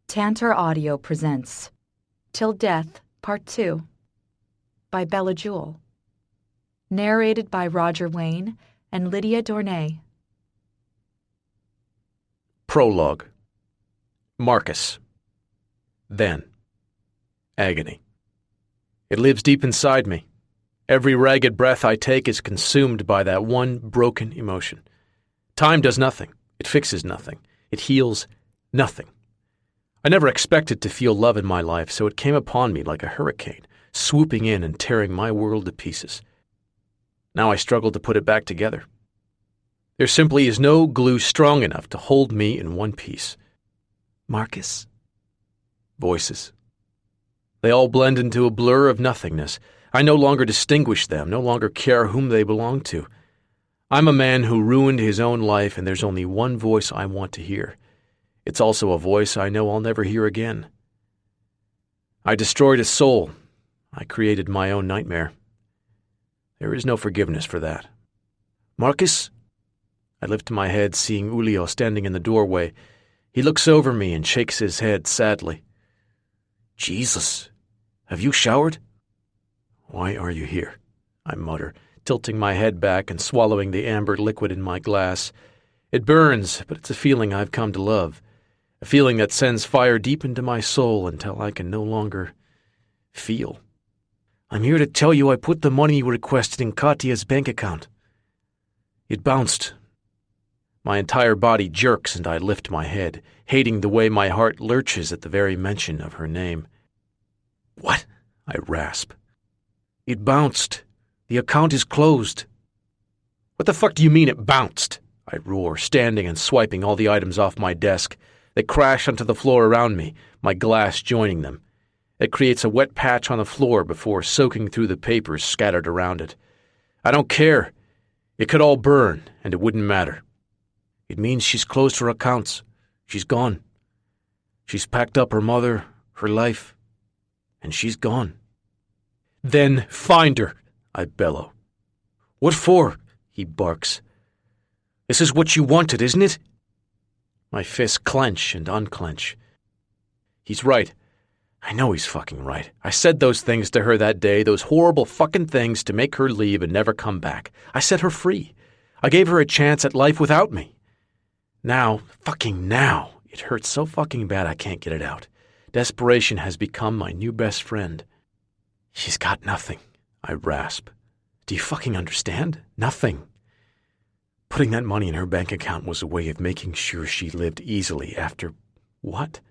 Tantor Audio presents Till Death, Part 2 by Bella Jewell. Narrated by Roger Wayne and Lydia Dornay. Prologue. Marcus. Then. Agony. It lives deep inside me. Every ragged breath I take is consumed by that one broken emotion. Time does nothing. It fixes nothing. It heals nothing. I never expected to feel love in my life, so it came upon me like a hurricane, swooping in and tearing my world to pieces. Now I struggle to put it back together. There simply is no glue strong enough to hold me in one piece. Marcus. Voices. They all blend into a blur of nothingness. I no longer distinguish them, no longer care whom they belong to. I'm a man who ruined his own life, and there's only one voice I want to hear. It's also a voice I know I'll never hear again. I destroyed a soul. I created my own nightmare. There is no forgiveness for that. Marcus? I lift my head, seeing Julio standing in the doorway. He looks over me and shakes his head sadly. Jesus, have you showered? Why are you here? I mutter, tilting my head back and swallowing the amber liquid in my glass. It burns, but it's a feeling I've come to love. A feeling that sends fire deep into my soul until I can no longer feel. I'm here to tell you I put the money you requested in Katya's bank account. It bounced. My entire body jerks and I lift my head, hating the way my heart lurches at the very mention of her name. What? I rasp. It bounced. The account is closed. What the fuck do you mean it bounced? I roar, standing and swiping all the items off my desk. They crash onto the floor around me, my glass joining them. It creates a wet patch on the floor before soaking through the papers scattered around it. I don't care. It could all burn, and it wouldn't matter. It means she's closed her accounts. She's gone. She's packed up her mother, her life, and she's gone. Then find her, I bellow. What for? He barks. This is what you wanted, isn't it? My fists clench and unclench. He's right. I know he's fucking right. I said those things to her that day, those horrible fucking things to make her leave and never come back. I set her free. I gave her a chance at life without me. Now, it hurts so fucking bad I can't get it out. Desperation has become my new best friend. She's got nothing, I rasp. Do you fucking understand? Nothing. Putting that money in her bank account was a way of making sure she lived easily after... What?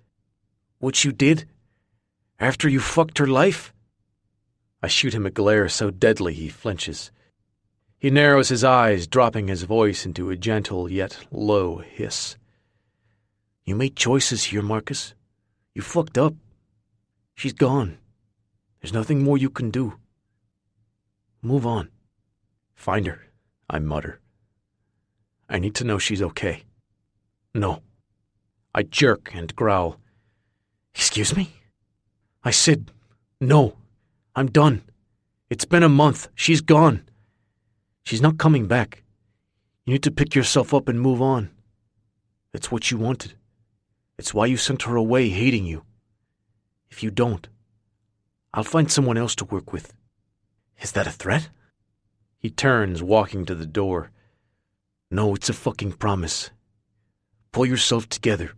What you did? After you fucked her life? I shoot him a glare so deadly he flinches. He narrows his eyes, dropping his voice into a gentle yet low hiss. You made choices here, Marcus. You fucked up. She's gone. There's nothing more you can do. Move on. Find her, I mutter. I need to know she's okay. No. I jerk and growl. Excuse me? I said, no. I'm done. It's been a month. She's gone. She's not coming back. You need to pick yourself up and move on. It's what you wanted. It's why you sent her away hating you. If you don't, I'll find someone else to work with. Is that a threat? He turns, walking to the door. No, it's a fucking promise. Pull yourself together.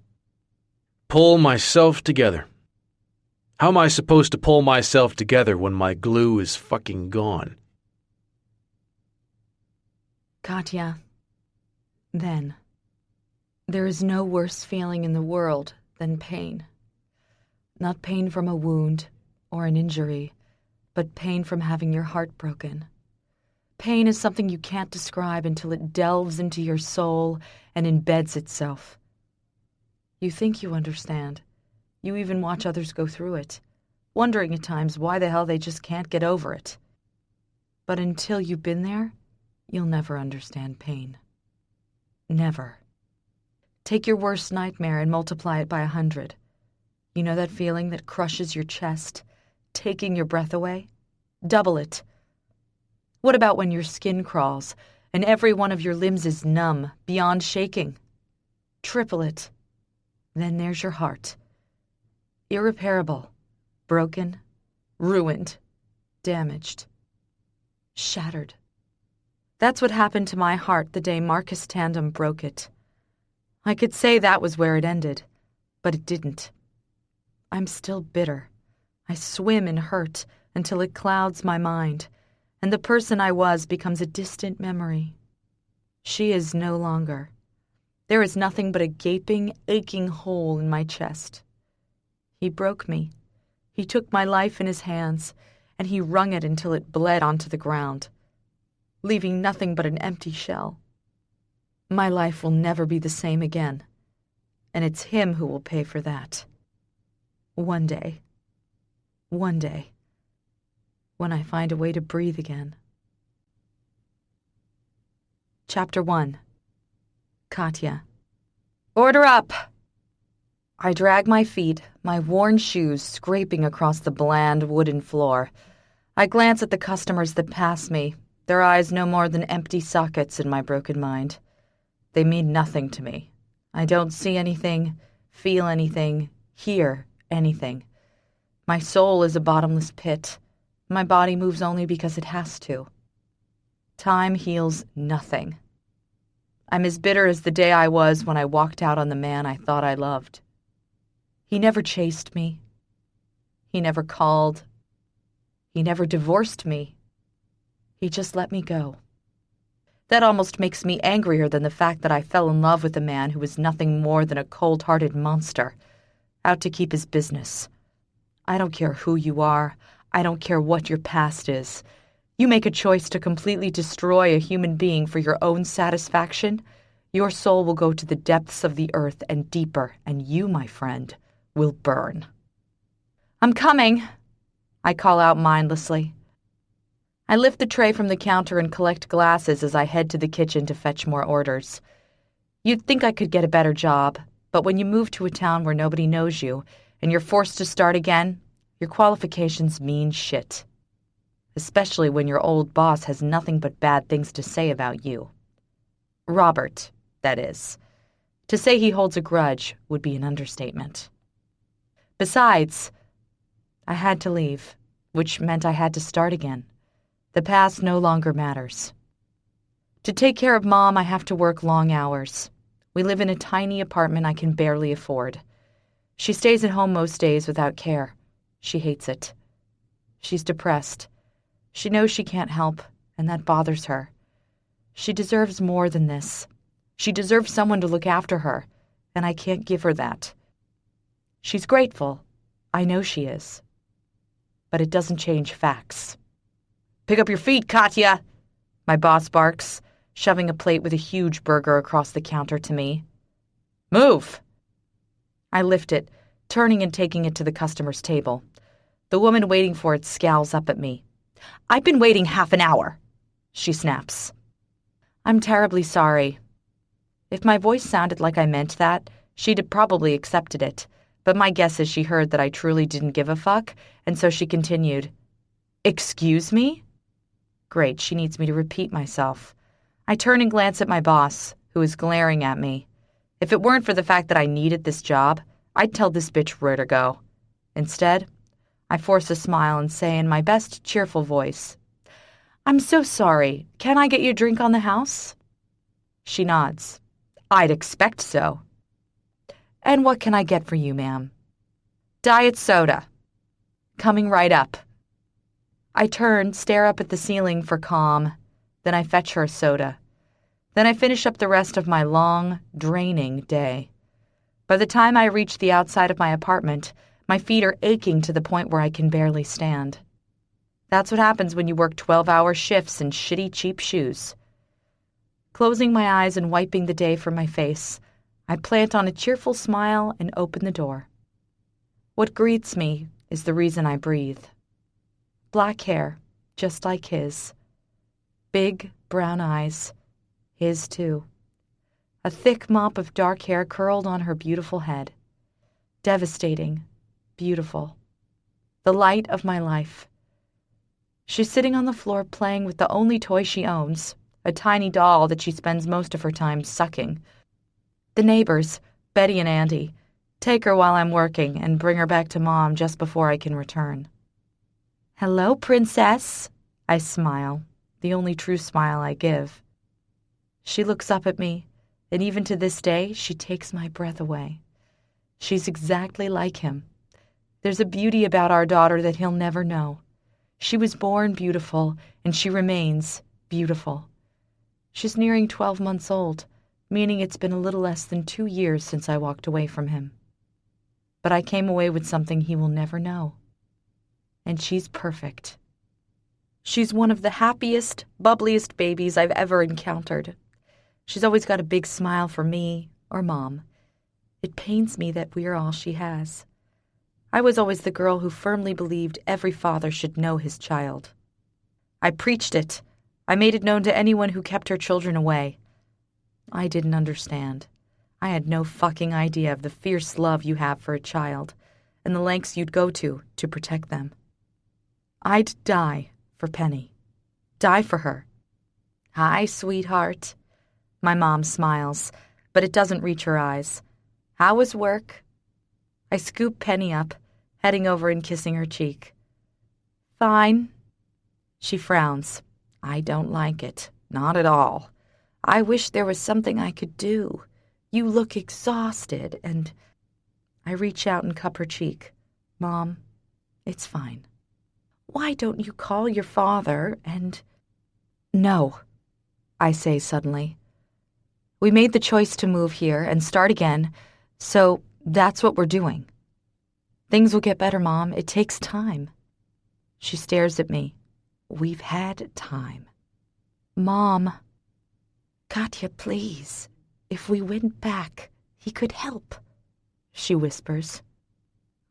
Pull myself together. How am I supposed to pull myself together when my glue is fucking gone? Katya. Then. There is no worse feeling in the world than pain. Not pain from a wound or an injury, but pain from having your heart broken. Pain is something you can't describe until it delves into your soul and embeds itself. You think you understand. You even watch others go through it, wondering at times why the hell they just can't get over it. But until you've been there, you'll never understand pain. Never. Take your worst nightmare and multiply it by 100. You know that feeling that crushes your chest, taking your breath away? Double it. What about when your skin crawls and every one of your limbs is numb, beyond shaking? Triple it. Then there's your heart. Irreparable. Broken. Ruined. Damaged. Shattered. That's what happened to my heart the day Marcus Tandem broke it. I could say that was where it ended, but it didn't. I'm still bitter. I swim in hurt until it clouds my mind, and the person I was becomes a distant memory. She is no longer. There is nothing but a gaping, aching hole in my chest. He broke me. He took my life in his hands, and he wrung it until it bled onto the ground, leaving nothing but an empty shell. My life will never be the same again, and it's him who will pay for that. One day, when I find a way to breathe again. Chapter 1. Katya. Order up! I drag my feet, my worn shoes scraping across the bland wooden floor. I glance at the customers that pass me, their eyes no more than empty sockets in my broken mind. They mean nothing to me. I don't see anything, feel anything, hear anything. My soul is a bottomless pit. My body moves only because it has to. Time heals nothing. I'm as bitter as the day I was when I walked out on the man I thought I loved. He never chased me. He never called. He never divorced me. He just let me go. That almost makes me angrier than the fact that I fell in love with a man who was nothing more than a cold-hearted monster, out to keep his business. I don't care who you are. I don't care what your past is. You make a choice to completely destroy a human being for your own satisfaction, your soul will go to the depths of the earth and deeper, and you, my friend, will burn. I'm coming, I call out mindlessly. I lift the tray from the counter and collect glasses as I head to the kitchen to fetch more orders. You'd think I could get a better job, but when you move to a town where nobody knows you, and you're forced to start again, your qualifications mean shit. Especially when your old boss has nothing but bad things to say about you. Robert, that is. To say he holds a grudge would be an understatement. Besides, I had to leave, which meant I had to start again. The past no longer matters. To take care of Mom, I have to work long hours. We live in a tiny apartment I can barely afford. She stays at home most days without care. She hates it. She's depressed. She knows she can't help, and that bothers her. She deserves more than this. She deserves someone to look after her, and I can't give her that. She's grateful. I know she is. But it doesn't change facts. Pick up your feet, Katya! My boss barks, shoving a plate with a huge burger across the counter to me. Move! I lift it, turning and taking it to the customer's table. The woman waiting for it scowls up at me. I've been waiting half an hour, she snaps. I'm terribly sorry. If my voice sounded like I meant that, she'd have probably accepted it, but my guess is she heard that I truly didn't give a fuck, and so she continued. Excuse me? Great, she needs me to repeat myself. I turn and glance at my boss, who is glaring at me. If it weren't for the fact that I needed this job, I'd tell this bitch where to go. Instead, I force a smile and say in my best cheerful voice, I'm so sorry. Can I get you a drink on the house? She nods. I'd expect so. And what can I get for you, ma'am? Diet soda. Coming right up. I turn, stare up at the ceiling for calm. Then I fetch her a soda. Then I finish up the rest of my long, draining day. By the time I reach the outside of my apartment, my feet are aching to the point where I can barely stand. That's what happens when you work 12-hour shifts in shitty, cheap shoes. Closing my eyes and wiping the day from my face, I plant on a cheerful smile and open the door. What greets me is the reason I breathe. Black hair, just like his. Big, brown eyes, his too. A thick mop of dark hair curled on her beautiful head. Devastating, beautiful. The light of my life. She's sitting on the floor playing with the only toy she owns, a tiny doll that she spends most of her time sucking. The neighbors, Betty and Andy, Take her while I'm working and bring her back to Mom just before I can return. Hello, Princess. I smile, the only true smile I give. She looks up at me, and even to this day, she takes my breath away. She's exactly like him. There's a beauty about our daughter that he'll never know. She was born beautiful, and she remains beautiful. She's nearing 12 months old, meaning it's been a little less than 2 years since I walked away from him. But I came away with something he will never know. And she's perfect. She's one of the happiest, bubbliest babies I've ever encountered. She's always got a big smile for me or Mom. It pains me that we're all she has. I was always the girl who firmly believed every father should know his child. I preached it. I made it known to anyone who kept her children away. I didn't understand. I had no fucking idea of the fierce love you have for a child and the lengths you'd go to protect them. I'd die for Penny. Die for her. Hi, sweetheart. My mom smiles, but it doesn't reach her eyes. How was work? I scoop Penny up, heading over and kissing her cheek. Fine. She frowns. I don't like it. Not at all. I wish there was something I could do. You look exhausted, and I reach out and cup her cheek. Mom, it's fine. Why don't you call your father and... No, I say suddenly. We made the choice to move here and start again, so that's what we're doing. Things will get better, Mom. It takes time. She stares at me. We've had time. Mom. Katya, please. If we went back, he could help, she whispers.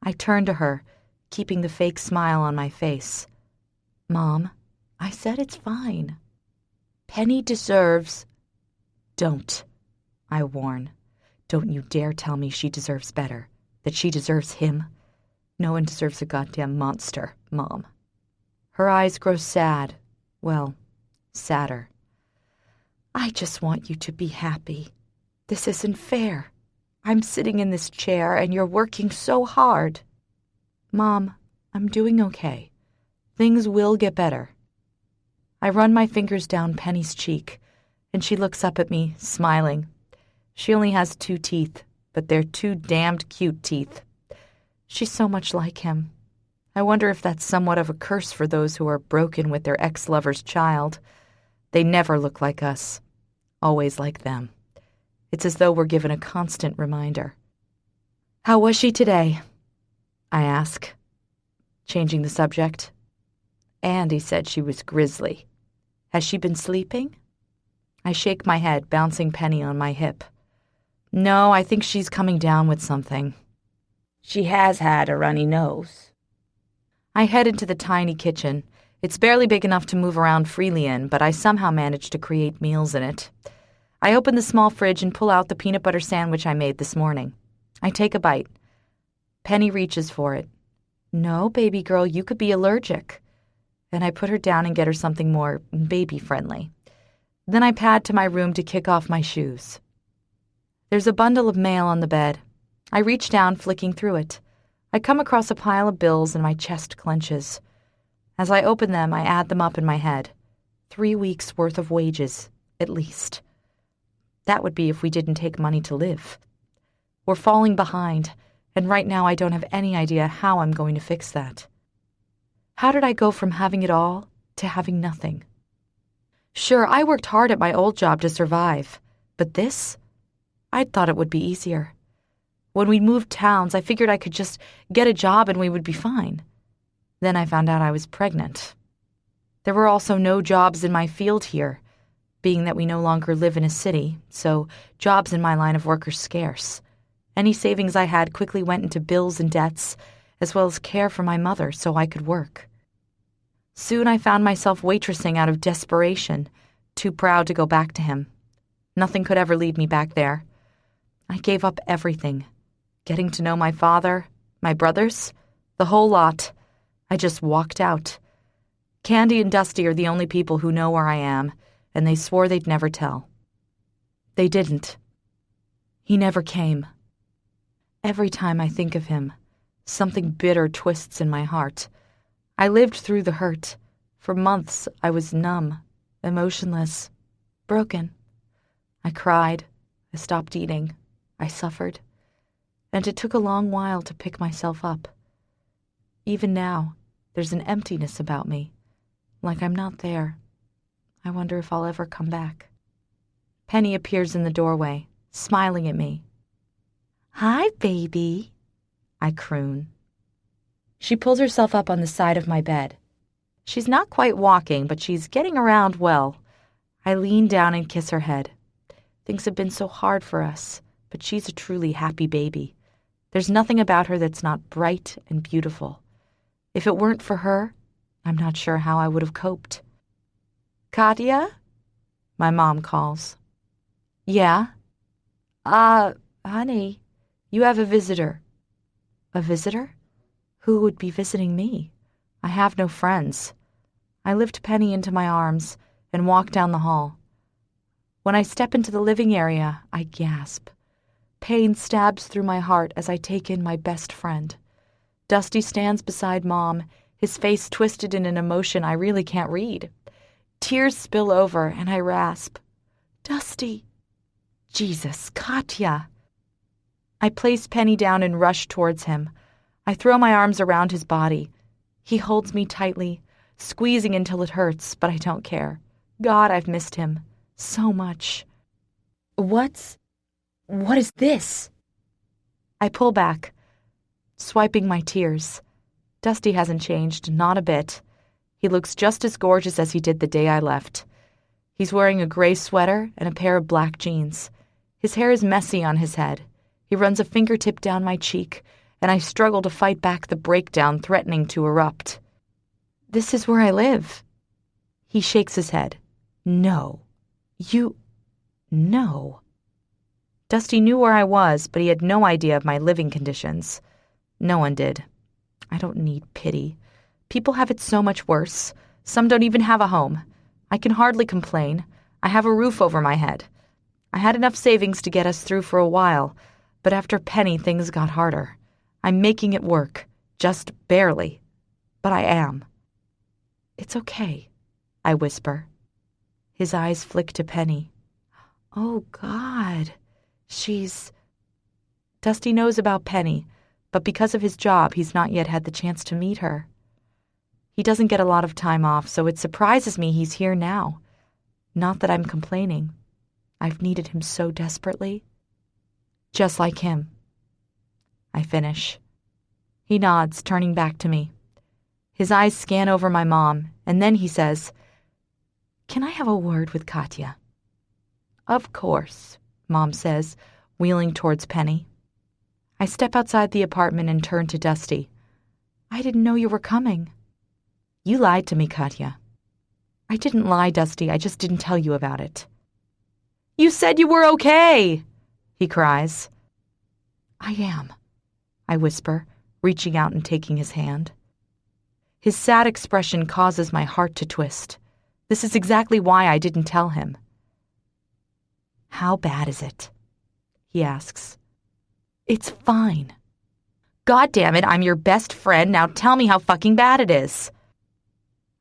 I turn to her, keeping the fake smile on my face. Mom, I said it's fine. Penny deserves... Don't, I warn. Don't you dare tell me she deserves better, that she deserves him. No one deserves a goddamn monster, Mom. Her eyes grow sad. Well, sadder. I just want you to be happy. This isn't fair. I'm sitting in this chair and you're working so hard. Mom, I'm doing okay. Things will get better. I run my fingers down Penny's cheek, and she looks up at me, smiling. She only has 2 teeth, but they're 2 damned cute teeth. She's so much like him. I wonder if that's somewhat of a curse for those who are broken with their ex-lover's child. They never look like us. Always like them. It's as though we're given a constant reminder. How was she today? I ask, changing the subject. Andy said she was grisly. Has she been sleeping? I shake my head, bouncing Penny on my hip. No, I think she's coming down with something. She has had a runny nose. I head into the tiny kitchen. It's barely big enough to move around freely in, but I somehow manage to create meals in it. I open the small fridge and pull out the peanut butter sandwich I made this morning. I take a bite. Penny reaches for it. No, baby girl, you could be allergic. And I put her down and get her something more baby-friendly. Then I pad to my room to kick off my shoes. There's a bundle of mail on the bed. I reach down, flicking through it. I come across a pile of bills and my chest clenches. As I open them, I add them up in my head. 3 weeks' worth of wages, at least. That would be if we didn't take money to live. We're falling behind, and right now I don't have any idea how I'm going to fix that. How did I go from having it all to having nothing? Sure, I worked hard at my old job to survive, but this? I'd thought it would be easier. When we moved towns, I figured I could just get a job and we would be fine. Then I found out I was pregnant. There were also no jobs in my field here, being that we no longer live in a city, so jobs in my line of work are scarce. Any savings I had quickly went into bills and debts, as well as care for my mother so I could work. Soon I found myself waitressing out of desperation, too proud to go back to him. Nothing could ever lead me back there. I gave up everything. Getting to know my father, my brothers, the whole lot. I just walked out. Candy and Dusty are the only people who know where I am, and they swore they'd never tell. They didn't. He never came. Every time I think of him, something bitter twists in my heart. I lived through the hurt. For months, I was numb, emotionless, broken. I cried. I stopped eating. I suffered. And it took a long while to pick myself up. Even now, there's an emptiness about me, like I'm not there. I wonder if I'll ever come back. Penny appears in the doorway, smiling at me. "Hi, baby," I croon. She pulls herself up on the side of my bed. She's not quite walking, but she's getting around well. I lean down and kiss her head. Things have been so hard for us, but she's a truly happy baby. There's nothing about her that's not bright and beautiful. If it weren't for her, I'm not sure how I would have coped. "Katya?" My mom calls. "Yeah?" Honey, you have a visitor." "A visitor? Who would be visiting me? I have no friends." I lift Penny into my arms and walk down the hall. When I step into the living area, I gasp. Pain stabs through my heart as I take in my best friend. Dusty stands beside Mom, his face twisted in an emotion I really can't read. Tears spill over and I rasp, "Dusty." Jesus, Katya. I place Penny down and rush towards him. I throw my arms around his body. He holds me tightly, squeezing until it hurts, but I don't care. God, I've missed him. So much. What is this? I pull back, swiping my tears. Dusty hasn't changed, not a bit. He looks just as gorgeous as he did the day I left. He's wearing a gray sweater and a pair of black jeans. His hair is messy on his head. He runs a fingertip down my cheek, and I struggle to fight back the breakdown threatening to erupt. "This is where I live." He shakes his head. "No. No." Dusty knew where I was, but he had no idea of my living conditions. No one did. I don't need pity. People have it so much worse. Some don't even have a home. I can hardly complain. I have a roof over my head. I had enough savings to get us through for a while, but after Penny, things got harder. I'm making it work, just barely. But I am. "It's okay," I whisper. His eyes flick to Penny. "Oh, God. Dusty knows about Penny, but because of his job, he's not yet had the chance to meet her. He doesn't get a lot of time off, so it surprises me he's here now. Not that I'm complaining. I've needed him so desperately. Just like him." I finish. He nods, turning back to me. His eyes scan over my mom, and then he says, "Can I have a word with Katya?" "Of course," Mom says, wheeling towards Penny. I step outside the apartment and turn to Dusty. "I didn't know you were coming." "You lied to me, Katya." "I didn't lie, Dusty. I just didn't tell you about it." "You said you were okay!" he cries. "I am," I whisper, reaching out and taking his hand. His sad expression causes my heart to twist. This is exactly why I didn't tell him. "How bad is it?" he asks. "It's fine." "God damn it, I'm your best friend. Now tell me how fucking bad it is."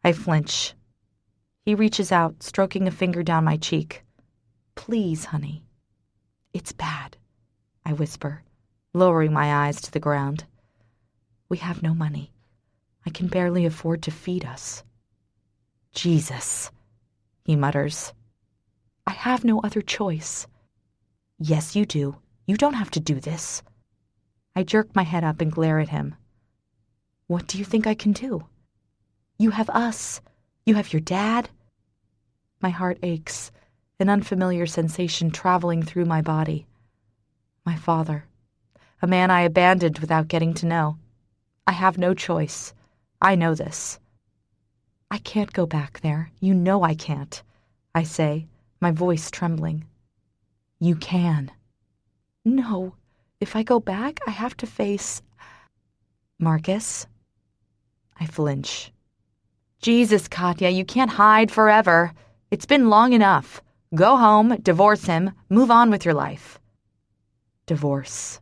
I flinch. He reaches out, stroking a finger down my cheek. "Please, honey." "It's bad," I whisper, lowering my eyes to the ground. "We have no money. I can barely afford to feed us." "Jesus," he mutters. "I have no other choice." "Yes, you do. You don't have to do this." I jerk my head up and glare at him. "What do you think I can do? You have us. You have your dad." My heart aches, an unfamiliar sensation traveling through my body. My father, a man I abandoned without getting to know. I have no choice. I know this. "I can't go back there. You know I can't," I say, my voice trembling. "You can." "No. If I go back, I have to face Marcus." I flinch. "Jesus, Katya, you can't hide forever. It's been long enough. Go home, divorce him, move on with your life." Divorce.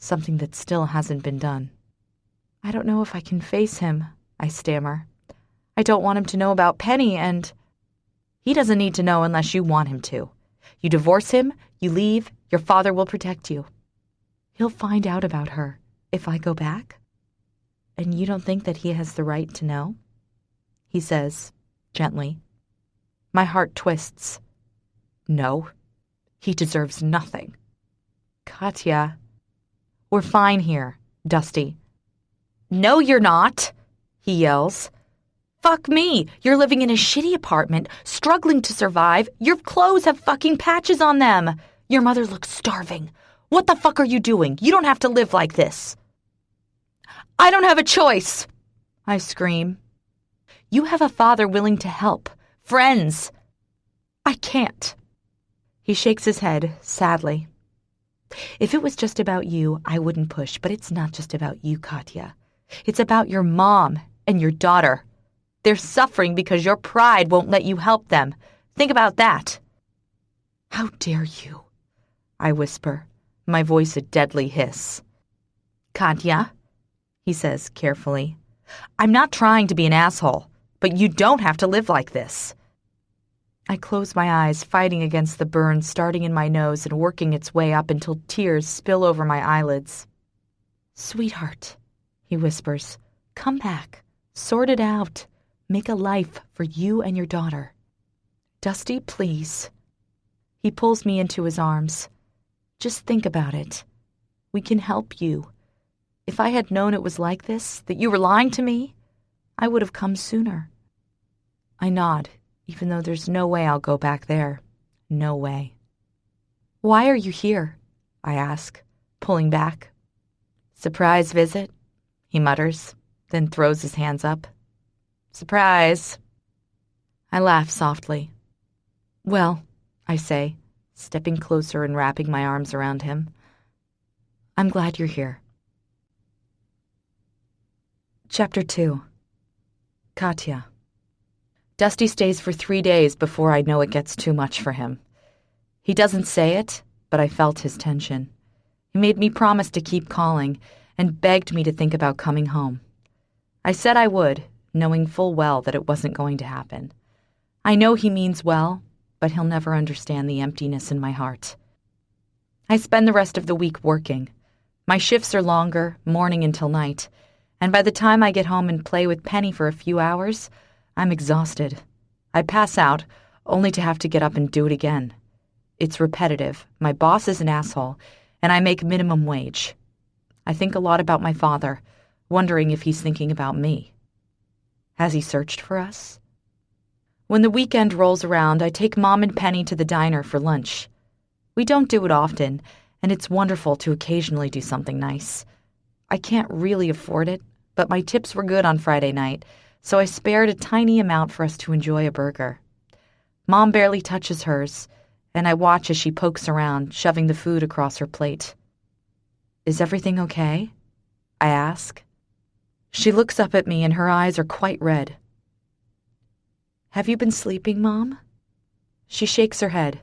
something that still hasn't been done. I don't know if I can face him, I stammer. I don't want him to know about Penny, and... He doesn't need to know unless you want him to. You divorce him, you leave, your father will protect you. He'll find out about her if I go back. And you don't think that he has the right to know? He says, gently. My heart twists. No, he deserves nothing. Katya, we're fine here, Dusty. No, you're not, he yells. Fuck me, you're living in a shitty apartment, struggling to survive. Your clothes have fucking patches on them. Your mother looks starving. What the fuck are you doing? You don't have to live like this. I don't have a choice, I scream. You have a father willing to help. Friends. I can't. He shakes his head, sadly. If it was just about you, I wouldn't push, but it's not just about you, Katya. It's about your mom and your daughter. They're suffering because your pride won't let you help them. Think about that. How dare you? I whisper, my voice a deadly hiss. Katya, he says carefully, I'm not trying to be an asshole, but you don't have to live like this. I close my eyes, fighting against the burn starting in my nose and working its way up until tears spill over my eyelids. Sweetheart, he whispers, come back, sort it out, make a life for you and your daughter. Dusty, please. He pulls me into his arms. Just think about it. We can help you. If I had known it was like this, that you were lying to me, I would have come sooner. I nod, even though there's no way I'll go back there. No way. Why are you here? I ask, pulling back. Surprise visit, he mutters, then throws his hands up. Surprise. I laugh softly. Well, I say, stepping closer and wrapping my arms around him. I'm glad you're here. Chapter 2. Katya. Dusty stays for 3 days before I know it gets too much for him. He doesn't say it, but I felt his tension. He made me promise to keep calling and begged me to think about coming home. I said I would, knowing full well that it wasn't going to happen. I know he means well, but he'll never understand the emptiness in my heart. I spend the rest of the week working. My shifts are longer, morning until night, and by the time I get home and play with Penny for a few hours, I'm exhausted. I pass out, only to have to get up and do it again. It's repetitive. My boss is an asshole, and I make minimum wage. I think a lot about my father, wondering if he's thinking about me. Has he searched for us? When the weekend rolls around, I take Mom and Penny to the diner for lunch. We don't do it often, and it's wonderful to occasionally do something nice. I can't really afford it, but my tips were good on Friday night, so I spared a tiny amount for us to enjoy a burger. Mom barely touches hers, and I watch as she pokes around, shoving the food across her plate. Is everything okay? I ask. She looks up at me and her eyes are quite red. Have you been sleeping, Mom? She shakes her head.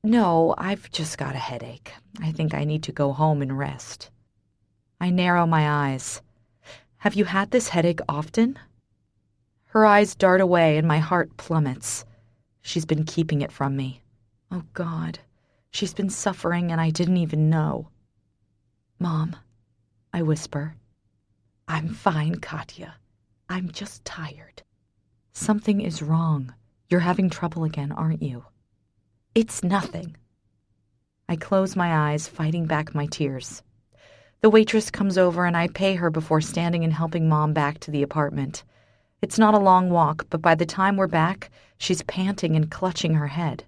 No, I've just got a headache. I think I need to go home and rest. I narrow my eyes. Have you had this headache often? Her eyes dart away and my heart plummets. She's been keeping it from me. Oh, God. She's been suffering and I didn't even know. Mom, I whisper. I'm fine, Katya. I'm just tired. Something is wrong. You're having trouble again, aren't you? It's nothing. I close my eyes, fighting back my tears. The waitress comes over and I pay her before standing and helping Mom back to the apartment. It's not a long walk, but by the time we're back, she's panting and clutching her head.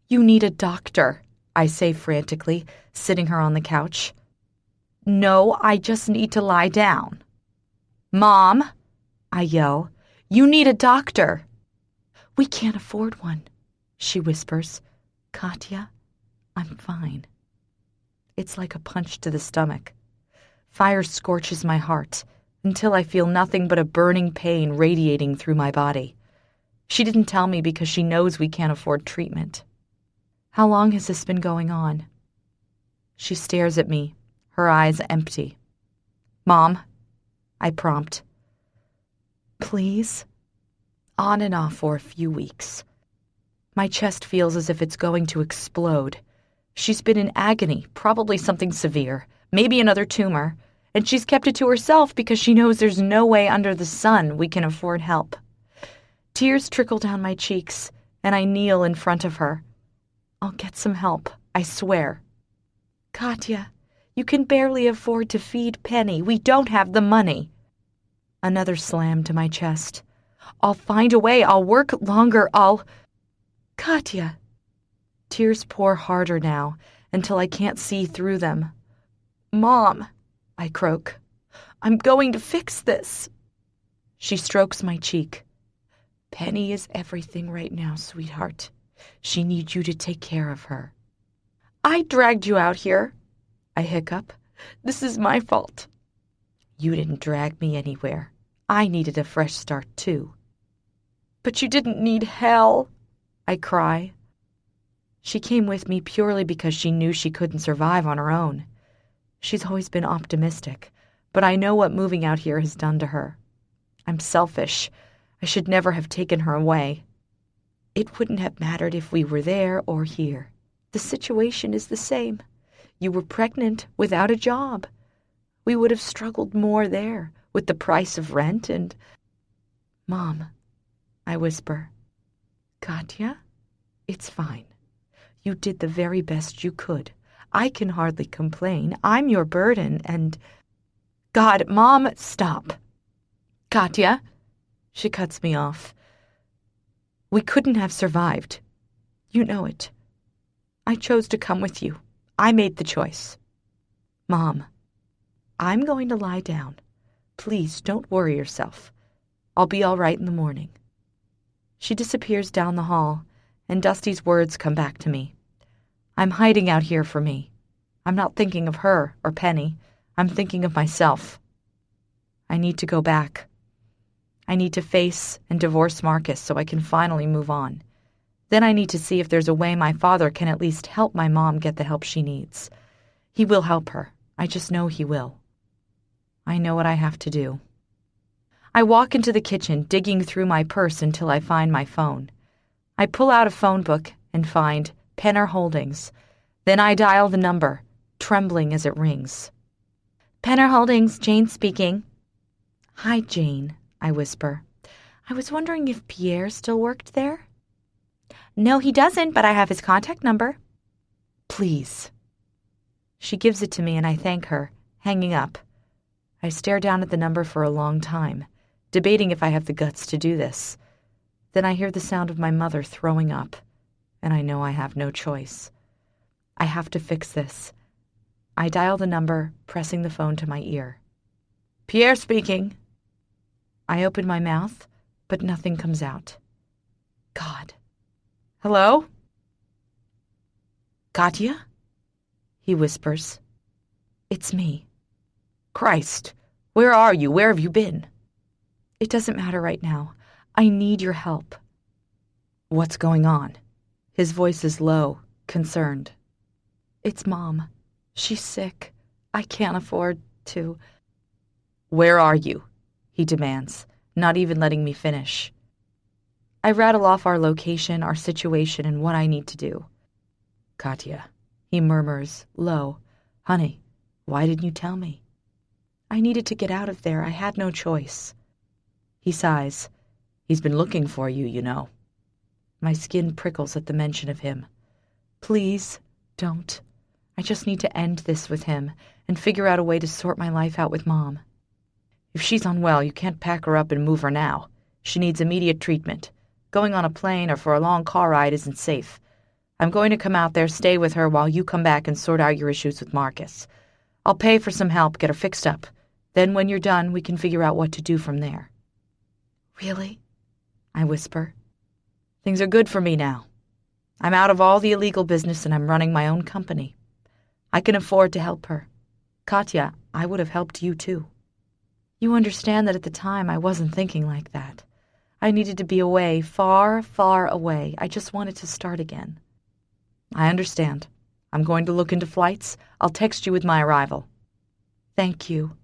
You need a doctor, I say frantically, sitting her on the couch. No, I just need to lie down. Mom, I yell, you need a doctor. We can't afford one, she whispers. Katya, I'm fine. It's like a punch to the stomach. Fire scorches my heart until I feel nothing but a burning pain radiating through my body. She didn't tell me because she knows we can't afford treatment. How long has this been going on? She stares at me, her eyes empty. "Mom," I prompt. "Please?" On and off for a few weeks. My chest feels as if it's going to explode. She's been in agony, probably something severe, maybe another tumor, and she's kept it to herself because she knows there's no way under the sun we can afford help. Tears trickle down my cheeks, and I kneel in front of her. "I'll get some help, I swear." "Katya, you can barely afford to feed Penny. We don't have the money." Another slam to my chest. "I'll find a way. I'll work longer. Katya." Tears pour harder now, until I can't see through them. "Mom," I croak. "I'm going to fix this." She strokes my cheek. "Penny is everything right now, sweetheart. She needs you to take care of her." "I dragged you out here," I hiccup. "This is my fault." "You didn't drag me anywhere. I needed a fresh start, too." "But you didn't need hell," I cry. She came with me purely because she knew she couldn't survive on her own. She's always been optimistic, but I know what moving out here has done to her. I'm selfish. I should never have taken her away. It wouldn't have mattered if we were there or here. The situation is the same. You were pregnant without a job. We would have struggled more there with the price of rent and... "Mom," I whisper. "Katya, it's fine. You did the very best you could. I can hardly complain. I'm your burden and..." "God, Mom, stop." "Katya," she cuts me off. "We couldn't have survived. You know it. I chose to come with you. I made the choice." "Mom, I'm going to lie down. Please don't worry yourself. I'll be all right in the morning." She disappears down the hall, and Dusty's words come back to me. I'm hiding out here for me. I'm not thinking of her or Penny. I'm thinking of myself. I need to go back. I need to face and divorce Marcus so I can finally move on. Then I need to see if there's a way my father can at least help my mom get the help she needs. He will help her. I just know he will. I know what I have to do. I walk into the kitchen, digging through my purse until I find my phone. I pull out a phone book and find Penner Holdings. Then I dial the number, trembling as it rings. "Penner Holdings, Jane speaking." "Hi, Jane," I whisper. "I was wondering if Pierre still worked there?" "No, he doesn't, but I have his contact number." "Please." She gives it to me and I thank her, hanging up. I stare down at the number for a long time, debating if I have the guts to do this. Then I hear the sound of my mother throwing up, and I know I have no choice. I have to fix this. I dial the number, pressing the phone to my ear. "Pierre speaking." I open my mouth, but nothing comes out. God. "Hello?" "Katya?" he whispers. "It's me." "Christ, where are you? Where have you been?" "It doesn't matter right now. I need your help." "What's going on?" His voice is low, concerned. "It's Mom. She's sick. I can't afford to..." "Where are you?" he demands, not even letting me finish. I rattle off our location, our situation, and what I need to do. "Katya," he murmurs, low. "Honey, why didn't you tell me?" "I needed to get out of there. I had no choice." He sighs. "He's been looking for you, you know." My skin prickles at the mention of him. Please, don't. I just need to end this with him and figure out a way to sort my life out with Mom. If she's unwell, you can't pack her up and move her now. She needs immediate treatment. Going on a plane or for a long car ride isn't safe. I'm going to come out there, stay with her while you come back and sort out your issues with Marcus. I'll pay for some help, get her fixed up. Then when you're done, we can figure out what to do from there. Really? I whisper. Things are good for me now. I'm out of all the illegal business and I'm running my own company. I can afford to help her. Katya, I would have helped you too. You understand that at the time I wasn't thinking like that. I needed to be away, far, far away. I just wanted to start again. I understand. I'm going to look into flights. I'll text you with my arrival. Thank you.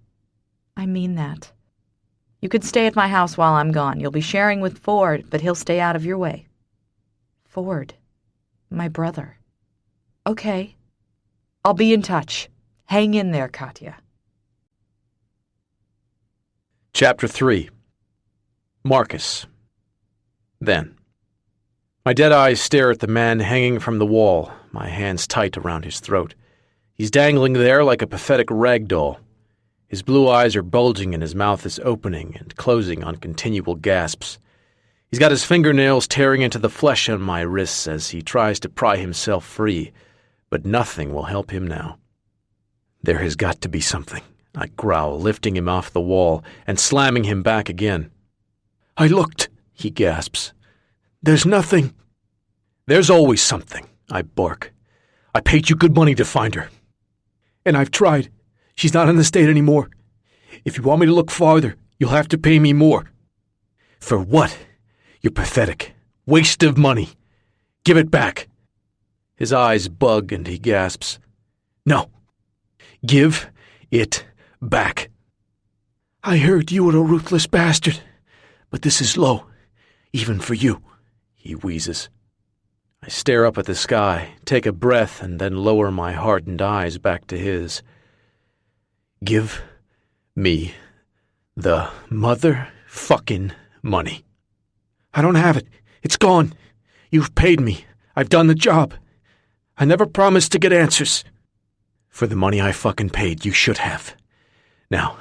I mean that. You could stay at my house while I'm gone. You'll be sharing with Ford, but he'll stay out of your way. Ford. My brother. Okay. I'll be in touch. Hang in there, Katya. Chapter 3. Marcus. Then. My dead eyes stare at the man hanging from the wall, my hands tight around his throat. He's dangling there like a pathetic rag doll. His blue eyes are bulging and his mouth is opening and closing on continual gasps. He's got his fingernails tearing into the flesh on my wrists as he tries to pry himself free, but nothing will help him now. There has got to be something, I growl, lifting him off the wall and slamming him back again. I looked, he gasps. There's nothing. There's always something, I bark. I paid you good money to find her. And I've tried. She's not in the state anymore. If you want me to look farther, you'll have to pay me more. For what? You're pathetic. Waste of money. Give it back. His eyes bug and he gasps. No. Give it back. I heard you were a ruthless bastard, but this is low, even for you, he wheezes. I stare up at the sky, take a breath, and then lower my hardened eyes back to his. Give me the motherfucking money. I don't have it. It's gone. You've paid me. I've done the job. I never promised to get answers. For the money I fucking paid, you should have. Now,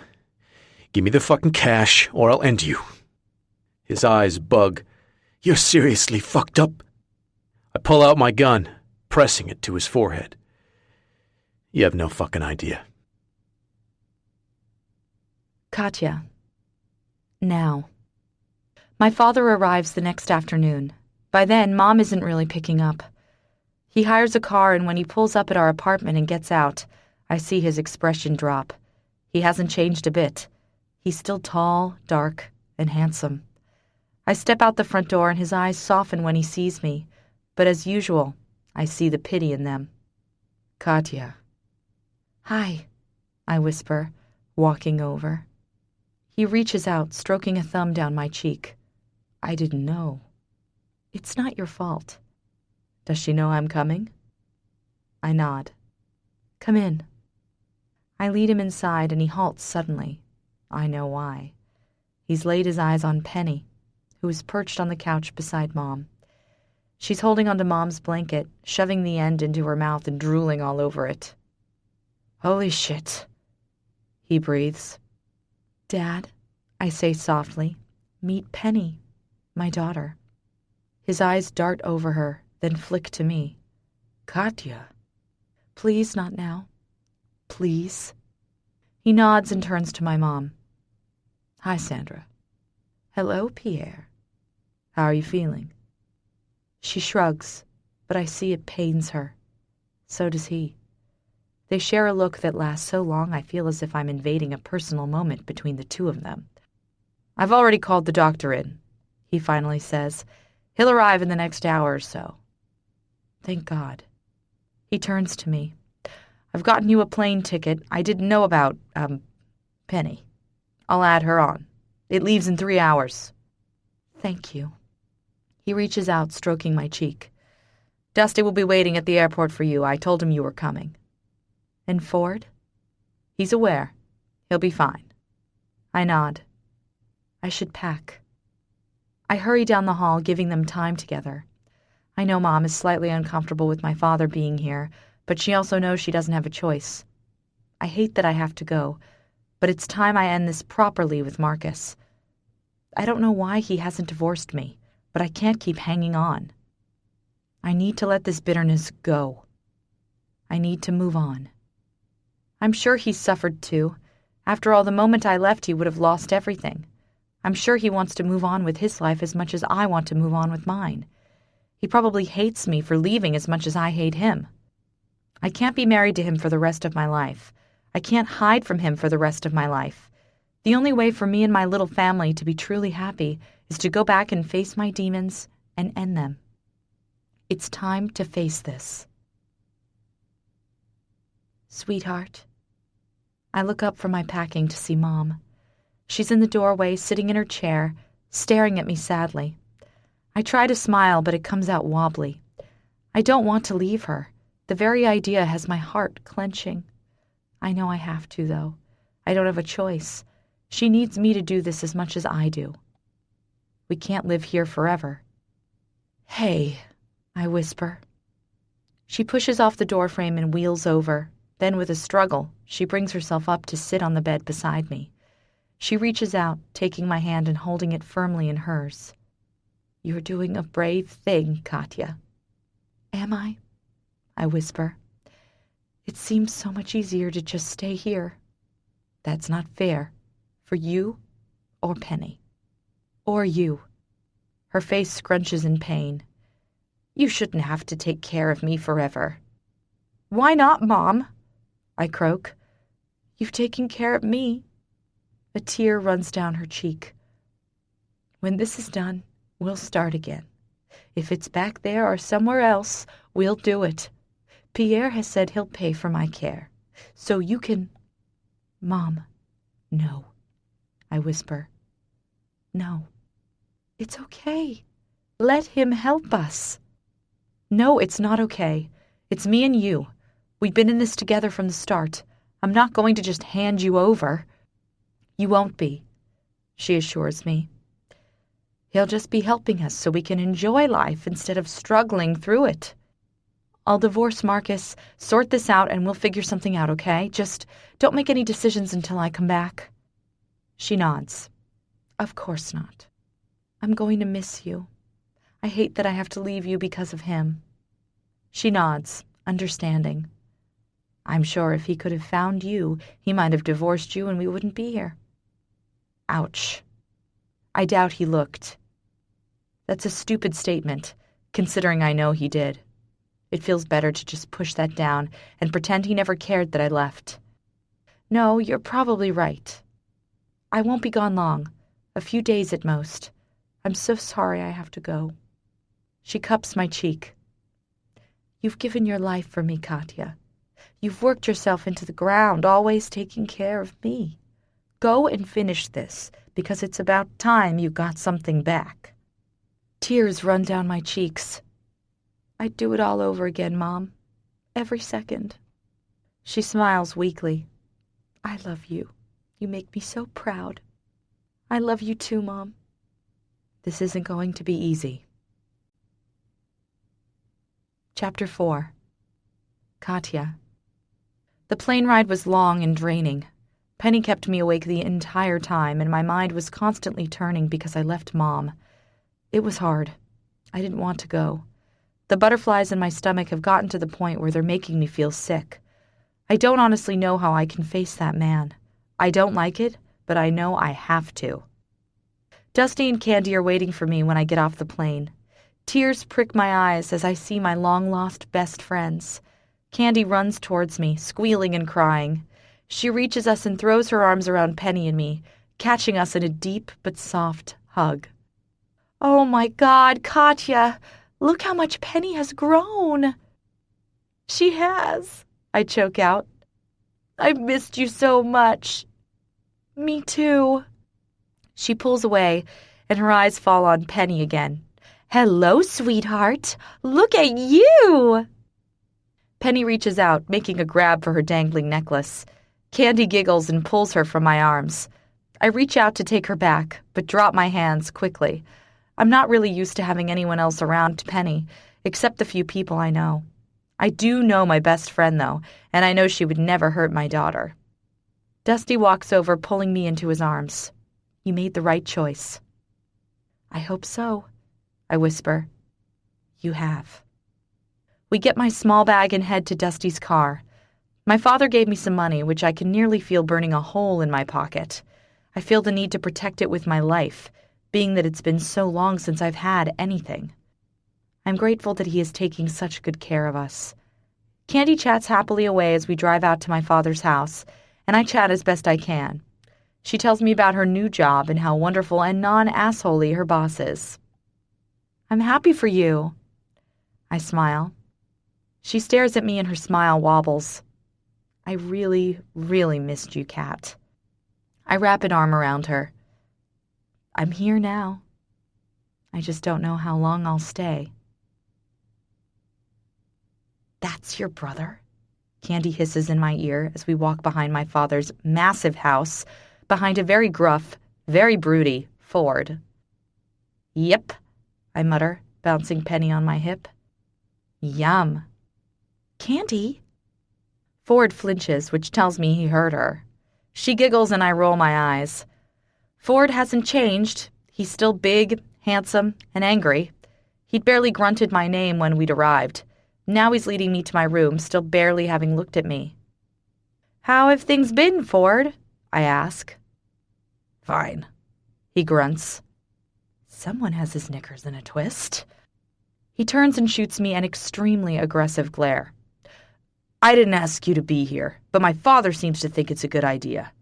give me the fucking cash or I'll end you. His eyes bug. You're seriously fucked up. I pull out my gun, pressing it to his forehead. You have no fucking idea. Katya. Now. My father arrives the next afternoon. By then, Mom isn't really picking up. He hires a car, and when he pulls up at our apartment and gets out, I see his expression drop. He hasn't changed a bit. He's still tall, dark, and handsome. I step out the front door, and his eyes soften when he sees me. But as usual, I see the pity in them. Katya. Hi, I whisper, walking over. He reaches out, stroking a thumb down my cheek. I didn't know. It's not your fault. Does she know I'm coming? I nod. Come in. I lead him inside and he halts suddenly. I know why. He's laid his eyes on Penny, who is perched on the couch beside Mom. She's holding onto Mom's blanket, shoving the end into her mouth and drooling all over it. Holy shit, he breathes. Dad, I say softly, meet Penny, my daughter. His eyes dart over her, then flick to me. Katya. Please, not now. Please. He nods and turns to my mom. Hi, Sandra. Hello, Pierre. How are you feeling? She shrugs, but I see it pains her. So does he. They share a look that lasts so long I feel as if I'm invading a personal moment between the two of them. I've already called the doctor in, he finally says. He'll arrive in the next hour or so. Thank God. He turns to me. I've gotten you a plane ticket. I didn't know about, Penny. I'll add her on. It leaves in 3 hours. Thank you. He reaches out, stroking my cheek. Dusty will be waiting at the airport for you. I told him you were coming. And Ford? He's aware. He'll be fine. I nod. I should pack. I hurry down the hall, giving them time together. I know Mom is slightly uncomfortable with my father being here, but she also knows she doesn't have a choice. I hate that I have to go, but it's time I end this properly with Marcus. I don't know why he hasn't divorced me, but I can't keep hanging on. I need to let this bitterness go. I need to move on. I'm sure he's suffered too. After all, the moment I left, he would have lost everything. I'm sure he wants to move on with his life as much as I want to move on with mine. He probably hates me for leaving as much as I hate him. I can't be married to him for the rest of my life. I can't hide from him for the rest of my life. The only way for me and my little family to be truly happy is to go back and face my demons and end them. It's time to face this. Sweetheart, I look up from my packing to see Mom. She's in the doorway, sitting in her chair, staring at me sadly. I try to smile, but it comes out wobbly. I don't want to leave her. The very idea has my heart clenching. I know I have to, though. I don't have a choice. She needs me to do this as much as I do. We can't live here forever. "Hey," I whisper. She pushes off the doorframe and wheels over. Then, with a struggle, she brings herself up to sit on the bed beside me. She reaches out, taking my hand and holding it firmly in hers. "You're doing a brave thing, Katya." "Am I?" I whisper. "It seems so much easier to just stay here." "That's not fair. For you or Penny. Or you." Her face scrunches in pain. "You shouldn't have to take care of me forever." "Why not, Mom?" I croak. "You've taken care of me." A tear runs down her cheek. "When this is done, we'll start again. If it's back there or somewhere else, we'll do it. Pierre has said he'll pay for my care. So you can—" "Mom, no," I whisper. "No. It's okay. Let him help us." "No, it's not okay. It's me and you. We've been in this together from the start. I'm not going to just hand you over." "You won't be," she assures me. "He'll just be helping us so we can enjoy life instead of struggling through it. I'll divorce Marcus, sort this out, and we'll figure something out, okay? Just don't make any decisions until I come back." She nods. "Of course not. I'm going to miss you. I hate that I have to leave you because of him." She nods, understanding. "I'm sure if he could have found you, he might have divorced you and we wouldn't be here." Ouch. I doubt he looked. That's a stupid statement, considering I know he did. It feels better to just push that down and pretend he never cared that I left. "No, you're probably right. I won't be gone long, a few days at most. I'm so sorry I have to go." She cups my cheek. "You've given your life for me, Katya. You've worked yourself into the ground, always taking care of me. Go and finish this, because it's about time you got something back." Tears run down my cheeks. "I'd do it all over again, Mom. Every second." She smiles weakly. "I love you. You make me so proud." "I love you too, Mom." This isn't going to be easy. Chapter 4. Katya. The plane ride was long and draining. Penny kept me awake the entire time, and my mind was constantly turning because I left Mom. It was hard. I didn't want to go. The butterflies in my stomach have gotten to the point where they're making me feel sick. I don't honestly know how I can face that man. I don't like it, but I know I have to. Dusty and Candy are waiting for me when I get off the plane. Tears prick my eyes as I see my long-lost best friends. Candy runs towards me, squealing and crying. She reaches us and throws her arms around Penny and me, catching us in a deep but soft hug. "Oh my God, Katya! Look how much Penny has grown!" "She has," I choke out. "I've missed you so much." "Me too." She pulls away, and her eyes fall on Penny again. "Hello, sweetheart. Look at you!" Penny reaches out, making a grab for her dangling necklace. Candy giggles and pulls her from my arms. I reach out to take her back, but drop my hands quickly. I'm not really used to having anyone else around Penny, except the few people I know. I do know my best friend, though, and I know she would never hurt my daughter. Dusty walks over, pulling me into his arms. "You made the right choice." "I hope so," I whisper. "You have." We get my small bag and head to Dusty's car. My father gave me some money, which I can nearly feel burning a hole in my pocket. I feel the need to protect it with my life, being that it's been so long since I've had anything. I'm grateful that he is taking such good care of us. Candy chats happily away as we drive out to my father's house, and I chat as best I can. She tells me about her new job and how wonderful and non-assholey her boss is. "I'm happy for you." I smile. She stares at me and her smile wobbles. I really, really missed you, Kat. I wrap an arm around her. I'm here now. I just don't know how long I'll stay. That's your brother? Candy hisses in my ear as we walk behind my father's massive house, behind a very gruff, very broody Ford. Yep, I mutter, bouncing Penny on my hip. Yum. Candy? Ford flinches, which tells me he heard her. She giggles and I roll my eyes. Ford hasn't changed. He's still big, handsome, and angry. He'd barely grunted my name when we'd arrived. Now he's leading me to my room, still barely having looked at me. How have things been, Ford? I ask. Fine, he grunts. Someone has his knickers in a twist. He turns and shoots me an extremely aggressive glare. I didn't ask you to be here, but my father seems to think it's a good idea.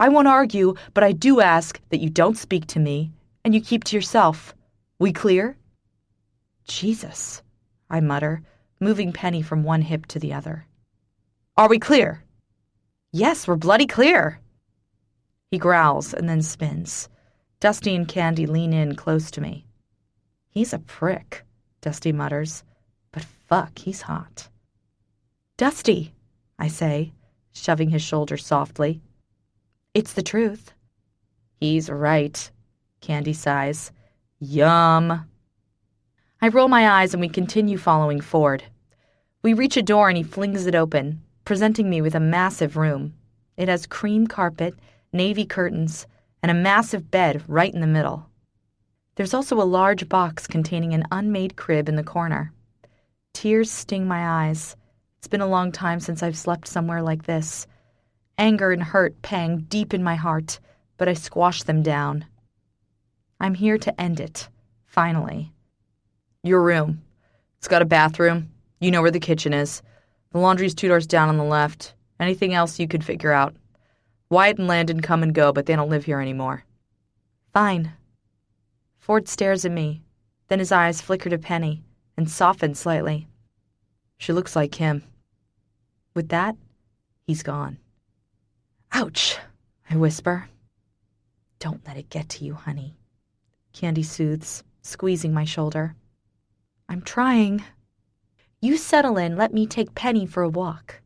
I won't argue, but I do ask that you don't speak to me and you keep to yourself. We clear? Jesus, I mutter, moving Penny from one hip to the other. Are we clear? Yes, we're bloody clear. He growls and then spins. Dusty and Candy lean in close to me. He's a prick, Dusty mutters, but fuck, he's hot. Dusty, I say, shoving his shoulder softly. It's the truth. He's right, Candy sighs. Yum. I roll my eyes and we continue following Ford. We reach a door and he flings it open, presenting me with a massive room. It has cream carpet, navy curtains, and a massive bed right in the middle. There's also a large box containing an unmade crib in the corner. Tears sting my eyes. It's been a long time since I've slept somewhere like this. Anger and hurt pang deep in my heart, but I squash them down. I'm here to end it, finally. Your room. It's got a bathroom. You know where the kitchen is. The laundry's 2 doors down on the left. Anything else you could figure out. Wyatt and Landon come and go, but they don't live here anymore. Fine. Ford stares at me. Then his eyes flicker to Penny and soften slightly. She looks like him. With that, he's gone. Ouch, I whisper. Don't let it get to you, honey. Candy soothes, squeezing my shoulder. I'm trying. You settle in, let me take Penny for a walk.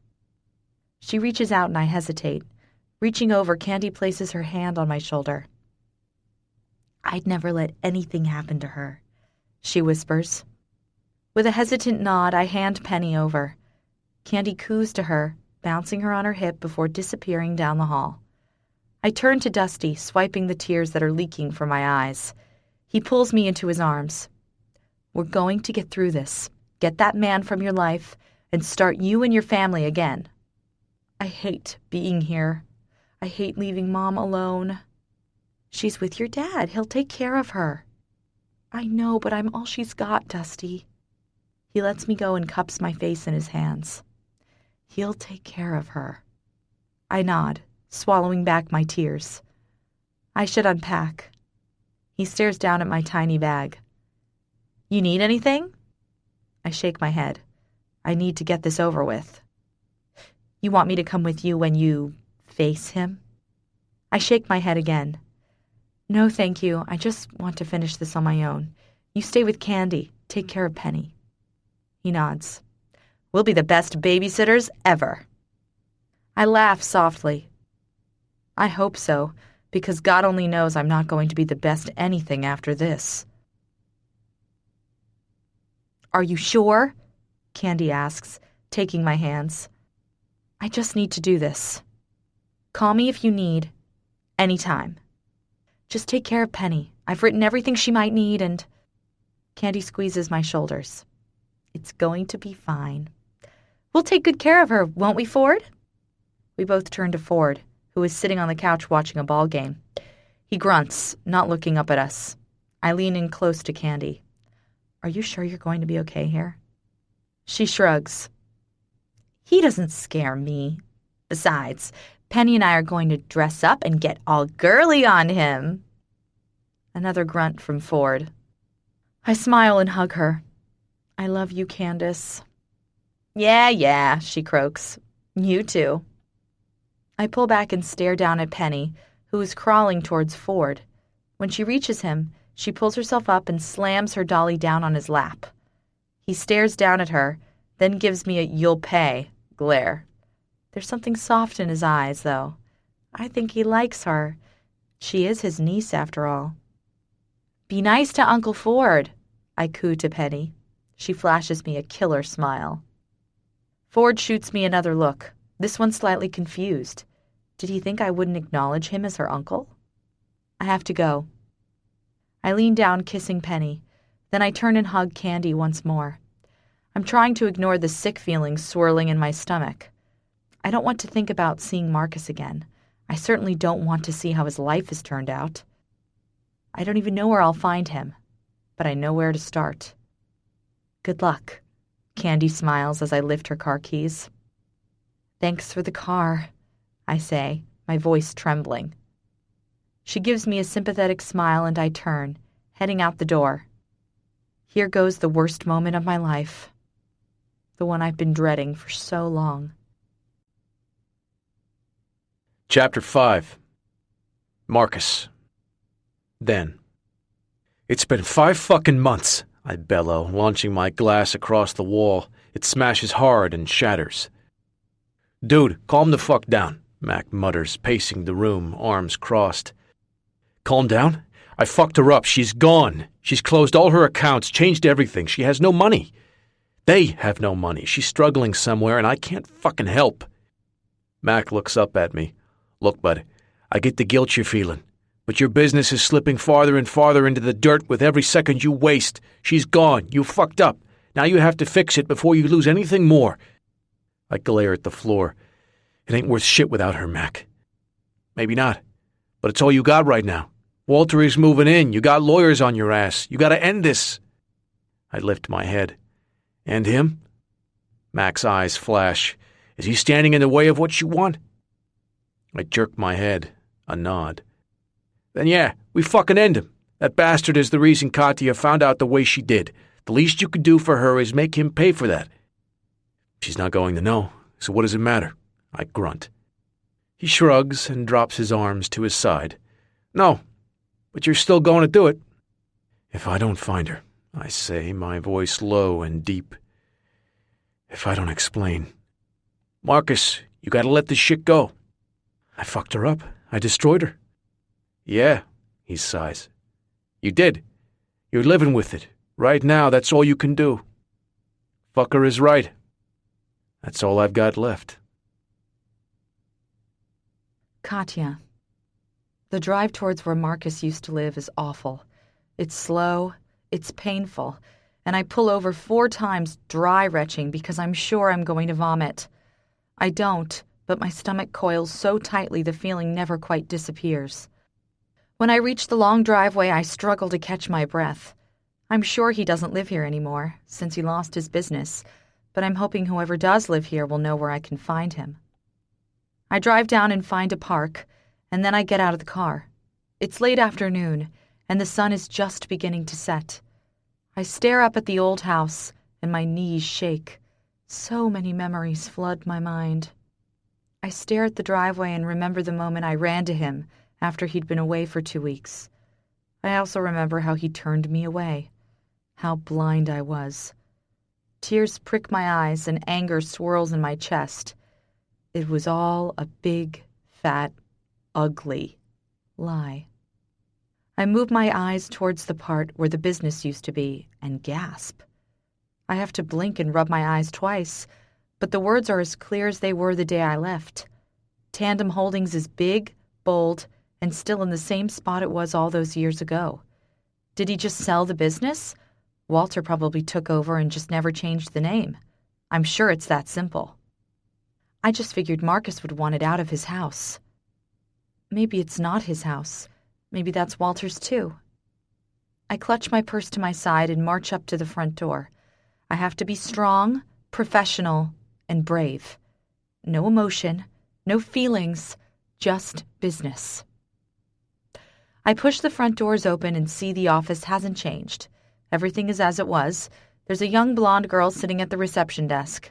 She reaches out and I hesitate. Reaching over, Candy places her hand on my shoulder. I'd never let anything happen to her, she whispers. With a hesitant nod, I hand Penny over. Candy coos to her, bouncing her on her hip before disappearing down the hall. I turn to Dusty, swiping the tears that are leaking from my eyes. He pulls me into his arms. We're going to get through this. Get that man from your life and start you and your family again. I hate being here. I hate leaving Mom alone. She's with your dad. He'll take care of her. I know, but I'm all she's got, Dusty. He lets me go and cups my face in his hands. He'll take care of her. I nod, swallowing back my tears. I should unpack. He stares down at my tiny bag. You need anything? I shake my head. I need to get this over with. You want me to come with you when you face him? I shake my head again. No, thank you. I just want to finish this on my own. You stay with Candy. Take care of Penny. He nods. We'll be the best babysitters ever. I laugh softly. I hope so, because God only knows I'm not going to be the best anything after this. Are you sure? Candy asks, taking my hands. I just need to do this. Call me if you need. Anytime. Just take care of Penny. I've written everything she might need and... Candy squeezes my shoulders. It's going to be fine. We'll take good care of her, won't we, Ford? We both turn to Ford, who is sitting on the couch watching a ball game. He grunts, not looking up at us. I lean in close to Candy. Are you sure you're going to be okay here? She shrugs. He doesn't scare me. Besides, Penny and I are going to dress up and get all girly on him. Another grunt from Ford. I smile and hug her. I love you, Candace. Yeah, she croaks. You too. I pull back and stare down at Penny, who is crawling towards Ford. When she reaches him, she pulls herself up and slams her dolly down on his lap. He stares down at her, then gives me a "you'll pay" glare. There's something soft in his eyes, though. I think he likes her. She is his niece, after all. "Be nice to Uncle Ford," I coo to Penny. She flashes me a killer smile. Ford shoots me another look, this one slightly confused. Did he think I wouldn't acknowledge him as her uncle? I have to go. I lean down, kissing Penny. Then I turn and hug Candy once more. I'm trying to ignore the sick feelings swirling in my stomach. I don't want to think about seeing Marcus again. I certainly don't want to see how his life has turned out. I don't even know where I'll find him, but I know where to start. Good luck, Candy smiles as I lift her car keys. Thanks for the car, I say, my voice trembling. She gives me a sympathetic smile and I turn, heading out the door. Here goes the worst moment of my life. The one I've been dreading for so long. Chapter 5. Marcus. Then. It's been 5 fucking months, I bellow, launching my glass across the wall. It smashes hard and shatters. Dude, calm the fuck down, Mac mutters, pacing the room, arms crossed. Calm down? I fucked her up. She's gone. She's closed all her accounts, changed everything. She has no money. They have no money. She's struggling somewhere, and I can't fucking help. Mac looks up at me. Look, bud, I get the guilt you're feeling, but your business is slipping farther and farther into the dirt with every second you waste. She's gone. You fucked up. Now you have to fix it before you lose anything more. I glare at the floor. It ain't worth shit without her, Mac. Maybe not, but it's all you got right now. Walter is moving in. You got lawyers on your ass. You gotta end this. I lift my head. And him? Mac's eyes flash. Is he standing in the way of what you want? I jerk my head. A nod. Then yeah, we fucking end him. That bastard is the reason Katya found out the way she did. The least you could do for her is make him pay for that. She's not going to know, so what does it matter? I grunt. He shrugs and drops his arms to his side. No, but you're still going to do it. If I don't find her, I say, my voice low and deep. If I don't explain. Marcus, you gotta let this shit go. I fucked her up. I destroyed her. Yeah, he sighs. You did. You're living with it. Right now, that's all you can do. Fucker is right. That's all I've got left. Katya. The drive towards where Marcus used to live is awful. It's slow, it's painful, and I pull over 4 times dry retching because I'm sure I'm going to vomit. I don't, but my stomach coils so tightly the feeling never quite disappears. When I reach the long driveway, I struggle to catch my breath. I'm sure he doesn't live here anymore, since he lost his business, but I'm hoping whoever does live here will know where I can find him. I drive down and find a park, and then I get out of the car. It's late afternoon, and the sun is just beginning to set. I stare up at the old house, and my knees shake. So many memories flood my mind. I stare at the driveway and remember the moment I ran to him after he'd been away for 2 weeks. I also remember how he turned me away, how blind I was. Tears prick my eyes and anger swirls in my chest. It was all a big, fat, ugly lie. I move my eyes towards the part where the business used to be and gasp. I have to blink and rub my eyes twice, but the words are as clear as they were the day I left. Tandem Holdings is big, bold, and still in the same spot it was all those years ago. Did he just sell the business? Walter probably took over and just never changed the name. I'm sure it's that simple. I just figured Marcus would want it out of his house. Maybe it's not his house. Maybe that's Walter's too. I clutch my purse to my side and march up to the front door. I have to be strong, professional, and brave. No emotion, no feelings, just business. I push the front doors open and see the office hasn't changed. Everything is as it was. There's a young blonde girl sitting at the reception desk.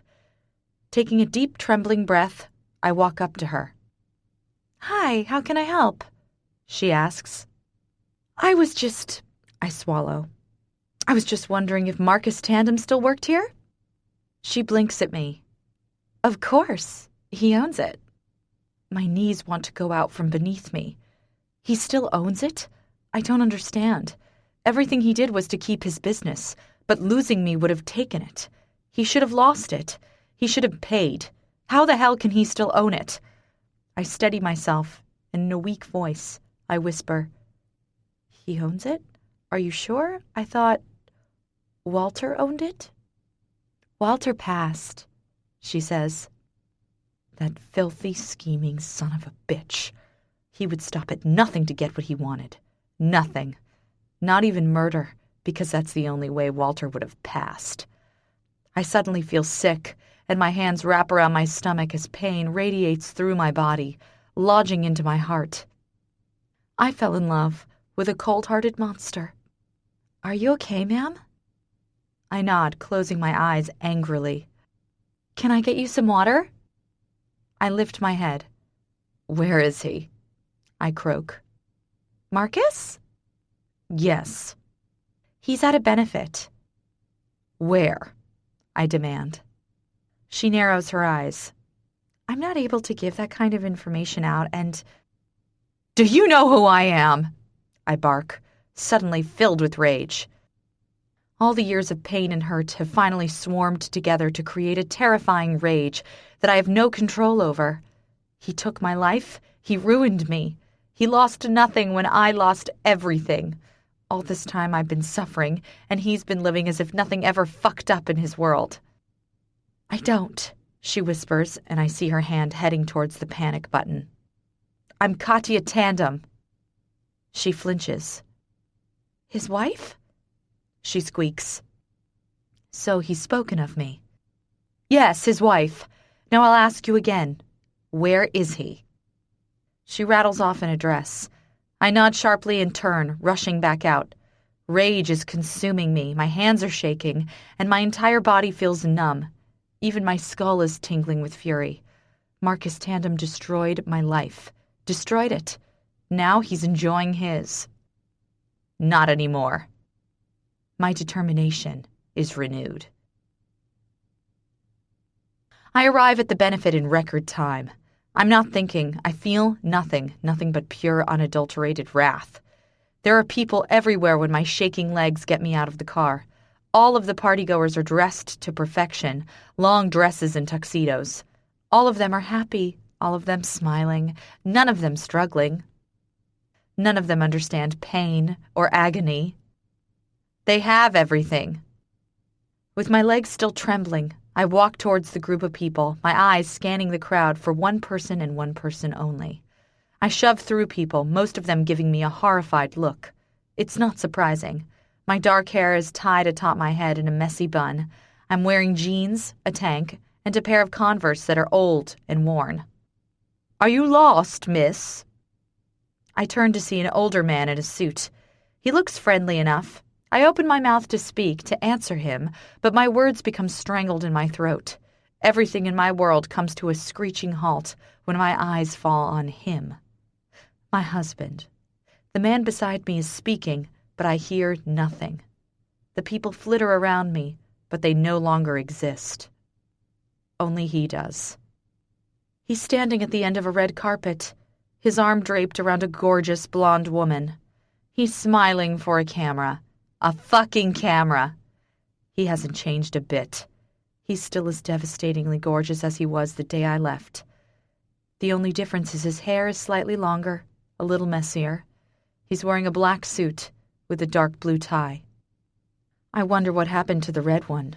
Taking a deep, trembling breath, I walk up to her. "Hi, how can I help?" she asks. I swallow. I was just wondering if Marcus Tandem still worked here? She blinks at me. Of course, he owns it. My knees want to go out from beneath me. He still owns it? I don't understand. Everything he did was to keep his business, but losing me would have taken it. He should have lost it. He should have paid. How the hell can he still own it? I steady myself, and in a weak voice, I whisper, He owns it? Are you sure? I thought Walter owned it? Walter passed, she says. That filthy, scheming son of a bitch. He would stop at nothing to get what he wanted. Nothing. Not even murder, because that's the only way Walter would have passed. I suddenly feel sick, and my hands wrap around my stomach as pain radiates through my body, lodging into my heart. I fell in love with a cold-hearted monster. Are you okay, ma'am? I nod, closing my eyes angrily. Can I get you some water? I lift my head. Where is he? I croak. Marcus? Yes. He's at a benefit. Where? I demand. She narrows her eyes. I'm not able to give that kind of information out, and... Do you know who I am? I bark, suddenly filled with rage. All the years of pain and hurt have finally swarmed together to create a terrifying rage that I have no control over. He took my life. He ruined me. He lost nothing when I lost everything. All this time I've been suffering, and he's been living as if nothing ever fucked up in his world. I don't, she whispers, and I see her hand heading towards the panic button. I'm Katya Tandem. She flinches. His wife? She squeaks. So he's spoken of me. Yes, his wife. Now I'll ask you again. Where is he? She rattles off an address. I nod sharply and turn, rushing back out. Rage is consuming me, my hands are shaking, and my entire body feels numb. Even my skull is tingling with fury. Marcus Tandem destroyed my life. Destroyed it. Now he's enjoying his. Not anymore. My determination is renewed. I arrive at the benefit in record time. I'm not thinking. I feel nothing but pure, unadulterated wrath. There are people everywhere when my shaking legs get me out of the car. All of the partygoers are dressed to perfection, long dresses and tuxedos. All of them are happy, all of them smiling, none of them struggling. None of them understand pain or agony. They have everything. With my legs still trembling, I walk towards the group of people, my eyes scanning the crowd for one person and one person only. I shove through people, most of them giving me a horrified look. It's not surprising. My dark hair is tied atop my head in a messy bun. I'm wearing jeans, a tank, and a pair of Converse that are old and worn. Are you lost, miss? I turn to see an older man in a suit. He looks friendly enough. I open my mouth to speak, to answer him, but my words become strangled in my throat. Everything in my world comes to a screeching halt when my eyes fall on him. My husband. The man beside me is speaking, but I hear nothing. The people flitter around me, but they no longer exist. Only he does. He's standing at the end of a red carpet, his arm draped around a gorgeous blonde woman. He's smiling for a camera. A fucking camera. He hasn't changed a bit. He's still as devastatingly gorgeous as he was the day I left. The only difference is his hair is slightly longer, a little messier. He's wearing a black suit with a dark blue tie. I wonder what happened to the red one.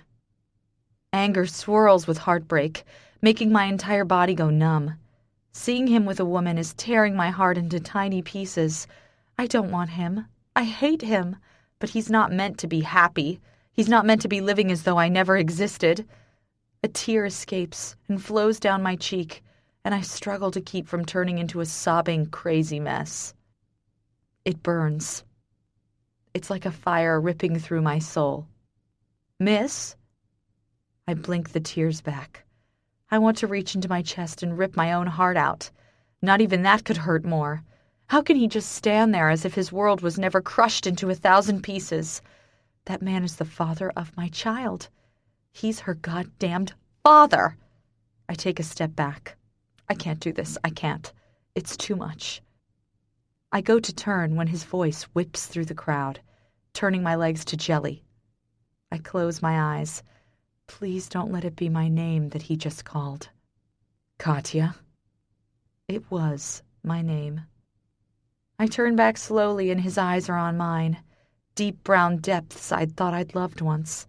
Anger swirls with heartbreak, making my entire body go numb. Seeing him with a woman is tearing my heart into tiny pieces. I don't want him. I hate him. But he's not meant to be happy. He's not meant to be living as though I never existed. A tear escapes and flows down my cheek, and I struggle to keep from turning into a sobbing, crazy mess. It burns. It's like a fire ripping through my soul. Miss? I blink the tears back. I want to reach into my chest and rip my own heart out. Not even that could hurt more. How can he just stand there as if his world was never crushed into 1,000 pieces? That man is the father of my child. He's her goddamned father. I take a step back. I can't do this. I can't. It's too much. I go to turn when his voice whips through the crowd, turning my legs to jelly. I close my eyes. Please don't let it be my name that he just called. Katya. It was my name. I turn back slowly and his eyes are on mine, deep brown depths I'd thought I'd loved once.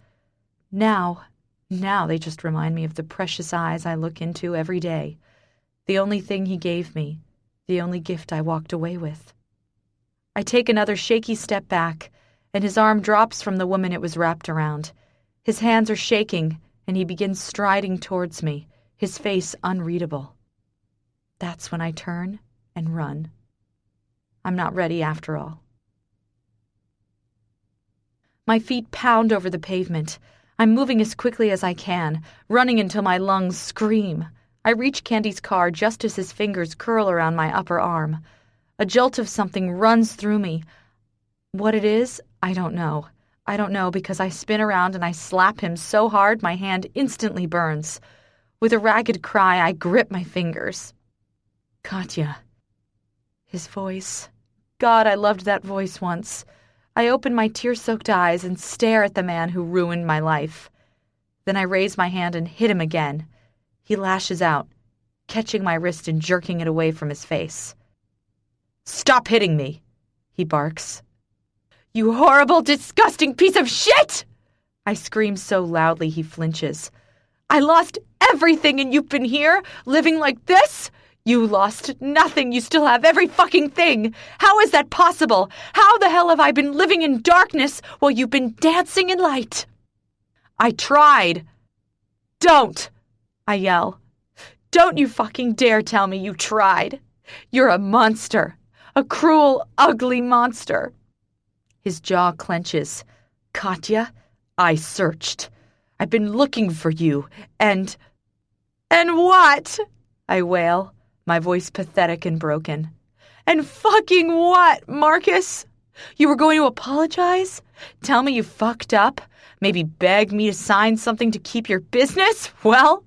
Now they just remind me of the precious eyes I look into every day, the only thing he gave me, the only gift I walked away with. I take another shaky step back, and his arm drops from the woman it was wrapped around. His hands are shaking, and he begins striding towards me, his face unreadable. That's when I turn and run. I'm not ready after all. My feet pound over the pavement. I'm moving as quickly as I can, running until my lungs scream. I reach Candy's car just as his fingers curl around my upper arm. A jolt of something runs through me. What it is, I don't know. I don't know because I spin around and I slap him so hard my hand instantly burns. With a ragged cry, I grip my fingers. Katya. His voice. God, I loved that voice once. I open my tear-soaked eyes and stare at the man who ruined my life. Then I raise my hand and hit him again. He lashes out, catching my wrist and jerking it away from his face. Stop hitting me, he barks. You horrible, disgusting piece of shit! I scream so loudly he flinches. I lost everything and you've been here, living like this? You lost nothing. You still have every fucking thing. How is that possible? How the hell have I been living in darkness while you've been dancing in light? I tried. Don't, I yell. Don't you fucking dare tell me you tried. You're a monster. A cruel, ugly monster. His jaw clenches. Katya, I searched. I've been looking for you, and what? I wail, my voice pathetic and broken. And fucking what, Marcus? You were going to apologize? Tell me you fucked up? Maybe beg me to sign something to keep your business? Well?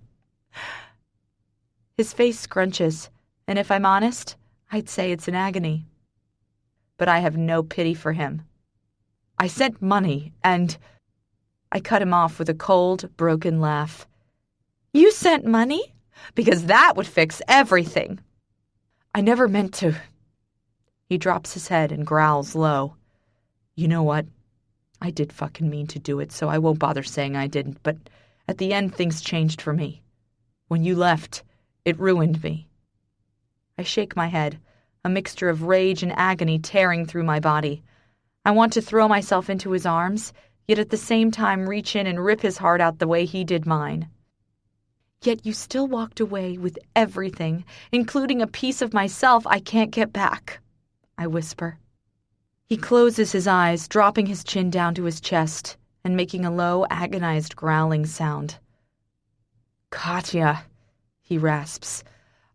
His face scrunches, and if I'm honest, I'd say it's an agony. But I have no pity for him. I sent money, and I cut him off with a cold, broken laugh. You sent money? Because that would fix everything. I never meant to. He drops his head and growls low. You know what? I did fucking mean to do it, so I won't bother saying I didn't, but at the end things changed for me. When you left, it ruined me. I shake my head, a mixture of rage and agony tearing through my body. I want to throw myself into his arms, yet at the same time reach in and rip his heart out the way he did mine. Yet you still walked away with everything, including a piece of myself I can't get back, I whisper. He closes his eyes, dropping his chin down to his chest and making a low, agonized growling sound. Katya, he rasps.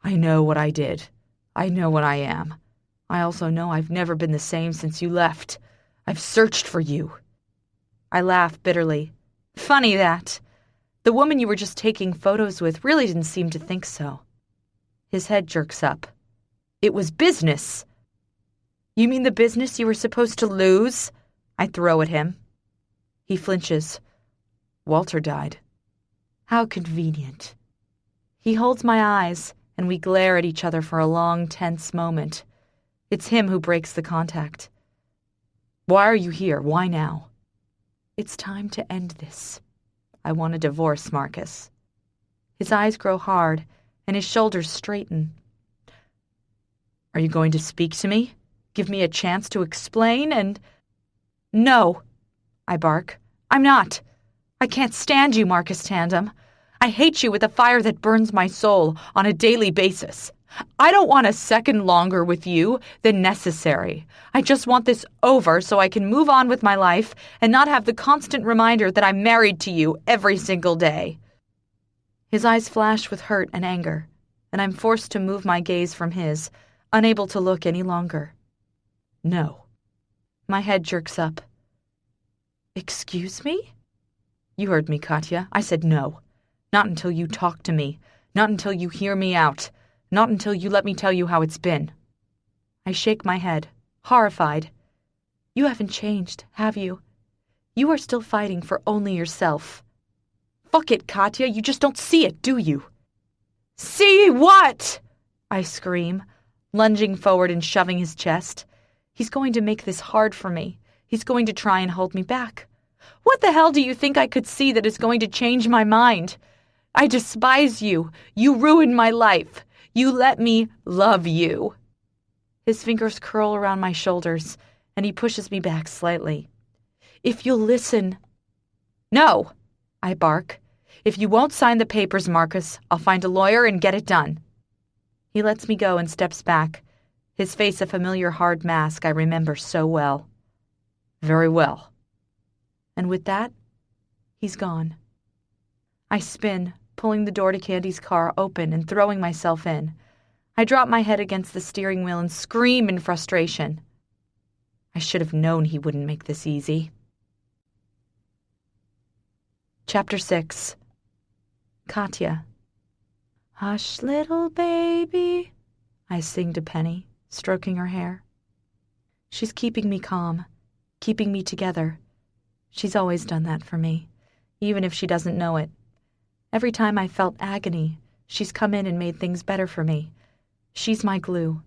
I know what I did. I know what I am. I also know I've never been the same since you left. I've searched for you. I laugh bitterly. Funny that. The woman you were just taking photos with really didn't seem to think so. His head jerks up. It was business. You mean the business you were supposed to lose? I throw at him. He flinches. Walter died. How convenient. He holds my eyes, and we glare at each other for a long, tense moment. It's him who breaks the contact. Why are you here? Why now? It's time to end this. I want a divorce, Marcus. His eyes grow hard, and his shoulders straighten. Are you going to speak to me? Give me a chance to explain and... No, I bark. I'm not. I can't stand you, Marcus Tandem. I hate you with a fire that burns my soul on a daily basis. I don't want a second longer with you than necessary. I just want this over so I can move on with my life and not have the constant reminder that I'm married to you every single day. His eyes flash with hurt and anger, and I'm forced to move my gaze from his, unable to look any longer. No. My head jerks up. Excuse me? You heard me, Katya. I said no. Not until you talk to me. Not until you hear me out. Not until you let me tell you how it's been. I shake my head, horrified. You haven't changed, have you? You are still fighting for only yourself. Fuck it, Katya, you just don't see it, do you? See what? I scream, lunging forward and shoving his chest. He's going to make this hard for me. He's going to try and hold me back. What the hell do you think I could see that is going to change my mind? I despise you. You ruined my life. You let me love you. His fingers curl around my shoulders, and he pushes me back slightly. If you'll listen... No, I bark. If you won't sign the papers, Marcus, I'll find a lawyer and get it done. He lets me go and steps back, his face a familiar hard mask I remember so well. Very well. And with that, he's gone. I spin, pulling the door to Candy's car open and throwing myself in. I drop my head against the steering wheel and scream in frustration. I should have known he wouldn't make this easy. Chapter 6. Katya. Hush, little baby, I sing to Penny, stroking her hair. She's keeping me calm, keeping me together. She's always done that for me, even if she doesn't know it. Every time I felt agony, she's come in and made things better for me. She's my glue.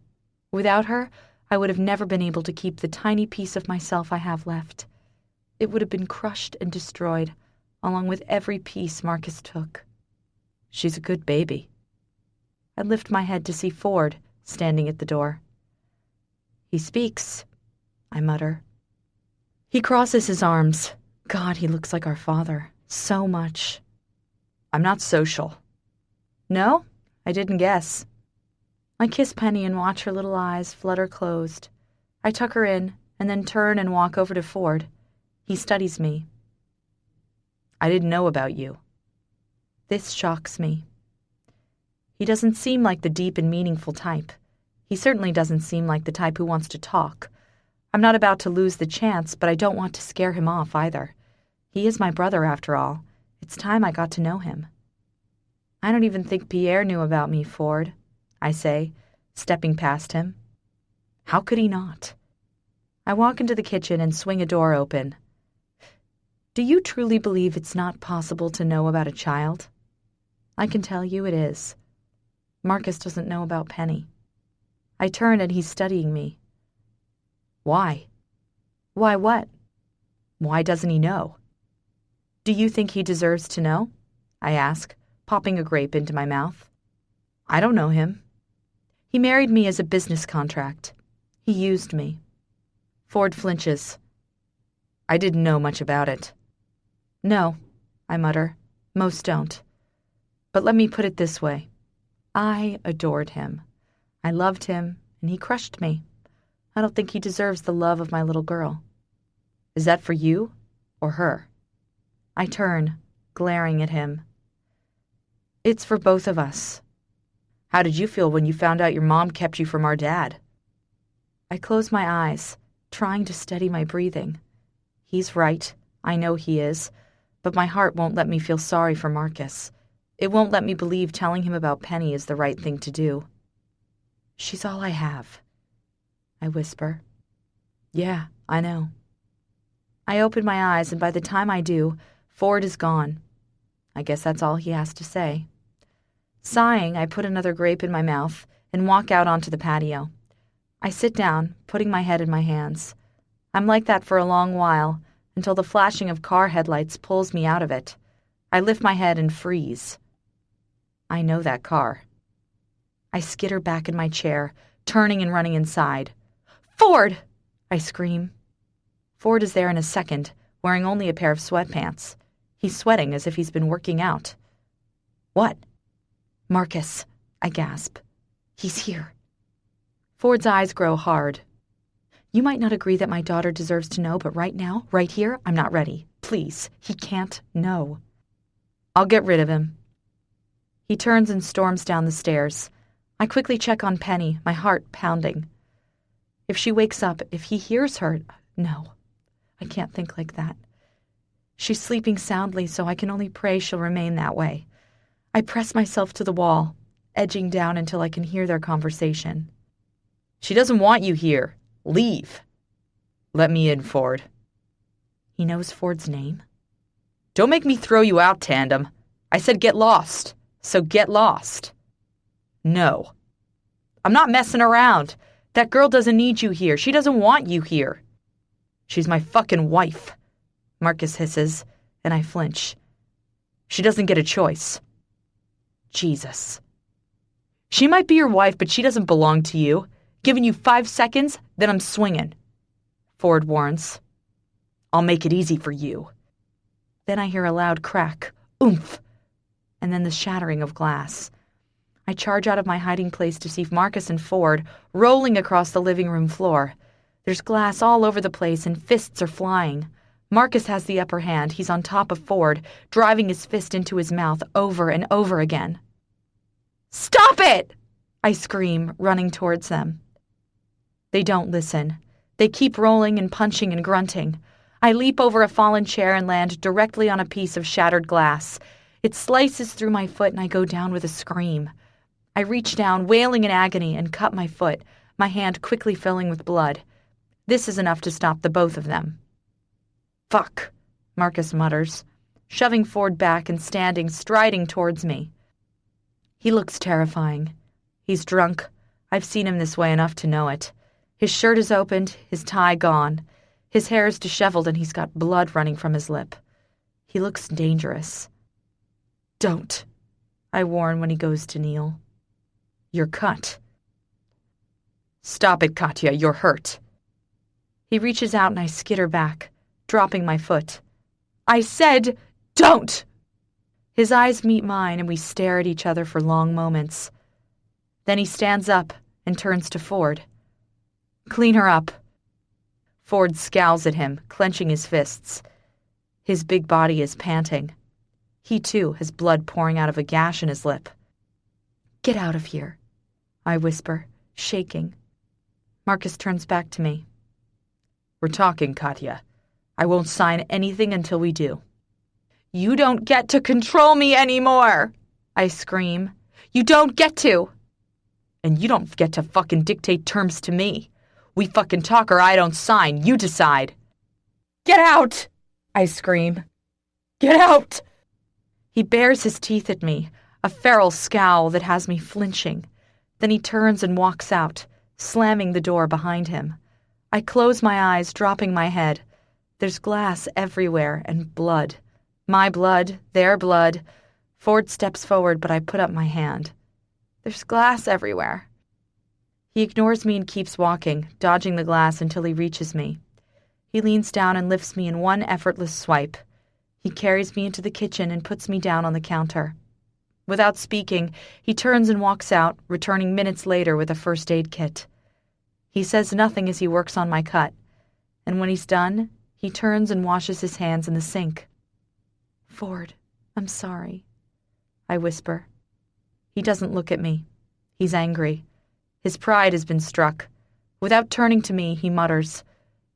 Without her, I would have never been able to keep the tiny piece of myself I have left. It would have been crushed and destroyed, along with every piece Marcus took. She's a good baby. I lift my head to see Ford standing at the door. He speaks, I mutter. He crosses his arms. God, he looks like our father. So much. I'm not social. No? I didn't guess. I kiss Penny and watch her little eyes flutter closed. I tuck her in and then turn and walk over to Ford. He studies me. I didn't know about you. This shocks me. He doesn't seem like the deep and meaningful type. He certainly doesn't seem like the type who wants to talk. I'm not about to lose the chance, but I don't want to scare him off either. He is my brother, after all. It's time I got to know him. I don't even think Pierre knew about me, Ford, I say, stepping past him. How could he not? I walk into the kitchen and swing a door open. Do you truly believe it's not possible to know about a child? I can tell you it is. Marcus doesn't know about Penny. I turn and he's studying me. Why? Why what? Why doesn't he know? Do you think he deserves to know? I ask, popping a grape into my mouth. I don't know him. He married me as a business contract. He used me. Ford flinches. I didn't know much about it. No, I mutter. Most don't. But let me put it this way. I adored him. I loved him, and he crushed me. I don't think he deserves the love of my little girl. Is that for you or her? I turn, glaring at him. It's for both of us. How did you feel when you found out your mom kept you from our dad? I close my eyes, trying to steady my breathing. He's right. I know he is. But my heart won't let me feel sorry for Marcus. It won't let me believe telling him about Penny is the right thing to do. She's all I have, I whisper. Yeah, I know. I open my eyes, and by the time I do, Ford is gone. I guess that's all he has to say. Sighing, I put another grape in my mouth and walk out onto the patio. I sit down, putting my head in my hands. I'm like that for a long while, until the flashing of car headlights pulls me out of it. I lift my head and freeze. I know that car. I skitter back in my chair, turning and running inside. Ford! I scream. Ford is there in a second, wearing only a pair of sweatpants. He's sweating as if he's been working out. What? Marcus, I gasp. He's here. Ford's eyes grow hard. You might not agree that my daughter deserves to know, but right now, right here, I'm not ready. Please, he can't know. I'll get rid of him. He turns and storms down the stairs. I quickly check on Penny, my heart pounding. If she wakes up, if he hears her, no, I can't think like that. She's sleeping soundly, so I can only pray she'll remain that way. I press myself to the wall, edging down until I can hear their conversation. She doesn't want you here. Leave. Let me in, Ford. He knows Ford's name? Don't make me throw you out, Tandem. I said get lost, so get lost. No. I'm not messing around. That girl doesn't need you here. She doesn't want you here. She's my fucking wife, Marcus hisses, and I flinch. She doesn't get a choice. Jesus. She might be your wife, but she doesn't belong to you. Giving you 5 seconds, then I'm swinging. Ford warns. I'll make it easy for you. Then I hear a loud crack, oomph, and then the shattering of glass. I charge out of my hiding place to see Marcus and Ford rolling across the living room floor. There's glass all over the place and fists are flying. Marcus has the upper hand. He's on top of Ford, driving his fist into his mouth over and over again. Stop it! I scream, running towards them. They don't listen. They keep rolling and punching and grunting. I leap over a fallen chair and land directly on a piece of shattered glass. It slices through my foot and I go down with a scream. I reach down, wailing in agony, and cut my foot, my hand quickly filling with blood. This is enough to stop the both of them. Fuck, Marcus mutters, shoving Ford back and striding towards me. He looks terrifying. He's drunk. I've seen him this way enough to know it. His shirt is opened, his tie gone. His hair is disheveled and he's got blood running from his lip. He looks dangerous. Don't, I warn when he goes to kneel. You're cut. Stop it, Katya, you're hurt. He reaches out and I skitter back, dropping my foot. I said, don't! His eyes meet mine and we stare at each other for long moments. Then he stands up and turns to Ford. Clean her up. Ford scowls at him, clenching his fists. His big body is panting. He, too, has blood pouring out of a gash in his lip. Get out of here, I whisper, shaking. Marcus turns back to me. We're talking, Katya. I won't sign anything until we do. You don't get to control me anymore, I scream. You don't get to. And you don't get to fucking dictate terms to me. We fucking talk or I don't sign. You decide. Get out, I scream. Get out! He bares his teeth at me, a feral scowl that has me flinching. Then he turns and walks out, slamming the door behind him. I close my eyes, dropping my head. There's glass everywhere and blood. My blood, their blood. Ford steps forward, but I put up my hand. There's glass everywhere. He ignores me and keeps walking, dodging the glass until he reaches me. He leans down and lifts me in one effortless swipe. He carries me into the kitchen and puts me down on the counter. Without speaking, he turns and walks out, returning minutes later with a first aid kit. He says nothing as he works on my cut, and when he's done, he turns and washes his hands in the sink. Ford, I'm sorry, I whisper. He doesn't look at me. He's angry. His pride has been struck. Without turning to me, he mutters,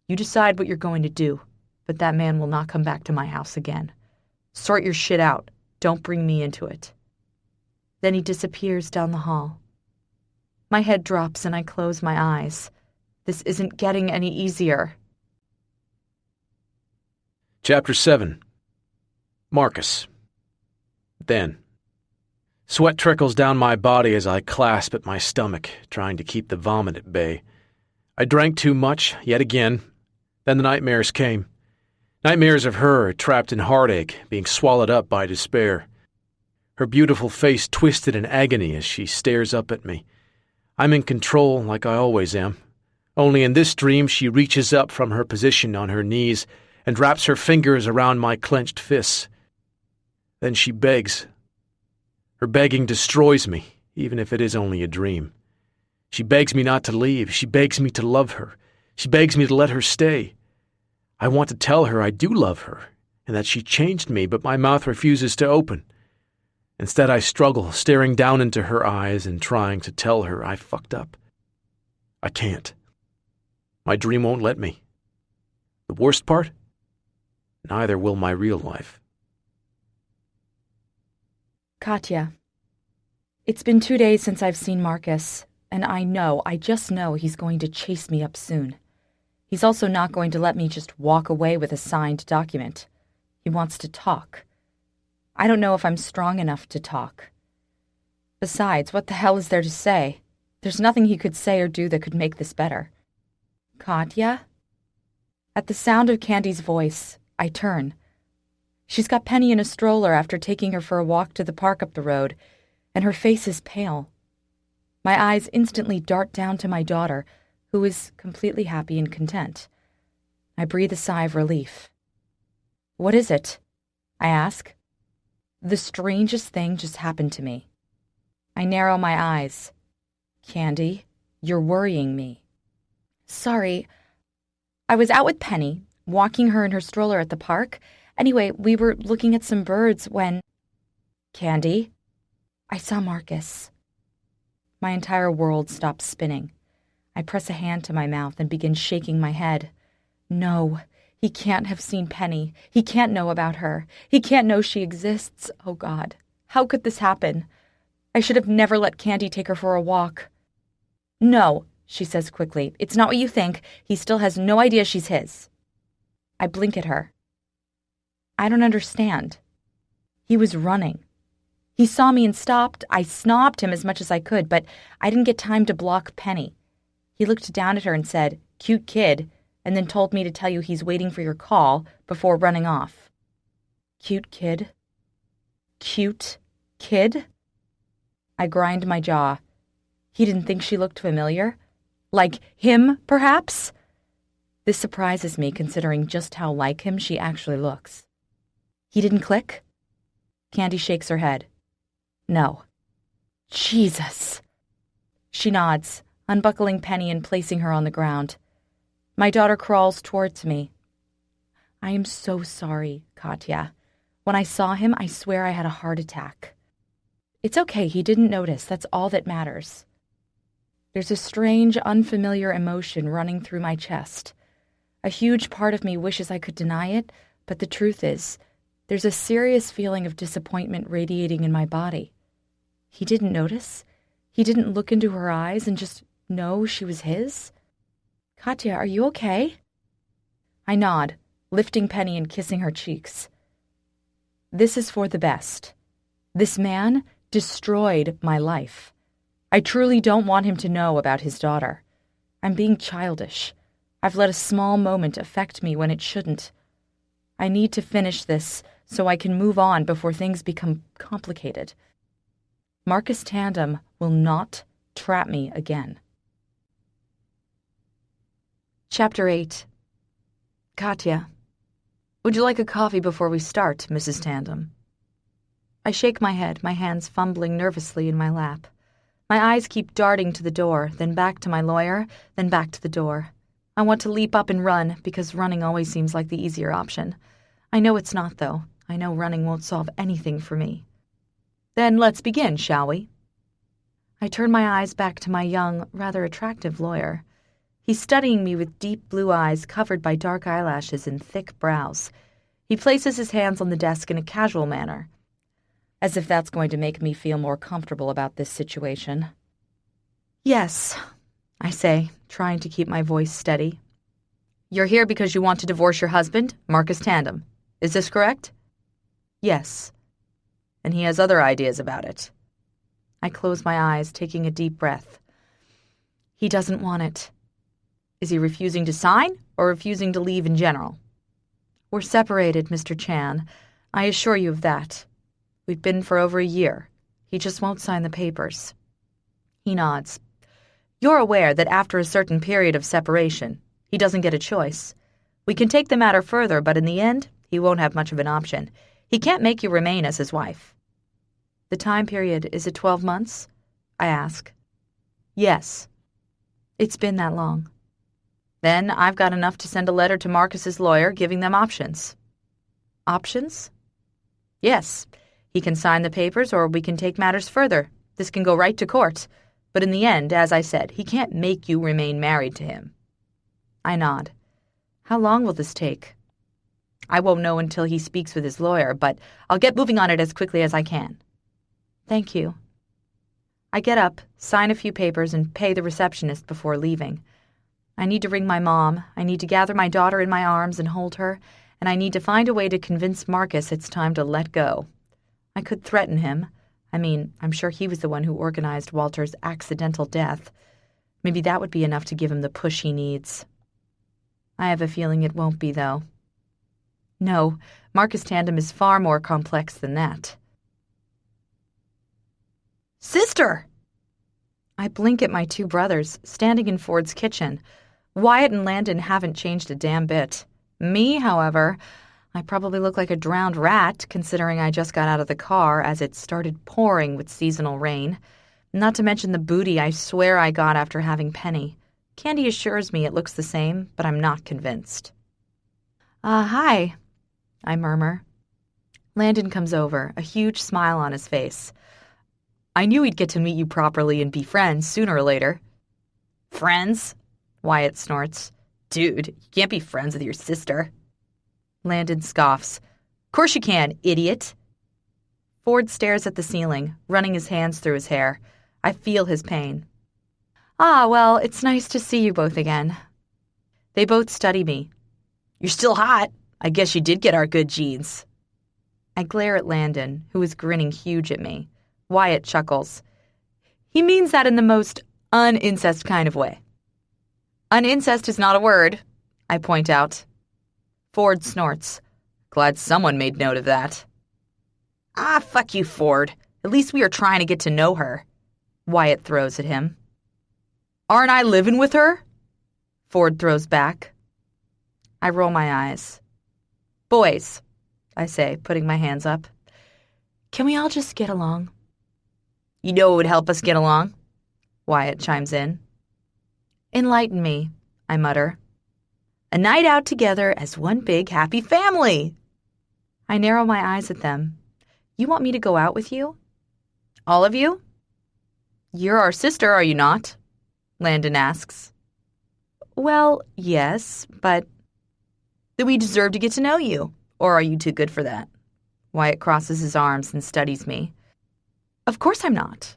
You decide what you're going to do, but that man will not come back to my house again. Sort your shit out. Don't bring me into it. Then he disappears down the hall. My head drops and I close my eyes. This isn't getting any easier. Chapter 7. Marcus. Then. Sweat trickles down my body as I clasp at my stomach, trying to keep the vomit at bay. I drank too much, yet again. Then the nightmares came. Nightmares of her, trapped in heartache, being swallowed up by despair. Her beautiful face twisted in agony as she stares up at me. I'm in control, like I always am. Only in this dream she reaches up from her position on her knees and wraps her fingers around my clenched fists. Then she begs. Her begging destroys me, even if it is only a dream. She begs me not to leave. She begs me to love her. She begs me to let her stay. I want to tell her I do love her, and that she changed me, but my mouth refuses to open. Instead, I struggle, staring down into her eyes and trying to tell her I fucked up. I can't. My dream won't let me. The worst part? Neither will my real life. Katya, it's been 2 days since I've seen Marcus, and I just know he's going to chase me up soon. He's also not going to let me just walk away with a signed document. He wants to talk. I don't know if I'm strong enough to talk. Besides, what the hell is there to say? There's nothing he could say or do that could make this better. Katya? At the sound of Candy's voice, I turn. She's got Penny in a stroller after taking her for a walk to the park up the road, and her face is pale. My eyes instantly dart down to my daughter, who is completely happy and content. I breathe a sigh of relief. What is it? I ask. The strangest thing just happened to me. I narrow my eyes. Candy, you're worrying me. Sorry. I was out with Penny, walking her in her stroller at the park. Anyway, we were looking at some birds when... Candy? I saw Marcus. My entire world stops spinning. I press a hand to my mouth and begin shaking my head. No, he can't have seen Penny. He can't know about her. He can't know she exists. Oh, God. How could this happen? I should have never let Candy take her for a walk. No, she says quickly. It's not what you think. He still has no idea she's his. I blink at her. I don't understand. He was running. He saw me and stopped. I snobbed him as much as I could, but I didn't get time to block Penny. He looked down at her and said, "Cute kid," and then told me to tell you he's waiting for your call before running off. Cute kid? Cute kid? I grind my jaw. He didn't think she looked familiar? Like him, perhaps? This surprises me, considering just how like him she actually looks. He didn't click? Candy shakes her head. No. Jesus. She nods, unbuckling Penny and placing her on the ground. My daughter crawls towards me. I am so sorry, Katya. When I saw him, I swear I had a heart attack. It's okay, he didn't notice. That's all that matters. There's a strange, unfamiliar emotion running through my chest. A huge part of me wishes I could deny it, but the truth is, there's a serious feeling of disappointment radiating in my body. He didn't notice? He didn't look into her eyes and just know she was his? Katya, are you okay? I nod, lifting Penny and kissing her cheeks. This is for the best. This man destroyed my life. I truly don't want him to know about his daughter. I'm being childish. I've let a small moment affect me when it shouldn't. I need to finish this so I can move on before things become complicated. Marcus Tandem will not trap me again. Chapter 8. Katya, would you like a coffee before we start, Mrs. Tandem? I shake my head, my hands fumbling nervously in my lap. My eyes keep darting to the door, then back to my lawyer, then back to the door. I want to leap up and run, because running always seems like the easier option. I know it's not, though. I know running won't solve anything for me. Then let's begin, shall we? I turn my eyes back to my young, rather attractive lawyer. He's studying me with deep blue eyes covered by dark eyelashes and thick brows. He places his hands on the desk in a casual manner, as if that's going to make me feel more comfortable about this situation. Yes, I say, trying to keep my voice steady. You're here because you want to divorce your husband, Marcus Tandem. Is this correct? Yes. And he has other ideas about it. I close my eyes, taking a deep breath. He doesn't want it. Is he refusing to sign, or refusing to leave in general? We're separated, Mr. Chan. I assure you of that. We've been for over a year. He just won't sign the papers. He nods. You're aware that after a certain period of separation, he doesn't get a choice. We can take the matter further, but in the end, he won't have much of an option. He can't make you remain as his wife. The time period, is it 12 months? I ask. Yes. It's been that long. Then I've got enough to send a letter to Marcus's lawyer giving them options. Options? Yes. He can sign the papers or we can take matters further. This can go right to court. But in the end, as I said, he can't make you remain married to him." I nod. "How long will this take?" "I won't know until he speaks with his lawyer, but I'll get moving on it as quickly as I can." "Thank you." I get up, sign a few papers, and pay the receptionist before leaving. I need to ring my mom, I need to gather my daughter in my arms and hold her, and I need to find a way to convince Marcus it's time to let go. I could threaten him. I'm sure he was the one who organized Walter's accidental death. Maybe that would be enough to give him the push he needs. I have a feeling it won't be, though. No, Marcus Tandem is far more complex than that. "Sister!" I blink at my two brothers, standing in Ford's kitchen. Wyatt and Landon haven't changed a damn bit. Me, however, I probably look like a drowned rat, considering I just got out of the car as it started pouring with seasonal rain. Not to mention the booty I swear I got after having Penny. Candy assures me it looks the same, but I'm not convinced. Hi," I murmur. Landon comes over, a huge smile on his face. "I knew we'd get to meet you properly and be friends sooner or later." "Friends?" Wyatt snorts. "Dude, you can't be friends with your sister." Landon scoffs. "Course you can, idiot." Ford stares at the ceiling, running his hands through his hair. I feel his pain. Well, it's nice to see you both again." They both study me. "You're still hot. I guess you did get our good genes." I glare at Landon, who is grinning huge at me. Wyatt chuckles. "He means that in the most un-incest kind of way." "Un-incest is not a word," I point out. Ford snorts. "Glad someone made note of that." Fuck you, Ford. At least we are trying to get to know her," Wyatt throws at him. "Aren't I living with her?" Ford throws back. I roll my eyes. "Boys," I say, putting my hands up, "can we all just get along?" "You know what would help us get along?" Wyatt chimes in. "Enlighten me," I mutter. "A night out together as one big happy family." I narrow my eyes at them. "You want me to go out with you?" "All of you?" "You're our sister, are you not?" Landon asks. "Well, yes, but—" "Then we deserve to get to know you, or are you too good for that?" Wyatt crosses his arms and studies me. "Of course I'm not,"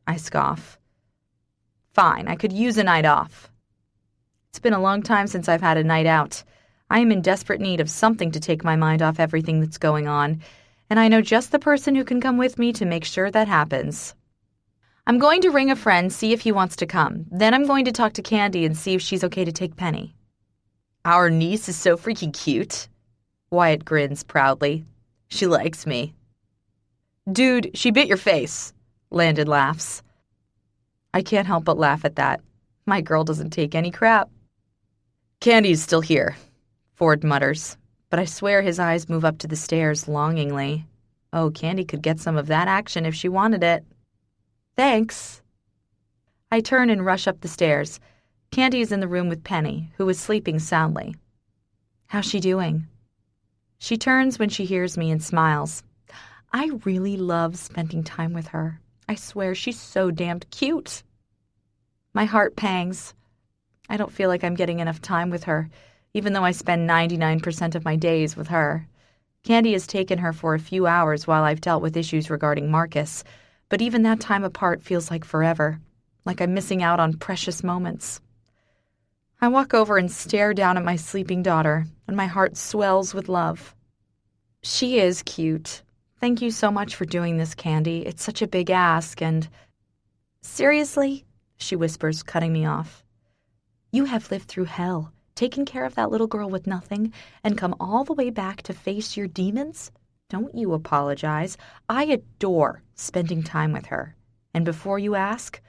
I scoff. "Fine, I could use a night off." It's been a long time since I've had a night out. I am in desperate need of something to take my mind off everything that's going on, and I know just the person who can come with me to make sure that happens. I'm going to ring a friend, see if he wants to come. Then I'm going to talk to Candy and see if she's okay to take Penny. "Our niece is so freaking cute." Wyatt grins proudly. "She likes me." "Dude, she bit your face," Landon laughs. I can't help but laugh at that. My girl doesn't take any crap. "Candy's still here," Ford mutters, but I swear his eyes move up to the stairs longingly. Oh, Candy could get some of that action if she wanted it. "Thanks." I turn and rush up the stairs. Candy is in the room with Penny, who is sleeping soundly. "How's she doing?" She turns when she hears me and smiles. I really love spending time with her. I swear she's so damned cute. My heart pangs. I don't feel like I'm getting enough time with her, even though I spend 99% of my days with her. Candy has taken her for a few hours while I've dealt with issues regarding Marcus, but even that time apart feels like forever, like I'm missing out on precious moments. I walk over and stare down at my sleeping daughter, and my heart swells with love. She is cute. Thank you so much for doing this, Candy. It's such a big ask, and... Seriously? She whispers, cutting me off. You have lived through hell, taken care of that little girl with nothing, and come all the way back to face your demons? Don't you apologize. I adore spending time with her. And before you ask,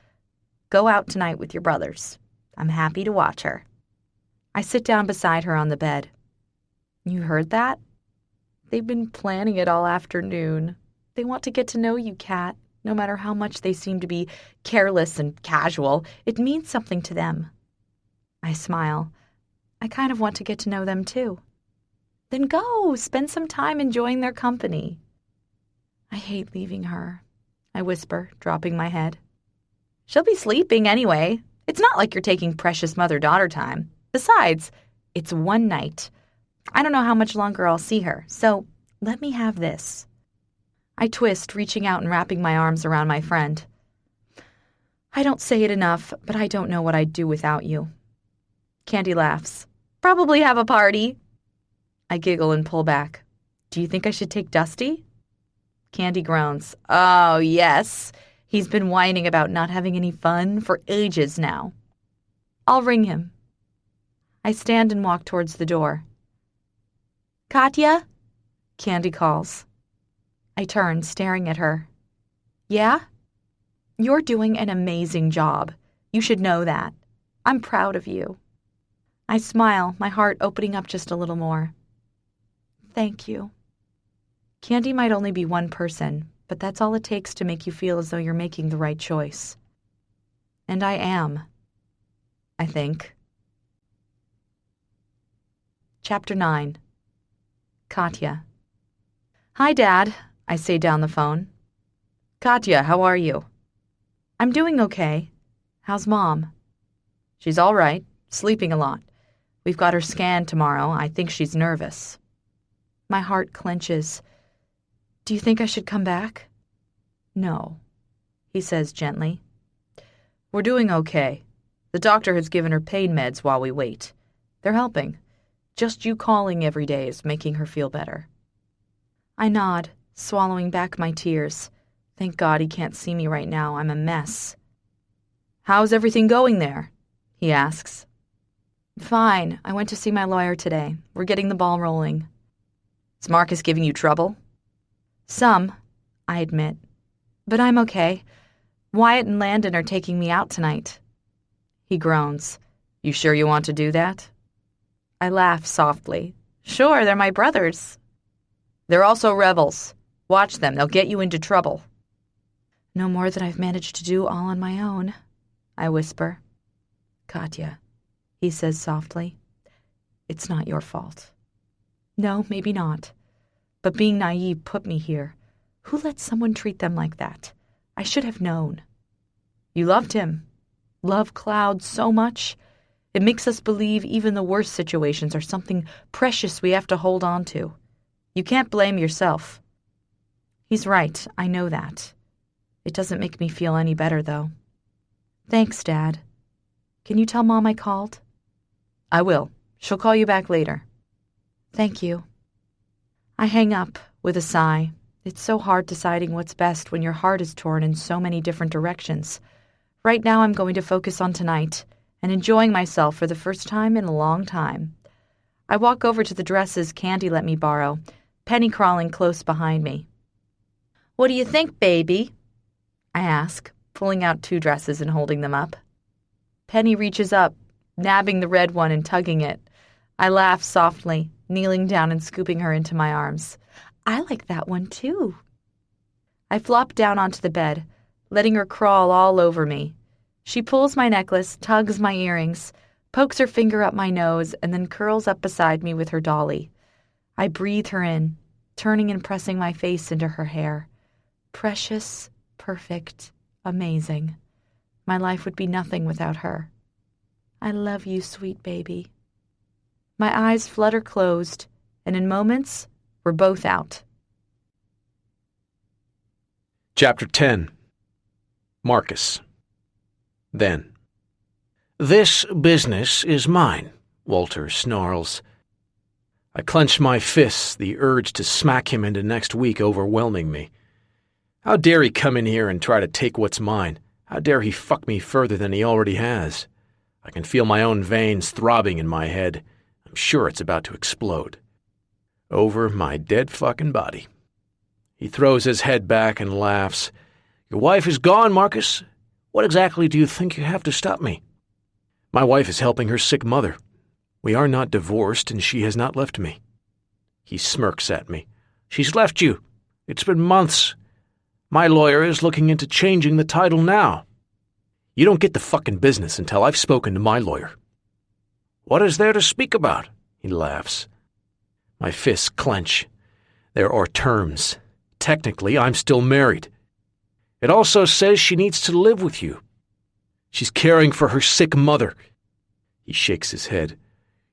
go out tonight with your brothers. I'm happy to watch her. I sit down beside her on the bed. You heard that? They've been planning it all afternoon. They want to get to know you, Kat. No matter how much they seem to be careless and casual, it means something to them. I smile. I kind of want to get to know them, too. Then go, spend some time enjoying their company. I hate leaving her, I whisper, dropping my head. She'll be sleeping anyway. It's not like you're taking precious mother-daughter time. Besides, it's one night. I don't know how much longer I'll see her, so let me have this. I twist, reaching out and wrapping my arms around my friend. I don't say it enough, but I don't know what I'd do without you. Candy laughs. Probably have a party. I giggle and pull back. Do you think I should take Dusty? Candy groans. Oh, yes. He's been whining about not having any fun for ages now. I'll ring him. I stand and walk towards the door. Katya? Candy calls. I turn, staring at her. Yeah? You're doing an amazing job. You should know that. I'm proud of you. I smile, my heart opening up just a little more. Thank you. Candy might only be one person, but that's all it takes to make you feel as though you're making the right choice. And I am. I think. Chapter 9. Katya. Hi, Dad, I say down the phone. Katya, how are you? I'm doing okay. How's Mom? She's all right, sleeping a lot. We've got her scan tomorrow. I think she's nervous. My heart clenches. Do you think I should come back? No, he says gently. We're doing okay. The doctor has given her pain meds while we wait. They're helping. Just you calling every day is making her feel better. I nod, swallowing back my tears. Thank God he can't see me right now. I'm a mess. How's everything going there? He asks. Fine. I went to see my lawyer today. We're getting the ball rolling. Is Marcus giving you trouble? Some, I admit. But I'm okay. Wyatt and Landon are taking me out tonight. He groans. You sure you want to do that? I laugh softly. Sure, they're my brothers. They're also rebels. Watch them. They'll get you into trouble. No more than I've managed to do all on my own, I whisper. Katya, he says softly. It's not your fault. No, maybe not. But being naive put me here. Who lets someone treat them like that? I should have known. You loved him. Love Cloud so much. It makes us believe even the worst situations are something precious we have to hold on to. You can't blame yourself. He's right, I know that. It doesn't make me feel any better, though. Thanks, Dad. Can you tell Mom I called? I will. She'll call you back later. Thank you. I hang up with a sigh. It's so hard deciding what's best when your heart is torn in so many different directions. Right now I'm going to focus on tonight and enjoying myself for the first time in a long time. I walk over to the dresses Candy let me borrow, Penny crawling close behind me. What do you think, baby? I ask, pulling out 2 dresses and holding them up. Penny reaches up, nabbing the red one and tugging it. I laugh softly, kneeling down and scooping her into my arms. I like that one, too. I flop down onto the bed, letting her crawl all over me. She pulls my necklace, tugs my earrings, pokes her finger up my nose, and then curls up beside me with her dolly. I breathe her in, turning and pressing my face into her hair. Precious, perfect, amazing. My life would be nothing without her. I love you, sweet baby. My eyes flutter closed, and in moments, we're both out. Chapter 10. Marcus. Then. This business is mine, Walter snarls. I clench my fists, the urge to smack him into next week overwhelming me. How dare he come in here and try to take what's mine? How dare he fuck me further than he already has? I can feel my own veins throbbing in my head. I'm sure it's about to explode. Over my dead fucking body. He throws his head back and laughs. Your wife is gone, Marcus. What exactly do you think you have to stop me? My wife is helping her sick mother. We are not divorced, and she has not left me. He smirks at me. She's left you. It's been months. My lawyer is looking into changing the title now. You don't get the fucking business until I've spoken to my lawyer. What is there to speak about? He laughs. My fists clench. There are terms. technically, I'm still married. It also says she needs to live with you. She's caring for her sick mother. He shakes his head.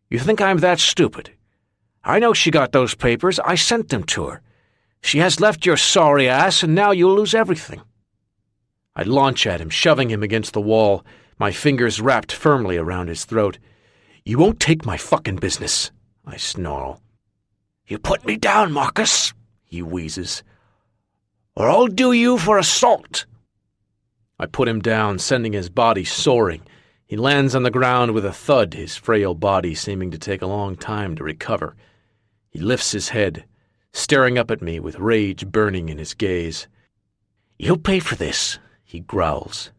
You think I'm that stupid? I know she got those papers. I sent them to her. She has left your sorry ass, and now you'll lose everything. I launch at him, shoving him against the wall, my fingers wrapped firmly around his throat. You won't take my fucking business, I snarl. You put me down, Marcus, he wheezes, or I'll do you for assault. I put him down, sending his body soaring. He lands on the ground with a thud, his frail body seeming to take a long time to recover. He lifts his head, staring up at me with rage burning in his gaze. You'll pay for this, he growls.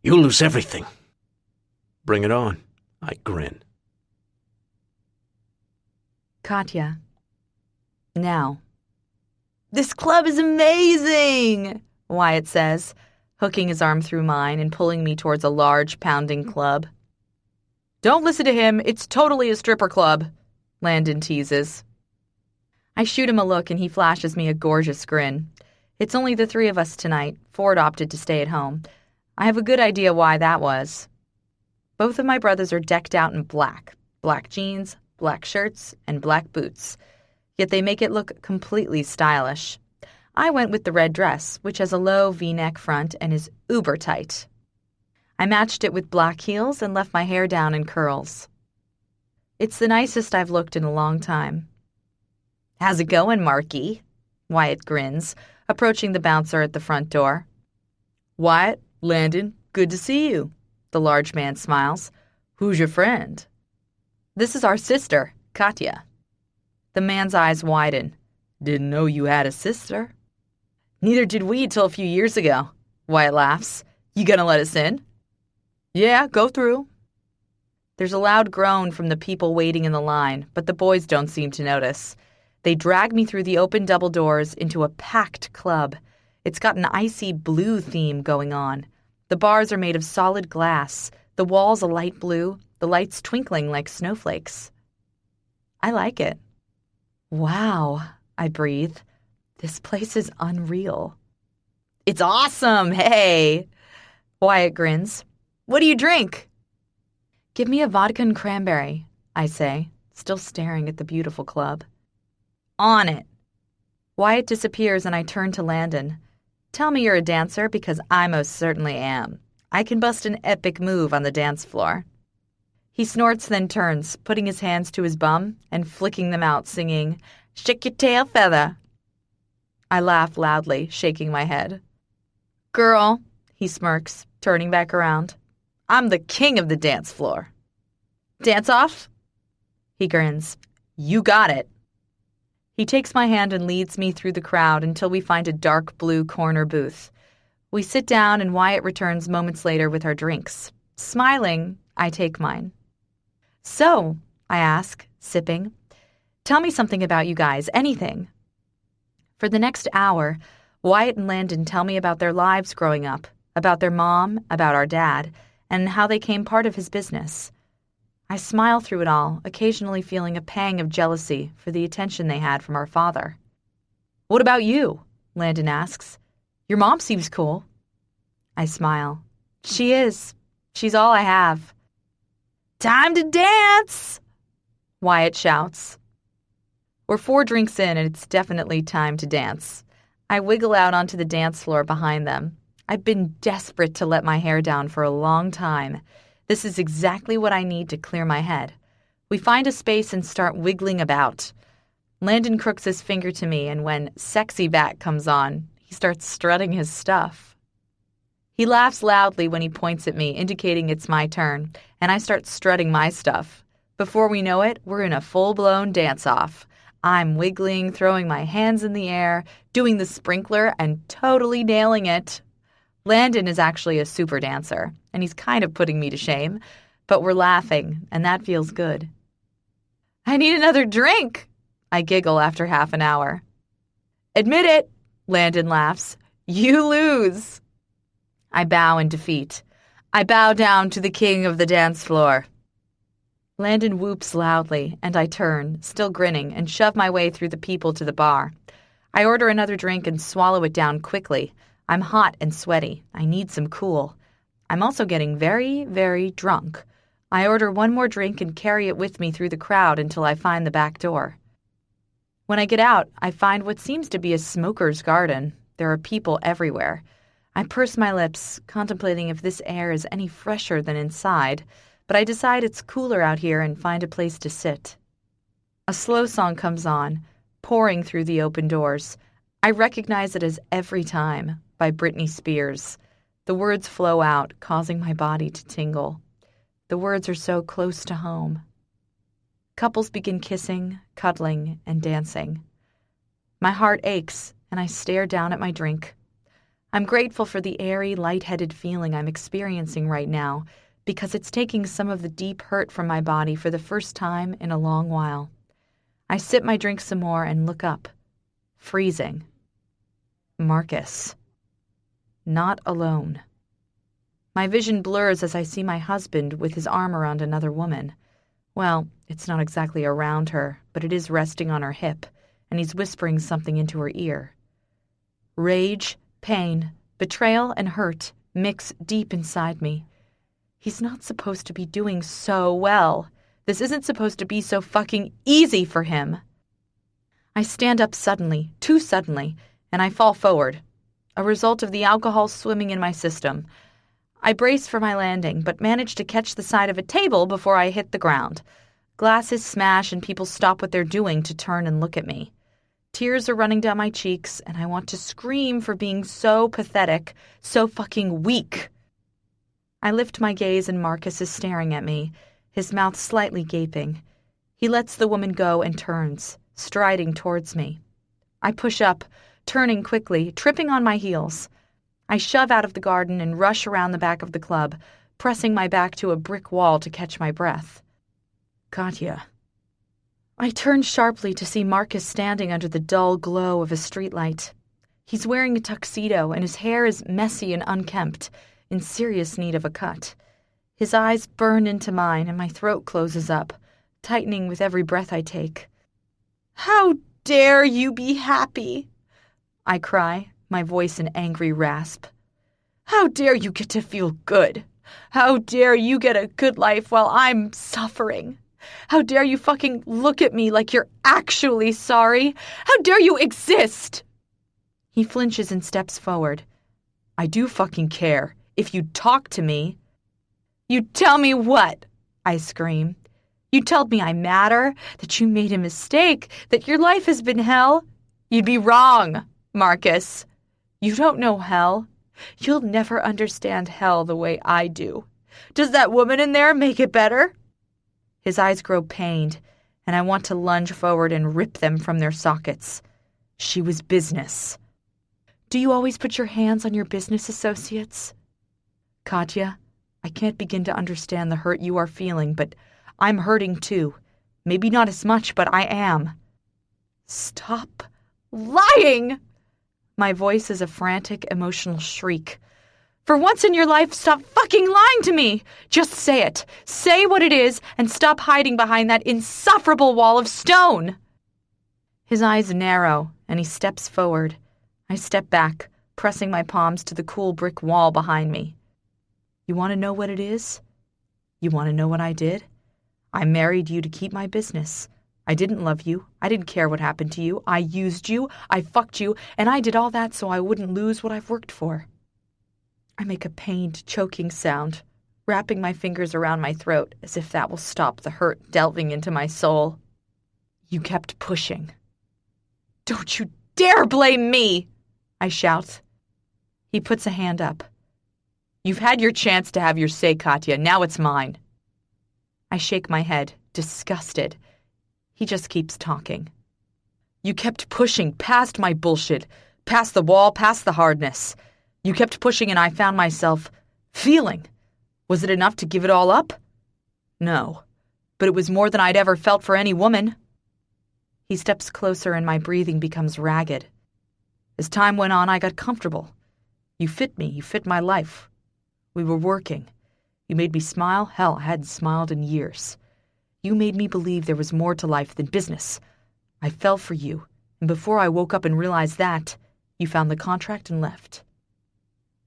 You'll lose everything. Bring it on, I grin. Katya. Now. This club is amazing, Wyatt says, hooking his arm through mine and pulling me towards a large, pounding club. Don't listen to him. It's totally a stripper club, Landon teases. I shoot him a look and he flashes me a gorgeous grin. It's only the three of us tonight. Ford opted to stay at home. I have a good idea why that was. Both of my brothers are decked out in black. Black jeans, black shirts, and black boots. Yet they make it look completely stylish. I went with the red dress, which has a low V-neck front and is uber tight. I matched it with black heels and left my hair down in curls. It's the nicest I've looked in a long time. How's it going, Marky? Wyatt grins, approaching the bouncer at the front door. Wyatt, Landon, good to see you. The large man smiles. Who's your friend? This is our sister, Katya. The man's eyes widen. Didn't know you had a sister. Neither did we till a few years ago. Wyatt laughs. You gonna let us in? Yeah, go through. There's a loud groan from the people waiting in the line, but the boys don't seem to notice. They drag me through the open double doors into a packed club. It's got an icy blue theme going on. The bars are made of solid glass, the walls a light blue, the lights twinkling like snowflakes. I like it. Wow, I breathe. This place is unreal. It's awesome, hey! Wyatt grins. What do you drink? Give me a vodka and cranberry, I say, still staring at the beautiful club. On it. Wyatt disappears and I turn to Landon. Tell me you're a dancer because I most certainly am. I can bust an epic move on the dance floor. He snorts, then turns, putting his hands to his bum and flicking them out, singing, Shake your tail feather. I laugh loudly, shaking my head. Girl, he smirks, turning back around. I'm the king of the dance floor. Dance off? He grins. You got it. He takes my hand and leads me through the crowd until we find a dark blue corner booth. We sit down and Wyatt returns moments later with our drinks. Smiling, I take mine. So, I ask, sipping, tell me something about you guys, anything. For the next hour, Wyatt and Landon tell me about their lives growing up, about their mom, about our dad, and how they came part of his business. I smile through it all, occasionally feeling a pang of jealousy for the attention they had from our father. What about you? Landon asks. Your mom seems cool. I smile. She is. She's all I have. Time to dance! Wyatt shouts. We're 4 drinks in and it's definitely time to dance. I wiggle out onto the dance floor behind them. I've been desperate to let my hair down for a long time. This is exactly what I need to clear my head. We find a space and start wiggling about. Landon crooks his finger to me, and when Sexy Back comes on, he starts strutting his stuff. He laughs loudly when he points at me, indicating it's my turn, and I start strutting my stuff. Before we know it, we're in a full-blown dance-off. I'm wiggling, throwing my hands in the air, doing the sprinkler, and totally nailing it. Landon is actually a super dancer, and he's kind of putting me to shame, but we're laughing, and that feels good. I need another drink, I giggle after half an hour. Admit it, Landon laughs. You lose. I bow in defeat. I bow down to the king of the dance floor. Landon whoops loudly, and I turn, still grinning, and shove my way through the people to the bar. I order another drink and swallow it down quickly. I'm hot and sweaty. I need some cool. I'm also getting very, very drunk. I order one more drink and carry it with me through the crowd until I find the back door. When I get out, I find what seems to be a smoker's garden. There are people everywhere. I purse my lips, contemplating if this air is any fresher than inside, but I decide it's cooler out here and find a place to sit. A slow song comes on, pouring through the open doors. I recognize it as Every Time by Britney Spears. The words flow out, causing my body to tingle. The words are so close to home. Couples begin kissing, cuddling, and dancing. My heart aches, and I stare down at my drink. I'm grateful for the airy, lightheaded feeling I'm experiencing right now, because it's taking some of the deep hurt from my body for the first time in a long while. I sip my drink some more and look up. Freezing. Marcus. Not alone. My vision blurs as I see my husband with his arm around another woman. Well, it's not exactly around her, but it is resting on her hip, and he's whispering something into her ear. Rage, pain, betrayal, and hurt mix deep inside me. He's not supposed to be doing so well. This isn't supposed to be so fucking easy for him. I stand up suddenly, too suddenly, and I fall forward, a result of the alcohol swimming in my system. I brace for my landing, but manage to catch the side of a table before I hit the ground. Glasses smash and people stop what they're doing to turn and look at me. Tears are running down my cheeks, and I want to scream for being so pathetic, so fucking weak. I lift my gaze and Marcus is staring at me, his mouth slightly gaping. He lets the woman go and turns, striding towards me. I push up, turning quickly, tripping on my heels. I shove out of the garden and rush around the back of the club, pressing my back to a brick wall to catch my breath. Katya. I turn sharply to see Marcus standing under the dull glow of a streetlight. He's wearing a tuxedo and his hair is messy and unkempt, in serious need of a cut. His eyes burn into mine and my throat closes up, tightening with every breath I take. How dare you be happy? I cry, my voice an angry rasp. How dare you get to feel good? How dare you get a good life while I'm suffering? How dare you fucking look at me like you're actually sorry? How dare you exist? He flinches and steps forward. I do fucking care. If you talk to me. You tell me what? I scream. You told me I matter, that you made a mistake, that your life has been hell. You'd be wrong, Marcus. You don't know hell. You'll never understand hell the way I do. Does that woman in there make it better? His eyes grow pained, and I want to lunge forward and rip them from their sockets. She was business. Do you always put your hands on your business associates? Katya, I can't begin to understand the hurt you are feeling, but I'm hurting too. Maybe not as much, but I am. Stop lying! My voice is a frantic, emotional shriek. For once in your life, stop fucking lying to me! Just say it. Say what it is, and stop hiding behind that insufferable wall of stone! His eyes narrow, and he steps forward. I step back, pressing my palms to the cool brick wall behind me. You want to know what it is? You want to know what I did? I married you to keep my business. I didn't love you. I didn't care what happened to you. I used you. I fucked you. And I did all that so I wouldn't lose what I've worked for. I make a pained, choking sound, wrapping my fingers around my throat as if that will stop the hurt delving into my soul. You kept pushing. Don't you dare blame me! I shout. He puts a hand up. You've had your chance to have your say, Katya. Now it's mine. I shake my head, disgusted. He just keeps talking. You kept pushing past my bullshit, past the wall, past the hardness. You kept pushing and I found myself feeling. Was it enough to give it all up? No, but it was more than I'd ever felt for any woman. He steps closer and my breathing becomes ragged. As time went on, I got comfortable. You fit me, you fit my life. We were working. You made me smile. Hell, I hadn't smiled in years. You made me believe there was more to life than business. I fell for you, And before I woke up and realized that, you found the contract and left.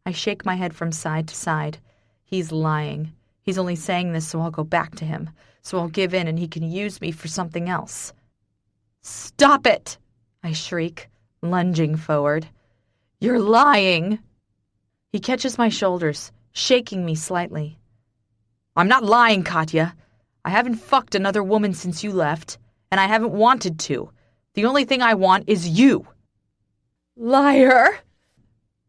I shake my head from side to side. He's lying. He's only saying this so I'll go back to him, so I'll give in and he can use me for something else. Stop it! I shriek, lunging forward. You're lying! He catches my shoulders, shaking me slightly. I'm not lying, Katya. I haven't fucked another woman since you left, and I haven't wanted to. The only thing I want is you. Liar!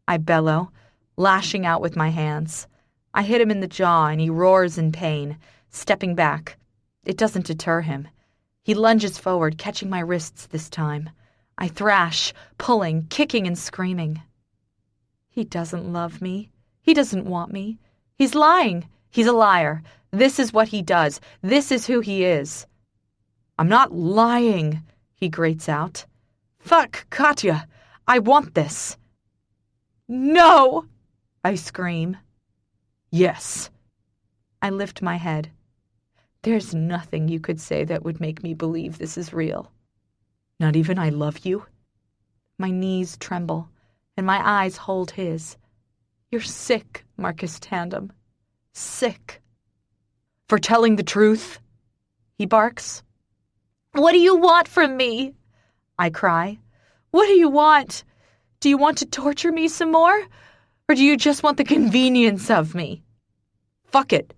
I bellow, lashing out with my hands. I hit him in the jaw and he roars in pain, stepping back. It doesn't deter him. He lunges forward, catching my wrists this time. I thrash, pulling, kicking and screaming. He doesn't love me. He doesn't want me. He's lying. He's a liar. This is what he does. This is who he is. I'm not lying, he grates out. Fuck, Katya. I want this. No! I scream. Yes. I lift my head. There's nothing you could say that would make me believe this is real. Not even I love you? My knees tremble, and my eyes hold his. You're sick, Marcus Tandem. Sick. For telling the truth? He barks. What do you want from me? I cry. What do you want? Do you want to torture me some more? Or do you just want the convenience of me? Fuck it,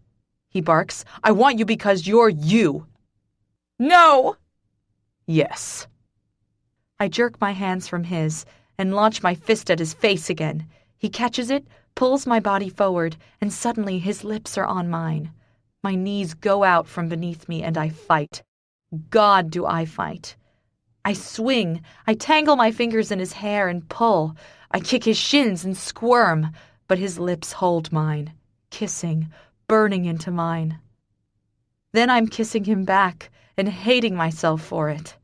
he barks. I want you because you're you. No! Yes. I jerk my hands from his and launch my fist at his face again. He catches it, pulls my body forward, and suddenly his lips are on mine. My knees go out from beneath me and I fight. God, do I fight. I swing. I tangle my fingers in his hair and pull. I kick his shins and squirm, but his lips hold mine, kissing, burning into mine. Then I'm kissing him back and hating myself for it.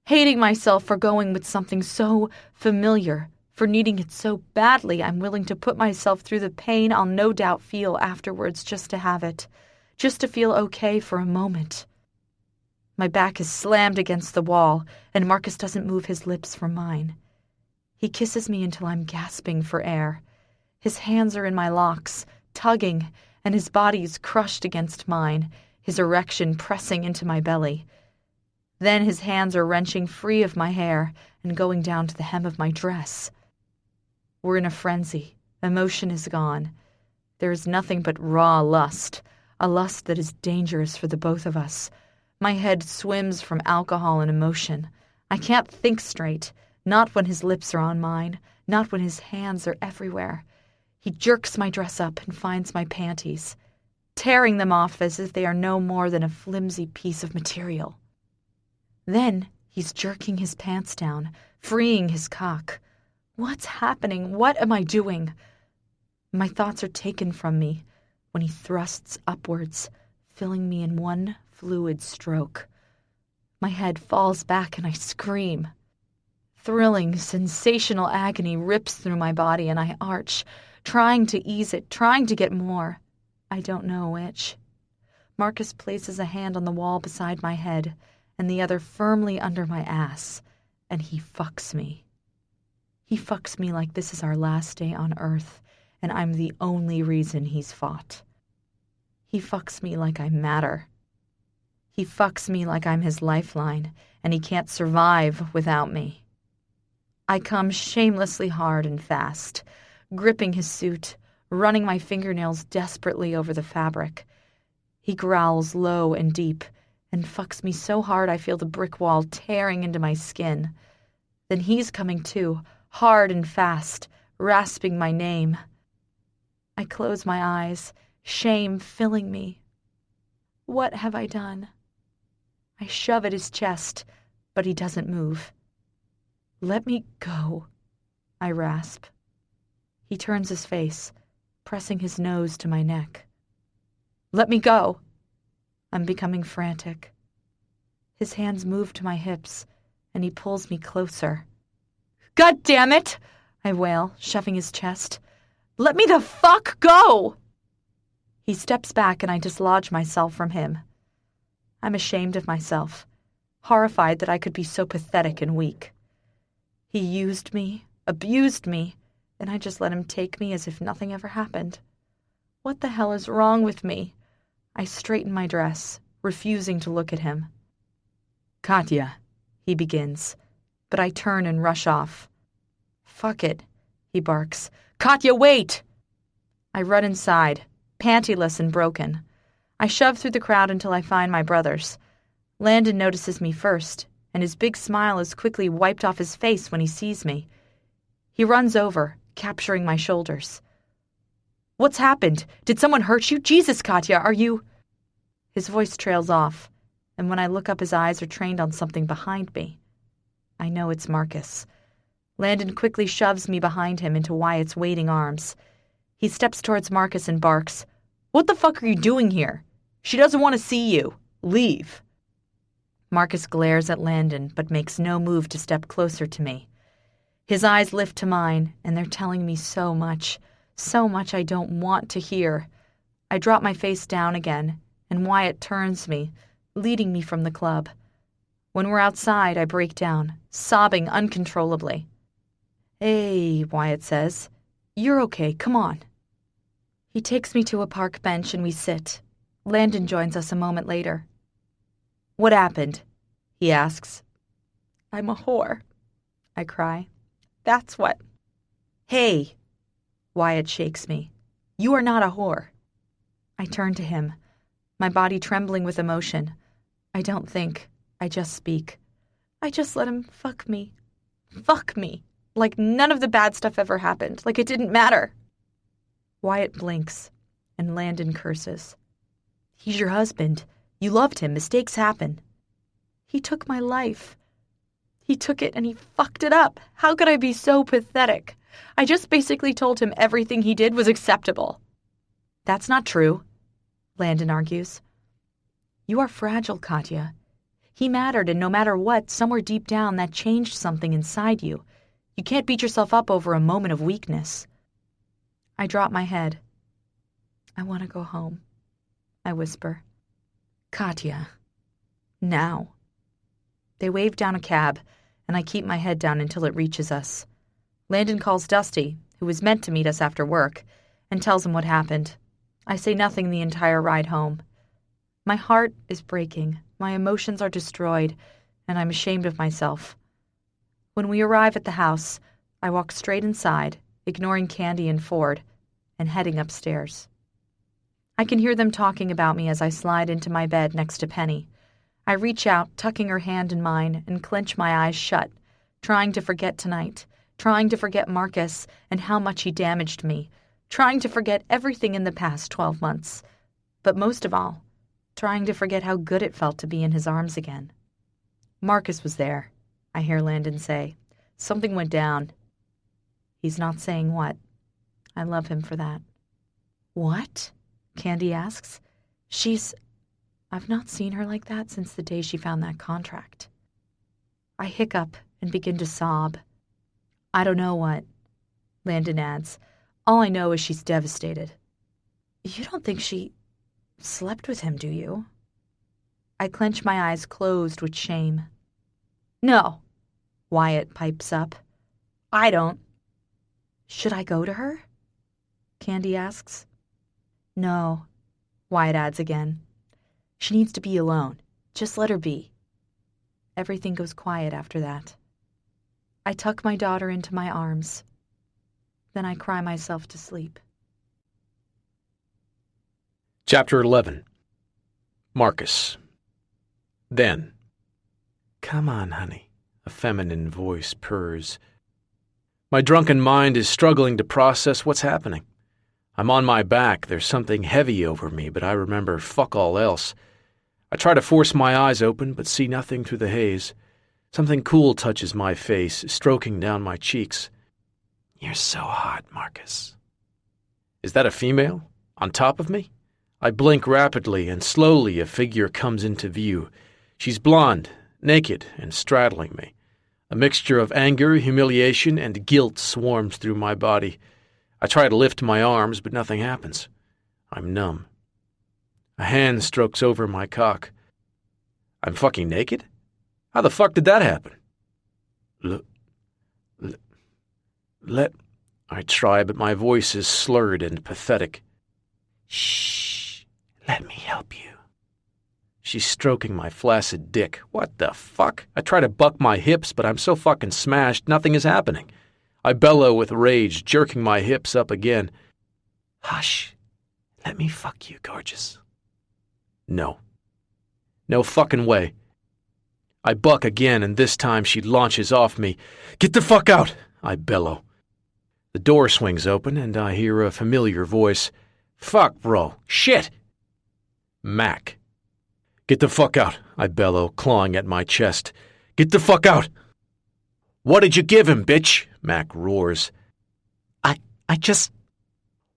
Hating myself for going with something so familiar, for needing it so badly I'm willing to put myself through the pain I'll no doubt feel afterwards just to have it, just to feel okay for a moment. My back is slammed against the wall, and Marcus doesn't move his lips from mine. He kisses me until I'm gasping for air. His hands are in my locks, tugging, and his body is crushed against mine, his erection pressing into my belly. Then his hands are wrenching free of my hair and going down to the hem of my dress. We're in a frenzy. Emotion is gone. There is nothing but raw lust, a lust that is dangerous for the both of us. My head swims from alcohol and emotion. I can't think straight, not when his lips are on mine, not when his hands are everywhere. He jerks my dress up and finds my panties, tearing them off as if they are no more than a flimsy piece of material. Then he's jerking his pants down, freeing his cock. What's happening? What am I doing? My thoughts are taken from me when he thrusts upwards, filling me in one fluid stroke. My head falls back and I scream. Thrilling, sensational agony rips through my body and I arch, trying to ease it, trying to get more. I don't know which. Marcus places a hand on the wall beside my head and the other firmly under my ass, and he fucks me. He fucks me like this is our last day on Earth, and I'm the only reason he's fought. He fucks me like I matter. He fucks me like I'm his lifeline, and he can't survive without me. I come shamelessly hard and fast, gripping his suit, running my fingernails desperately over the fabric. He growls low and deep, and fucks me so hard I feel the brick wall tearing into my skin. Then he's coming too, hard and fast, rasping my name. I close my eyes, shame filling me. What have I done? I shove at his chest, but he doesn't move. Let me go, I rasp. He turns his face, pressing his nose to my neck. Let me go. I'm becoming frantic. His hands move to my hips, and he pulls me closer. God damn it, I wail, shoving his chest. Let me the fuck go! He steps back and I dislodge myself from him. I'm ashamed of myself. horrified that I could be so pathetic and weak. He used me, abused me, and I just let him take me as if nothing ever happened. What the hell is wrong with me? I straighten my dress, refusing to look at him. "Katya," he begins, but I turn and rush off. "Fuck it," he barks. "Katya, wait!" I run inside, pantyless and broken. I shove through the crowd until I find my brothers. Landon notices me first, and his big smile is quickly wiped off his face when he sees me. He runs over, capturing my shoulders. "What's happened? Did someone hurt you? Jesus, Katya, are you—" His voice trails off, and when I look up, his eyes are trained on something behind me. I know it's Marcus. Landon quickly shoves me behind him into Wyatt's waiting arms. He steps towards Marcus and barks, "What the fuck are you doing here? She doesn't want to see you. Leave." Marcus glares at Landon, but makes no move to step closer to me. His eyes lift to mine, and they're telling me so much I don't want to hear. I drop my face down again, and Wyatt turns me, leading me from the club. When we're outside, I break down, sobbing uncontrollably. "Hey," Wyatt says. "You're okay, come on." He takes me to a park bench and we sit. Landon joins us a moment later. "What happened?" he asks. "I'm a whore," I cry. "That's what." "Hey," Wyatt shakes me. "You are not a whore." I turn to him, my body trembling with emotion. I don't think, I just speak. "I just let him fuck me. Fuck me. Like none of the bad stuff ever happened. Like it didn't matter." Wyatt blinks, and Landon curses. "He's your husband. You loved him. Mistakes happen." "He took my life. He took it and he fucked it up. How could I be so pathetic? I just basically told him everything he did was acceptable." "That's not true," Landon argues. "You are fragile, Katya. He mattered, and no matter what, somewhere deep down that changed something inside you. You can't beat yourself up over a moment of weakness." I drop my head. "I want to go home," I whisper. "Katya. Now." They wave down a cab, and I keep my head down until it reaches us. Landon calls Dusty, who was meant to meet us after work, and tells him what happened. I say nothing the entire ride home. My heart is breaking, my emotions are destroyed, and I'm ashamed of myself. When we arrive at the house, I walk straight inside, ignoring Candy and Ford, and heading upstairs. I can hear them talking about me as I slide into my bed next to Penny. I reach out, tucking her hand in mine, and clench my eyes shut, trying to forget tonight, trying to forget Marcus and how much he damaged me, trying to forget everything in the past 12 months. But most of all, trying to forget how good it felt to be in his arms again. "Marcus was there," I hear Landon say. "Something went down." He's not saying what. I love him for that. "What?" Candy asks. I've not seen her like that since the day she found that contract. I hiccup and begin to sob. "I don't know what," Landon adds. "All I know is she's devastated." "You don't think she slept with him, do you?" I clench my eyes closed with shame. "No," Wyatt pipes up. "I don't." "Should I go to her?" Candy asks. "No," Wyatt adds again. "She needs to be alone. Just let her be." Everything goes quiet after that. I tuck my daughter into my arms. Then I cry myself to sleep. Chapter 11. Marcus. Then. "Come on, honey," a feminine voice purrs. My drunken mind is struggling to process what's happening. I'm on my back, there's something heavy over me, but I remember fuck all else. I try to force my eyes open, but see nothing through the haze. Something cool touches my face, stroking down my cheeks. "You're so hot, Marcus." Is that a female? On top of me? I blink rapidly, and slowly a figure comes into view. She's blonde, naked, and straddling me. A mixture of anger, humiliation, and guilt swarms through my body. I try to lift my arms, but nothing happens. I'm numb. A hand strokes over my cock. I'm fucking naked? How the fuck did that happen? L- l- let... I try, but my voice is slurred and pathetic. Shh. Let me help you. She's stroking my flaccid dick. What the fuck? I try to buck my hips, but I'm so fucking smashed, nothing is happening. I bellow with rage, jerking my hips up again. Hush. Let me fuck you, gorgeous. No. No fucking way. I buck again, and this time she launches off me. Get the fuck out! I bellow. The door swings open, and I hear a familiar voice. Fuck, bro. Shit! Mac. Get the fuck out, I bellow, clawing at my chest. Get the fuck out! What did you give him, bitch? Mac roars. I just...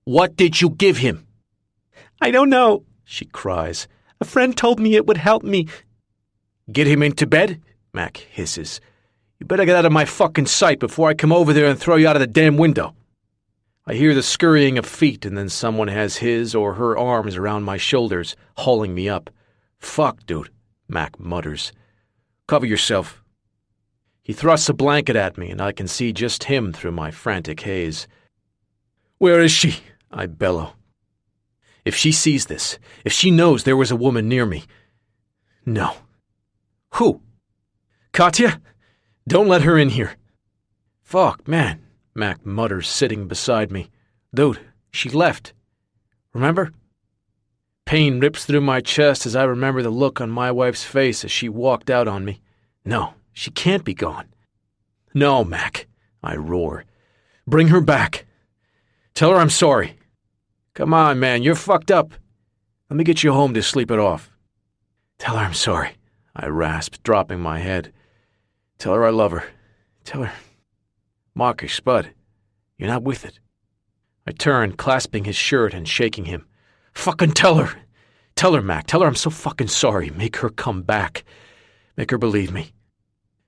What did you give him? I don't know, she cries. A friend told me it would help me. Get him into bed? Mac hisses. You better get out of my fucking sight before I come over there and throw you out of the damn window. I hear the scurrying of feet, and then someone has his or her arms around my shoulders, hauling me up. Fuck, dude, Mac mutters. Cover yourself. He thrusts a blanket at me, and I can see just him through my frantic haze. Where is she? I bellow. If she sees this, if she knows there was a woman near me... No. Who? Katya? Don't let her in here. Fuck, man, Mac mutters, sitting beside me. Dude, she left. Remember? Pain rips through my chest as I remember the look on my wife's face as she walked out on me. No, she can't be gone. No, Mac, I roar. Bring her back. Tell her I'm sorry. Come on, man, you're fucked up. Let me get you home to sleep it off. Tell her I'm sorry, I rasp, dropping my head. Tell her I love her. Tell her... Marcus, Spud, you're not with it. I turn, clasping his shirt and shaking him. Fucking tell her! Tell her, Mac. Tell her I'm so fucking sorry. Make her come back. Make her believe me.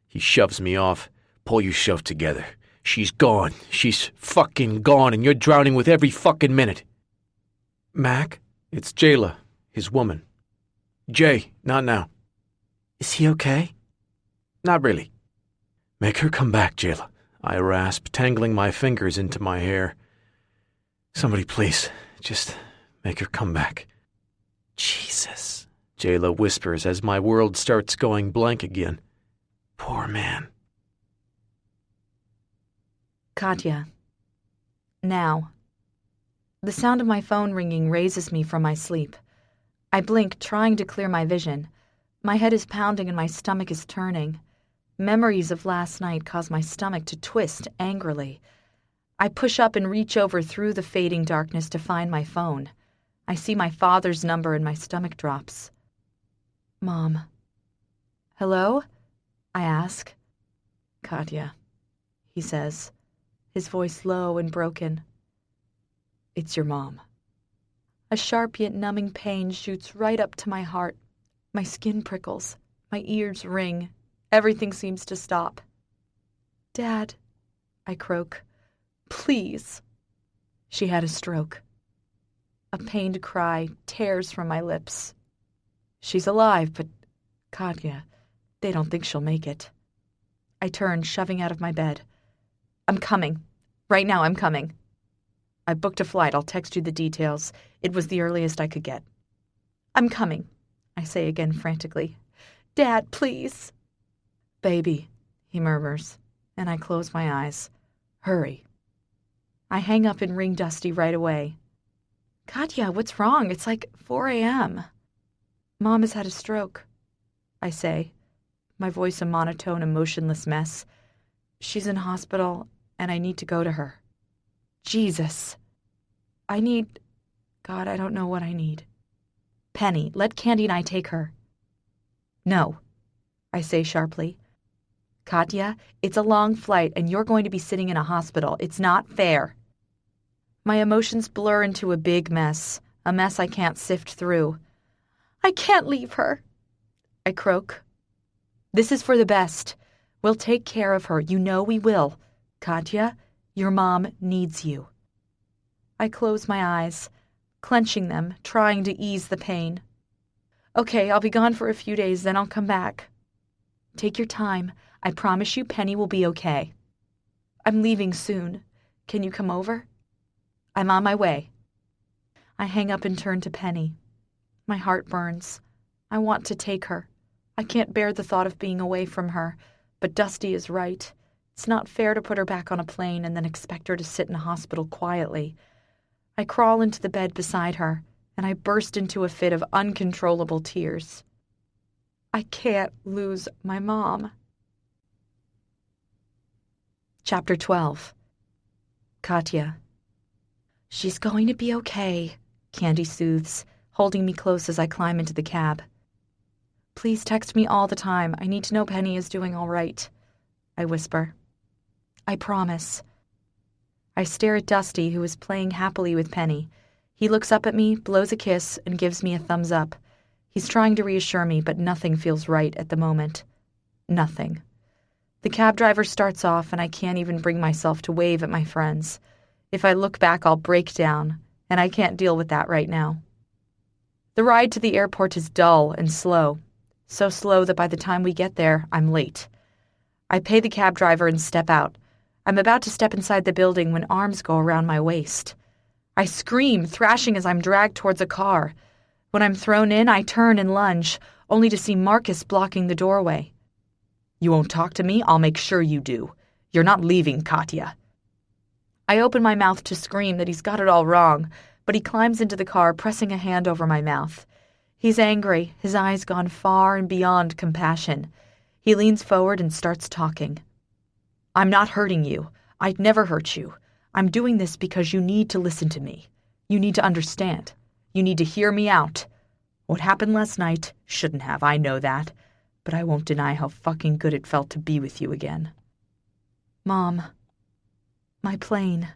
He shoves me off. Pull yourself together. She's gone. She's fucking gone, and you're drowning with every fucking minute. Mac? It's Jayla, his woman. Jay, not now. Is he okay? Not really. Make her come back, Jayla, I rasp, tangling my fingers into my hair. Somebody please, just make her come back. Jesus, Jayla whispers as my world starts going blank again. Poor man. Katya. Now. The sound of my phone ringing raises me from my sleep. I blink, trying to clear my vision. My head is pounding and my stomach is turning. Memories of last night cause my stomach to twist angrily. I push up and reach over through the fading darkness to find my phone. I see my father's number and my stomach drops. Mom. Hello? I ask. Katya, he says, his voice low and broken. It's your mom. A sharp yet numbing pain shoots right up to my heart. My skin prickles. My ears ring. Everything seems to stop. Dad, I croak. Please. She had a stroke. A pained cry tears from my lips. She's alive, but, Katya, they don't think she'll make it. I turn, shoving out of my bed. I'm coming. Right now, I'm coming. I booked a flight. I'll text you the details. It was the earliest I could get. I'm coming, I say again frantically. Dad, please. Baby, he murmurs, and I close my eyes. Hurry. I hang up and ring Dusty right away. Katya, what's wrong? It's like 4 a.m. Mom has had a stroke, I say, my voice a monotone, emotionless mess. She's in hospital, and I need to go to her. Jesus. I need... God, I don't know what I need. Penny, let Candy and I take her. No, I say sharply. Katya, it's a long flight, and you're going to be sitting in a hospital. It's not fair. My emotions blur into a big mess, a mess I can't sift through. I can't leave her, I croak. This is for the best. We'll take care of her. You know we will. Katya, your mom needs you. I close my eyes, clenching them, trying to ease the pain. Okay, I'll be gone for a few days, then I'll come back. Take your time. I promise you Penny will be okay. I'm leaving soon. Can you come over? I'm on my way. I hang up and turn to Penny. My heart burns. I want to take her. I can't bear the thought of being away from her, but Dusty is right. It's not fair to put her back on a plane and then expect her to sit in a hospital quietly. I crawl into the bed beside her, and I burst into a fit of uncontrollable tears. I can't lose my mom. Chapter 12. Katya. She's going to be okay, Candy soothes, holding me close as I climb into the cab. Please text me all the time. I need to know Penny is doing all right, I whisper. I promise. I stare at Dusty, who is playing happily with Penny. He looks up at me, blows a kiss, and gives me a thumbs up. He's trying to reassure me, but nothing feels right at the moment. Nothing. The cab driver starts off, and I can't even bring myself to wave at my friends. If I look back, I'll break down, and I can't deal with that right now. The ride to the airport is dull and slow. So slow that by the time we get there, I'm late. I pay the cab driver and step out. I'm about to step inside the building when arms go around my waist. I scream, thrashing as I'm dragged towards a car. When I'm thrown in, I turn and lunge, only to see Marcus blocking the doorway. You won't talk to me? I'll make sure you do. You're not leaving, Katya. I open my mouth to scream that he's got it all wrong, but he climbs into the car, pressing a hand over my mouth. He's angry, his eyes gone far and beyond compassion. He leans forward and starts talking. I'm not hurting you. I'd never hurt you. I'm doing this because you need to listen to me. You need to understand. You need to hear me out. What happened last night shouldn't have, I know that. But I won't deny how fucking good it felt to be with you again. Mom. My plane.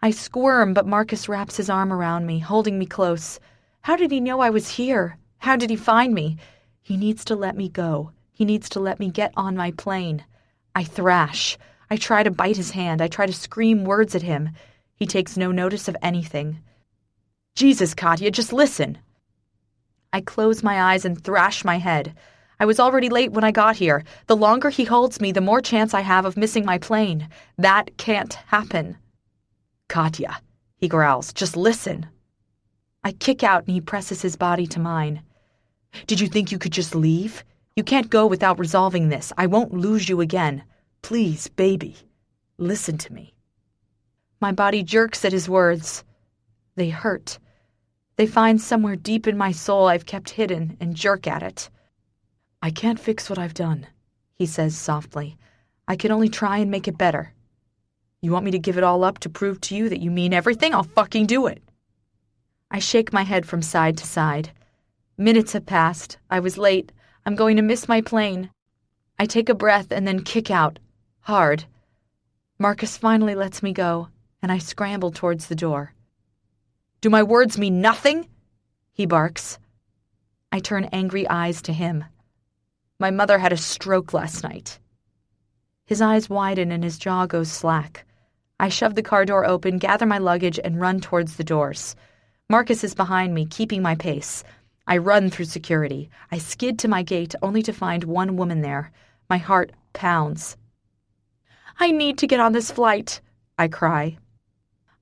I squirm, but Marcus wraps his arm around me, holding me close. How did he know I was here? How did he find me? He needs to let me go. He needs to let me get on my plane. I thrash. I try to bite his hand. I try to scream words at him. He takes no notice of anything. Jesus, Katya, just listen. I close my eyes and thrash my head. I was already late when I got here. The longer he holds me, the more chance I have of missing my plane. That can't happen. Katya, he growls, just listen. I kick out and he presses his body to mine. Did you think you could just leave? You can't go without resolving this. I won't lose you again. Please, baby, listen to me. My body jerks at his words. They hurt. They find somewhere deep in my soul I've kept hidden and jerk at it. I can't fix what I've done, he says softly. I can only try and make it better. You want me to give it all up to prove to you that you mean everything? I'll fucking do it. I shake my head from side to side. Minutes have passed. I was late. I'm going to miss my plane. I take a breath and then kick out. Hard. Marcus finally lets me go, and I scramble towards the door. Do my words mean nothing? He barks. I turn angry eyes to him. My mother had a stroke last night. His eyes widen and his jaw goes slack. I shove the car door open, gather my luggage, and run towards the doors. Marcus is behind me, keeping my pace. I run through security. I skid to my gate, only to find one woman there. My heart pounds. I need to get on this flight, I cry.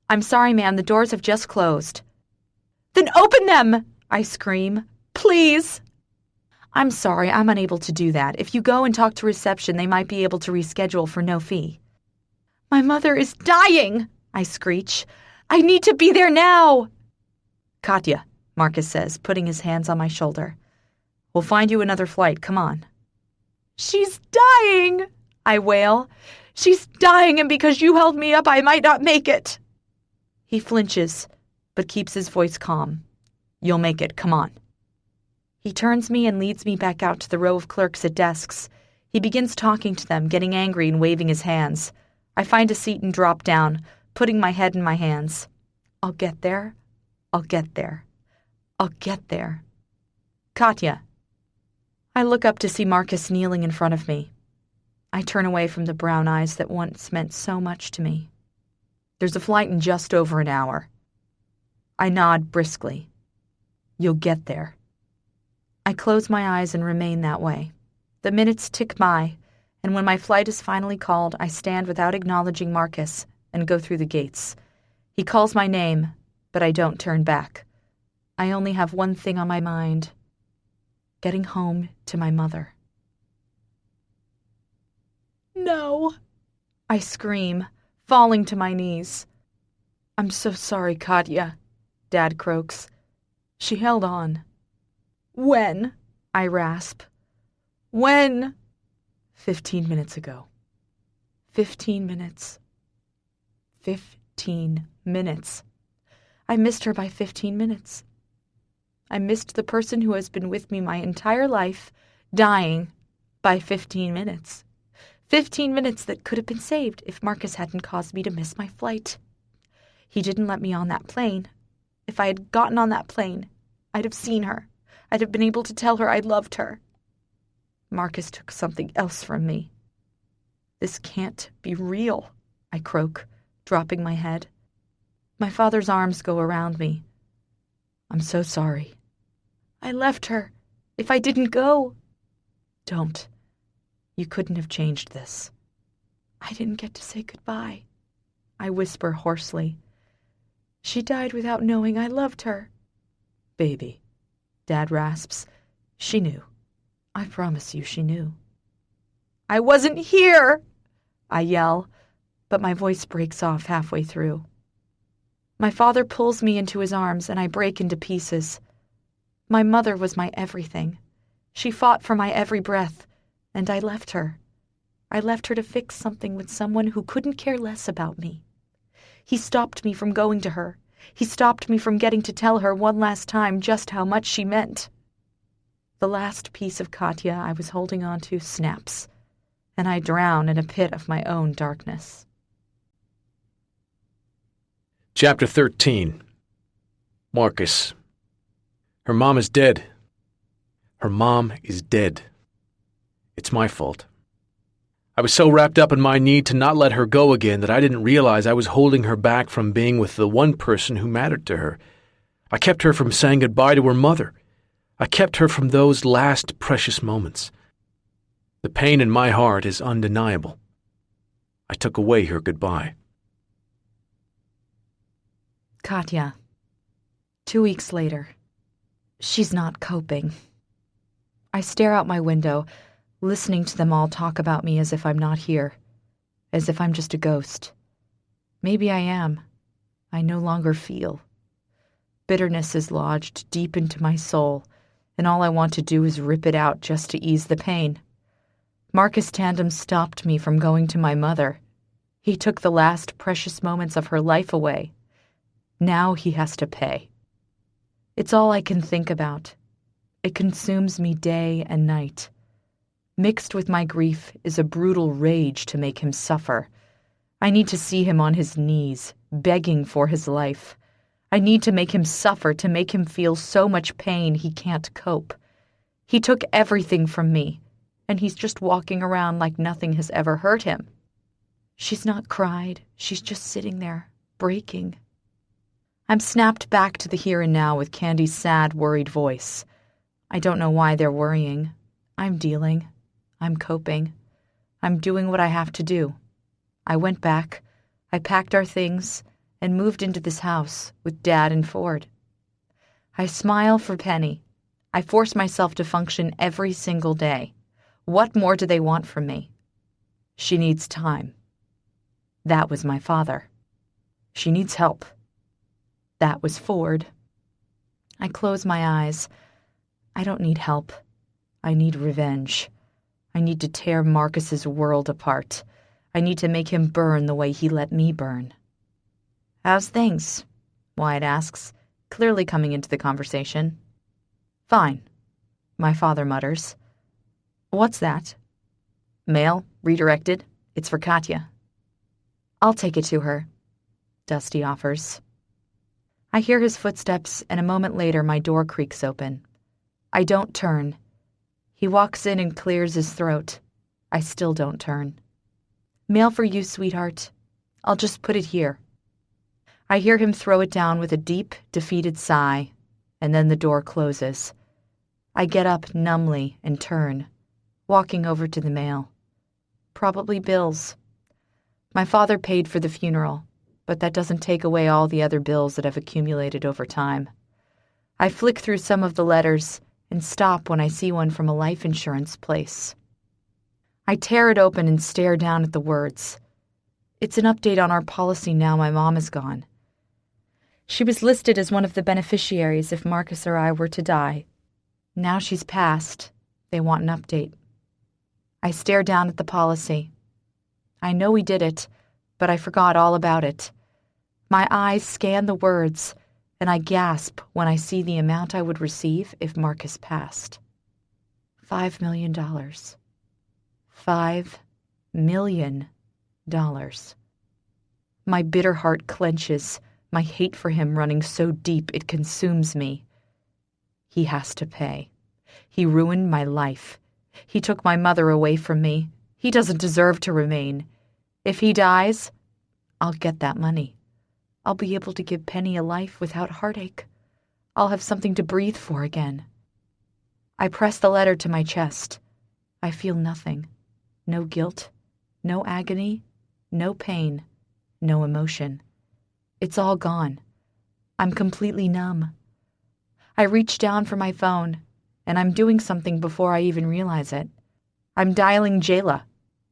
I'm sorry, ma'am, the doors have just closed. Then open them, I scream. Please. I'm sorry, I'm unable to do that. If you go and talk to reception, they might be able to reschedule for no fee. My mother is dying, I screech. I need to be there now. Katya, Marcus says, putting his hands on my shoulder. We'll find you another flight, come on. She's dying, I wail. She's dying, and because you held me up, I might not make it. He flinches, but keeps his voice calm. You'll make it, come on. He turns me and leads me back out to the row of clerks at desks. He begins talking to them, getting angry and waving his hands. I find a seat and drop down, putting my head in my hands. I'll get there. I'll get there. I'll get there. Katya. I look up to see Marcus kneeling in front of me. I turn away from the brown eyes that once meant so much to me. There's a flight in just over an hour. I nod briskly. You'll get there. I close my eyes and remain that way. The minutes tick by, and when my flight is finally called, I stand without acknowledging Marcus and go through the gates. He calls my name, but I don't turn back. I only have one thing on my mind: getting home to my mother. No, I scream, falling to my knees. I'm so sorry, Katya, Dad croaks. She held on. When? I rasp. When? 15 minutes ago. 15 minutes. 15 minutes. I missed her by 15 minutes. I missed the person who has been with me my entire life, dying, by 15 minutes. 15 minutes that could have been saved if Marcus hadn't caused me to miss my flight. He didn't let me on that plane. If I had gotten on that plane, I'd have seen her. I'd have been able to tell her I loved her. Marcus took something else from me. This can't be real, I croak, dropping my head. My father's arms go around me. I'm so sorry. I left her. If I didn't go. Don't. You couldn't have changed this. I didn't get to say goodbye, I whisper hoarsely. She died without knowing I loved her. Baby, Dad rasps. She knew. I promise you she knew. I wasn't here, I yell, but my voice breaks off halfway through. My father pulls me into his arms and I break into pieces. My mother was my everything. She fought for my every breath, and I left her. I left her to fix something with someone who couldn't care less about me. He stopped me from going to her. He stopped me from getting to tell her one last time just how much she meant. The last piece of Katya I was holding on to snaps, and I drown in a pit of my own darkness. Chapter 13. Marcus. Her mom is dead. Her mom is dead. It's my fault. I was so wrapped up in my need to not let her go again that I didn't realize I was holding her back from being with the one person who mattered to her. I kept her from saying goodbye to her mother. I kept her from those last precious moments. The pain in my heart is undeniable. I took away her goodbye. Katya. 2 weeks later. She's not coping. I stare out my window, listening to them all talk about me as if I'm not here, as if I'm just a ghost. Maybe I am. I no longer feel. Bitterness is lodged deep into my soul, and all I want to do is rip it out just to ease the pain. Marcus Tandem stopped me from going to my mother. He took the last precious moments of her life away. Now he has to pay. It's all I can think about. It consumes me day and night. Mixed with my grief is a brutal rage to make him suffer. I need to see him on his knees, begging for his life. I need to make him suffer, to make him feel so much pain he can't cope. He took everything from me, and he's just walking around like nothing has ever hurt him. She's not cried. She's just sitting there, breaking. I'm snapped back to the here and now with Candy's sad, worried voice. I don't know why they're worrying. I'm dealing. I'm coping. I'm doing what I have to do. I went back. I packed our things and moved into this house with Dad and Ford. I smile for Penny. I force myself to function every single day. What more do they want from me? She needs time. That was my father. She needs help. That was Ford. I close my eyes. I don't need help. I need revenge. I need to tear Marcus's world apart. I need to make him burn the way he let me burn. How's things? Wyatt asks, clearly coming into the conversation. Fine, my father mutters. What's that? Mail, redirected. It's for Katya. I'll take it to her, Dusty offers. I hear his footsteps, and a moment later my door creaks open. I don't turn. He walks in and clears his throat. I still don't turn. Mail for you, sweetheart. I'll just put it here. I hear him throw it down with a deep, defeated sigh, and then the door closes. I get up numbly and turn. walking over to the mail. Probably bills. My father paid for the funeral, but that doesn't take away all the other bills that have accumulated over time. I flick through some of the letters and stop when I see one from a life insurance place. I tear it open and stare down at the words. It's an update on our policy now my mom is gone. She was listed as one of the beneficiaries if Marcus or I were to die. Now she's passed. They want an update. I stare down at the policy. I know we did it, but I forgot all about it. My eyes scan the words, and I gasp when I see the amount I would receive if Marcus passed. $5 million. $5 million. My bitter heart clenches, my hate for him running so deep it consumes me. He has to pay. He ruined my life. He took my mother away from me. He doesn't deserve to remain. If he dies, I'll get that money. I'll be able to give Penny a life without heartache. I'll have something to breathe for again. I press the letter to my chest. I feel nothing. No guilt, no agony, no pain, no emotion. It's all gone. I'm completely numb. I reach down for my phone, and I'm doing something before I even realize it. I'm dialing Jayla,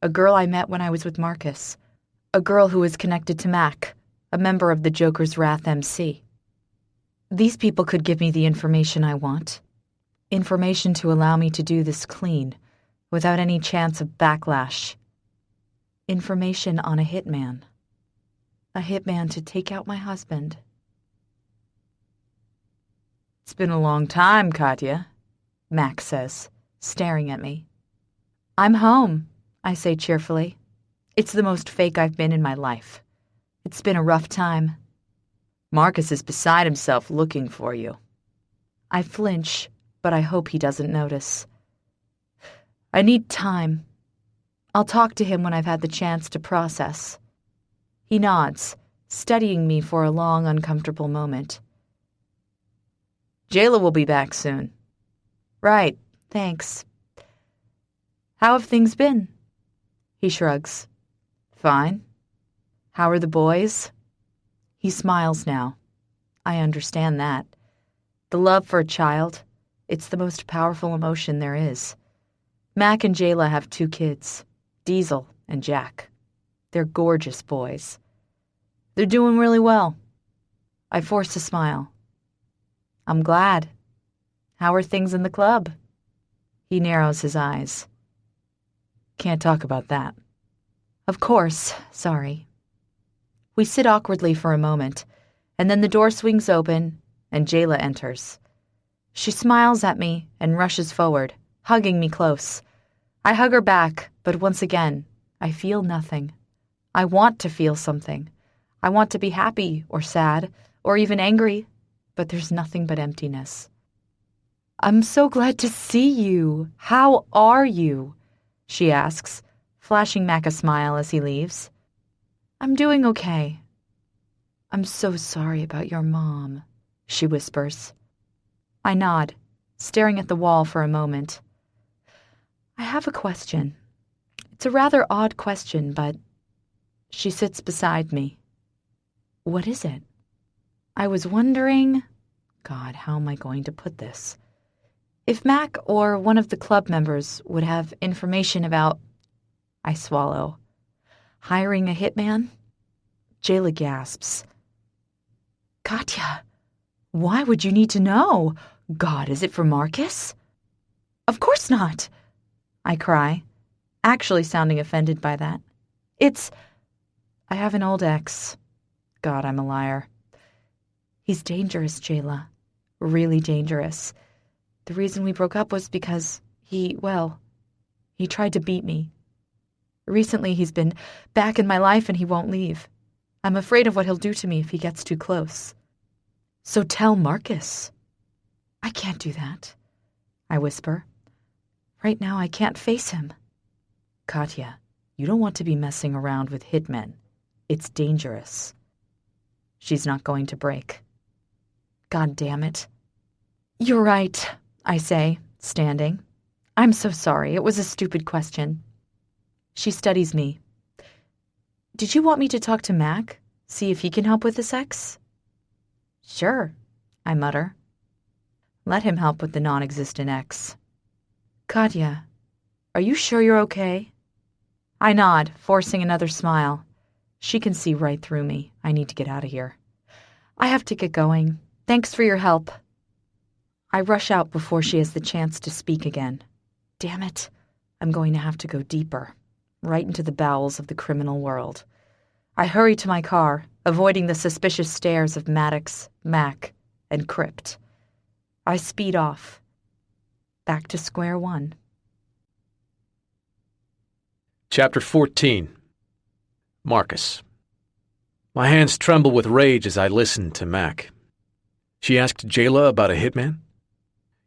a girl I met when I was with Marcus, a girl who is connected to Mac, a member of the Joker's Wrath MC. These people could give me the information I want. Information to allow me to do this clean, without any chance of backlash. Information on a hitman. A hitman to take out my husband. It's been a long time, Katya, Mac says, staring at me. I'm home, I say cheerfully. It's the most fake I've been in my life. It's been a rough time. Marcus is beside himself looking for you. I flinch, but I hope he doesn't notice. I need time. I'll talk to him when I've had the chance to process. He nods, studying me for a long, uncomfortable moment. Jayla will be back soon. Right, thanks. How have things been? He shrugs. Fine. How are the boys? He smiles now. I understand that. The love for a child, it's the most powerful emotion there is. Mac and Jayla have 2 kids, Diesel and Jack. They're gorgeous boys. They're doing really well. I force a smile. I'm glad. How are things in the club? He narrows his eyes. Can't talk about that. Of course, sorry. We sit awkwardly for a moment, and then the door swings open, and Jayla enters. She smiles at me and rushes forward, hugging me close. I hug her back, but once again, I feel nothing. I want to feel something. I want to be happy or sad or even angry, but there's nothing but emptiness. I'm so glad to see you. How are you? She asks, flashing Mac a smile as he leaves. I'm doing okay. I'm so sorry about your mom, she whispers. I nod, staring at the wall for a moment. I have a question. It's a rather odd question, but... She sits beside me. What is it? I was wondering... God, how am I going to put this? If Mac or one of the club members would have information about... I swallow. Hiring a hitman? Jayla gasps. Katya, why would you need to know? God, is it for Marcus? Of course not, I cry, actually sounding offended by that. I have an old ex. God, I'm a liar. He's dangerous, Jayla. Really dangerous. The reason we broke up was because he tried to beat me. Recently he's been back in my life and he won't leave. I'm afraid of what he'll do to me if he gets too close. So tell Marcus. I can't do that, I whisper. Right now I can't face him. Katya, you don't want to be messing around with hitmen. It's dangerous. She's not going to break. God damn it. You're right, I say, standing. I'm so sorry. It was a stupid question. She studies me. Did you want me to talk to Mac? See if he can help with the sex? Sure, I mutter. Let him help with the non-existent X. Katya, are you sure you're okay? I nod, forcing another smile. She can see right through me. I need to get out of here. I have to get going. Thanks for your help. I rush out before she has the chance to speak again. Damn it. I'm going to have to go deeper, right into the bowels of the criminal world. I hurry to my car, avoiding the suspicious stares of Maddox, Mac, and Crypt. I speed off. Back to square one. Chapter 14. Marcus. My hands tremble with rage as I listen to Mac. She asked Jayla about a hitman?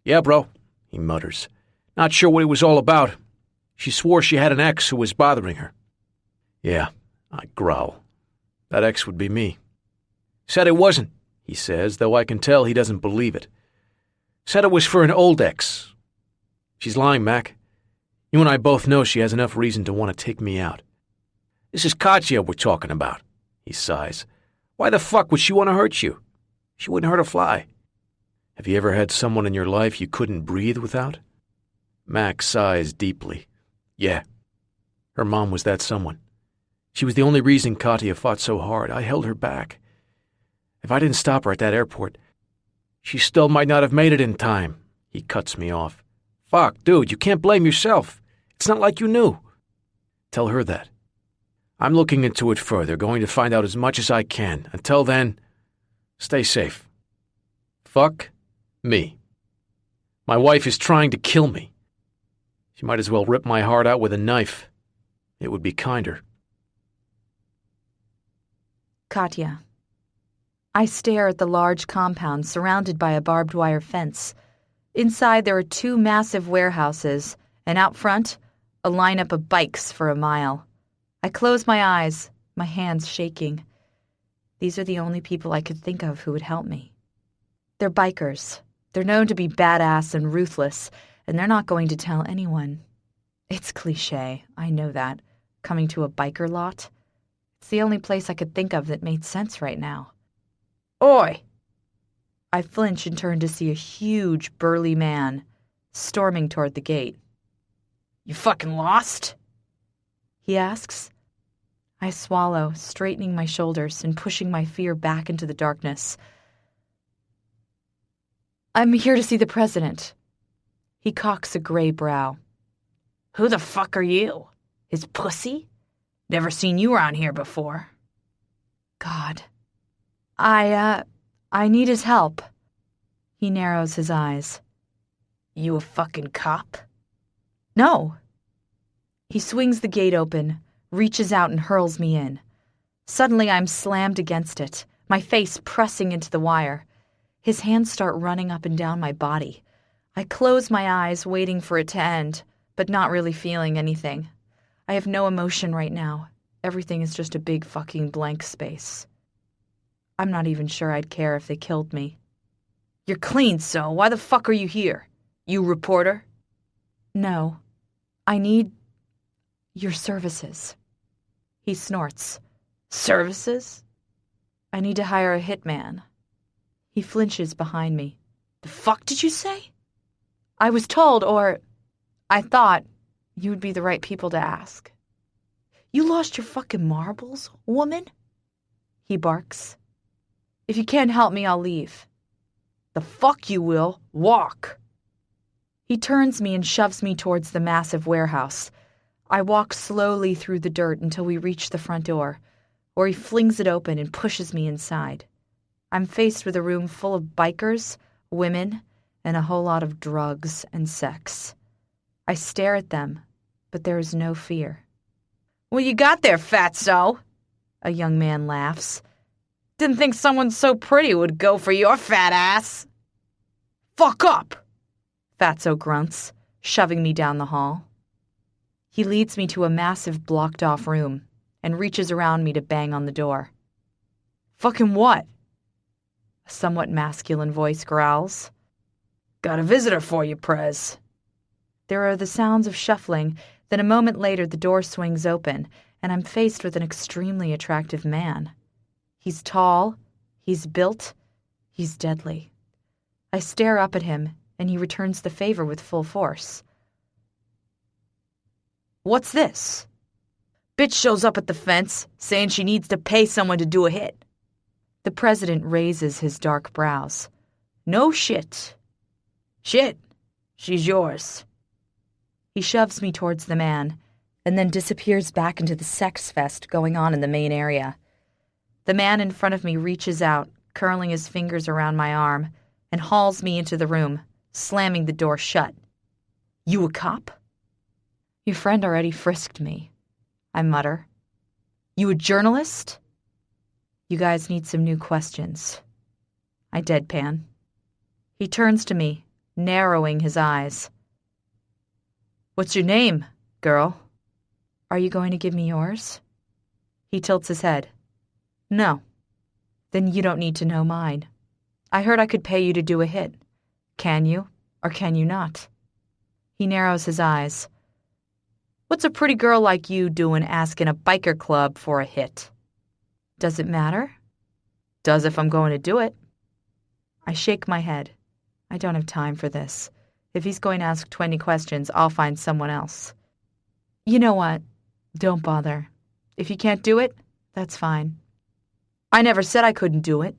Yeah, bro, he mutters. Not sure what it was all about. She swore she had an ex who was bothering her. Yeah, I growl. That ex would be me. Said it wasn't, he says, though I can tell he doesn't believe it. Said it was for an old ex. She's lying, Mac. You and I both know she has enough reason to want to take me out. This is Katya we're talking about, he sighs. Why the fuck would she want to hurt you? She wouldn't hurt a fly. Have you ever had someone in your life you couldn't breathe without? Mac sighs deeply. Yeah. Her mom was that someone. She was the only reason Katya fought so hard. I held her back. If I didn't stop her at that airport, she still might not have made it in time. He cuts me off. Fuck, dude, you can't blame yourself. It's not like you knew. Tell her that. I'm looking into it further, going to find out as much as I can. Until then, stay safe. Fuck me. My wife is trying to kill me. She might as well rip my heart out with a knife. It would be kinder. Katya. I stare at the large compound surrounded by a barbed wire fence. Inside there are 2 massive warehouses, and out front, a lineup of bikes for a mile. I close my eyes, my hands shaking. These are the only people I could think of who would help me. They're bikers. They're known to be badass and ruthless, and they're not going to tell anyone. It's cliché, I know that, coming to a biker lot. It's the only place I could think of that made sense right now. Oi! I flinch and turn to see a huge, burly man storming toward the gate. You fucking lost? He asks. I swallow, straightening my shoulders and pushing my fear back into the darkness. I'm here to see the president. He cocks a gray brow. Who the fuck are you? His pussy? Never seen you around here before. God. I need his help. He narrows his eyes. You a fucking cop? No. He swings the gate open, reaches out and hurls me in. Suddenly I'm slammed against it, my face pressing into the wire. His hands start running up and down my body. I close my eyes, waiting for it to end, but not really feeling anything. I have no emotion right now. Everything is just a big fucking blank space. I'm not even sure I'd care if they killed me. You're clean, so why the fuck are you here? You reporter? No. I need your services. He snorts. Services? I need to hire a hitman. He flinches behind me. The fuck did you say? I was told, or I thought, you would be the right people to ask. You lost your fucking marbles, woman? He barks. If you can't help me, I'll leave. The fuck you will. Walk. He turns me and shoves me towards the massive warehouse. I walk slowly through the dirt until we reach the front door, where he flings it open and pushes me inside. I'm faced with a room full of bikers, women, and a whole lot of drugs and sex. I stare at them, but there is no fear. What you got there, fatso? A young man laughs. Didn't think someone so pretty would go for your fat ass. Fuck up, Fatso grunts, shoving me down the hall. He leads me to a massive blocked-off room and reaches around me to bang on the door. Fucking what? A somewhat masculine voice growls. Got a visitor for you, Prez. There are the sounds of shuffling, then a moment later the door swings open, and I'm faced with an extremely attractive man. He's tall, he's built, he's deadly. I stare up at him, and he returns the favor with full force. "What's this?" "Bitch shows up at the fence, saying she needs to pay someone to do a hit." The president raises his dark brows. "No shit." "Shit. She's yours." He shoves me towards the man, and then disappears back into the sex fest going on in the main area. The man in front of me reaches out, curling his fingers around my arm, and hauls me into the room, slamming the door shut. "You a cop?" "Your friend already frisked me," I mutter. "You a journalist?" "You guys need some new questions." I deadpan. He turns to me, narrowing his eyes. "What's your name, girl?" "Are you going to give me yours?" He tilts his head. "No." "Then you don't need to know mine. I heard I could pay you to do a hit. Can you, or can you not?" He narrows his eyes. "What's a pretty girl like you doing asking a biker club for a hit?" "Does it matter?" "Does if I'm going to do it." I shake my head. I don't have time for this. If he's going to ask 20 questions, I'll find someone else. "You know what? Don't bother. If you can't do it, that's fine." "I never said I couldn't do it,"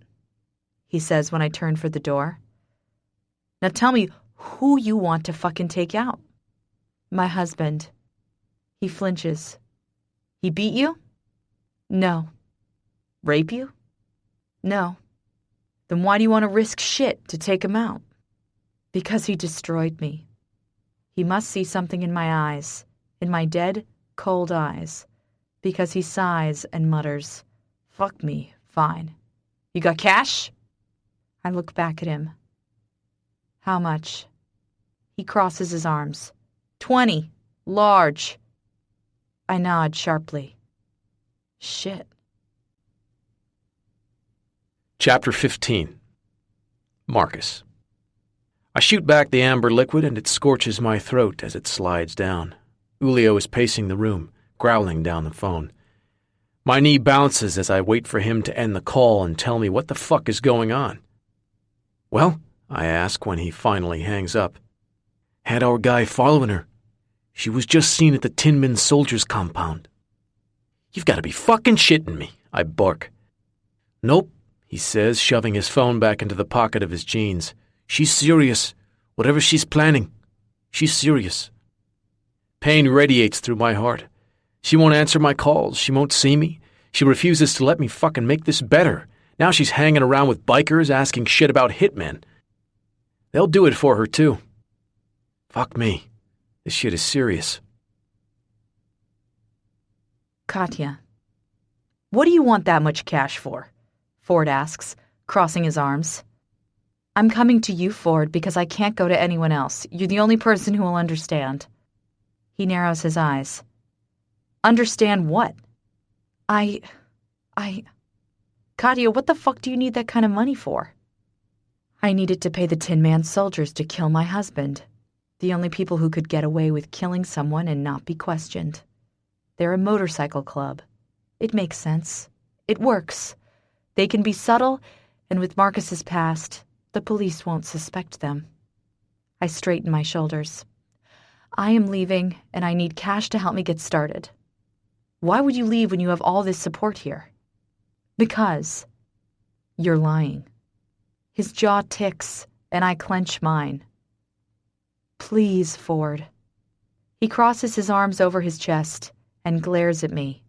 he says when I turn for the door. "Now tell me who you want to fucking take out." "My husband." He flinches. "He beat you?" "No." "Rape you?" "No." "Then why do you want to risk shit to take him out?" "Because he destroyed me." He must see something in my eyes, in my dead, cold eyes, because he sighs and mutters, "Fuck me, fine. You got cash?" I look back at him. "How much?" He crosses his arms. 20. Large." I nod sharply. Shit. Chapter 15. Marcus. I shoot back the amber liquid and it scorches my throat as it slides down. Julio is pacing the room, growling down the phone. My knee bounces as I wait for him to end the call and tell me what the fuck is going on. "Well?" I ask when he finally hangs up. "Had our guy following her. She was just seen at the Tinman Soldiers compound." "You've got to be fucking shitting me," I bark. "Nope," he says, shoving his phone back into the pocket of his jeans. "She's serious. Whatever she's planning, she's serious." Pain radiates through my heart. She won't answer my calls. She won't see me. She refuses to let me fucking make this better. Now she's hanging around with bikers asking shit about hitmen. They'll do it for her, too. Fuck me. This shit is serious. "Katya, what do you want that much cash for?" Ford asks, crossing his arms. "I'm coming to you, Ford, because I can't go to anyone else. You're the only person who will understand." He narrows his eyes. "Understand what?" I... Katya, what the fuck do you need that kind of money for?" "I need it to pay the Tin Man soldiers to kill my husband. The only people who could get away with killing someone and not be questioned. They're a motorcycle club. It makes sense. It works. They can be subtle, and with Marcus's past, the police won't suspect them." I straighten my shoulders. "I am leaving, and I need cash to help me get started." "Why would you leave when you have all this support here?" "Because." "You're lying." His jaw ticks, and I clench mine. "Please, Ford." He crosses his arms over his chest and glares at me.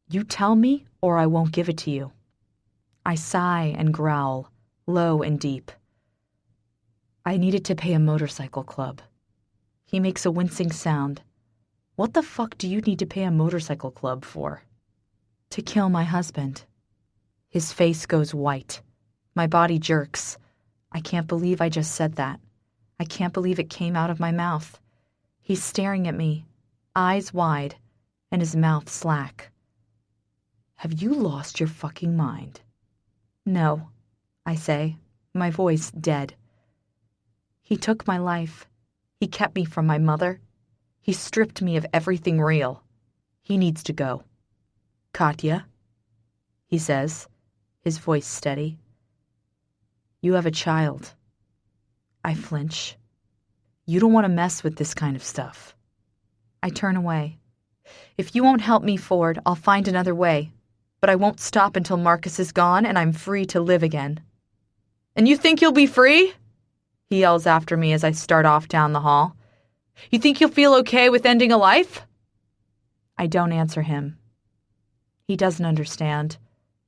"You tell me, or I won't give it to you." I sigh and growl, low and deep. "I needed to pay a motorcycle club." He makes a wincing sound. "What the fuck do you need to pay a motorcycle club for?" "To kill my husband." His face goes white. My body jerks. I can't believe I just said that. I can't believe it came out of my mouth. He's staring at me, eyes wide, and his mouth slack. "Have you lost your fucking mind?" "No," I say, my voice dead. "He took my life. He kept me from my mother. He stripped me of everything real. He needs to go. Katya, he says, his voice steady. You have a child. I flinch. You don't want to mess with this kind of stuff. I turn away. If you won't help me, Ford, I'll find another way. But I won't stop until Marcus is gone and I'm free to live again. And you think you'll be free? He yells after me as I start off down the hall. You think you'll feel okay with ending a life? I don't answer him. He doesn't understand.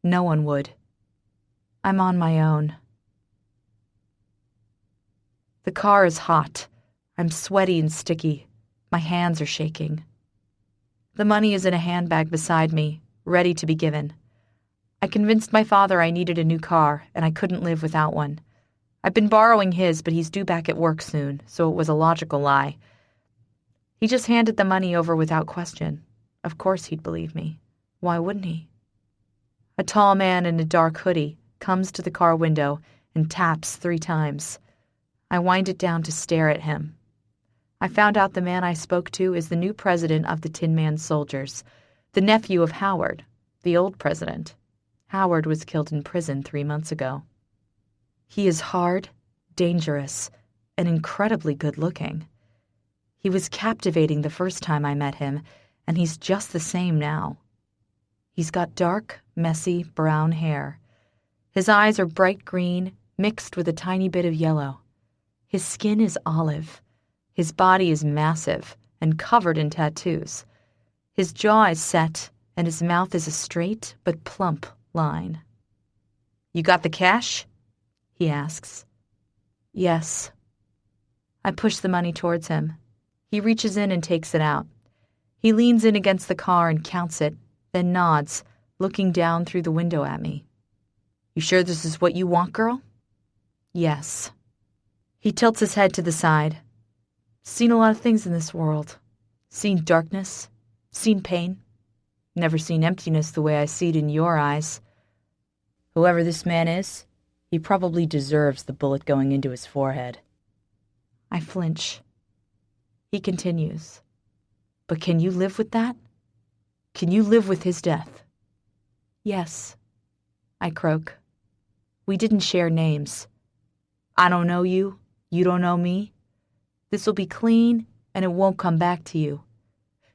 No one would. I'm on my own. The car is hot. I'm sweaty and sticky. My hands are shaking. The money is in a handbag beside me, ready to be given. I convinced my father I needed a new car, and I couldn't live without one. I've been borrowing his, but he's due back at work soon, so it was a logical lie. He just handed the money over without question. Of course he'd believe me. Why wouldn't he? A tall man in a dark hoodie comes to the car window and taps 3 times. I wind it down to stare at him. I found out the man I spoke to is the new president of the Tin Man Soldiers, the nephew of Howard, the old president. Howard was killed in prison 3 months ago. He is hard, dangerous, and incredibly good-looking. He was captivating the first time I met him, and he's just the same now. He's got dark, messy, brown hair. His eyes are bright green, mixed with a tiny bit of yellow. His skin is olive. His body is massive and covered in tattoos. His jaw is set, and his mouth is a straight but plump line. You got the cash? He asks. Yes. I push the money towards him. He reaches in and takes it out. He leans in against the car and counts it, then nods, looking down through the window at me. You sure this is what you want, girl? Yes. He tilts his head to the side. Seen a lot of things in this world. Seen darkness. Seen pain. Never seen emptiness the way I see it in your eyes. Whoever this man is, he probably deserves the bullet going into his forehead. I flinch. He continues. But can you live with that? Can you live with his death? Yes, I croak. We didn't share names. I don't know you. You don't know me. This will be clean, and it won't come back to you.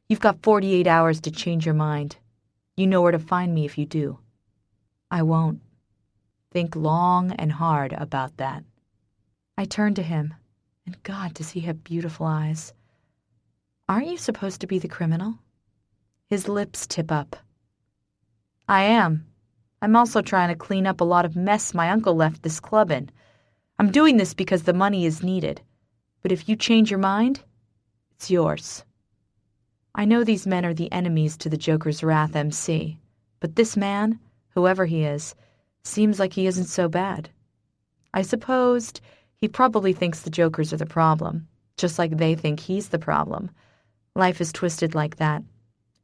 You've got 48 hours to change your mind. You know where to find me if you do. I won't. Think long and hard about that. I turn to him, and God, does he have beautiful eyes. Aren't you supposed to be the criminal? His lips tip up. I am. I'm also trying to clean up a lot of mess my uncle left this club in. I'm doing this because the money is needed. But if you change your mind, it's yours. I know these men are the enemies to the Joker's Wrath MC, but this man, whoever he is, seems like he isn't so bad. I supposed he probably thinks the Jokers are the problem, just like they think he's the problem. Life is twisted like that.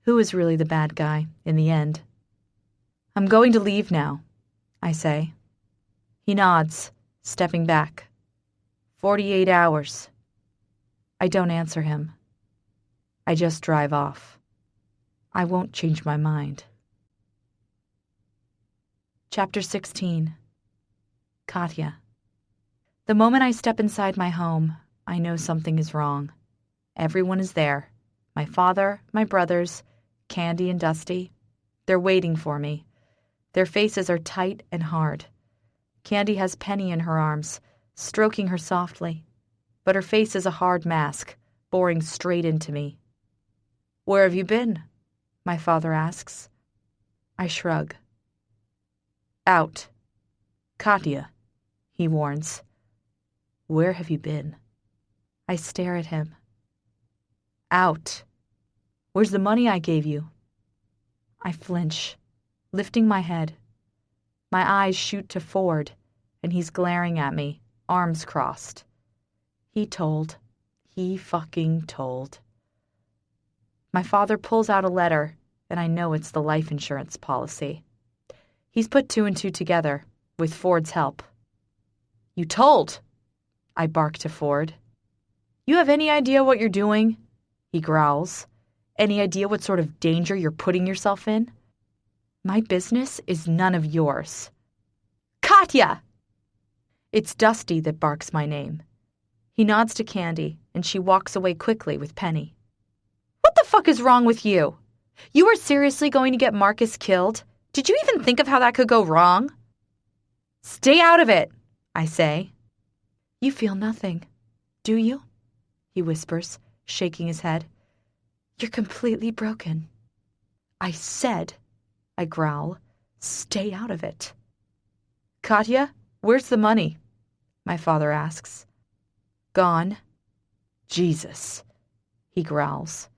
Who is really the bad guy, in the end? I'm going to leave now, I say. He nods, stepping back. 48 hours. I don't answer him. I just drive off. I won't change my mind. Chapter 16. Katya. The moment I step inside my home, I know something is wrong. Everyone is there. My father, my brothers, Candy and Dusty. They're waiting for me. Their faces are tight and hard. Candy has Penny in her arms, stroking her softly, but her face is a hard mask, boring straight into me. Where have you been? My father asks. I shrug. Out. Katya, he warns. Where have you been? I stare at him. Out. Where's the money I gave you? I flinch, lifting my head. My eyes shoot to Ford, and he's glaring at me, arms crossed. He told. He fucking told. My father pulls out a letter, and I know it's the life insurance policy. He's put 2 and 2 together, with Ford's help. You told! I bark to Ford. You have any idea what you're doing? He growls. Any idea what sort of danger you're putting yourself in? My business is none of yours. Katya! It's Dusty that barks my name. He nods to Candy, and she walks away quickly with Penny. What the fuck is wrong with you? You were seriously going to get Marcus killed? Did you even think of how that could go wrong? Stay out of it, I say. You feel nothing, do you? He whispers, shaking his head. You're completely broken. I said, I growl, stay out of it. Katya, where's the money? My father asks. Gone. Jesus, he growls.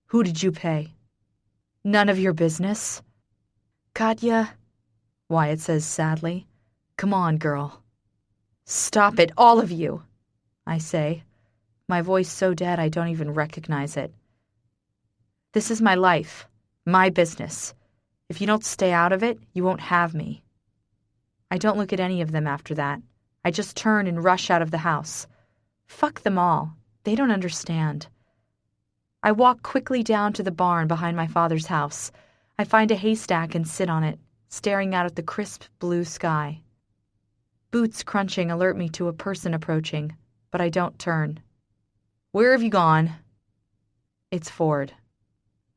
Who did you pay? None of your business. Katya, Wyatt says sadly. Come on, girl. Stop it, all of you, I say, my voice so dead I don't even recognize it. This is my life, my business. If you don't stay out of it, you won't have me. I don't look at any of them after that. I just turn and rush out of the house. Fuck them all. They don't understand. I walk quickly down to the barn behind my father's house. I find a haystack and sit on it, staring out at the crisp blue sky. Boots crunching alert me to a person approaching, but I don't turn. Where have you gone? It's Ford.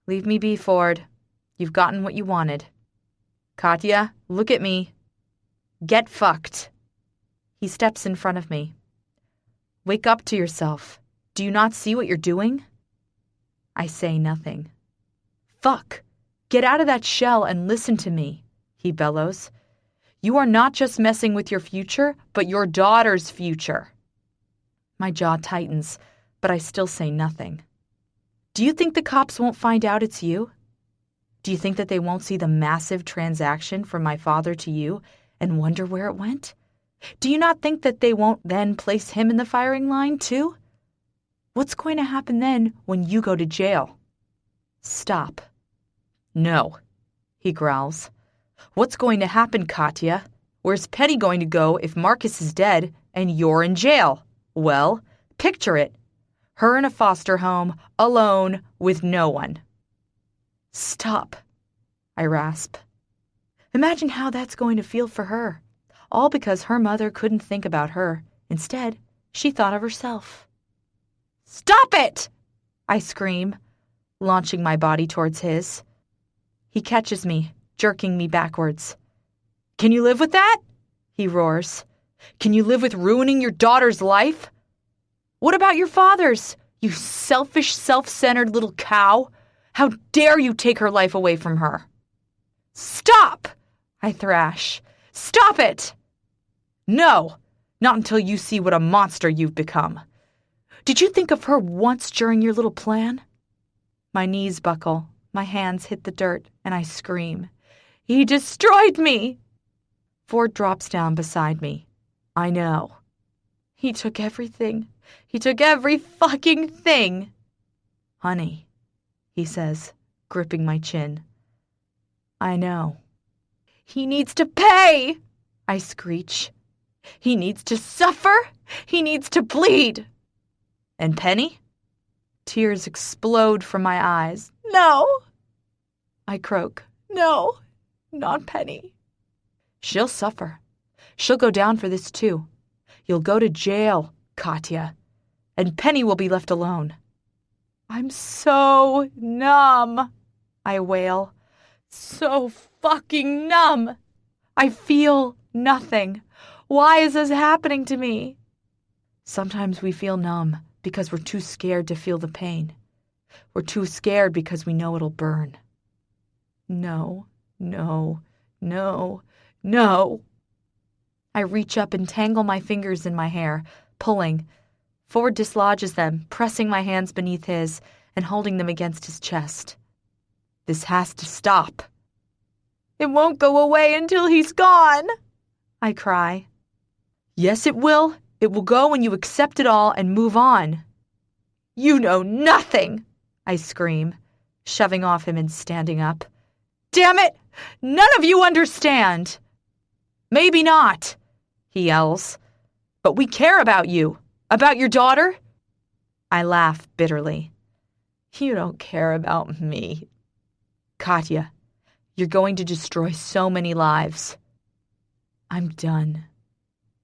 Leave me be, Ford. You've gotten what you wanted. Katya, look at me. Get fucked. He steps in front of me. Wake up to yourself. Do you not see what you're doing? I say nothing. Fuck. Get out of that shell and listen to me, he bellows. You are not just messing with your future, but your daughter's future. My jaw tightens, but I still say nothing. Do you think the cops won't find out it's you? Do you think that they won't see the massive transaction from my father to you and wonder where it went? Do you not think that they won't then place him in the firing line, too? What's going to happen then when you go to jail? Stop. No, he growls. What's going to happen, Katya? Where's Penny going to go if Marcus is dead and you're in jail? Well, picture it. Her in a foster home, alone, with no one. Stop, I rasp. Imagine how that's going to feel for her. All because her mother couldn't think about her. Instead, she thought of herself. Stop it! I scream, launching my body towards his. He catches me, jerking me backwards. Can you live with that? He roars. Can you live with ruining your daughter's life? What about your father's, you selfish, self-centered little cow? How dare you take her life away from her? Stop! I thrash. Stop it! No, not until you see what a monster you've become. Did you think of her once during your little plan? My knees buckle, my hands hit the dirt, and I scream. He destroyed me! Ford drops down beside me. I know. He took everything. He took every fucking thing. Honey, he says, gripping my chin. I know. He needs to pay, I screech. He needs to suffer. He needs to bleed. And Penny? Tears explode from my eyes. No, I croak. No, not Penny. She'll suffer. She'll go down for this too. You'll go to jail, Katya, and Penny will be left alone. I'm so numb, I wail. So fucking numb. I feel nothing. Why is this happening to me? Sometimes we feel numb because we're too scared to feel the pain. We're too scared because we know it'll burn. No, no, no, no. I reach up and tangle my fingers in my hair, pulling. Ford dislodges them, pressing my hands beneath his and holding them against his chest. This has to stop. It won't go away until he's gone, I cry. Yes, it will. It will go when you accept it all and move on. You know nothing, I scream, shoving off him and standing up. Damn it! None of you understand! Maybe not, he yells. But we care about you. About your daughter?" I laugh bitterly. "You don't care about me. Katya, you're going to destroy so many lives." "I'm done,"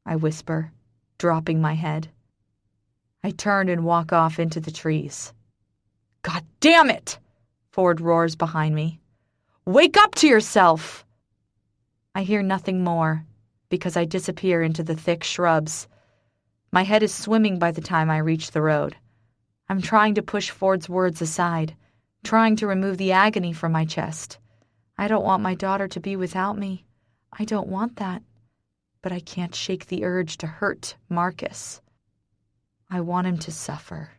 I whisper, dropping my head. I turn and walk off into the trees. "God damn it!" Ford roars behind me. "Wake up to yourself!" I hear nothing more because I disappear into the thick shrubs. My head is swimming by the time I reach the road. I'm trying to push Ford's words aside, trying to remove the agony from my chest. I don't want my daughter to be without me. I don't want that. But I can't shake the urge to hurt Marcus. I want him to suffer.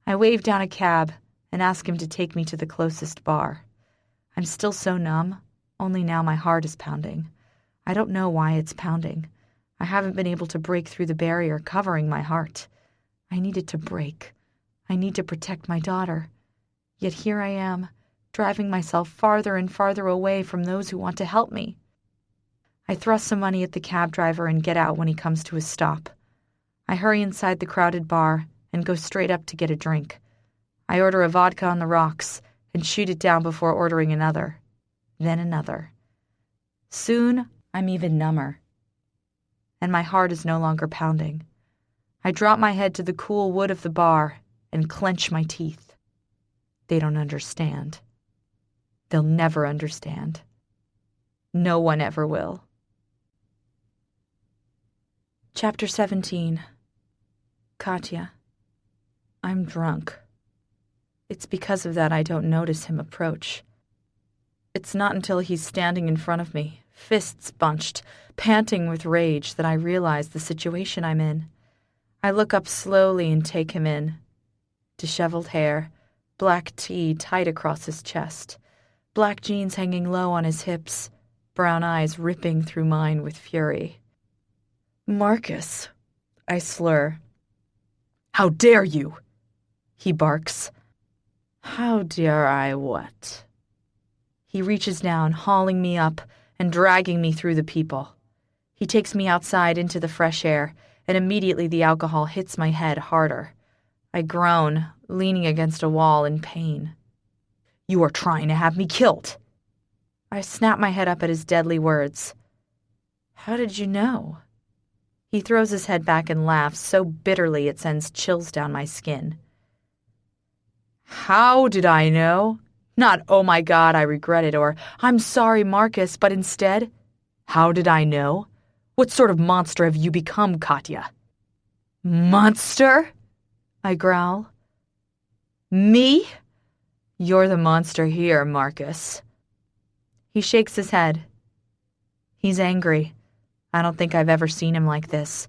I wave down a cab and ask him to take me to the closest bar. I'm still so numb, only now my heart is pounding. I don't know why it's pounding. I haven't been able to break through the barrier covering my heart. I need it to break. I need to protect my daughter. Yet here I am, driving myself farther and farther away from those who want to help me. I thrust some money at the cab driver and get out when he comes to a stop. I hurry inside the crowded bar and go straight up to get a drink. I order a vodka on the rocks and shoot it down before ordering another, then another. Soon, I'm even number, and my heart is no longer pounding. I drop my head to the cool wood of the bar and clench my teeth. They don't understand. They'll never understand. No one ever will. Chapter 17. Katya. I'm drunk. It's because of that I don't notice him approach. It's not until he's standing in front of me, fists bunched, panting with rage, that I realize the situation I'm in. I look up slowly and take him in. Disheveled hair, black tee tight across his chest, black jeans hanging low on his hips, brown eyes ripping through mine with fury. "Marcus," I slur. "How dare you?" he barks. "How dare I what?" He reaches down, hauling me up and dragging me through the people. He takes me outside into the fresh air, and immediately the alcohol hits my head harder. I groan, leaning against a wall in pain. "You are trying to have me killed." I snap my head up at his deadly words. "How did you know?" He throws his head back and laughs so bitterly it sends chills down my skin. "How did I know? Not, 'Oh my God, I regret it,' or 'I'm sorry, Marcus,' but instead, 'How did I know? What sort of monster have you become, Katya?" "Monster?" I growl. "Me? You're the monster here, Marcus." He shakes his head. He's angry. I don't think I've ever seen him like this.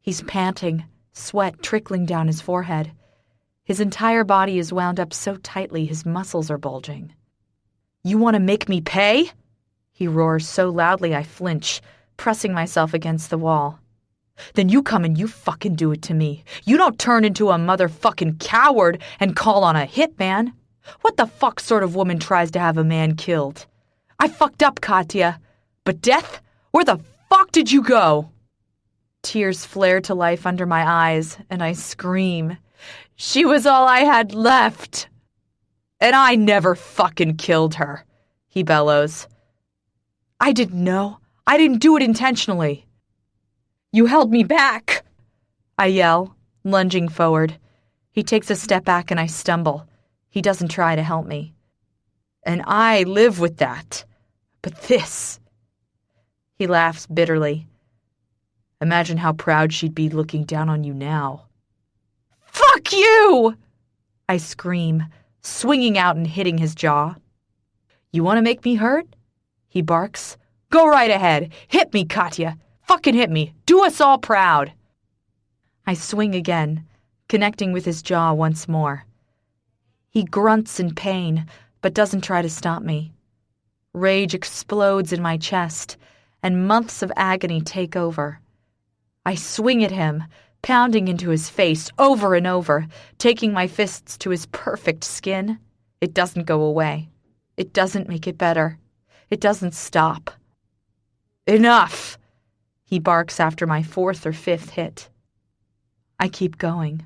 He's panting, sweat trickling down his forehead. His entire body is wound up so tightly his muscles are bulging. "You want to make me pay?" He roars so loudly I flinch, pressing myself against the wall. "Then you come and you fucking do it to me. You don't turn into a motherfucking coward and call on a hitman. What the fuck sort of woman tries to have a man killed? I fucked up, Katya. But death? Where the fuck did you go?" Tears flare to life under my eyes, and I scream. "She was all I had left. And I never fucking killed her," he bellows. "I didn't know. I didn't do it intentionally." "You held me back," I yell, lunging forward. He takes a step back and I stumble. He doesn't try to help me. "And I live with that. But this..." He laughs bitterly. "Imagine how proud she'd be looking down on you now." "Fuck you!" I scream, swinging out and hitting his jaw. "You want to make me hurt?" He barks. "Go right ahead. Hit me, Katya. Fucking hit me. Do us all proud." I swing again, connecting with his jaw once more. He grunts in pain, but doesn't try to stop me. Rage explodes in my chest, and months of agony take over. I swing at him, pounding into his face over and over, taking my fists to his perfect skin. It doesn't go away. It doesn't make it better. It doesn't stop. "Enough!" he barks after my fourth or fifth hit. I keep going.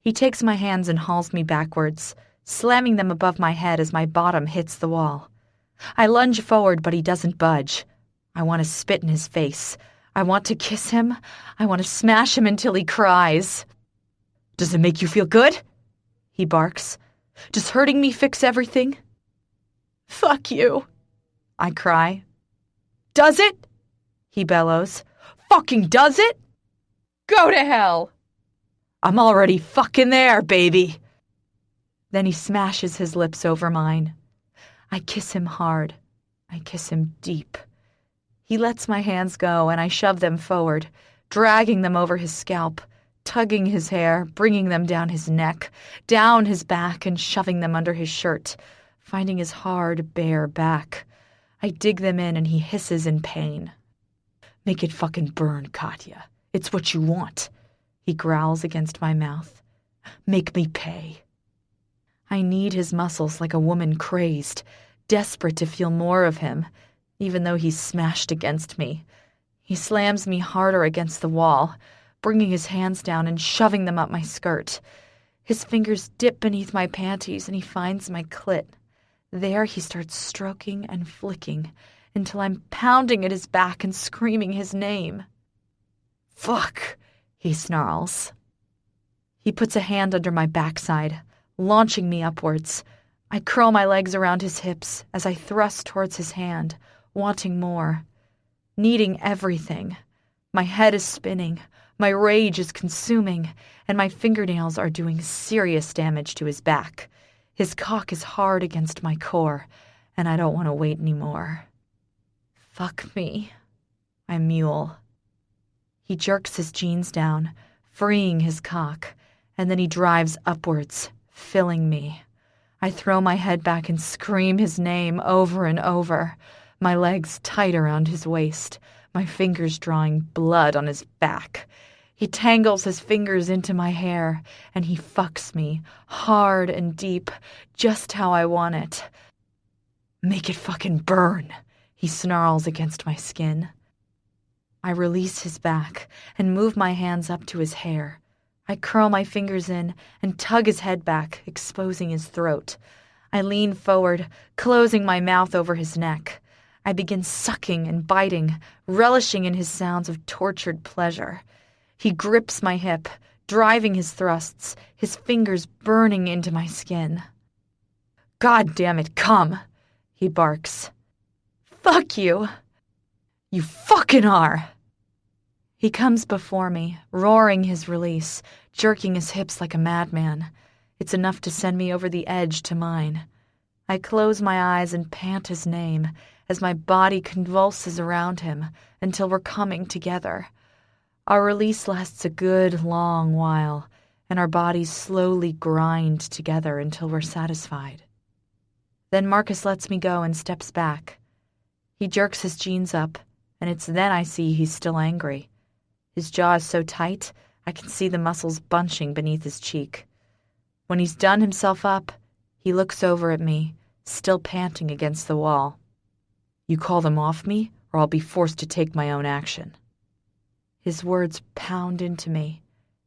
He takes my hands and hauls me backwards, slamming them above my head as my bottom hits the wall. I lunge forward, but he doesn't budge. I want to spit in his face. I want to kiss him. I want to smash him until he cries. "Does it make you feel good?" he barks. "Does hurting me fix everything?" "Fuck you," I cry. "Does it?" he bellows. "Fucking does it? Go to hell!" "I'm already fucking there, baby." Then he smashes his lips over mine. I kiss him hard. I kiss him deep. He lets my hands go, and I shove them forward, dragging them over his scalp, tugging his hair, bringing them down his neck, down his back, and shoving them under his shirt, finding his hard, bare back. I dig them in, and he hisses in pain. "Make it fucking burn, Katya. It's what you want," he growls against my mouth. "Make me pay." I need his muscles like a woman crazed, desperate to feel more of him, even though he's smashed against me. He slams me harder against the wall, bringing his hands down and shoving them up my skirt. His fingers dip beneath my panties and he finds my clit. There he starts stroking and flicking until I'm pounding at his back and screaming his name. "Fuck," he snarls. He puts a hand under my backside, launching me upwards. I curl my legs around his hips as I thrust towards his hand, wanting more, needing everything. My head is spinning, my rage is consuming, and my fingernails are doing serious damage to his back. His cock is hard against my core, and I don't want to wait anymore. "Fuck me," I mewl. He jerks his jeans down, freeing his cock, and then he drives upwards, filling me. I throw my head back and scream his name over and over, my legs tight around his waist, my fingers drawing blood on his back. He tangles his fingers into my hair, and he fucks me, hard and deep, just how I want it. "Make it fucking burn," he snarls against my skin. I release his back and move my hands up to his hair. I curl my fingers in and tug his head back, exposing his throat. I lean forward, closing my mouth over his neck. I begin sucking and biting, relishing in his sounds of tortured pleasure. He grips my hip, driving his thrusts, his fingers burning into my skin. "God damn it, come!" he barks. "Fuck you! You fucking are!" He comes before me, roaring his release, jerking his hips like a madman. It's enough to send me over the edge to mine. I close my eyes and pant his name as my body convulses around him until we're coming together. Our release lasts a good long while, and our bodies slowly grind together until we're satisfied. Then Marcus lets me go and steps back. He jerks his jeans up, and it's then I see he's still angry. His jaw is so tight, I can see the muscles bunching beneath his cheek. When he's done himself up, he looks over at me, still panting against the wall. "You call them off me, or I'll be forced to take my own action." His words pound into me,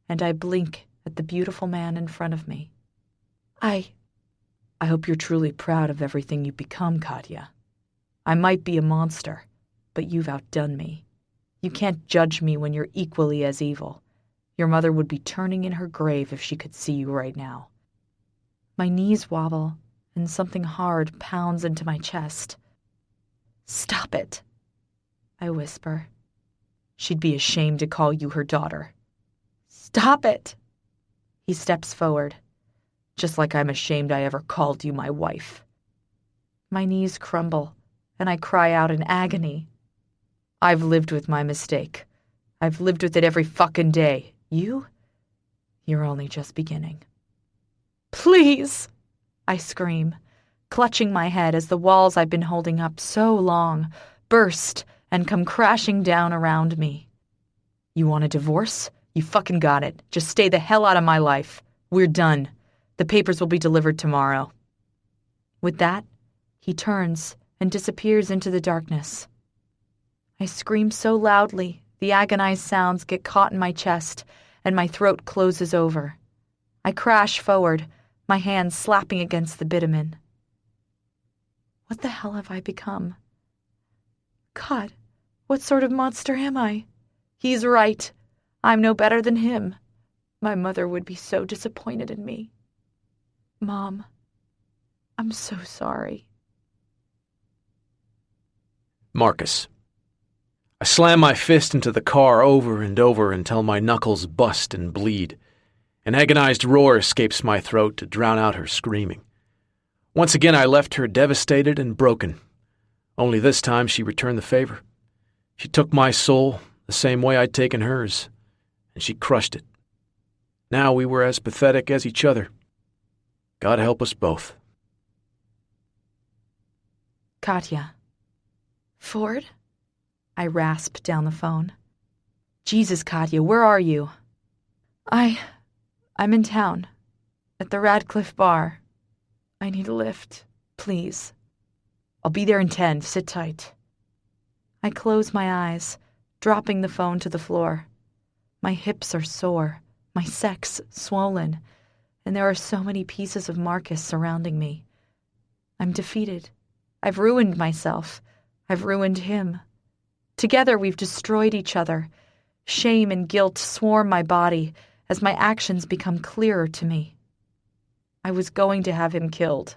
and I blink at the beautiful man in front of me. I hope you're truly proud of everything you've become, Katya. I might be a monster, but you've outdone me. You can't judge me when you're equally as evil. Your mother would be turning in her grave if she could see you right now. My knees wobble, and something hard pounds into my chest. "Stop it," I whisper. "She'd be ashamed to call you her daughter." "Stop it." He steps forward. "Just like I'm ashamed I ever called you my wife." My knees crumble, and I cry out in agony. "I've lived with my mistake. I've lived with it every fucking day. You're only just beginning." "Please," I scream, clutching my head as the walls I've been holding up so long burst and come crashing down around me. "You want a divorce? You fucking got it. Just stay the hell out of my life. We're done. The papers will be delivered tomorrow." With that, he turns and disappears into the darkness. I scream so loudly, the agonized sounds get caught in my chest, and my throat closes over. I crash forward, my hands slapping against the bitumen. What the hell have I become? God, what sort of monster am I? He's right. I'm no better than him. My mother would be so disappointed in me. Mom, I'm so sorry. Marcus. I slam my fist into the car over and over until my knuckles bust and bleed. An agonized roar escapes my throat to drown out her screaming. Once again I left her devastated and broken. Only this time she returned the favor. She took my soul the same way I'd taken hers, and she crushed it. Now we were as pathetic as each other. God help us both. Katya. Ford? I rasped down the phone. Jesus, Katya, where are you? I'm in town. At the Radcliffe bar. I need a lift. Please. I'll be there in 10. Sit tight. I close my eyes, dropping the phone to the floor. My hips are sore, my sex swollen, and there are so many pieces of Marcus surrounding me. I'm defeated. I've ruined myself. I've ruined him. Together we've destroyed each other. Shame and guilt swarm my body as my actions become clearer to me. I was going to have him killed.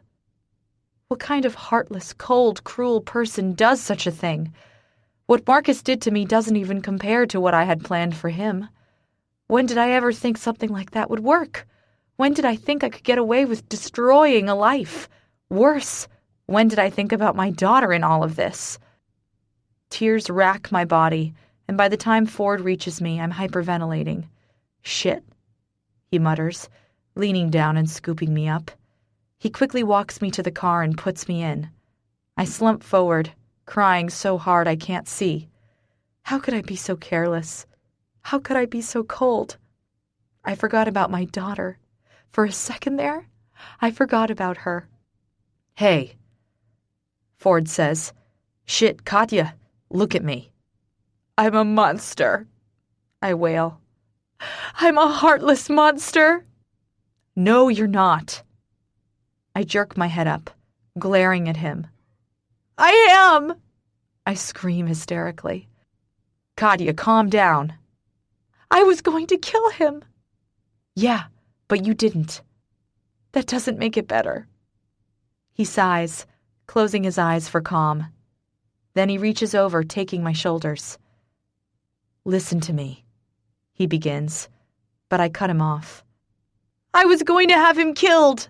What kind of heartless, cold, cruel person does such a thing? What Marcus did to me doesn't even compare to what I had planned for him. When did I ever think something like that would work? When did I think I could get away with destroying a life? Worse, when did I think about my daughter in all of this? Tears rack my body, and by the time Ford reaches me, I'm hyperventilating. Shit, he mutters, leaning down and scooping me up. He quickly walks me to the car and puts me in. I slump forward, crying so hard I can't see. How could I be so careless? How could I be so cold? I forgot about my daughter. For a second there, I forgot about her. Hey, Ford says. Shit, Katya, look at me. I'm a monster, I wail. I'm a heartless monster. No, you're not. I jerk my head up, glaring at him. I am! I scream hysterically. Katya, calm down. I was going to kill him. Yeah, but you didn't. That doesn't make it better. He sighs, closing his eyes for calm. Then he reaches over, taking my shoulders. Listen to me, he begins, but I cut him off. I was going to have him killed,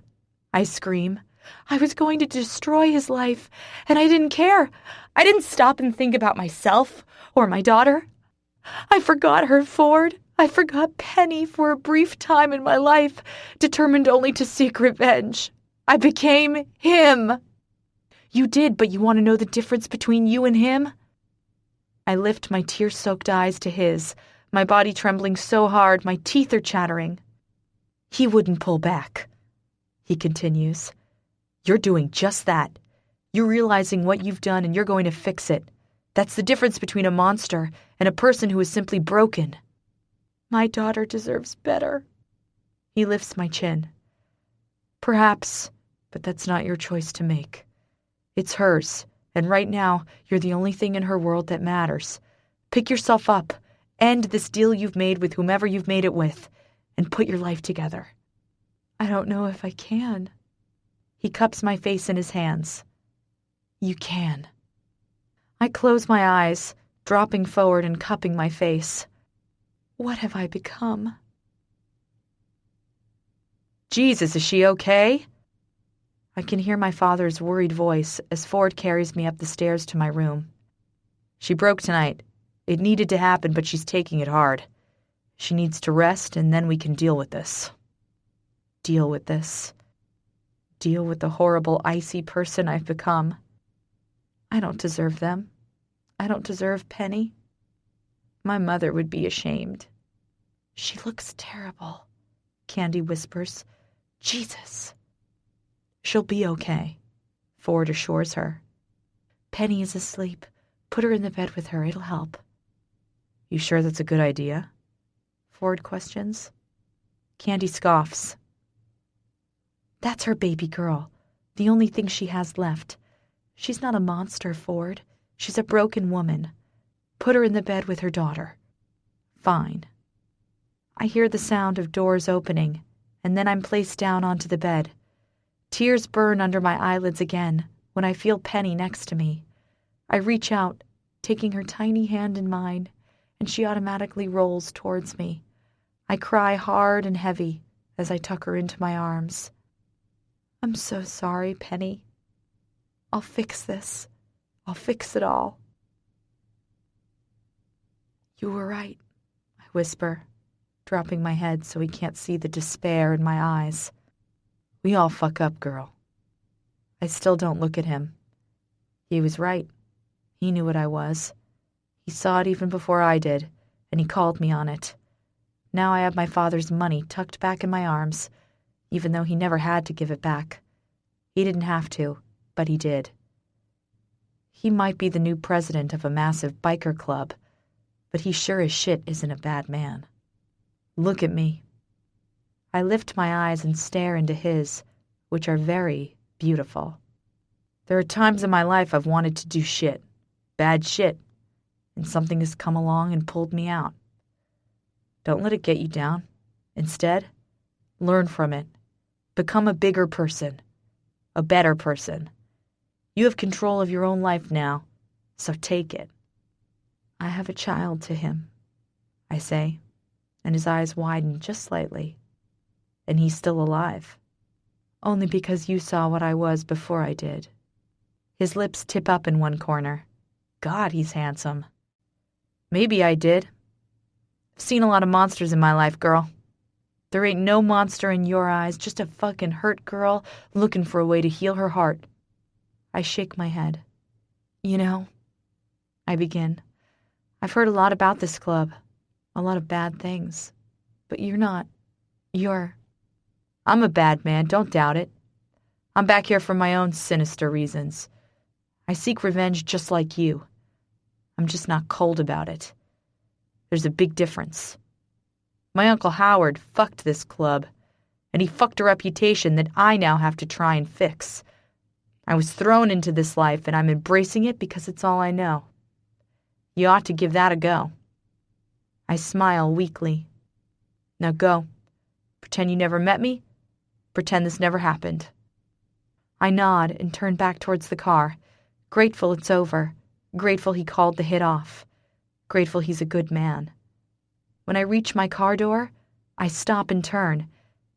I scream. I was going to destroy his life, and I didn't care. I didn't stop and think about myself or my daughter. I forgot her, Ford. I forgot Penny for a brief time in my life, determined only to seek revenge. I became him. You did, but you want to know the difference between you and him? I lift my tear-soaked eyes to his, my body trembling so hard my teeth are chattering. He wouldn't pull back, he continues. You're doing just that. You're realizing what you've done and you're going to fix it. That's the difference between a monster and a person who is simply broken. My daughter deserves better. He lifts my chin. Perhaps, but that's not your choice to make. It's hers, and right now, you're the only thing in her world that matters. Pick yourself up, end this deal you've made with whomever you've made it with, and put your life together. I don't know if I can. He cups my face in his hands. You can. I close my eyes, dropping forward and cupping my face. What have I become? Jesus, is she okay? I can hear my father's worried voice as Ford carries me up the stairs to my room. She broke tonight. It needed to happen, but she's taking it hard. She needs to rest, and then we can deal with this. Deal with this. Deal with the horrible, icy person I've become. I don't deserve them. I don't deserve Penny. My mother would be ashamed. She looks terrible, Candy whispers. Jesus. She'll be okay, Ford assures her. Penny is asleep. Put her in the bed with her. It'll help. You sure that's a good idea? Ford questions. Candy scoffs. That's her baby girl, the only thing she has left. She's not a monster, Ford. She's a broken woman. Put her in the bed with her daughter. Fine. I hear the sound of doors opening, and then I'm placed down onto the bed. Tears burn under my eyelids again when I feel Penny next to me. I reach out, taking her tiny hand in mine, and she automatically rolls towards me. I cry hard and heavy as I tuck her into my arms. I'm so sorry, Penny. I'll fix this. I'll fix it all. You were right, I whisper, dropping my head so he can't see the despair in my eyes. We all fuck up, girl. I still don't look at him. He was right. He knew what I was. He saw it even before I did, and he called me on it. Now I have my father's money tucked back in my arms, even though he never had to give it back. He didn't have to, but he did. He might be the new president of a massive biker club, but he sure as shit isn't a bad man. Look at me. I lift my eyes and stare into his, which are very beautiful. There are times in my life I've wanted to do shit, bad shit, and something has come along and pulled me out. Don't let it get you down. Instead, learn from it. Become a bigger person, a better person. You have control of your own life now, so take it. I have a child to him, I say, and his eyes widen just slightly. And he's still alive. Only because you saw what I was before I did. His lips tip up in one corner. God, he's handsome. Maybe I did. I've seen a lot of monsters in my life, girl. There ain't no monster in your eyes, just a fucking hurt girl looking for a way to heal her heart. I shake my head. You know, I begin. I've heard a lot about this club, a lot of bad things. But you're not. I'm a bad man, don't doubt it. I'm back here for my own sinister reasons. I seek revenge just like you. I'm just not cold about it. There's a big difference. My Uncle Howard fucked this club, and he fucked a reputation that I now have to try and fix. I was thrown into this life, and I'm embracing it because it's all I know. You ought to give that a go. I smile weakly. Now go. Pretend you never met me. Pretend this never happened. I nod and turn back towards the car, grateful it's over, grateful he called the hit off, grateful he's a good man. When I reach my car door, I stop and turn,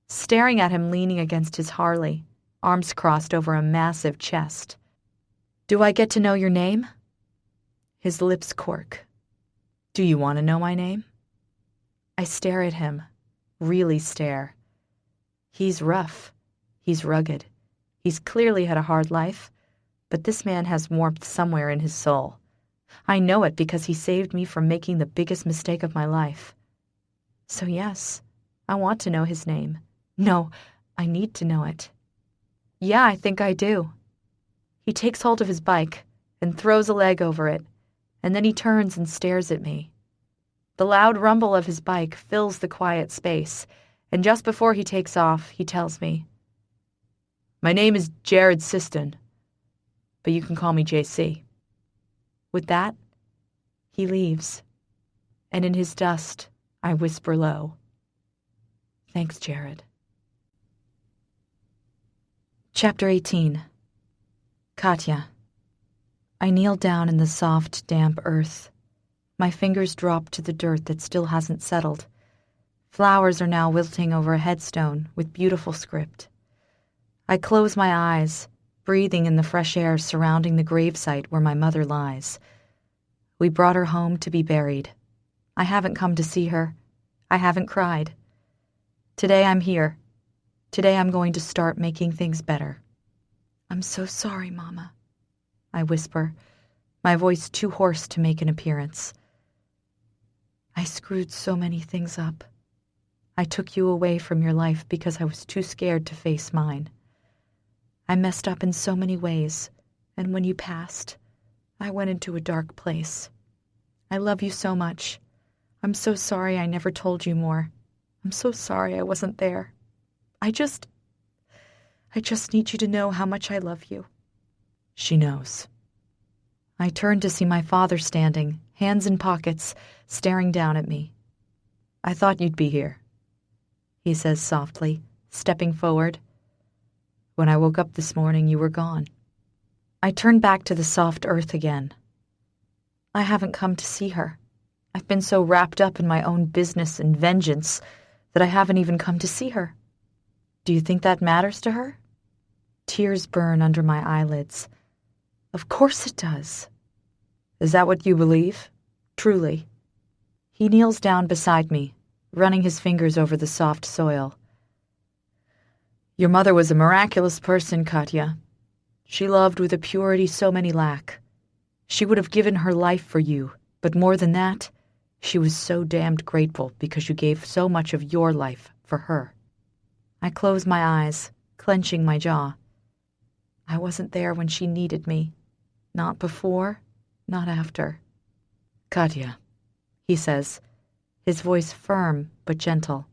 staring at him leaning against his Harley, arms crossed over a massive chest. Do I get to know your name? His lips quirk. Do you want to know my name? I stare at him, really stare. He's rough. He's rugged. He's clearly had a hard life, but this man has warmth somewhere in his soul. I know it because he saved me from making the biggest mistake of my life. So yes, I want to know his name. No, I need to know it. Yeah, I think I do. He takes hold of his bike and throws a leg over it, and then he turns and stares at me. The loud rumble of his bike fills the quiet space, and just before he takes off, he tells me, My name is Jared Siston, but you can call me JC. With that, he leaves, and in his dust, I whisper low, Thanks, Jared. Chapter 18. Katya. I kneel down in the soft, damp earth. My fingers drop to the dirt that still hasn't settled. Flowers are now wilting over a headstone with beautiful script. I close my eyes, breathing in the fresh air surrounding the gravesite where my mother lies. We brought her home to be buried. I haven't come to see her. I haven't cried. Today I'm here. Today I'm going to start making things better. I'm so sorry, Mama, I whisper, my voice too hoarse to make an appearance. I screwed so many things up. I took you away from your life because I was too scared to face mine. I messed up in so many ways, and when you passed, I went into a dark place. I love you so much. I'm so sorry I never told you more. I'm so sorry I wasn't there. I just need you to know how much I love you." She knows. I turn to see my father standing, hands in pockets, staring down at me. "I thought you'd be here," he says softly, stepping forward. "When I woke up this morning, you were gone." I turn back to the soft earth again. I haven't come to see her. I've been so wrapped up in my own business and vengeance that I haven't even come to see her. Do you think that matters to her? Tears burn under my eyelids. Of course it does. Is that what you believe? Truly? He kneels down beside me, running his fingers over the soft soil. Your mother was a miraculous person, Katya. She loved with a purity so many lack. She would have given her life for you, but more than that, she was so damned grateful because you gave so much of your life for her. I close my eyes, clenching my jaw. I wasn't there when she needed me. Not before, not after. Katya, he says, his voice firm but gentle.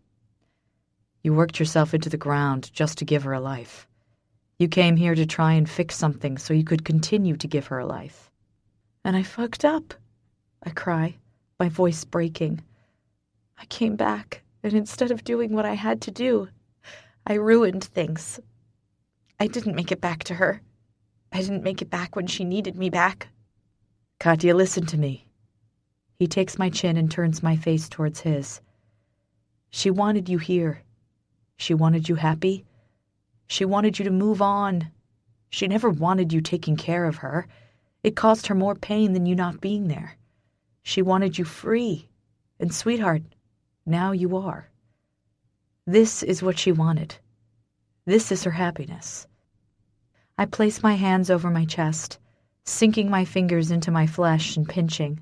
You worked yourself into the ground just to give her a life. You came here to try and fix something so you could continue to give her a life. And I fucked up, I cry, my voice breaking. I came back, and instead of doing what I had to do, I ruined things. I didn't make it back to her. I didn't make it back when she needed me back. Katya, listen to me. He takes my chin and turns my face towards his. She wanted you here. She wanted you happy. She wanted you to move on. She never wanted you taking care of her. It caused her more pain than you not being there. She wanted you free. And sweetheart, now you are. This is what she wanted. This is her happiness. I place my hands over my chest, sinking my fingers into my flesh and pinching.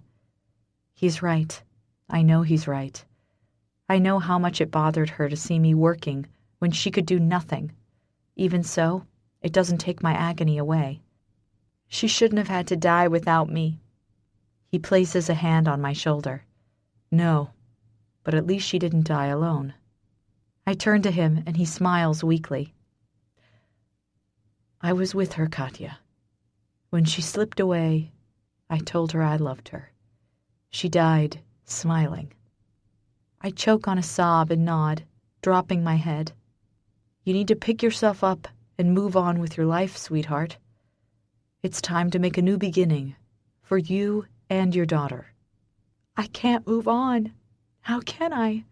He's right. I know he's right. I know how much it bothered her to see me working when she could do nothing. Even so, it doesn't take my agony away. She shouldn't have had to die without me. He places a hand on my shoulder. No, but at least she didn't die alone. I turn to him and he smiles weakly. I was with her, Katya. When she slipped away, I told her I loved her. She died, smiling. I choke on a sob and nod, dropping my head. You need to pick yourself up and move on with your life, sweetheart. It's time to make a new beginning, for you and your daughter. I can't move on. How can I?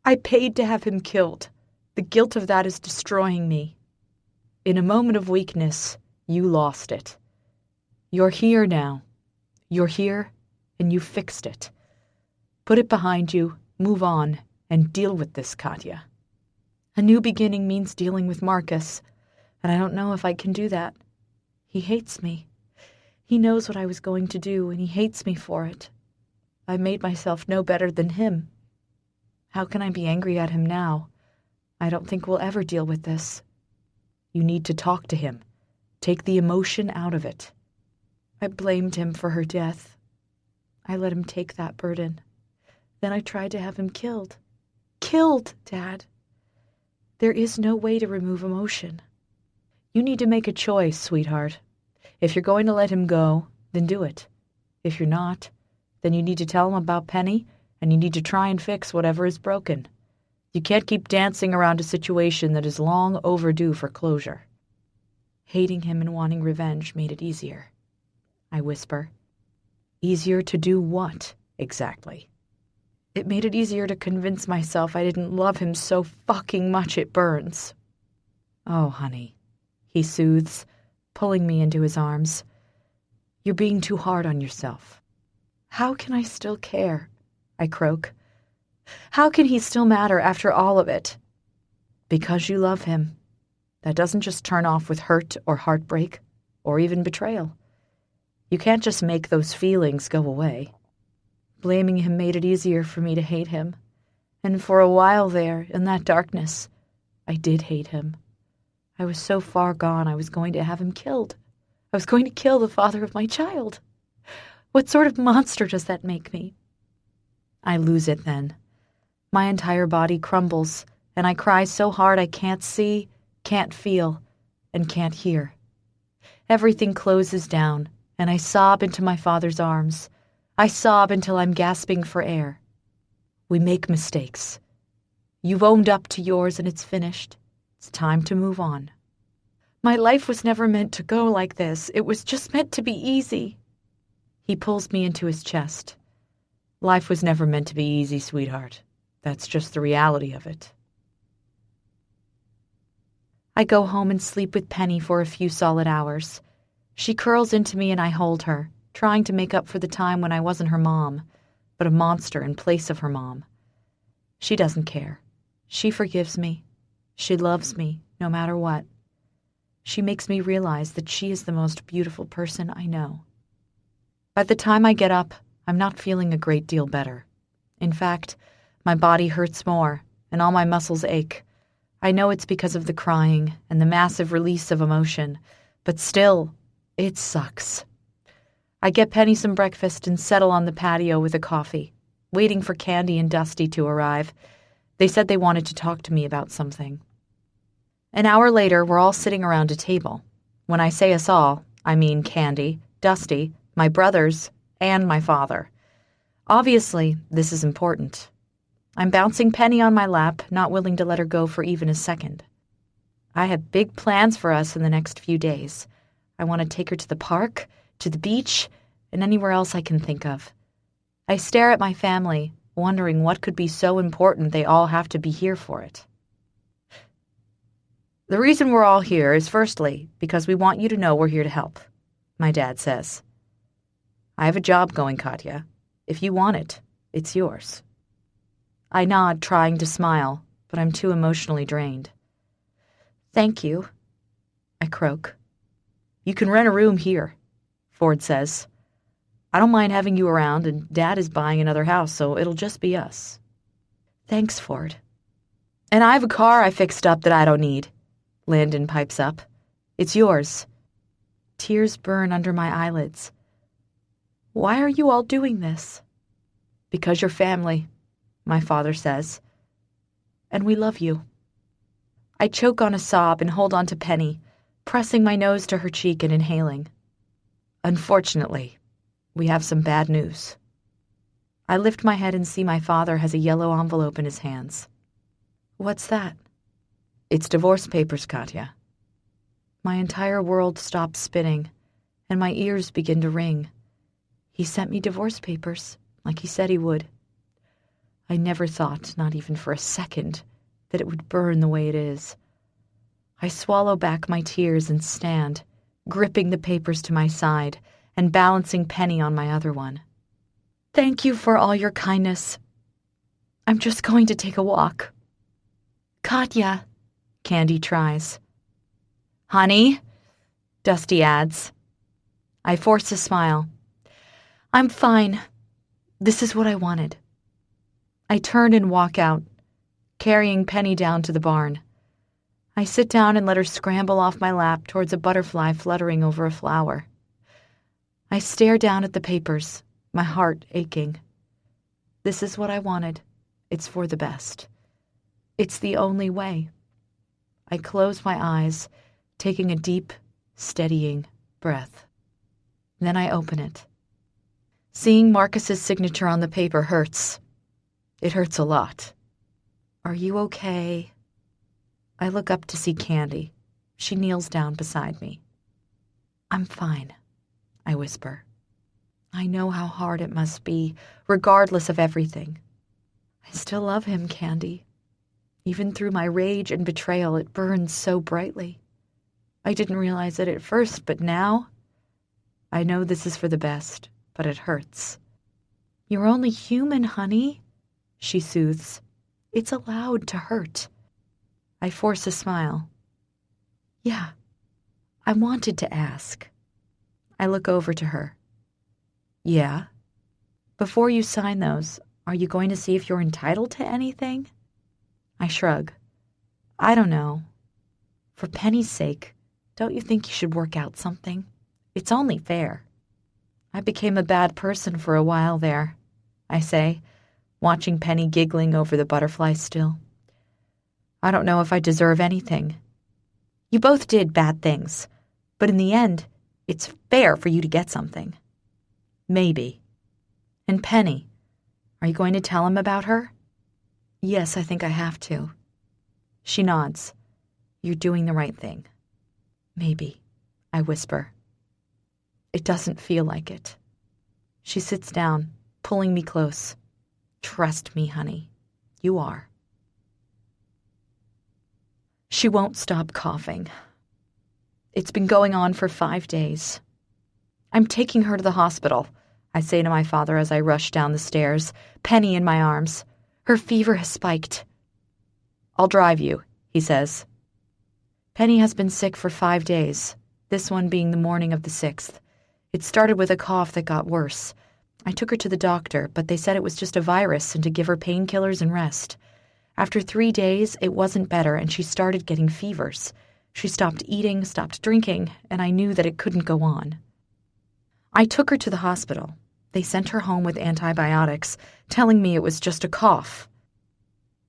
I paid to have him killed. The guilt of that is destroying me. In a moment of weakness, you lost it. You're here now. You're here, and you fixed it. Put it behind you, move on, and deal with this, Katya. A new beginning means dealing with Marcus, and I don't know if I can do that. He hates me. He knows what I was going to do, and he hates me for it. I made myself no better than him. How can I be angry at him now? I don't think we'll ever deal with this. You need to talk to him. Take the emotion out of it. I blamed him for her death. I let him take that burden. Then I tried to have him killed. Killed, Dad! There is no way to remove emotion. You need to make a choice, sweetheart. If you're going to let him go, then do it. If you're not, then you need to tell him about Penny, and you need to try and fix whatever is broken. You can't keep dancing around a situation that is long overdue for closure. Hating him and wanting revenge made it easier. I whisper. Easier to do what, exactly? It made it easier to convince myself I didn't love him so fucking much it burns. Oh, honey, he soothes, pulling me into his arms. You're being too hard on yourself. How can I still care? I croak. How can he still matter after all of it? Because you love him. That doesn't just turn off with hurt or heartbreak, or even betrayal. You can't just make those feelings go away. Blaming him made it easier for me to hate him. And for a while there, in that darkness, I did hate him. I was so far gone I was going to have him killed. I was going to kill the father of my child. What sort of monster does that make me? I lose it then. My entire body crumbles, and I cry so hard I can't see, can't feel, and can't hear. Everything closes down, and I sob into my father's arms. I sob until I'm gasping for air. We make mistakes. You've owned up to yours and it's finished. It's time to move on. My life was never meant to go like this. It was just meant to be easy. He pulls me into his chest. Life was never meant to be easy, sweetheart. That's just the reality of it. I go home and sleep with Penny for a few solid hours. She curls into me and I hold her, trying to make up for the time when I wasn't her mom, but a monster in place of her mom. She doesn't care. She forgives me. She loves me, no matter what. She makes me realize that she is the most beautiful person I know. By the time I get up, I'm not feeling a great deal better. In fact, my body hurts more, and all my muscles ache. I know it's because of the crying and the massive release of emotion, but still, it sucks. I get Penny some breakfast and settle on the patio with a coffee, waiting for Candy and Dusty to arrive. They said they wanted to talk to me about something. An hour later, we're all sitting around a table. When I say us all, I mean Candy, Dusty, my brothers, and my father. Obviously, this is important. I'm bouncing Penny on my lap, not willing to let her go for even a second. I have big plans for us in the next few days. I want to take her to the park, to the beach, and anywhere else I can think of. I stare at my family, wondering what could be so important they all have to be here for it. The reason we're all here is firstly because we want you to know we're here to help, my dad says. I have a job going, Katya. If you want it, it's yours. I nod, trying to smile, but I'm too emotionally drained. Thank you, I croak. You can rent a room here, Ford says. I don't mind having you around, and Dad is buying another house, so it'll just be us. Thanks, Ford. And I have a car I fixed up that I don't need, Landon pipes up. It's yours. Tears burn under my eyelids. Why are you all doing this? Because you're family, my father says. And we love you. I choke on a sob and hold on to Penny, pressing my nose to her cheek and inhaling. Unfortunately, we have some bad news. I lift my head and see my father has a yellow envelope in his hands. What's that? It's divorce papers, Katya. My entire world stops spinning, and my ears begin to ring. He sent me divorce papers, like he said he would. I never thought, not even for a second, that it would burn the way it is. I swallow back my tears and stand, gripping the papers to my side and balancing Penny on my other one. Thank you for all your kindness. I'm just going to take a walk. Katya, Candy tries. Honey, Dusty adds. I force a smile. I'm fine. This is what I wanted. I turn and walk out, carrying Penny down to the barn. I sit down and let her scramble off my lap towards a butterfly fluttering over a flower. I stare down at the papers, my heart aching. This is what I wanted. It's for the best. It's the only way. I close my eyes, taking a deep, steadying breath. Then I open it. Seeing Marcus's signature on the paper hurts. It hurts a lot. Are you okay? I look up to see Candy. She kneels down beside me. I'm fine, I whisper. I know how hard it must be, regardless of everything. I still love him, Candy. Even through my rage and betrayal, it burns so brightly. I didn't realize it at first, but now I know this is for the best, but it hurts. You're only human, honey, she soothes. It's allowed to hurt. I force a smile. Yeah, I wanted to ask. I look over to her. Yeah? Before you sign those, are you going to see if you're entitled to anything? I shrug. I don't know. For Penny's sake, don't you think you should work out something? It's only fair. I became a bad person for a while there, I say, watching Penny giggling over the butterfly still. I don't know if I deserve anything. You both did bad things, but in the end, it's fair for you to get something. Maybe. And Penny, are you going to tell him about her? Yes, I think I have to. She nods. You're doing the right thing. Maybe, I whisper. It doesn't feel like it. She sits down, pulling me close. Trust me, honey. You are. She won't stop coughing. It's been going on for 5 days. I'm taking her to the hospital, I say to my father as I rush down the stairs, Penny in my arms. Her fever has spiked. I'll drive you, he says. Penny has been sick for 5 days, this one being the morning of the 6th. It started with a cough that got worse. I took her to the doctor, but they said it was just a virus and to give her painkillers and rest. After 3 days, it wasn't better and she started getting fevers. She stopped eating, stopped drinking, and I knew that it couldn't go on. I took her to the hospital. They sent her home with antibiotics, telling me it was just a cough.